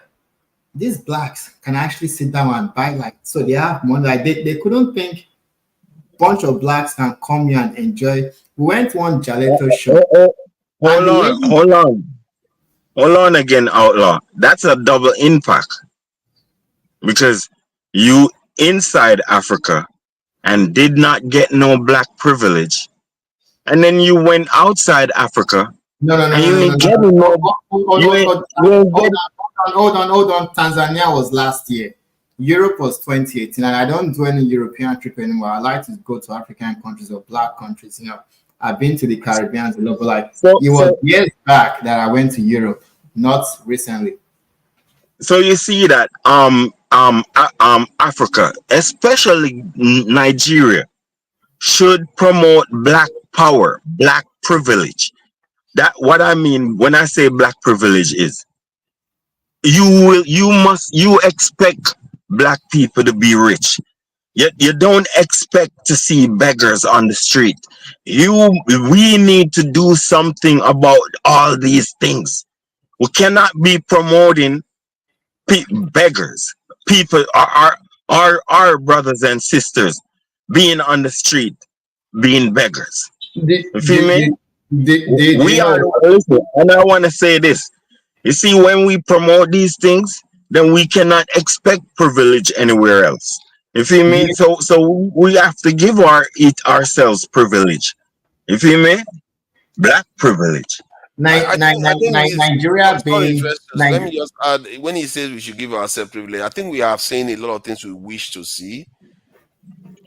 these blacks can actually sit down and buy like so they have money. Like they couldn't think bunch of blacks can come here and enjoy. We went to one gelato show. Hold on again, outlaw. That's a double impact because you inside Africa and did not get no black privilege, and then you went outside Africa. No. Hold on. Tanzania was last year. Europe was 2018, and I don't do any European trip anymore. I like to go to African countries or black countries. You know, I've been to the Caribbean, a lot, but like it was years back that I went to Europe, not recently. So you see that Africa, especially Nigeria, should promote black power, black privilege. That what I mean when I say black privilege is you expect black people to be rich. Yet you don't expect to see beggars on the street. We need to do something about all these things. We cannot be promoting beggars. People our brothers and sisters being on the street, being beggars. You feel me? We are listen, and I want to say this. You see, when we promote these things, then we cannot expect privilege anywhere else. You feel me? So we have to give ourselves privilege. You feel me? Black privilege. Nigeria being let me just add when he says we should give ourselves privilege, I think we have seen a lot of things we wish to see.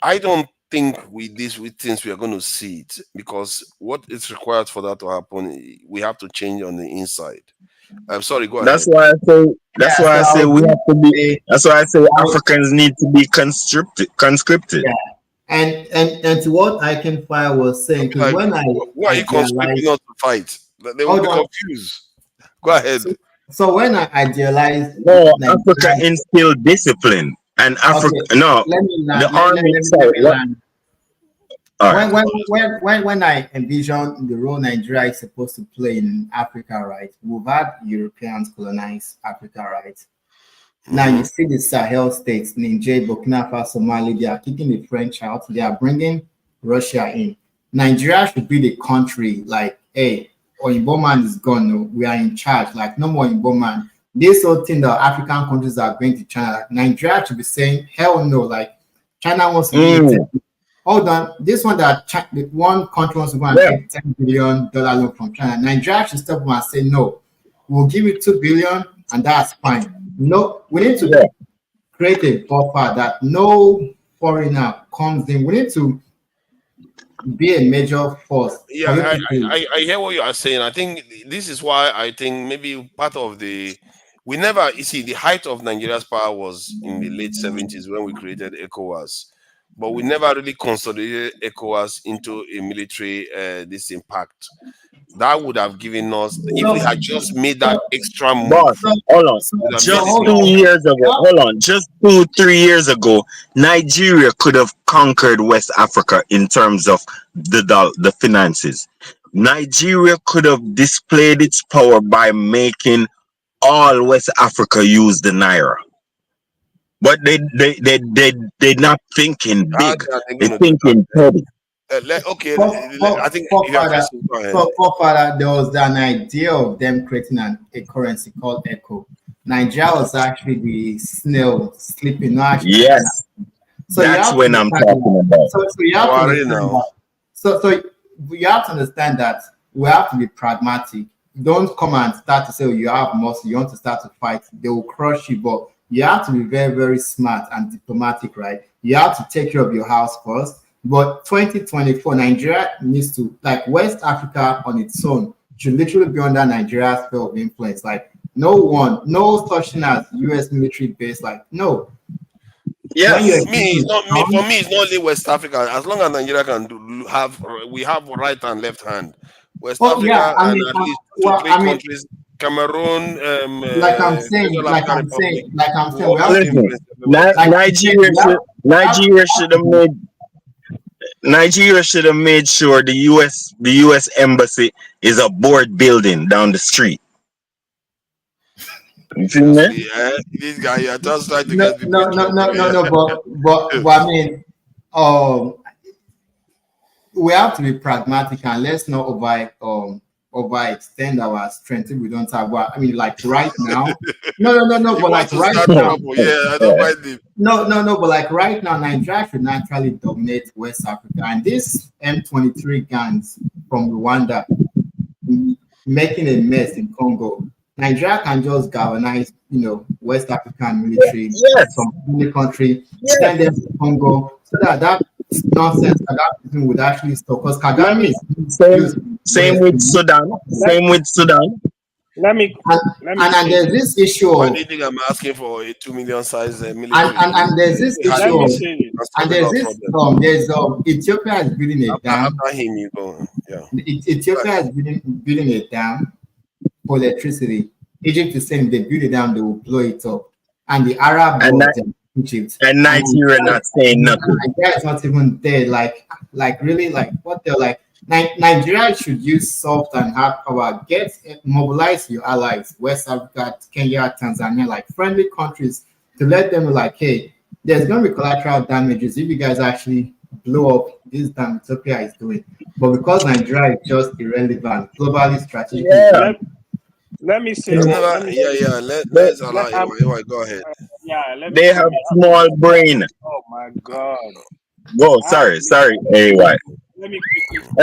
I don't think with things we are going to see it because what is required for that to happen, we have to change on the inside. I'm sorry, go ahead. That's why I say we have to be. That's why I say Africans need to be conscripted. Yeah. And to what I can fire was saying, because when why are you conscripting us to fight? They will be confused. Go ahead. So when I idealized, Africa instilled discipline, and Africa the army. All right. When I envision the role Nigeria is supposed to play in Africa, right? We've had Europeans colonize Africa, right? Now you see the Sahel states, Niger, Burkina Faso, Mali, they are kicking the French out. They are bringing Russia in. Nigeria should be the country like, hey, Oyinbo man is gone. No, we are in charge. Like, no more Oyinbo man. This whole thing that African countries are going to China, like, Nigeria should be saying, hell no. Like, China wants to be hold on. This one that one country wants to go and take $10 billion loan from China. Nigeria should step up and say, no, we'll give you $2 billion and that's fine. No, we need to create a buffer that no foreigner comes in. We need to be a major force. Yeah, I hear what you are saying. I think this is why I think maybe part of the we never you see the height of Nigeria's power was in the late 70s when we created ECOWAS, but we never really consolidated ECOWAS into a military this impact. That would have given us if we had just made that extra move. Boss, hold on. Just 2 years ago, hold on. Just 2-3 years ago, Nigeria could have conquered West Africa in terms of the finances. Nigeria could have displayed its power by making all West Africa use the naira. But they're not thinking big. They're thinking petty. I think Father, there was an idea of them creating a currency called Echo. Nigeria was actually the snail sleeping. Yes, so that's when I'm talking about. So you have to understand that. So you have to understand that we have to be pragmatic. Don't come and start to say, oh, you have muscle, you want to start to fight. They will crush you, but you have to be very, very smart and diplomatic, right? You have to take care of your house first. But 2024, Nigeria needs to, like West Africa on its own, should literally be under Nigeria's sphere of influence. Like no such thing as US military base. Like no. Yes, for me, it's not only West Africa. As long as Nigeria can we have right and left hand. West Africa and at least three countries, Cameroon, like I'm saying, Nigeria should have made sure the US embassy is a board building down the street. You see me? This guy, you're just trying to get people. But I mean, we have to be pragmatic and let's not overextend our strength if we don't have. I mean, like right now, no. But like right now, I don't mind it. No. But like right now, Nigeria should naturally dominate West Africa, and this M23 gangs from Rwanda making a mess in Congo. Nigeria can just galvanize, West African military from any country, send them to Congo, so that nonsense that would actually stop. Because Kagame is same with Sudan. Let me and there's this issue. Why do you think I'm asking for a 2 million size military? And there's this issue. And there's Ethiopia is building a dam. After him, you go. Yeah. Ethiopia is building a dam for electricity. Egypt is saying they build a dam, they will blow it up. And the Arab world, Egypt. And Nigeria not saying nothing. Nigeria is not even there. Like really, like what they're like. Nigeria should use soft and hard power. Mobilize your allies, West Africa, Kenya, Tanzania, like friendly countries, to let them know, like, hey, there's going to be collateral damages if you guys actually blow up this dam Ethiopia is doing. But because Nigeria is just irrelevant, globally strategic. Let me say. Let's allow you. Go ahead. They have small brain. Oh my God. Go. Sorry. AY. Let me quickly.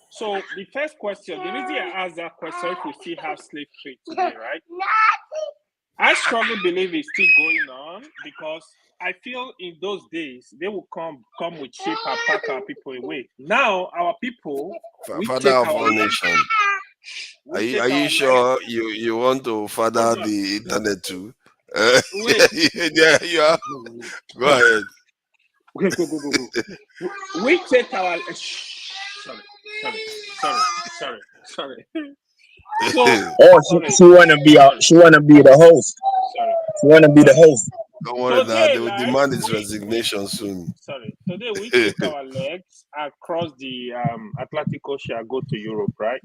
So the first question, the reason I asked that question, if we still have slave trade today, right? I strongly believe it's still going on because I feel in those days they will come with ship and pack our people away. Now our people, father of all nations. Are you sure you want to father the internet too? Yeah, you are. Go ahead. We take our sorry. So, she wanna be the host. She wanna be the host. Don't worry now. Today, They will like demand his resignation soon. today we take our legs across the Atlantic Ocean, go to Europe, right?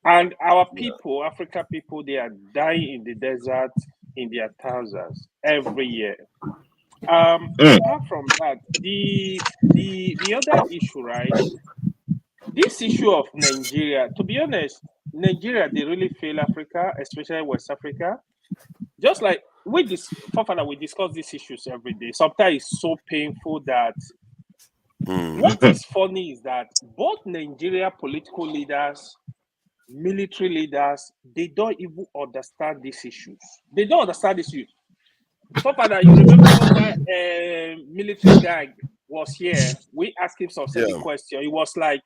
And our people, African people, they are dying in the desert in their thousands every year. Apart from that, the other issue, right? This issue of Nigeria, to be honest, Nigeria, they really fail Africa, especially West Africa. Just like we discuss these issues every day. Sometimes it's so painful that what is funny is that both Nigeria political leaders, military leaders, they don't even understand these issues. They don't understand these issues. Father, you remember when that military guy was here? We asked him some certain Yeah. question. He was like,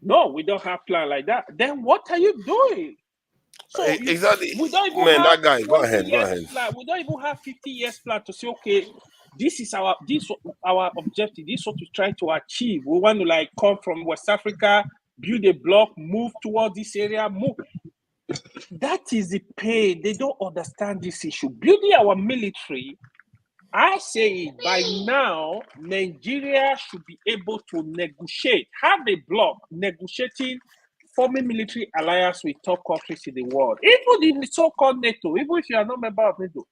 "No, we don't have plan like that." Then what are you doing? So Exactly. we don't even Man, have that guy. Go 20 ahead. Go years ahead. plan. We don't even have 50 years plan to say, okay, this is our objective. This is what we try to achieve. We want to like come from West Africa, build a block, move towards this area, move. That is the pain. They don't understand this issue. Building our military, I say by now, Nigeria should be able to negotiate, have a bloc negotiating, forming military alliance with top countries in the world. Even in the so-called NATO, even if you are not a member of NATO,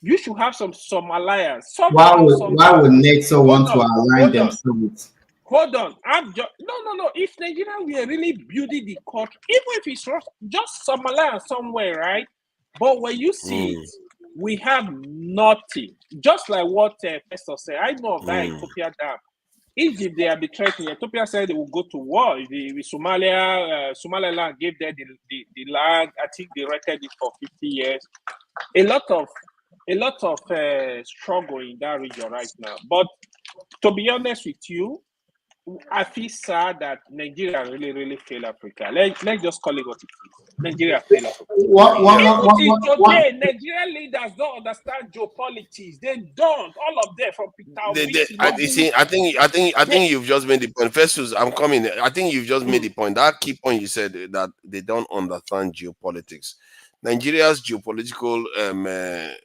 you should have some alliance. Why Somehow, would NATO want to hold align on. themselves? Hold on. No. If Nigeria were really building the country, even if it's just some alliance somewhere, right? But when you see it, we have nothing. Just like what Pastor said. I know of that Ethiopia dam. Egypt, they have been threatening. Ethiopia said they will go to war. The Somaliland gave them the land. I think they rented it for 50 years. A lot of struggle in that region right now. But to be honest with you, I feel sad that Nigeria really failed Africa. Let's just call it what it is. Nigeria failed Africa. Even today, Nigerian leaders don't understand geopolitics. They don't. All of them, from Peter Obi to Nobu. I think you've just made the point. Festus, I'm coming. I think you've just made the point. That key point you said that they don't understand geopolitics. Nigeria's geopolitical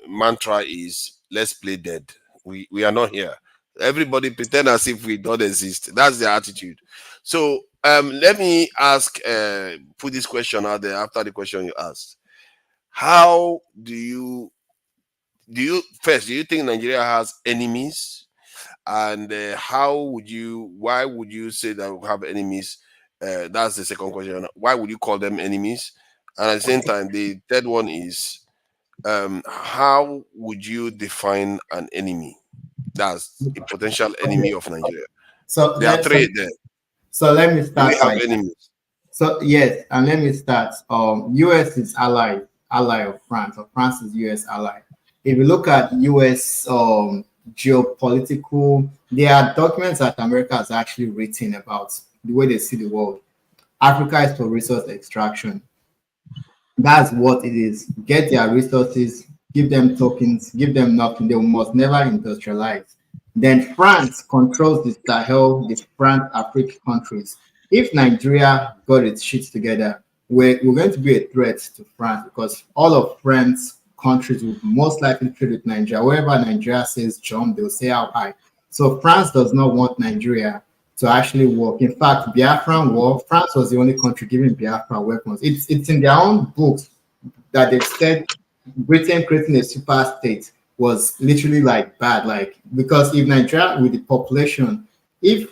mantra is "Let's play dead." We are not here. Everybody pretend as if we don't exist. That's their attitude. So let me put this question out there after the question you asked. How do you think Nigeria has enemies? And why would you say that we have enemies? That's the second question. Why would you call them enemies? And at the same time, the third one is how would you define an enemy? That's a potential enemy of Nigeria. So there are three there. So let me start. We have enemies. So yes, and let me start. US is ally of France, or France is US ally. If you look at US geopolitical, there are documents that America has actually written about the way they see the world. Africa is for resource extraction. That's what it is. Get their resources, give them tokens, give them nothing. They must never industrialize. Then France controls the Sahel, the African countries. If Nigeria got its shit together, we're going to be a threat to France, because all of France countries will most likely trade with Nigeria. Wherever Nigeria says jump, they'll say how high. So France does not want Nigeria to actually work. In fact, Biafran war, France was the only country giving Biafra weapons. It's in their own books that they've said Britain creating a super state was literally like bad, like, because if Nigeria with the population, if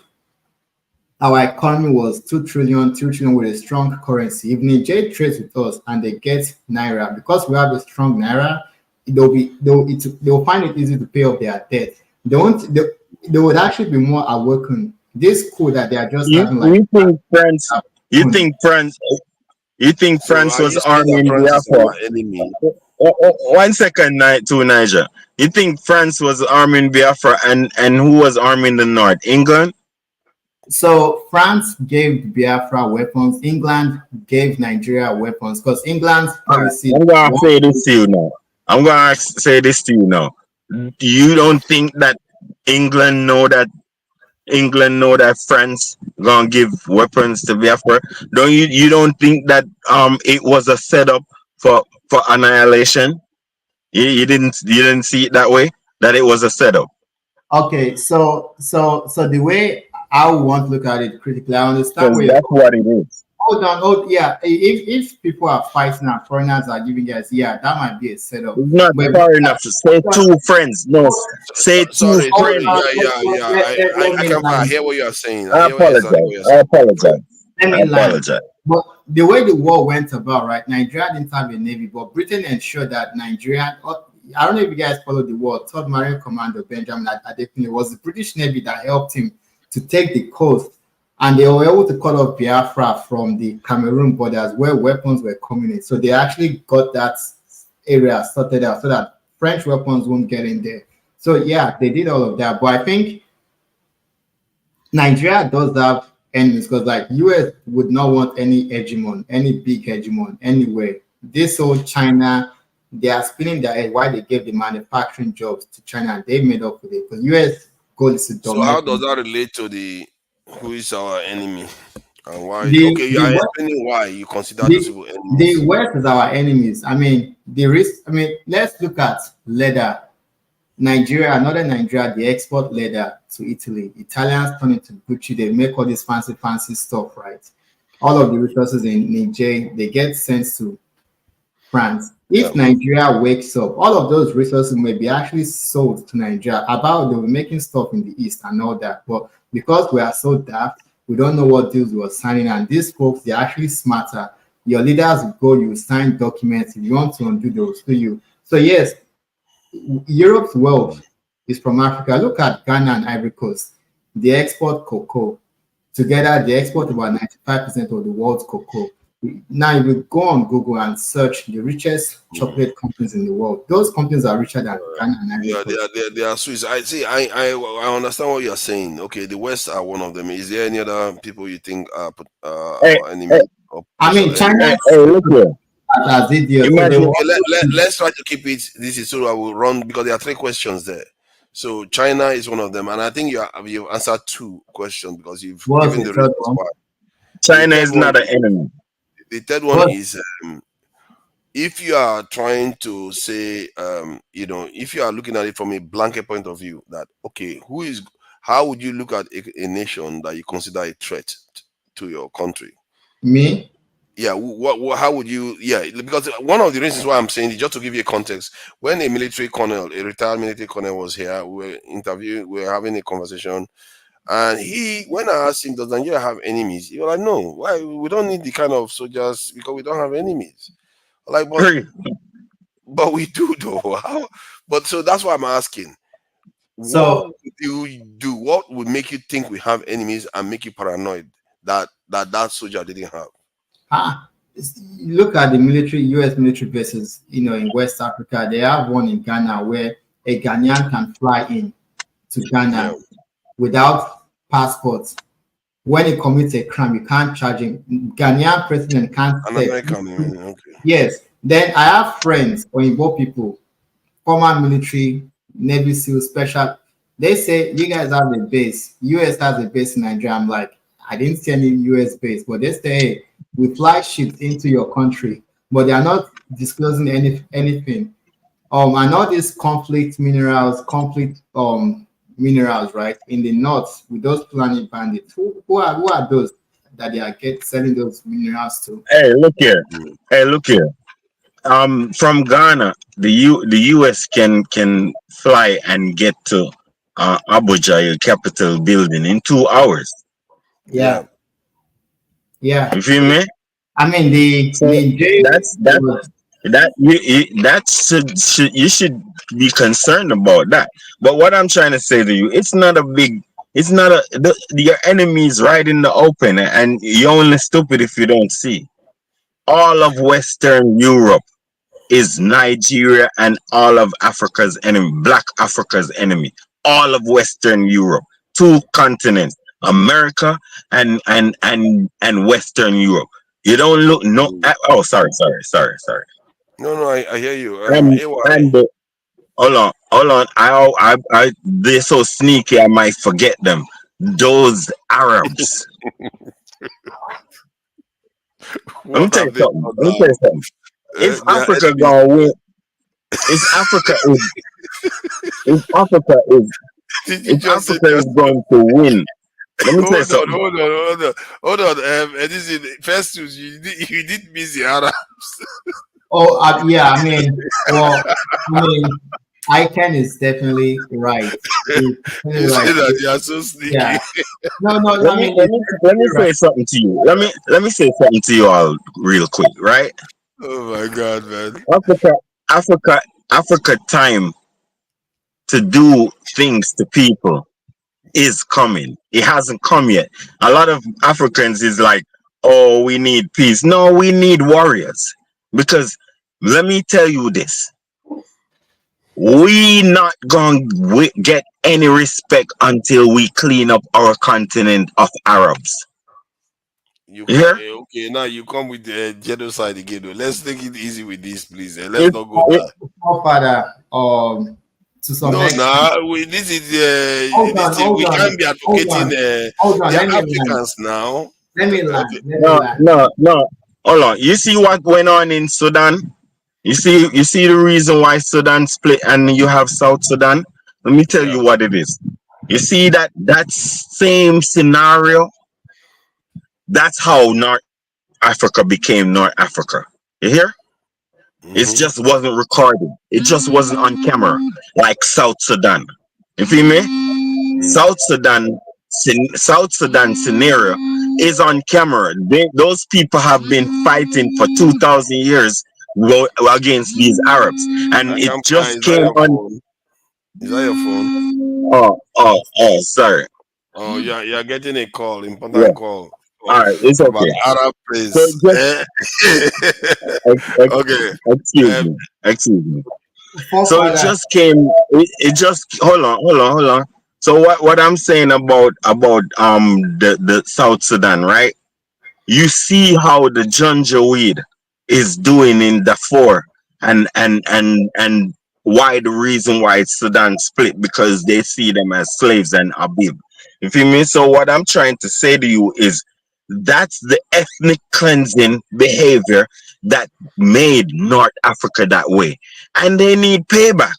our economy was 2 trillion with a strong currency, if Nigeria trades with us and they get Naira, because we have a strong Naira, they'll find it easy to pay off their debt. They would actually be more awakened. This coup that they are just having, like, you think France was arming Biafra? Enemy. 1 second, to Niger. You think France was arming Biafra, and who was arming the North? England? So France gave Biafra weapons. England gave Nigeria weapons, because England's policy. I'm going to say this to you now. You don't think that England know that France gonna give weapons to Biafra? You don't think that it was a setup for annihilation? You didn't see it that way? that it was a setup. Okay, so the way I want to look at it critically, I understand Because where you're that's what it is. hold on, hold yeah. If people are fighting and foreigners are giving us, yeah, that might be a setup. It's not But far enough to say two friends. No, say two Sorry, hold sorry. friends. on, Yeah. let I me can. I land. hear what you are saying. I I hear exactly what apologize. you're I saying. apologize. Let I me land. apologize. But the way the war went about, right? Nigeria didn't have a navy, but Britain ensured that Nigeria. I don't know if you guys followed the war. Third Marine Commander Benjamin Adekunle was the British Navy that helped him to take the coast, and they were able to cut off Biafra from the Cameroon borders where weapons were coming in. So they actually got that area sorted out so that French weapons won't get in there. So yeah, they did all of that. But I think Nigeria does have enemies because like US would not want any hegemon, any big hegemon anyway. This whole China, they are spinning their head why they gave the manufacturing jobs to China and they made up with it. Because US goal is to So how dominate. does that relate to the who is our enemy and why? The Okay, you the are West, explaining why you consider those the, people the enemies. West is our enemies. I mean, the risk. I mean, let's look at leather. Nigeria, another Nigeria, they export leather to Italy. Italians turn into Gucci. They make all this fancy stuff, right? All of the resources in Niger, they get sent to France. Yeah. If Nigeria wakes up, all of those resources may be actually sold to Nigeria. About they were making stuff in the East and all that. But because we are so daft, we don't know what deals we are signing. And these folks, they're actually smarter. Your leaders will go, you sign documents. If you want to undo those, do you? So yes, Europe's wealth is from Africa. Look at Ghana and Ivory Coast. They export cocoa. Together, they export about 95% of the world's cocoa. Now, if you go on Google and search the richest chocolate companies in the world, those companies are richer than Ghana and Ivory Yeah, Coast. they are Swiss. I see. I understand what you are saying. Okay, the West are one of them. Is there any other people you think are Hey, our enemy hey, or I mean, potential enemy? China hey, look here. as idiot, so they Imagine. want Okay, to. let's try to keep it. This is so I will run because there are three questions there. So China is one of them, and I think you've answered two questions because you've What's given the the third reasons one? why. The China third is one, not an enemy. the third one What? is if you are trying to say, if you are looking at it from a blanket point of view, that okay, how would you look at a nation that you consider a threat to your country? Me? Yeah, how would you? Yeah, because one of the reasons why I'm saying it, just to give you a context, when a retired military colonel was here, we were having a conversation, and when I asked him, does Nigeria have enemies? He was like, no, why? We don't need the kind of soldiers because we don't have enemies. Like, but we do though. How? But so that's why I'm asking. What So, would you do? What would make you think we have enemies and make you paranoid that soldier didn't have? ah, look at the military, US military bases, in West Africa. They have one in Ghana where a Ghanaian can fly in to Yeah, Ghana without passports. When he commits a crime, you can't charge him. Ghanaian president can't an step. American. Okay. Yes. Then I have friends or Igbo people, former military, Navy SEAL, special. They say you guys have a base. US has a base in Nigeria. I'm like, I didn't see any US base, but they say, hey, we fly ships into your country, but they are not disclosing anything. And all these conflict minerals, right, in the north with those planning bandits. Who are those that they are selling those minerals to? Hey, look here. Hey, look here. From Ghana, the US can fly and get to Abuja, your capital building, in 2 hours. Yeah. Yeah, yeah. You feel me? I mean, the So Nigeria that's you should be concerned about that. But what I'm trying to say to you, it's not your enemies right in the open, and you're only stupid if you don't see. All of Western Europe is Nigeria, and all of Africa's enemy, Black Africa's enemy. All of Western Europe, two continents, America and Western Europe. You don't look no. Oh, sorry. No, I hear you. And AY. and hold on. They're so sneaky. I might forget them. Those Arabs. Let me What tell you have they something. done Let me tell you now? something. If They are Africa enemies. gonna win, if Africa is if Africa is Did you if just say Africa is just going to win, let me say hold on, something. hold on. This is first you did miss the Arabs. Oh, yeah. I mean, well, I mean, Iken is definitely right. He's definitely You right. say that you are so sneaky. Yeah. No, no. Let I me mean, let he's me let me definitely right. say something to you. Let me say something to you all real quick, right? Oh my God, man. Africa, Africa, Africa time to do things to people is coming. It hasn't come yet. A lot of Africans is like, oh, we need peace. No, we need warriors. Because let me tell you this. We not gonna get any respect until we clean up our continent of Arabs. You You can hear? okay now you come with the genocide again. Though. Let's take it easy with this, please. Let's If, not go if there. Forefather, to some No, extent. nah. This thing we can't be advocating. Hold on. They are Let me land. Africans now. Let me Okay. land. Let me no, land. no, no. Hold on. You see what went on in Sudan? You see the reason why Sudan split and you have South Sudan? Let me tell Yeah. you what it is. You see that same scenario? That's how North Africa became North Africa. You hear? It Mm-hmm. just wasn't recorded. It just wasn't on camera like South Sudan. You feel me? Mm. South Sudan scenario is on camera. Those people have been fighting for 2,000 years against these Arabs, and I it can't find. just Is that came your on. phone? Is that your phone? Oh, sorry. Oh, you're getting a call, Yeah. important call All right, it's from an okay. Arab So prince. just Okay. excuse Um, me, excuse me. So it Forefather. just came. It just hold on. So what I'm saying about the South Sudan, right? You see how the Janjaweed is doing in Darfur, and why the reason why Sudan split, because they see them as slaves and Abib. You feel me? So what I'm trying to say to you is that's the ethnic cleansing behavior that made North Africa that way, and they need payback.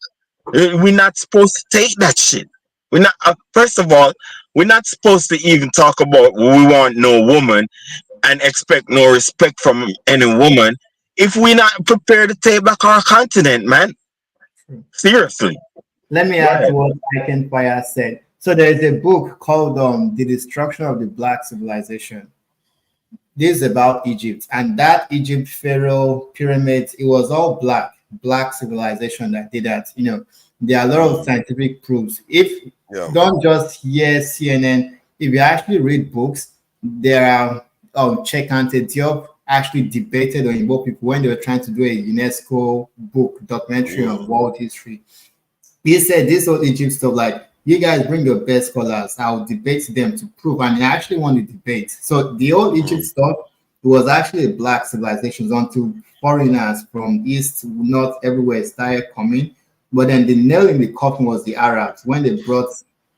We're not supposed to take that shit. We're not. First of all, we're not supposed to even talk about we want no woman and expect no respect from any woman if we're not prepared to take back our continent, man. Seriously. Let me Go add to ahead. what Iken Fire said. So there is a book called The Destruction of the Black Civilization. This is about Egypt, and that Egypt pharaoh pyramids, it was all black civilization that did that. There are a lot of scientific proofs. If yeah. don't just hear CNN, if you actually read books, there are Cheikh Ante Diop actually debated on Igbo people when they were trying to do a UNESCO book documentary on world history. He said this whole Egypt stuff, like, you guys bring your best scholars, I'll debate them to prove. And he actually won the debate. So the old Egypt stuff, it was actually a black civilization until foreigners from east, north, everywhere started coming. But then the nail in the coffin was the Arabs when they brought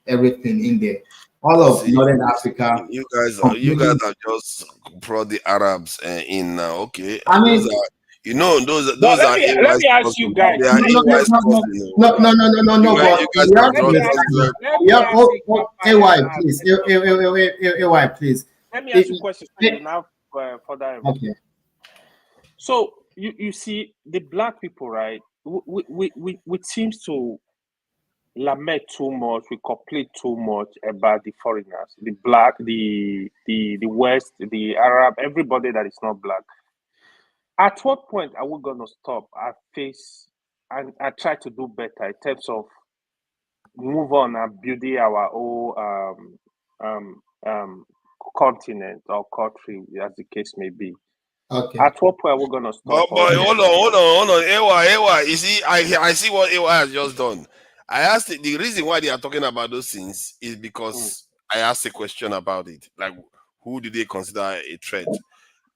everything in there. All of See, northern Africa you guys completely. have just brought the Arabs in now. Okay, I those mean, are But those are let AY's me ask you cousins. guys. They are no, no, no, AY's no, no, cousins. no, no, no, no, no, You no, guys, but you guys you have have to Let me just ask just understand. let me Yeah, ask you Vampire AY, please. AY, please. let me ask you a It- question so you it- now further okay. so you see the black people, right? We seems to lament too much, we complain too much about the foreigners, the black, the West, the Arab, everybody that is not black. At what point are we gonna stop and face and try to do better in terms of move on and building our own continent or country, as the case may be? Okay. At what point are we gonna stop But or hold on. AY. You see, I see what AY has just done. I asked the reason why they are talking about those things is because I asked a question about it. Like, who do they consider a threat?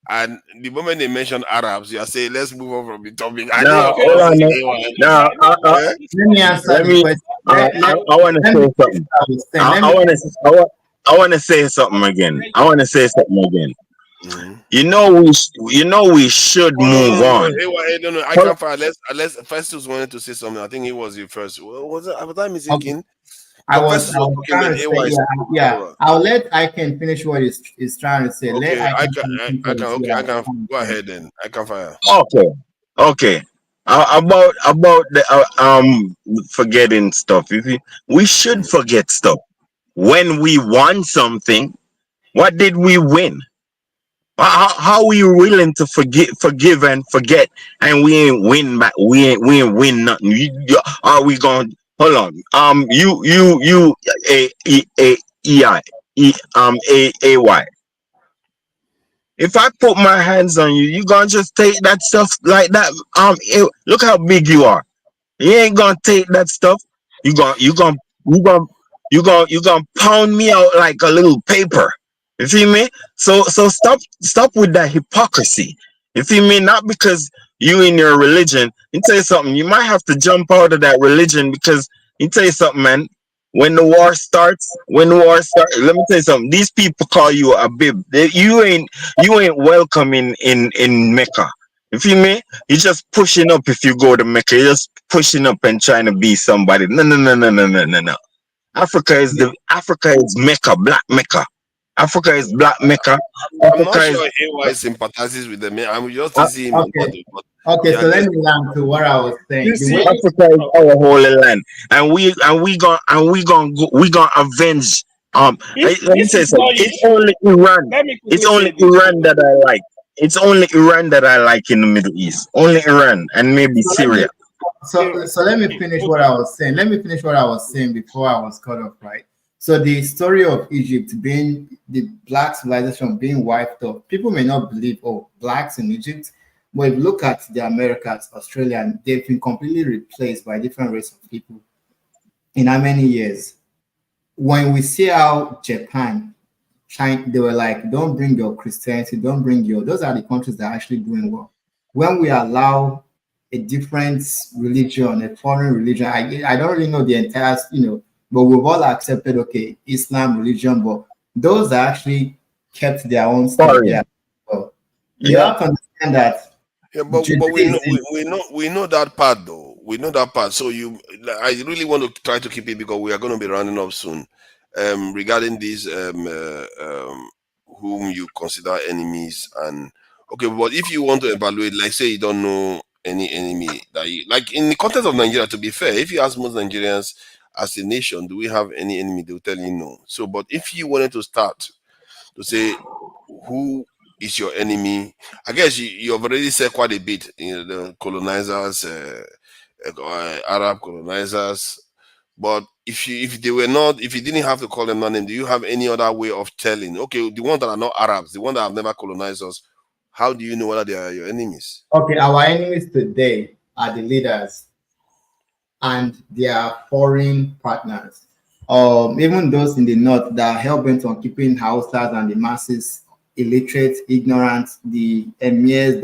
And the moment they mention Arabs, you are saying, let's move on from the topic. I know Now, what okay, hold causes on. AY. Now, Eh? Let me answer let the me. question. I want to Let me say something. finish what I was saying. I want to. I want to say something again. I want to say something again. You know we should Oh no, move no, no, on. no. I can't find. Let's. Festus wanted to say something. I think he was the first. Was it? Was I mistaken? I Because was Festus I was was talking, trying then to say, AY yeah. I'll let I can finish what he's trying to say. Let Okay, I can finish what he's okay, I can trying to go say. ahead then. I can fire. Okay. About the forgetting stuff. You see, we should forget stuff. When we won something, what did we win? How are you willing to forgive and forget, and we ain't win back? We ain't win nothing. Are we going? Hold on. You a y. If I put my hands on you, you gonna just take that stuff like that? Look how big you are. You ain't gonna take that stuff. You gonna you gonna you gonna you gonna pound me out like a little paper. You feel me? So stop with that hypocrisy. You feel me? Not because you in your religion. You tell you something. You might have to jump out of that religion because you tell you something, man. When the war starts, let me tell you something. These people call you a bib. You ain't welcome in Mecca. You feel me? You're just pushing up if you go to Mecca. You're just pushing up and trying to be somebody. No. Africa is Mecca, black Mecca. Africa is black Mecca. I'm not Africa is sure AY sympathizes with them. I'm just uh, teasing him on that. Okay. But Okay, yeah, so let just me learn to what I was You saying. The see, way Africa is our holy land, and we gonna avenge. Let me This say is something. not It's it. only Iran. Let me It's quickly only say this. Iran that I like. It's only Iran that I like in the Middle East. Only Iran and maybe so let me Syria. so let me finish what I was saying. Let me finish what I was saying before I was cut off, right? So the story of Egypt being the black civilization being wiped off, people may not believe, oh, blacks in Egypt. But if you look at the Americas, Australia, they've been completely replaced by different race of people in how many years? When we see how Japan, China, they were like, don't bring your Christianity, don't bring your, those are the countries that are actually doing well. When we allow a different religion, a foreign religion, I don't really know the entire, but we've all accepted, okay, Islam religion, but those that actually kept their own stuff there. Foreign. So you Yeah. have to understand that yeah, but Judaism, we know that part though. We know that part. So I really want to try to keep it because we are going to be rounding up soon. Regarding these whom you consider enemies and okay, but if you want to evaluate, like say you don't know any enemy that you like in the context of Nigeria. To be fair, if you ask most Nigerians as a nation, do we have any enemy? They will tell you no. So, but if you wanted to start to say who is your enemy. I guess you have already said quite a bit. The colonizers, Arab colonizers. But if they were not, if you didn't have to call them by name, do you have any other way of telling? Okay, the ones that are not Arabs, the ones that have never colonized us, how do you know whether they are your enemies? okay, our enemies today are the leaders and their foreign partners. Even those in the north that are hell-bent on keeping Hausas and the masses illiterate, ignorant, the emirs,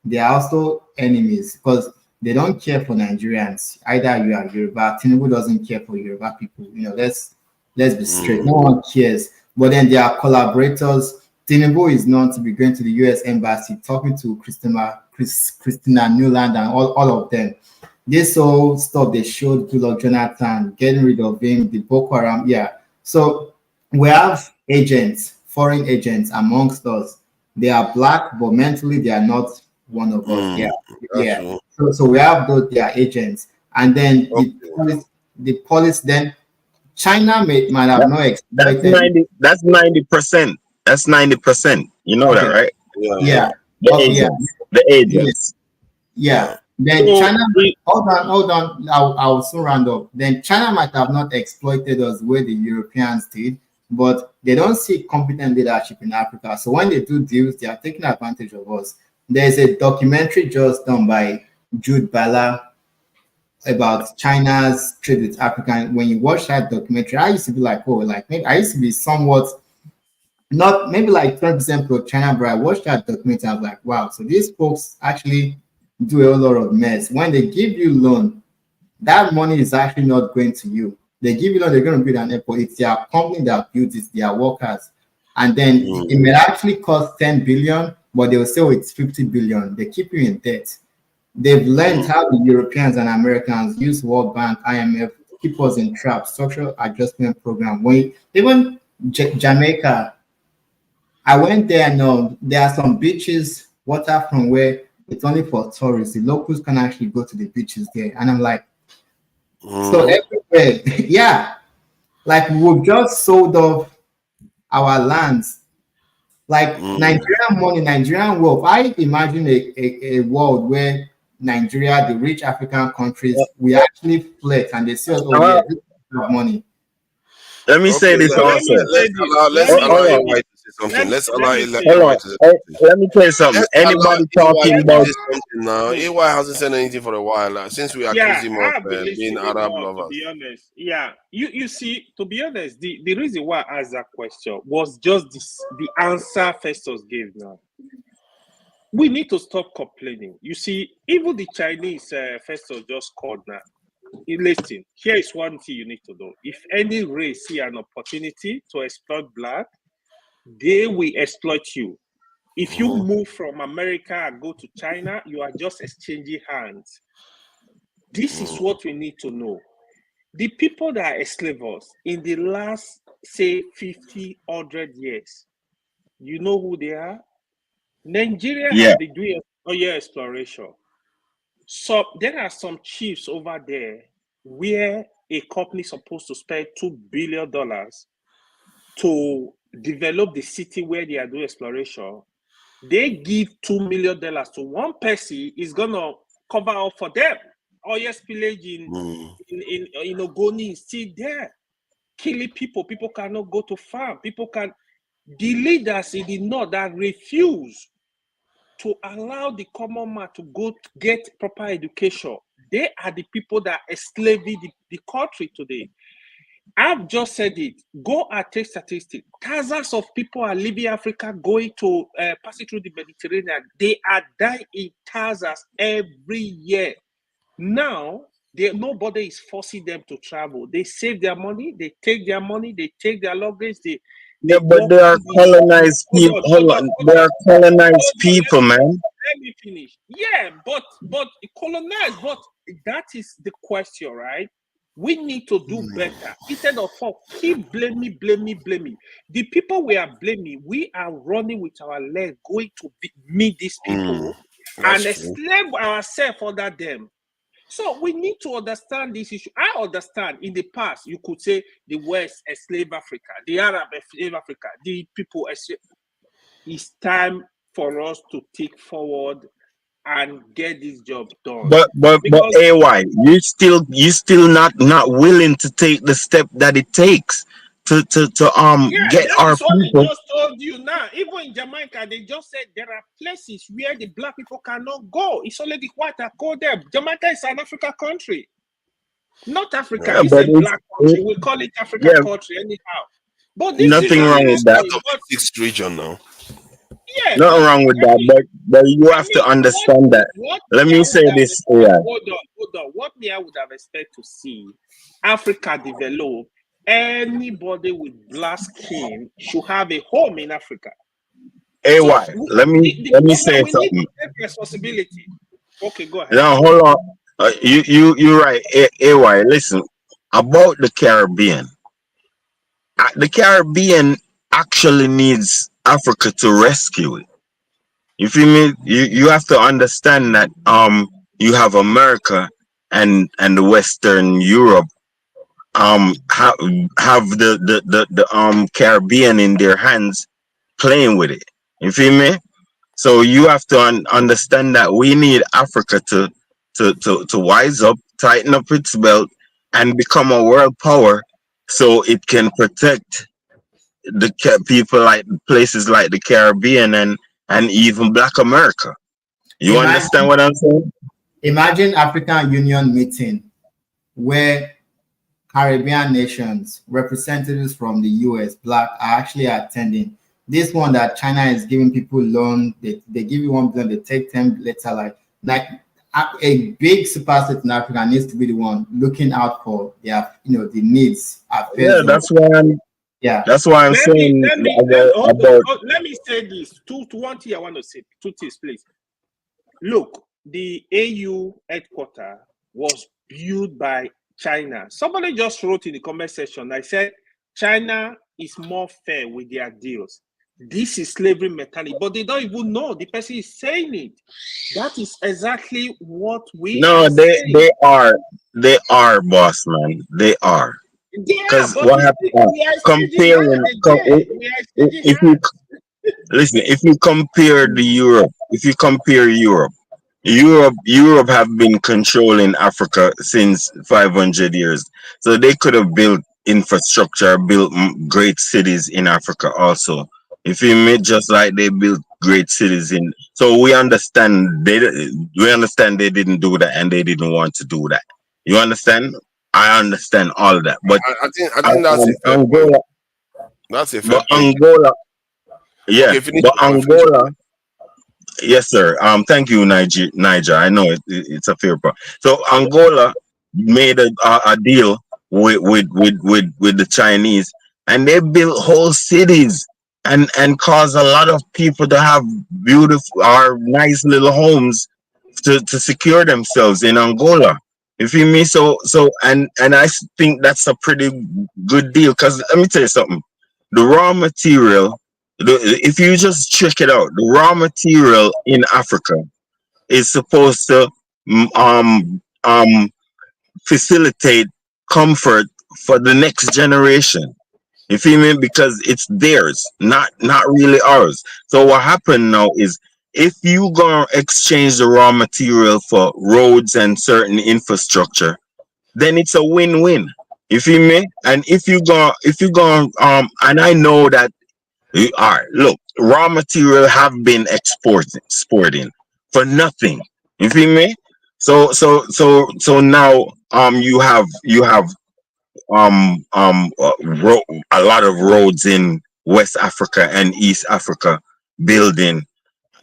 they are also enemies because they don't care for Nigerians. Either you are Yoruba, Tinubu doesn't care for Yoruba people. Let's be straight. No one cares. But then there are collaborators. Tinubu is known to be going to the U.S. embassy, talking to Christina Newland and all of them. This whole stuff they showed Goodluck Jonathan, getting rid of him, the Boko Haram, yeah. So we have agents, foreign agents amongst us. They are black, but mentally they are not one of us. That's Yeah. true. So we have those they are agents, and then the police. Then China might have That, not that's exploited. 90. That's 90%. That's 90%. You know that, Okay. right? Yeah. The Okay. Yeah. agents. The Yeah. agents. Yeah. Yeah. Then so China, hold on. I'll soon round up. Then China might have not exploited us the way the Europeans did, but they don't see competent leadership in Africa. So when they do deals, they are taking advantage of us. There's a documentary just done by Jude Bala about China's trade with Africa. And when you watch that documentary, I used to be like, oh, like maybe I used to be somewhat not maybe like 20% pro China, but I watched that documentary. I was like, wow, so these folks actually do a lot of mess. When they give you loan, that money is actually not going to you. They give you loan, they're going to build an airport. It's their company that builds it, their workers. and then it may actually cost 10 billion, but they'll say, oh, it's 50 billion. They keep you in debt. They've learned how the Europeans and Americans use World Bank, IMF, keep us in traps, structural adjustment program. When even Jamaica, I went there and there are some beaches, water from where it's only for tourists. The locals can actually go to the beaches there. And I'm like, so everywhere, yeah, like we've just sold off our lands. Like Nigerian money, Nigerian wealth. I imagine a world where Nigeria, the rich African countries, we actually flex and they say, oh yeah, this is money. Let me say this also. Let's allow EY to say something. Let's allow EY to say something. Let me tell you something. Anybody talking about now? EY hasn't said anything for a while since we accused him I've of been being listening Arab more, lovers. to be honest. Yeah, you see, to be honest, the reason why I asked that question was just the answer Festus gave now. We need to stop complaining. You see, even the Chinese Festus just called now. Listen, here is one thing you need to know. If any race see an opportunity to exploit black, they will exploit you. If you move from America and go to China, you are just exchanging hands. This is what we need to know. The people that enslave us in the last, say, 50, 100 years, you know who they are? Nigeria has been doing oil exploration. So there are some chiefs over there where a company is supposed to spend $2 billion to develop the city where they are doing exploration. They give $2 million to one person, is gonna cover up for them. Oil spillage in Ogoni is still there, killing people. People cannot go to farm. The leaders in the north that refuse to allow the common man to go get proper education, they are the people that are enslaving the country today. I've just said it. Go and take statistics. Thousands of people are leaving Africa, going to passing through the Mediterranean. They are dying in thousands every year. Now, nobody is forcing them to travel. They save their money. They take their money. They take their luggage. but they are colonized people. They are colonized people, man. Let me finish. Yeah, but colonized. But that is the question, right? We need to do better. Instead of keep blaming. The people we are blaming, we are running with our leg, going to meet these people and enslave ourselves under them. So we need to understand this issue. I understand in the past, you could say the West enslaved Africa, the Arab enslaved Africa, the people enslaved. It's time for us to take forward and get this job done. But AY, you still not willing to take the step that it takes to get that our is what people. I just told you now. Even in Jamaica, they just said there are places where the black people cannot go. It's only the white that go there. Jamaica is an African country, not Africa. Yeah, It's but a black country. We call it African country anyhow. But this nothing is wrong with that. Part of the 6th region now. Yeah, Nothing wrong with that, but you have to understand that. Let me say this, Hold on. What me I would have expected to see Africa develop. Anybody with black skin should have a home in Africa. AY, So let me say we something. need to take responsibility. Okay, go ahead. Now hold on. You're right, AY. Listen, about the Caribbean. The Caribbean actually needs Africa to rescue it. You feel me? You have to understand that you have America and the Western Europe have the Caribbean in their hands playing with it. You feel me? So you have to understand that we need Africa to wise up, tighten up its belt, and become a world power, so it can protect the people like places like the Caribbean and even Black America. You understand what I'm saying? Imagine African Union meeting where Caribbean nations, representatives from the US, Black, are actually attending. This one that China is giving people loan, they give you $1 billion, they take 10 later. Like a big superstate in Africa needs to be the one looking out for their, the needs. Yeah, that's why Yeah. That's why I'm saying about Let me say this. To one thing I want to say. Two things, please. Look, the AU headquarters was built by China. Somebody just wrote in the comment section. I said China is more fair with their deals. This is slavery mentality, but they don't even know the person is saying it. That is exactly what we no, are saying. they are, boss man. They are. Yeah, Because but what happened? we are staging hard Comparing, again. We are staging if you hard. listen, if you compare Europe have been controlling Africa since 500 years. So they could have built infrastructure, built great cities in Africa also. If you made just like they built great cities in, so we understand they didn't do that and they didn't want to do that. You understand? I understand all of that, but I think that's a fair point. Angola, That's a fair but point. Angola, yeah, Okay, finish but your point. Finish your Angola. point. Yes, sir. Thank you, Niger. I know it's a fair point. So Angola made a deal with the Chinese, and they built whole cities and caused a lot of people to have beautiful or nice little homes to secure themselves in Angola. You feel me? And I think that's a pretty good deal. Because let me tell you something. The raw material, if you just check it out, the raw material in Africa is supposed to mm, um um facilitate comfort for the next generation. You feel me? Because it's theirs, not really ours. So what happened now is if you gonna exchange the raw material for roads and certain infrastructure, then it's a win-win. You feel me? And if you go and I know that all right, look, raw material have been exporting for nothing. You feel me? So now you have a lot of roads in West Africa and East Africa building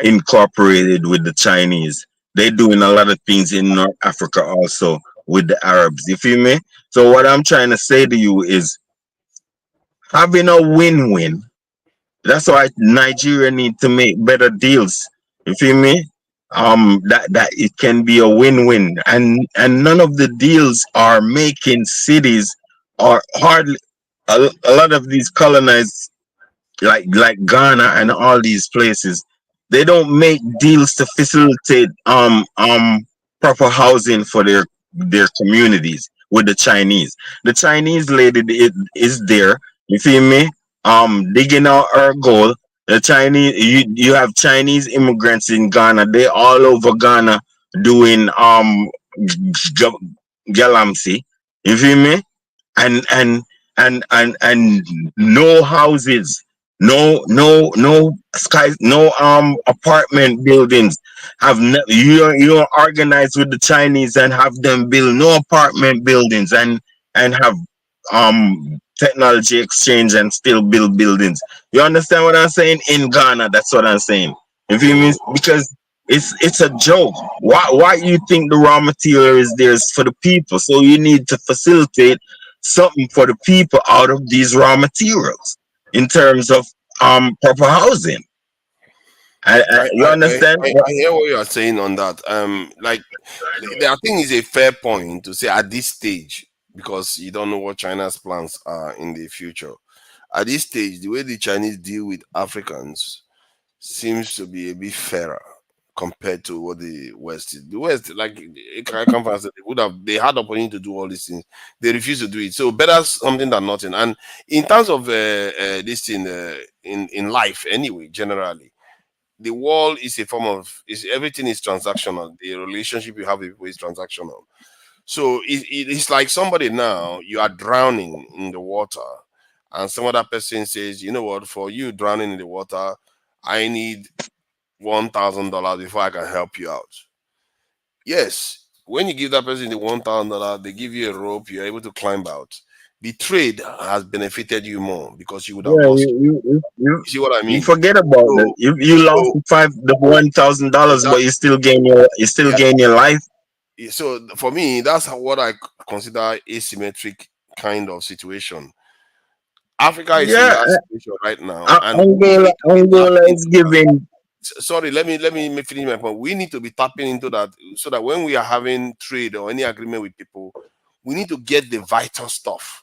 incorporated with the Chinese. They're doing a lot of things in North Africa also with the Arabs. You feel me? So what I'm trying to say to you is having a win-win. That's why Nigeria need to make better deals. You feel me? That it can be a win-win, and none of the deals are making cities or hardly a lot of these colonized like Ghana and all these places, they don't make deals to facilitate proper housing for their communities with the Chinese. The Chinese lady is there, you feel me? Digging out our gold. The Chinese you have Chinese immigrants in Ghana, they all over Ghana doing galamsey. You feel me? and and and no houses, no skies, no apartment buildings. You organize with the Chinese and have them build no apartment buildings and have technology exchange and still build buildings. You understand what I'm saying? In Ghana, that's what I'm saying. If you mean, because it's a joke. Why you think the raw material is there is for the people? So you need to facilitate something for the people out of these raw materials in terms of proper housing. You understand? I hear what you are saying on that. Like, I think it's a fair point to say at this stage, because you don't know what China's plans are in the future. At this stage, the way the Chinese deal with Africans seems to be a bit fairer compared to what the West is. The West, like I come from, they had the opportunity to do all these things. They refuse to do it. So better something than nothing. And in terms of this thing in life, anyway, generally, the world is a form of everything is transactional. The relationship you have with people is transactional. So it's like somebody now, you are drowning in the water, and some other person says, you know what, for you drowning in the water, I need $1,000 before I can help you out. Yes, when you give that person the $1,000, they give you a rope, you're able to climb out. The trade has benefited you more because you would have Yeah, lost. you You see what I you mean? forget about that. So, You lost so the $1,000, but exactly, you still yeah. gain your life. So for me, that's what I consider asymmetric kind of situation. Africa is in Yeah, that situation right now, and we Angola, need to be Angola tapping is into that. giving. Sorry, let me finish my point. We need to be tapping into that so that when we are having trade or any agreement with people, we need to get the vital stuff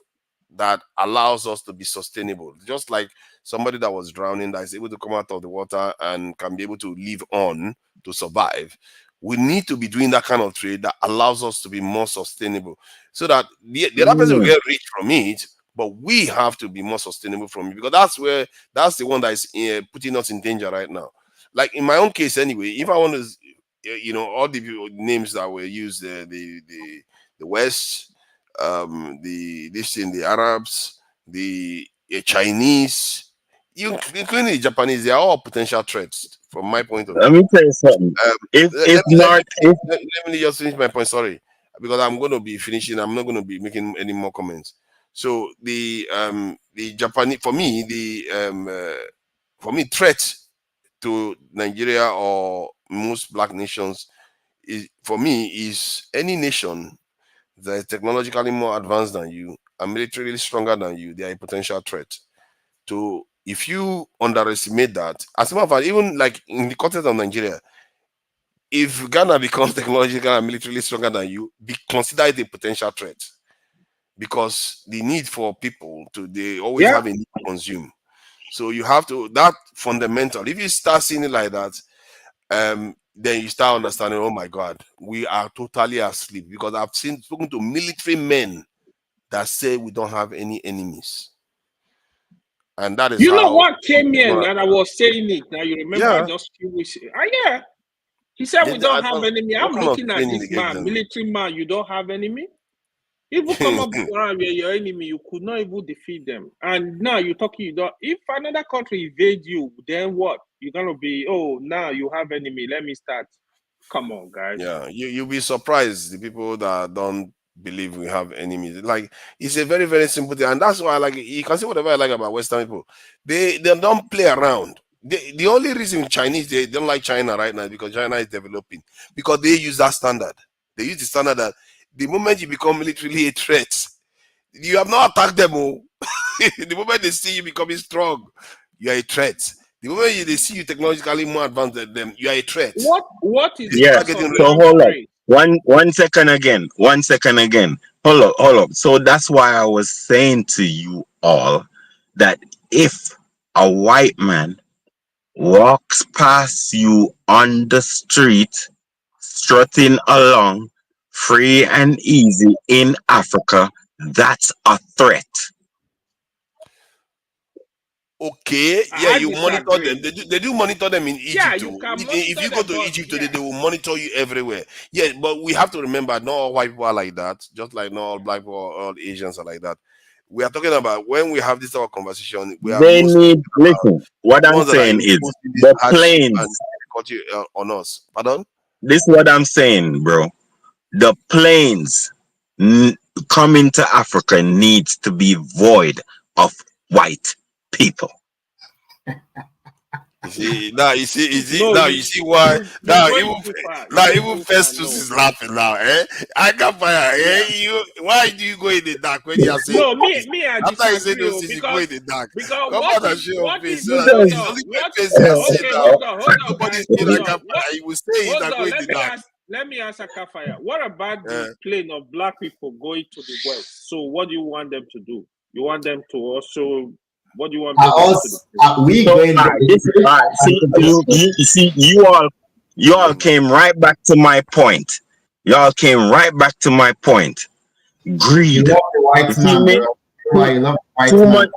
that allows us to be sustainable. Just like somebody that was drowning that is able to come out of the water and can be able to live on to survive. We need to be doing that kind of trade that allows us to be more sustainable so that the other person will Mm. get rich from it, but we have to be more sustainable from it because that's the one that is putting us in danger right now. Like in my own case, anyway, if I want to, all the names that were used, the West, the Arabs, the Chinese, including the Japanese, they are all potential threats from my point of Let view. me tell you something. If Let me not, if let me just finish my point. Sorry, because I'm going to be finishing. I'm not going to be making any more comments. So the Japanese for me threat to Nigeria or most black nations is for me is any nation that is technologically more advanced than you and militarily stronger than you. They are a potential threat. To if you underestimate that, as a matter of fact, even like in the context of Nigeria, if Ghana becomes technologically and militarily stronger than you, be consider it a potential threat because the need for people to they always Yeah. have a need to consume. So you have to that fundamental. If you start seeing it like that, then you start understanding. Oh my God, we are totally asleep because I've spoken to military men that say we don't have any enemies, and that is You know how. what came in and I was saying it. Now you remember Yeah, just few weeks. Yeah. He said we don't have enemy. I'm what kind of looking at training they this gave man, them? military man. You don't have enemy. Even come up around where your enemy, you could not even defeat them. And now you're talking, you don't. If another country invade you, then what? You're gonna be, oh, now you have enemy. Let me start. Come on, guys. Yeah, you'll be surprised the people that don't believe we have enemies. Like it's a very very simple thing, and that's why I like you can see whatever I like about Western people. They don't play around. The only reason Chinese they don't like China right now is because China is developing because they use that standard. They use the standard that the moment you become militarily a threat, you have not attacked them. Oh. The moment they see you becoming strong, you are a threat. The moment they see you technologically more advanced than them, you are a threat. What is They the yeah. start cause getting of So ready. young hold up. trade? One second again. 1 second again. Hold up. So that's why I was saying to you all that if a white man walks past you on the street, strutting along, free and easy in Africa, that's a threat. Okay, yeah, I you monitor them. disagree. They do monitor them in Yeah, Egypt you too. can If monitor you go them, to but Egypt today, yeah, they will monitor you everywhere. Yeah, but we have to remember, not all white people are like that. Just like not all black people or all Asians are like that. We are talking about when we have this sort of conversation. We are They mostly need, talking about listen, what the I'm ones that are saying is imposing this the hardship and planes. difficulty on us. Pardon? This is what I'm saying, bro. The planes n- coming to Africa needs to be void of white people. You see now, no, now you see why you're now going too far. You're now going even too far. Festus No, is laughing now. Eh, I can't fire. Eh, yeah. why do you go in the dark when you are saying No, this? I After you say disagree. those Oh, things, you go in the dark. because Come out and show your what face. if So that hold it's on, only my what face you are saying okay, now. hold on, Nobody's guys, saying hold I on. can't fire. You will say it Hold and go on, in the dark. let me ask a fire. What about the Eh. plane of black people going to the west? So what do you want them to do? You want them to also what do you want them to do to the plane? We So going there. see you all came right back to my point. Y'all came right back to my point. You Greed. love the You white see man, me? bro. Why you love the white Too man? much.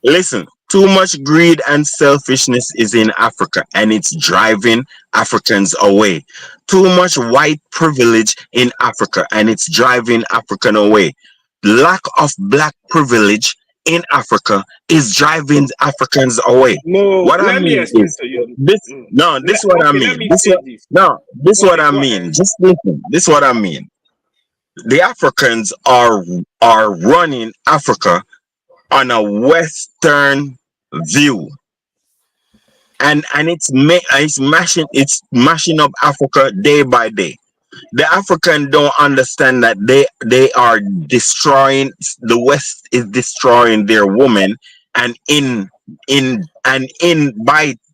Listen, too much greed and selfishness is in Africa and it's driving Africans away. Too much white privilege in Africa and it's driving African away. Lack of black privilege in Africa is driving Africans away. No, What I let me mean explain is to you. this no, this what I Okay, let mean. me This say what this. no, this what Okay, I go ahead. mean. Just listen. This what I mean. The Africans are running Africa on a Western view, and it's mashing up Africa day by day. The African don't understand that they are destroying, the West is destroying their women, and in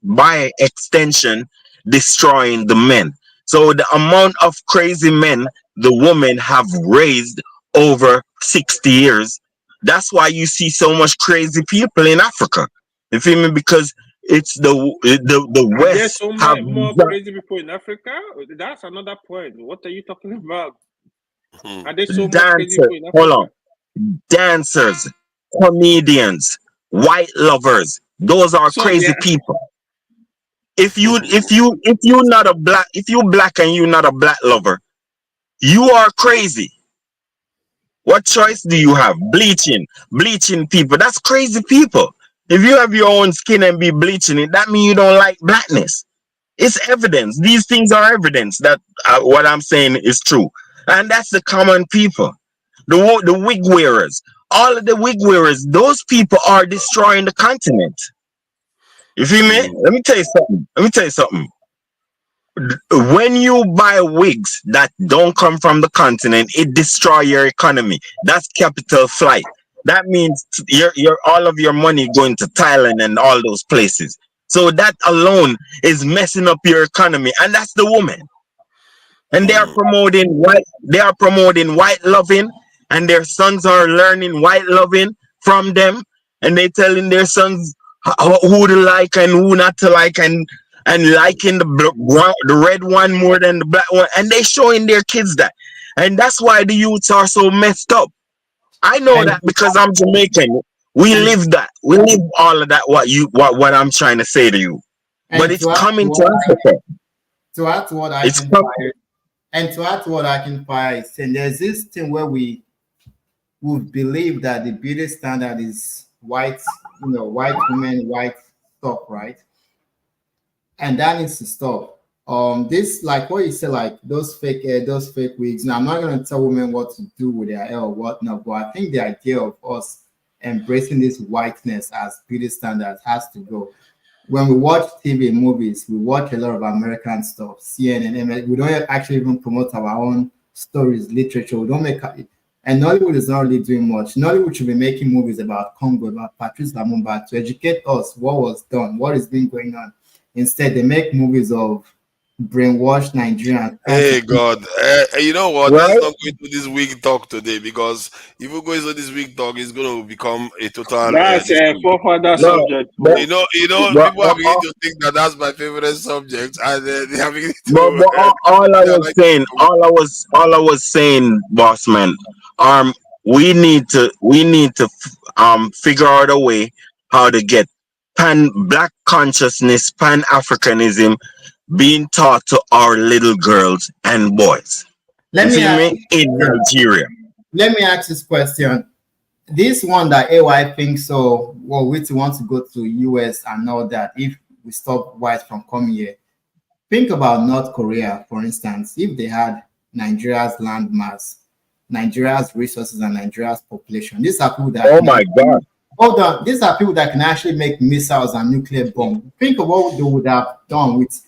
by extension destroying the men. So the amount of crazy men the women have raised over 60 years, that's why you see so much crazy people in Africa. You feel me? Because it's the Are there West so have many more crazy people in Africa? That's another point. What are you talking about? Are there so more crazy dancers. people in Hold on, Africa? dancers, comedians, white lovers. Those are So crazy there. people. If you not a black, if you black and you not a black lover, you are crazy. What choice do you have? Bleaching people. That's crazy people. If you have your own skin and be bleaching it, that means you don't like blackness. It's evidence. These things are evidence that what I'm saying is true, and that's the common people, the wig wearers, all of the wig wearers. Those people are destroying the continent. You feel me? Let me tell you something. When you buy wigs that don't come from the continent, it destroy your economy. That's capital flight. That means your all of your money going to Thailand and all those places. So that alone is messing up your economy, and that's the woman. And they are promoting white loving, and their sons are learning white loving from them, and they telling their sons who to like and who not to like, and liking the red one more than the black one, and they showing their kids that. And that's why the youths are so messed up. I know And that because I'm Jamaican. We and live that. We live all of that. What I'm trying to say to you, but and it's coming to Africa. to add to what I It's can coming. fire, and to add to what I can fire, is saying there's this thing where we believe that the beauty standard is white, white women, white stuff, right? And that needs to stop. This, like what you said, like those fake hair, those fake wigs. Now, I'm not gonna tell women what to do with their hair or whatnot, but I think the idea of us embracing this whiteness as beauty standards has to go. When we watch TV movies, we watch a lot of American stuff, CNN, we don't actually even promote our own stories, literature. We don't make, and Nollywood is not really doing much. Nollywood should be making movies about Congo, about Patrice Lumumba to educate us what was done, what is been going on. Instead, they make movies of brainwashed Nigerians. Hey God, you know what? Let's Right? not go into this week talk today, because if we go into this week talk, it's going to become a total That's this a thing. for further No, subject. but, Oh. but, People are beginning to think that that's my favorite subject, and they are beginning but to. all I They are was like, saying, boss man, um, we need to figure out a way how to get pan black consciousness, pan Africanism being taught to our little girls and boys. You Let me feel ask, me? In Nigeria. let me ask this question. This one that AY thinks so, well, we want to go to US and all that if we stop whites from coming here. Think about North Korea, for instance, if they had Nigeria's land mass, Nigeria's resources, and Nigeria's population. These are people that Oh can my actually, God. hold on, these are people that can actually make missiles and nuclear bombs. Think of what they would have done with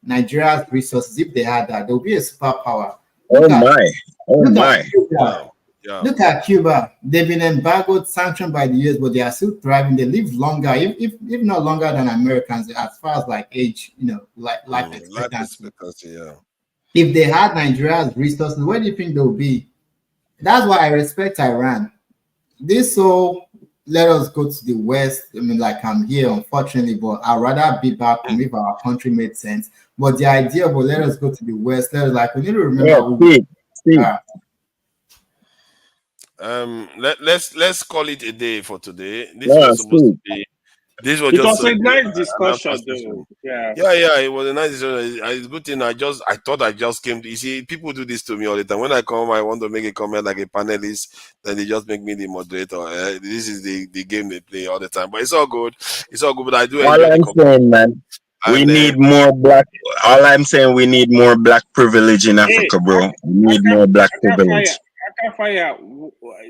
Nigeria's resources if they had that. There would be a superpower. Oh Look at my. Oh look at my. Cuba. yeah. Look at Cuba. They've been embargoed, sanctioned by the US, but they are still thriving. They live longer, if not longer than Americans, as far as like age, like life Life expectancy. expectancy, yeah. If they had Nigeria's resources, where do you think they'll be? That's why I respect Iran. This so let us go to the West. I mean, like I'm here, unfortunately, but I'd rather be back home if our country made sense. But the idea of, well, let us go to the West, let us, like, we need to remember Yeah, who we Steve. are. Let's call it a day for today. Yeah, Steve. This was It just was a supposed to be nice an discussion, conversation. though. Yeah. Yeah, it was a nice decision. It's a good thing. I thought I just came. You see, people do this to me all the time. When I come, I want to make a comment like a panelist, then they just make me the moderator. This is the game they play all the time. But it's all good. It's all good. But I do All enjoy the I'm conversation. saying, man, we And need more black. All I'm saying, we need more black privilege in Hey, Africa, bro. We need more black privilege. Fire.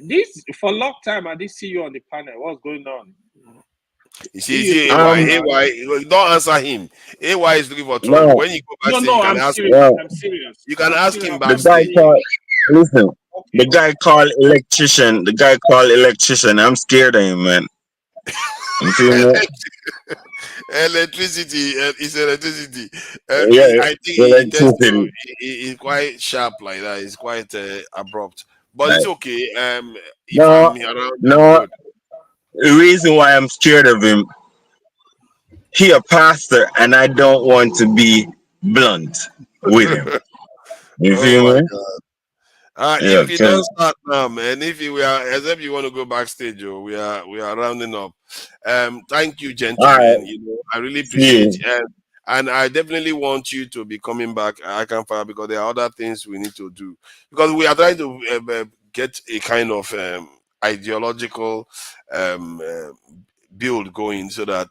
This for a long time. I didn't see you on the panel. What's going on? You see, AY, don't answer him. AY is looking for trouble. No, When you go backstage, No, you can I'm ask serious. him. well, I'm serious. You can I'm ask serious him about the guy backstage. called. Listen, Okay, the guy called electrician. The guy called electrician. I'm scared of him, man. You feel me? Electricity, it's electricity. Yeah, I think he tends to. electricity. He's quite sharp like that. He's quite abrupt, but it's Right. okay. If No, I'm around, I'm no. good. The reason why I'm scared of him, he a pastor, and I don't want to be blunt with him. You Oh feel my me? God. Yeah, If you don't 'cause- start now, man, if you are, except you want to go backstage, oh, we are rounding up. Thank you, all right. gentlemen. I really See appreciate you. and I definitely want you to be coming back. I can fire because there are other things we need to do because we are trying to get a kind of ideological um, uh, build going so that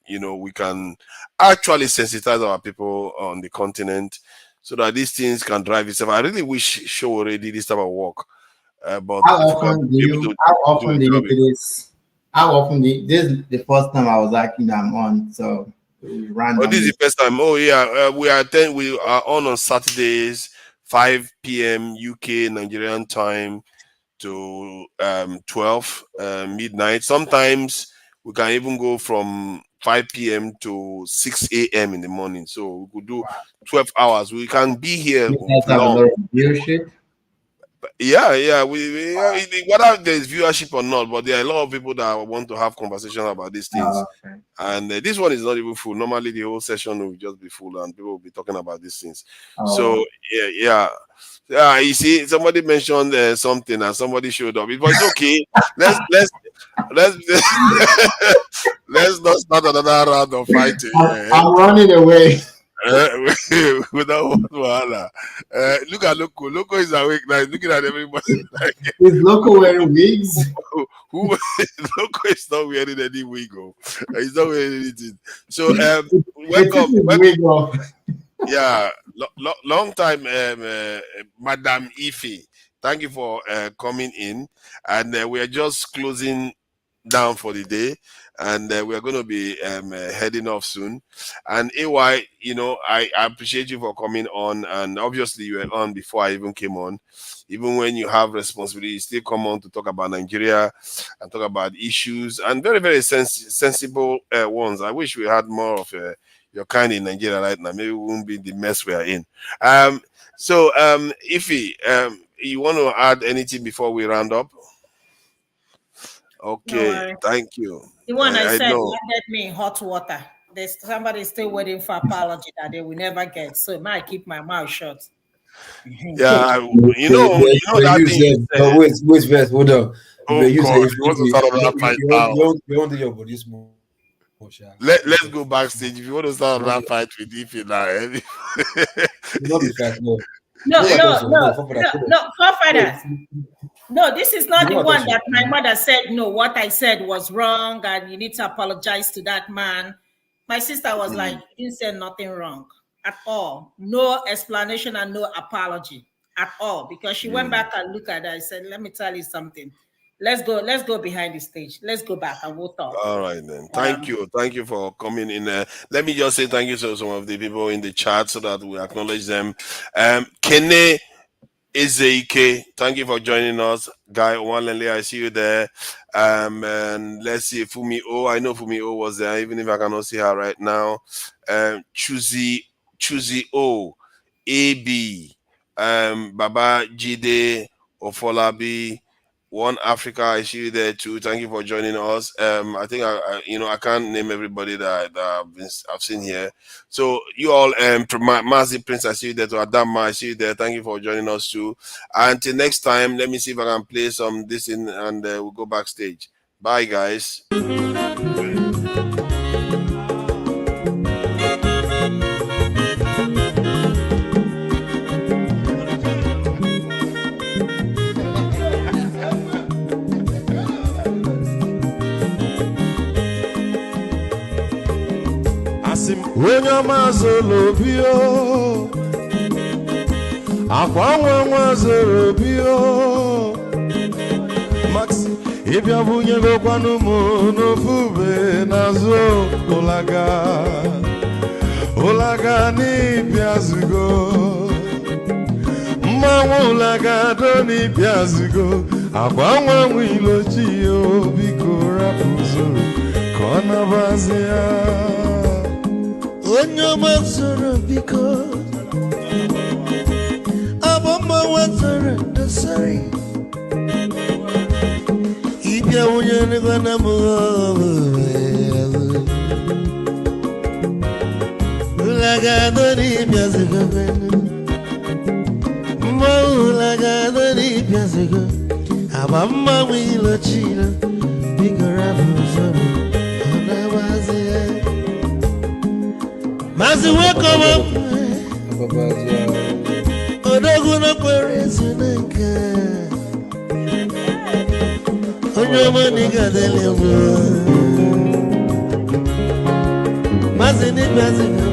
we can actually sensitize our people on the continent so that these things can drive itself. I really wish show already this type of work, but How difficult often to be able to do a do you job. do this? How often this is the first time I was actually I'm on, so Oh, this is randomly. the first time. Oh yeah, we are on Saturdays, 5 p.m. UK Nigerian time to 12 midnight. Sometimes we can even go from 5 p.m. to 6 a.m. in the morning. So we could do 12 hours. We can be here You guys have a long. lot of viewership. Yeah. Whether there's viewership or not, but there are a lot of people that want to have conversations about these things. Okay. And this one is not even full. Normally, the whole session will just be full, and people will be talking about these things. Oh, So yeah. You see, somebody mentioned something, and somebody showed up. But it's okay. Let's let's not start another round of fighting. I'm running away. Without wahala. Look at Loco. Loco is awake now. He's looking at everybody. Like, Is Loco wearing wigs? who Loco is not wearing any wig. He's not wearing anything. So They took welcome. his wig off. Yeah, long time, Madam Ife. Thank you for coming in, and we are just closing down for the day, and we are going to be heading off soon. And AY, I appreciate you for coming on, and obviously you were on before I even came on. Even when you have responsibility, you still come on to talk about Nigeria and talk about issues and very, very sensible ones. I wish we had more of your kind in Nigeria right now. Maybe we won't be the mess we are in. So Ife, you want to add anything before we round up? No Okay, worries. thank you. The one I I said know. landed me in hot water. There's somebody still waiting for apology that they will never get. So I might keep my mouth shut. Yeah, you know But that you thing said, you but said. wait, first, hold on. Oh But you say God, if you want to start another fight now? you don't do your body small. Let's go backstage. If you want to start another fight with Ife now, Not be fast, no. No, Make I no, talk so, no, no, for no, that. no, forefathers. No, this is not You the want to one talk that so. my mother said, no, what I said was wrong and you need to apologize to that man. My sister was like, you didn't say nothing wrong at all. No explanation and no apology at all. Because she went back and looked at it. I said, let me tell you something. Let's go behind the stage. Let's go back and we'll talk. All right then. Thank you for coming in. Let me just say thank you to some of the people in the chat so that we acknowledge them. Kene Ezeike, thank you for joining us. Guy Wanlele, I see you there. And let's see, Fumi O. I know Fumi O was there, even if I cannot see her right now. Chuzi O, AB, Baba Jide, Ofolabi, One Africa, I see you there too. Thank you for joining us. I think I can't name everybody that I've seen here. So you all, Mazi Prince, I see you there. To Adama, I see you there. Thank you for joining us too. Until next time, let me see if I can play some this in, and we'll go backstage. Bye, guys. Onye ọma zoro obi o, akwa nwa nwa zoro obi o, Max ịbịa bunyegokwanụ m n'ofu ube n'azụ ụlaga n'ịbịazigo mmanwụ ụlaga do n'ịbịazigo akwa nwanwe ilochi ya biko rapụ zoro ka ọ nabazi ya onye ọma zoro biko abụ mmanwụ zoro dosari ịbịa nwunye n'egwana m ụlaga do n'ịbịazigo mmanwụ ụlaga do n'ịbịazigo aba mmanwụ ilochila biko rapụ zoro ọ na-abazi ya maazị wekọba odogwu n'okporo ezu na nke onye ọma n'ịgadele bụ maazị n'ịbịazigo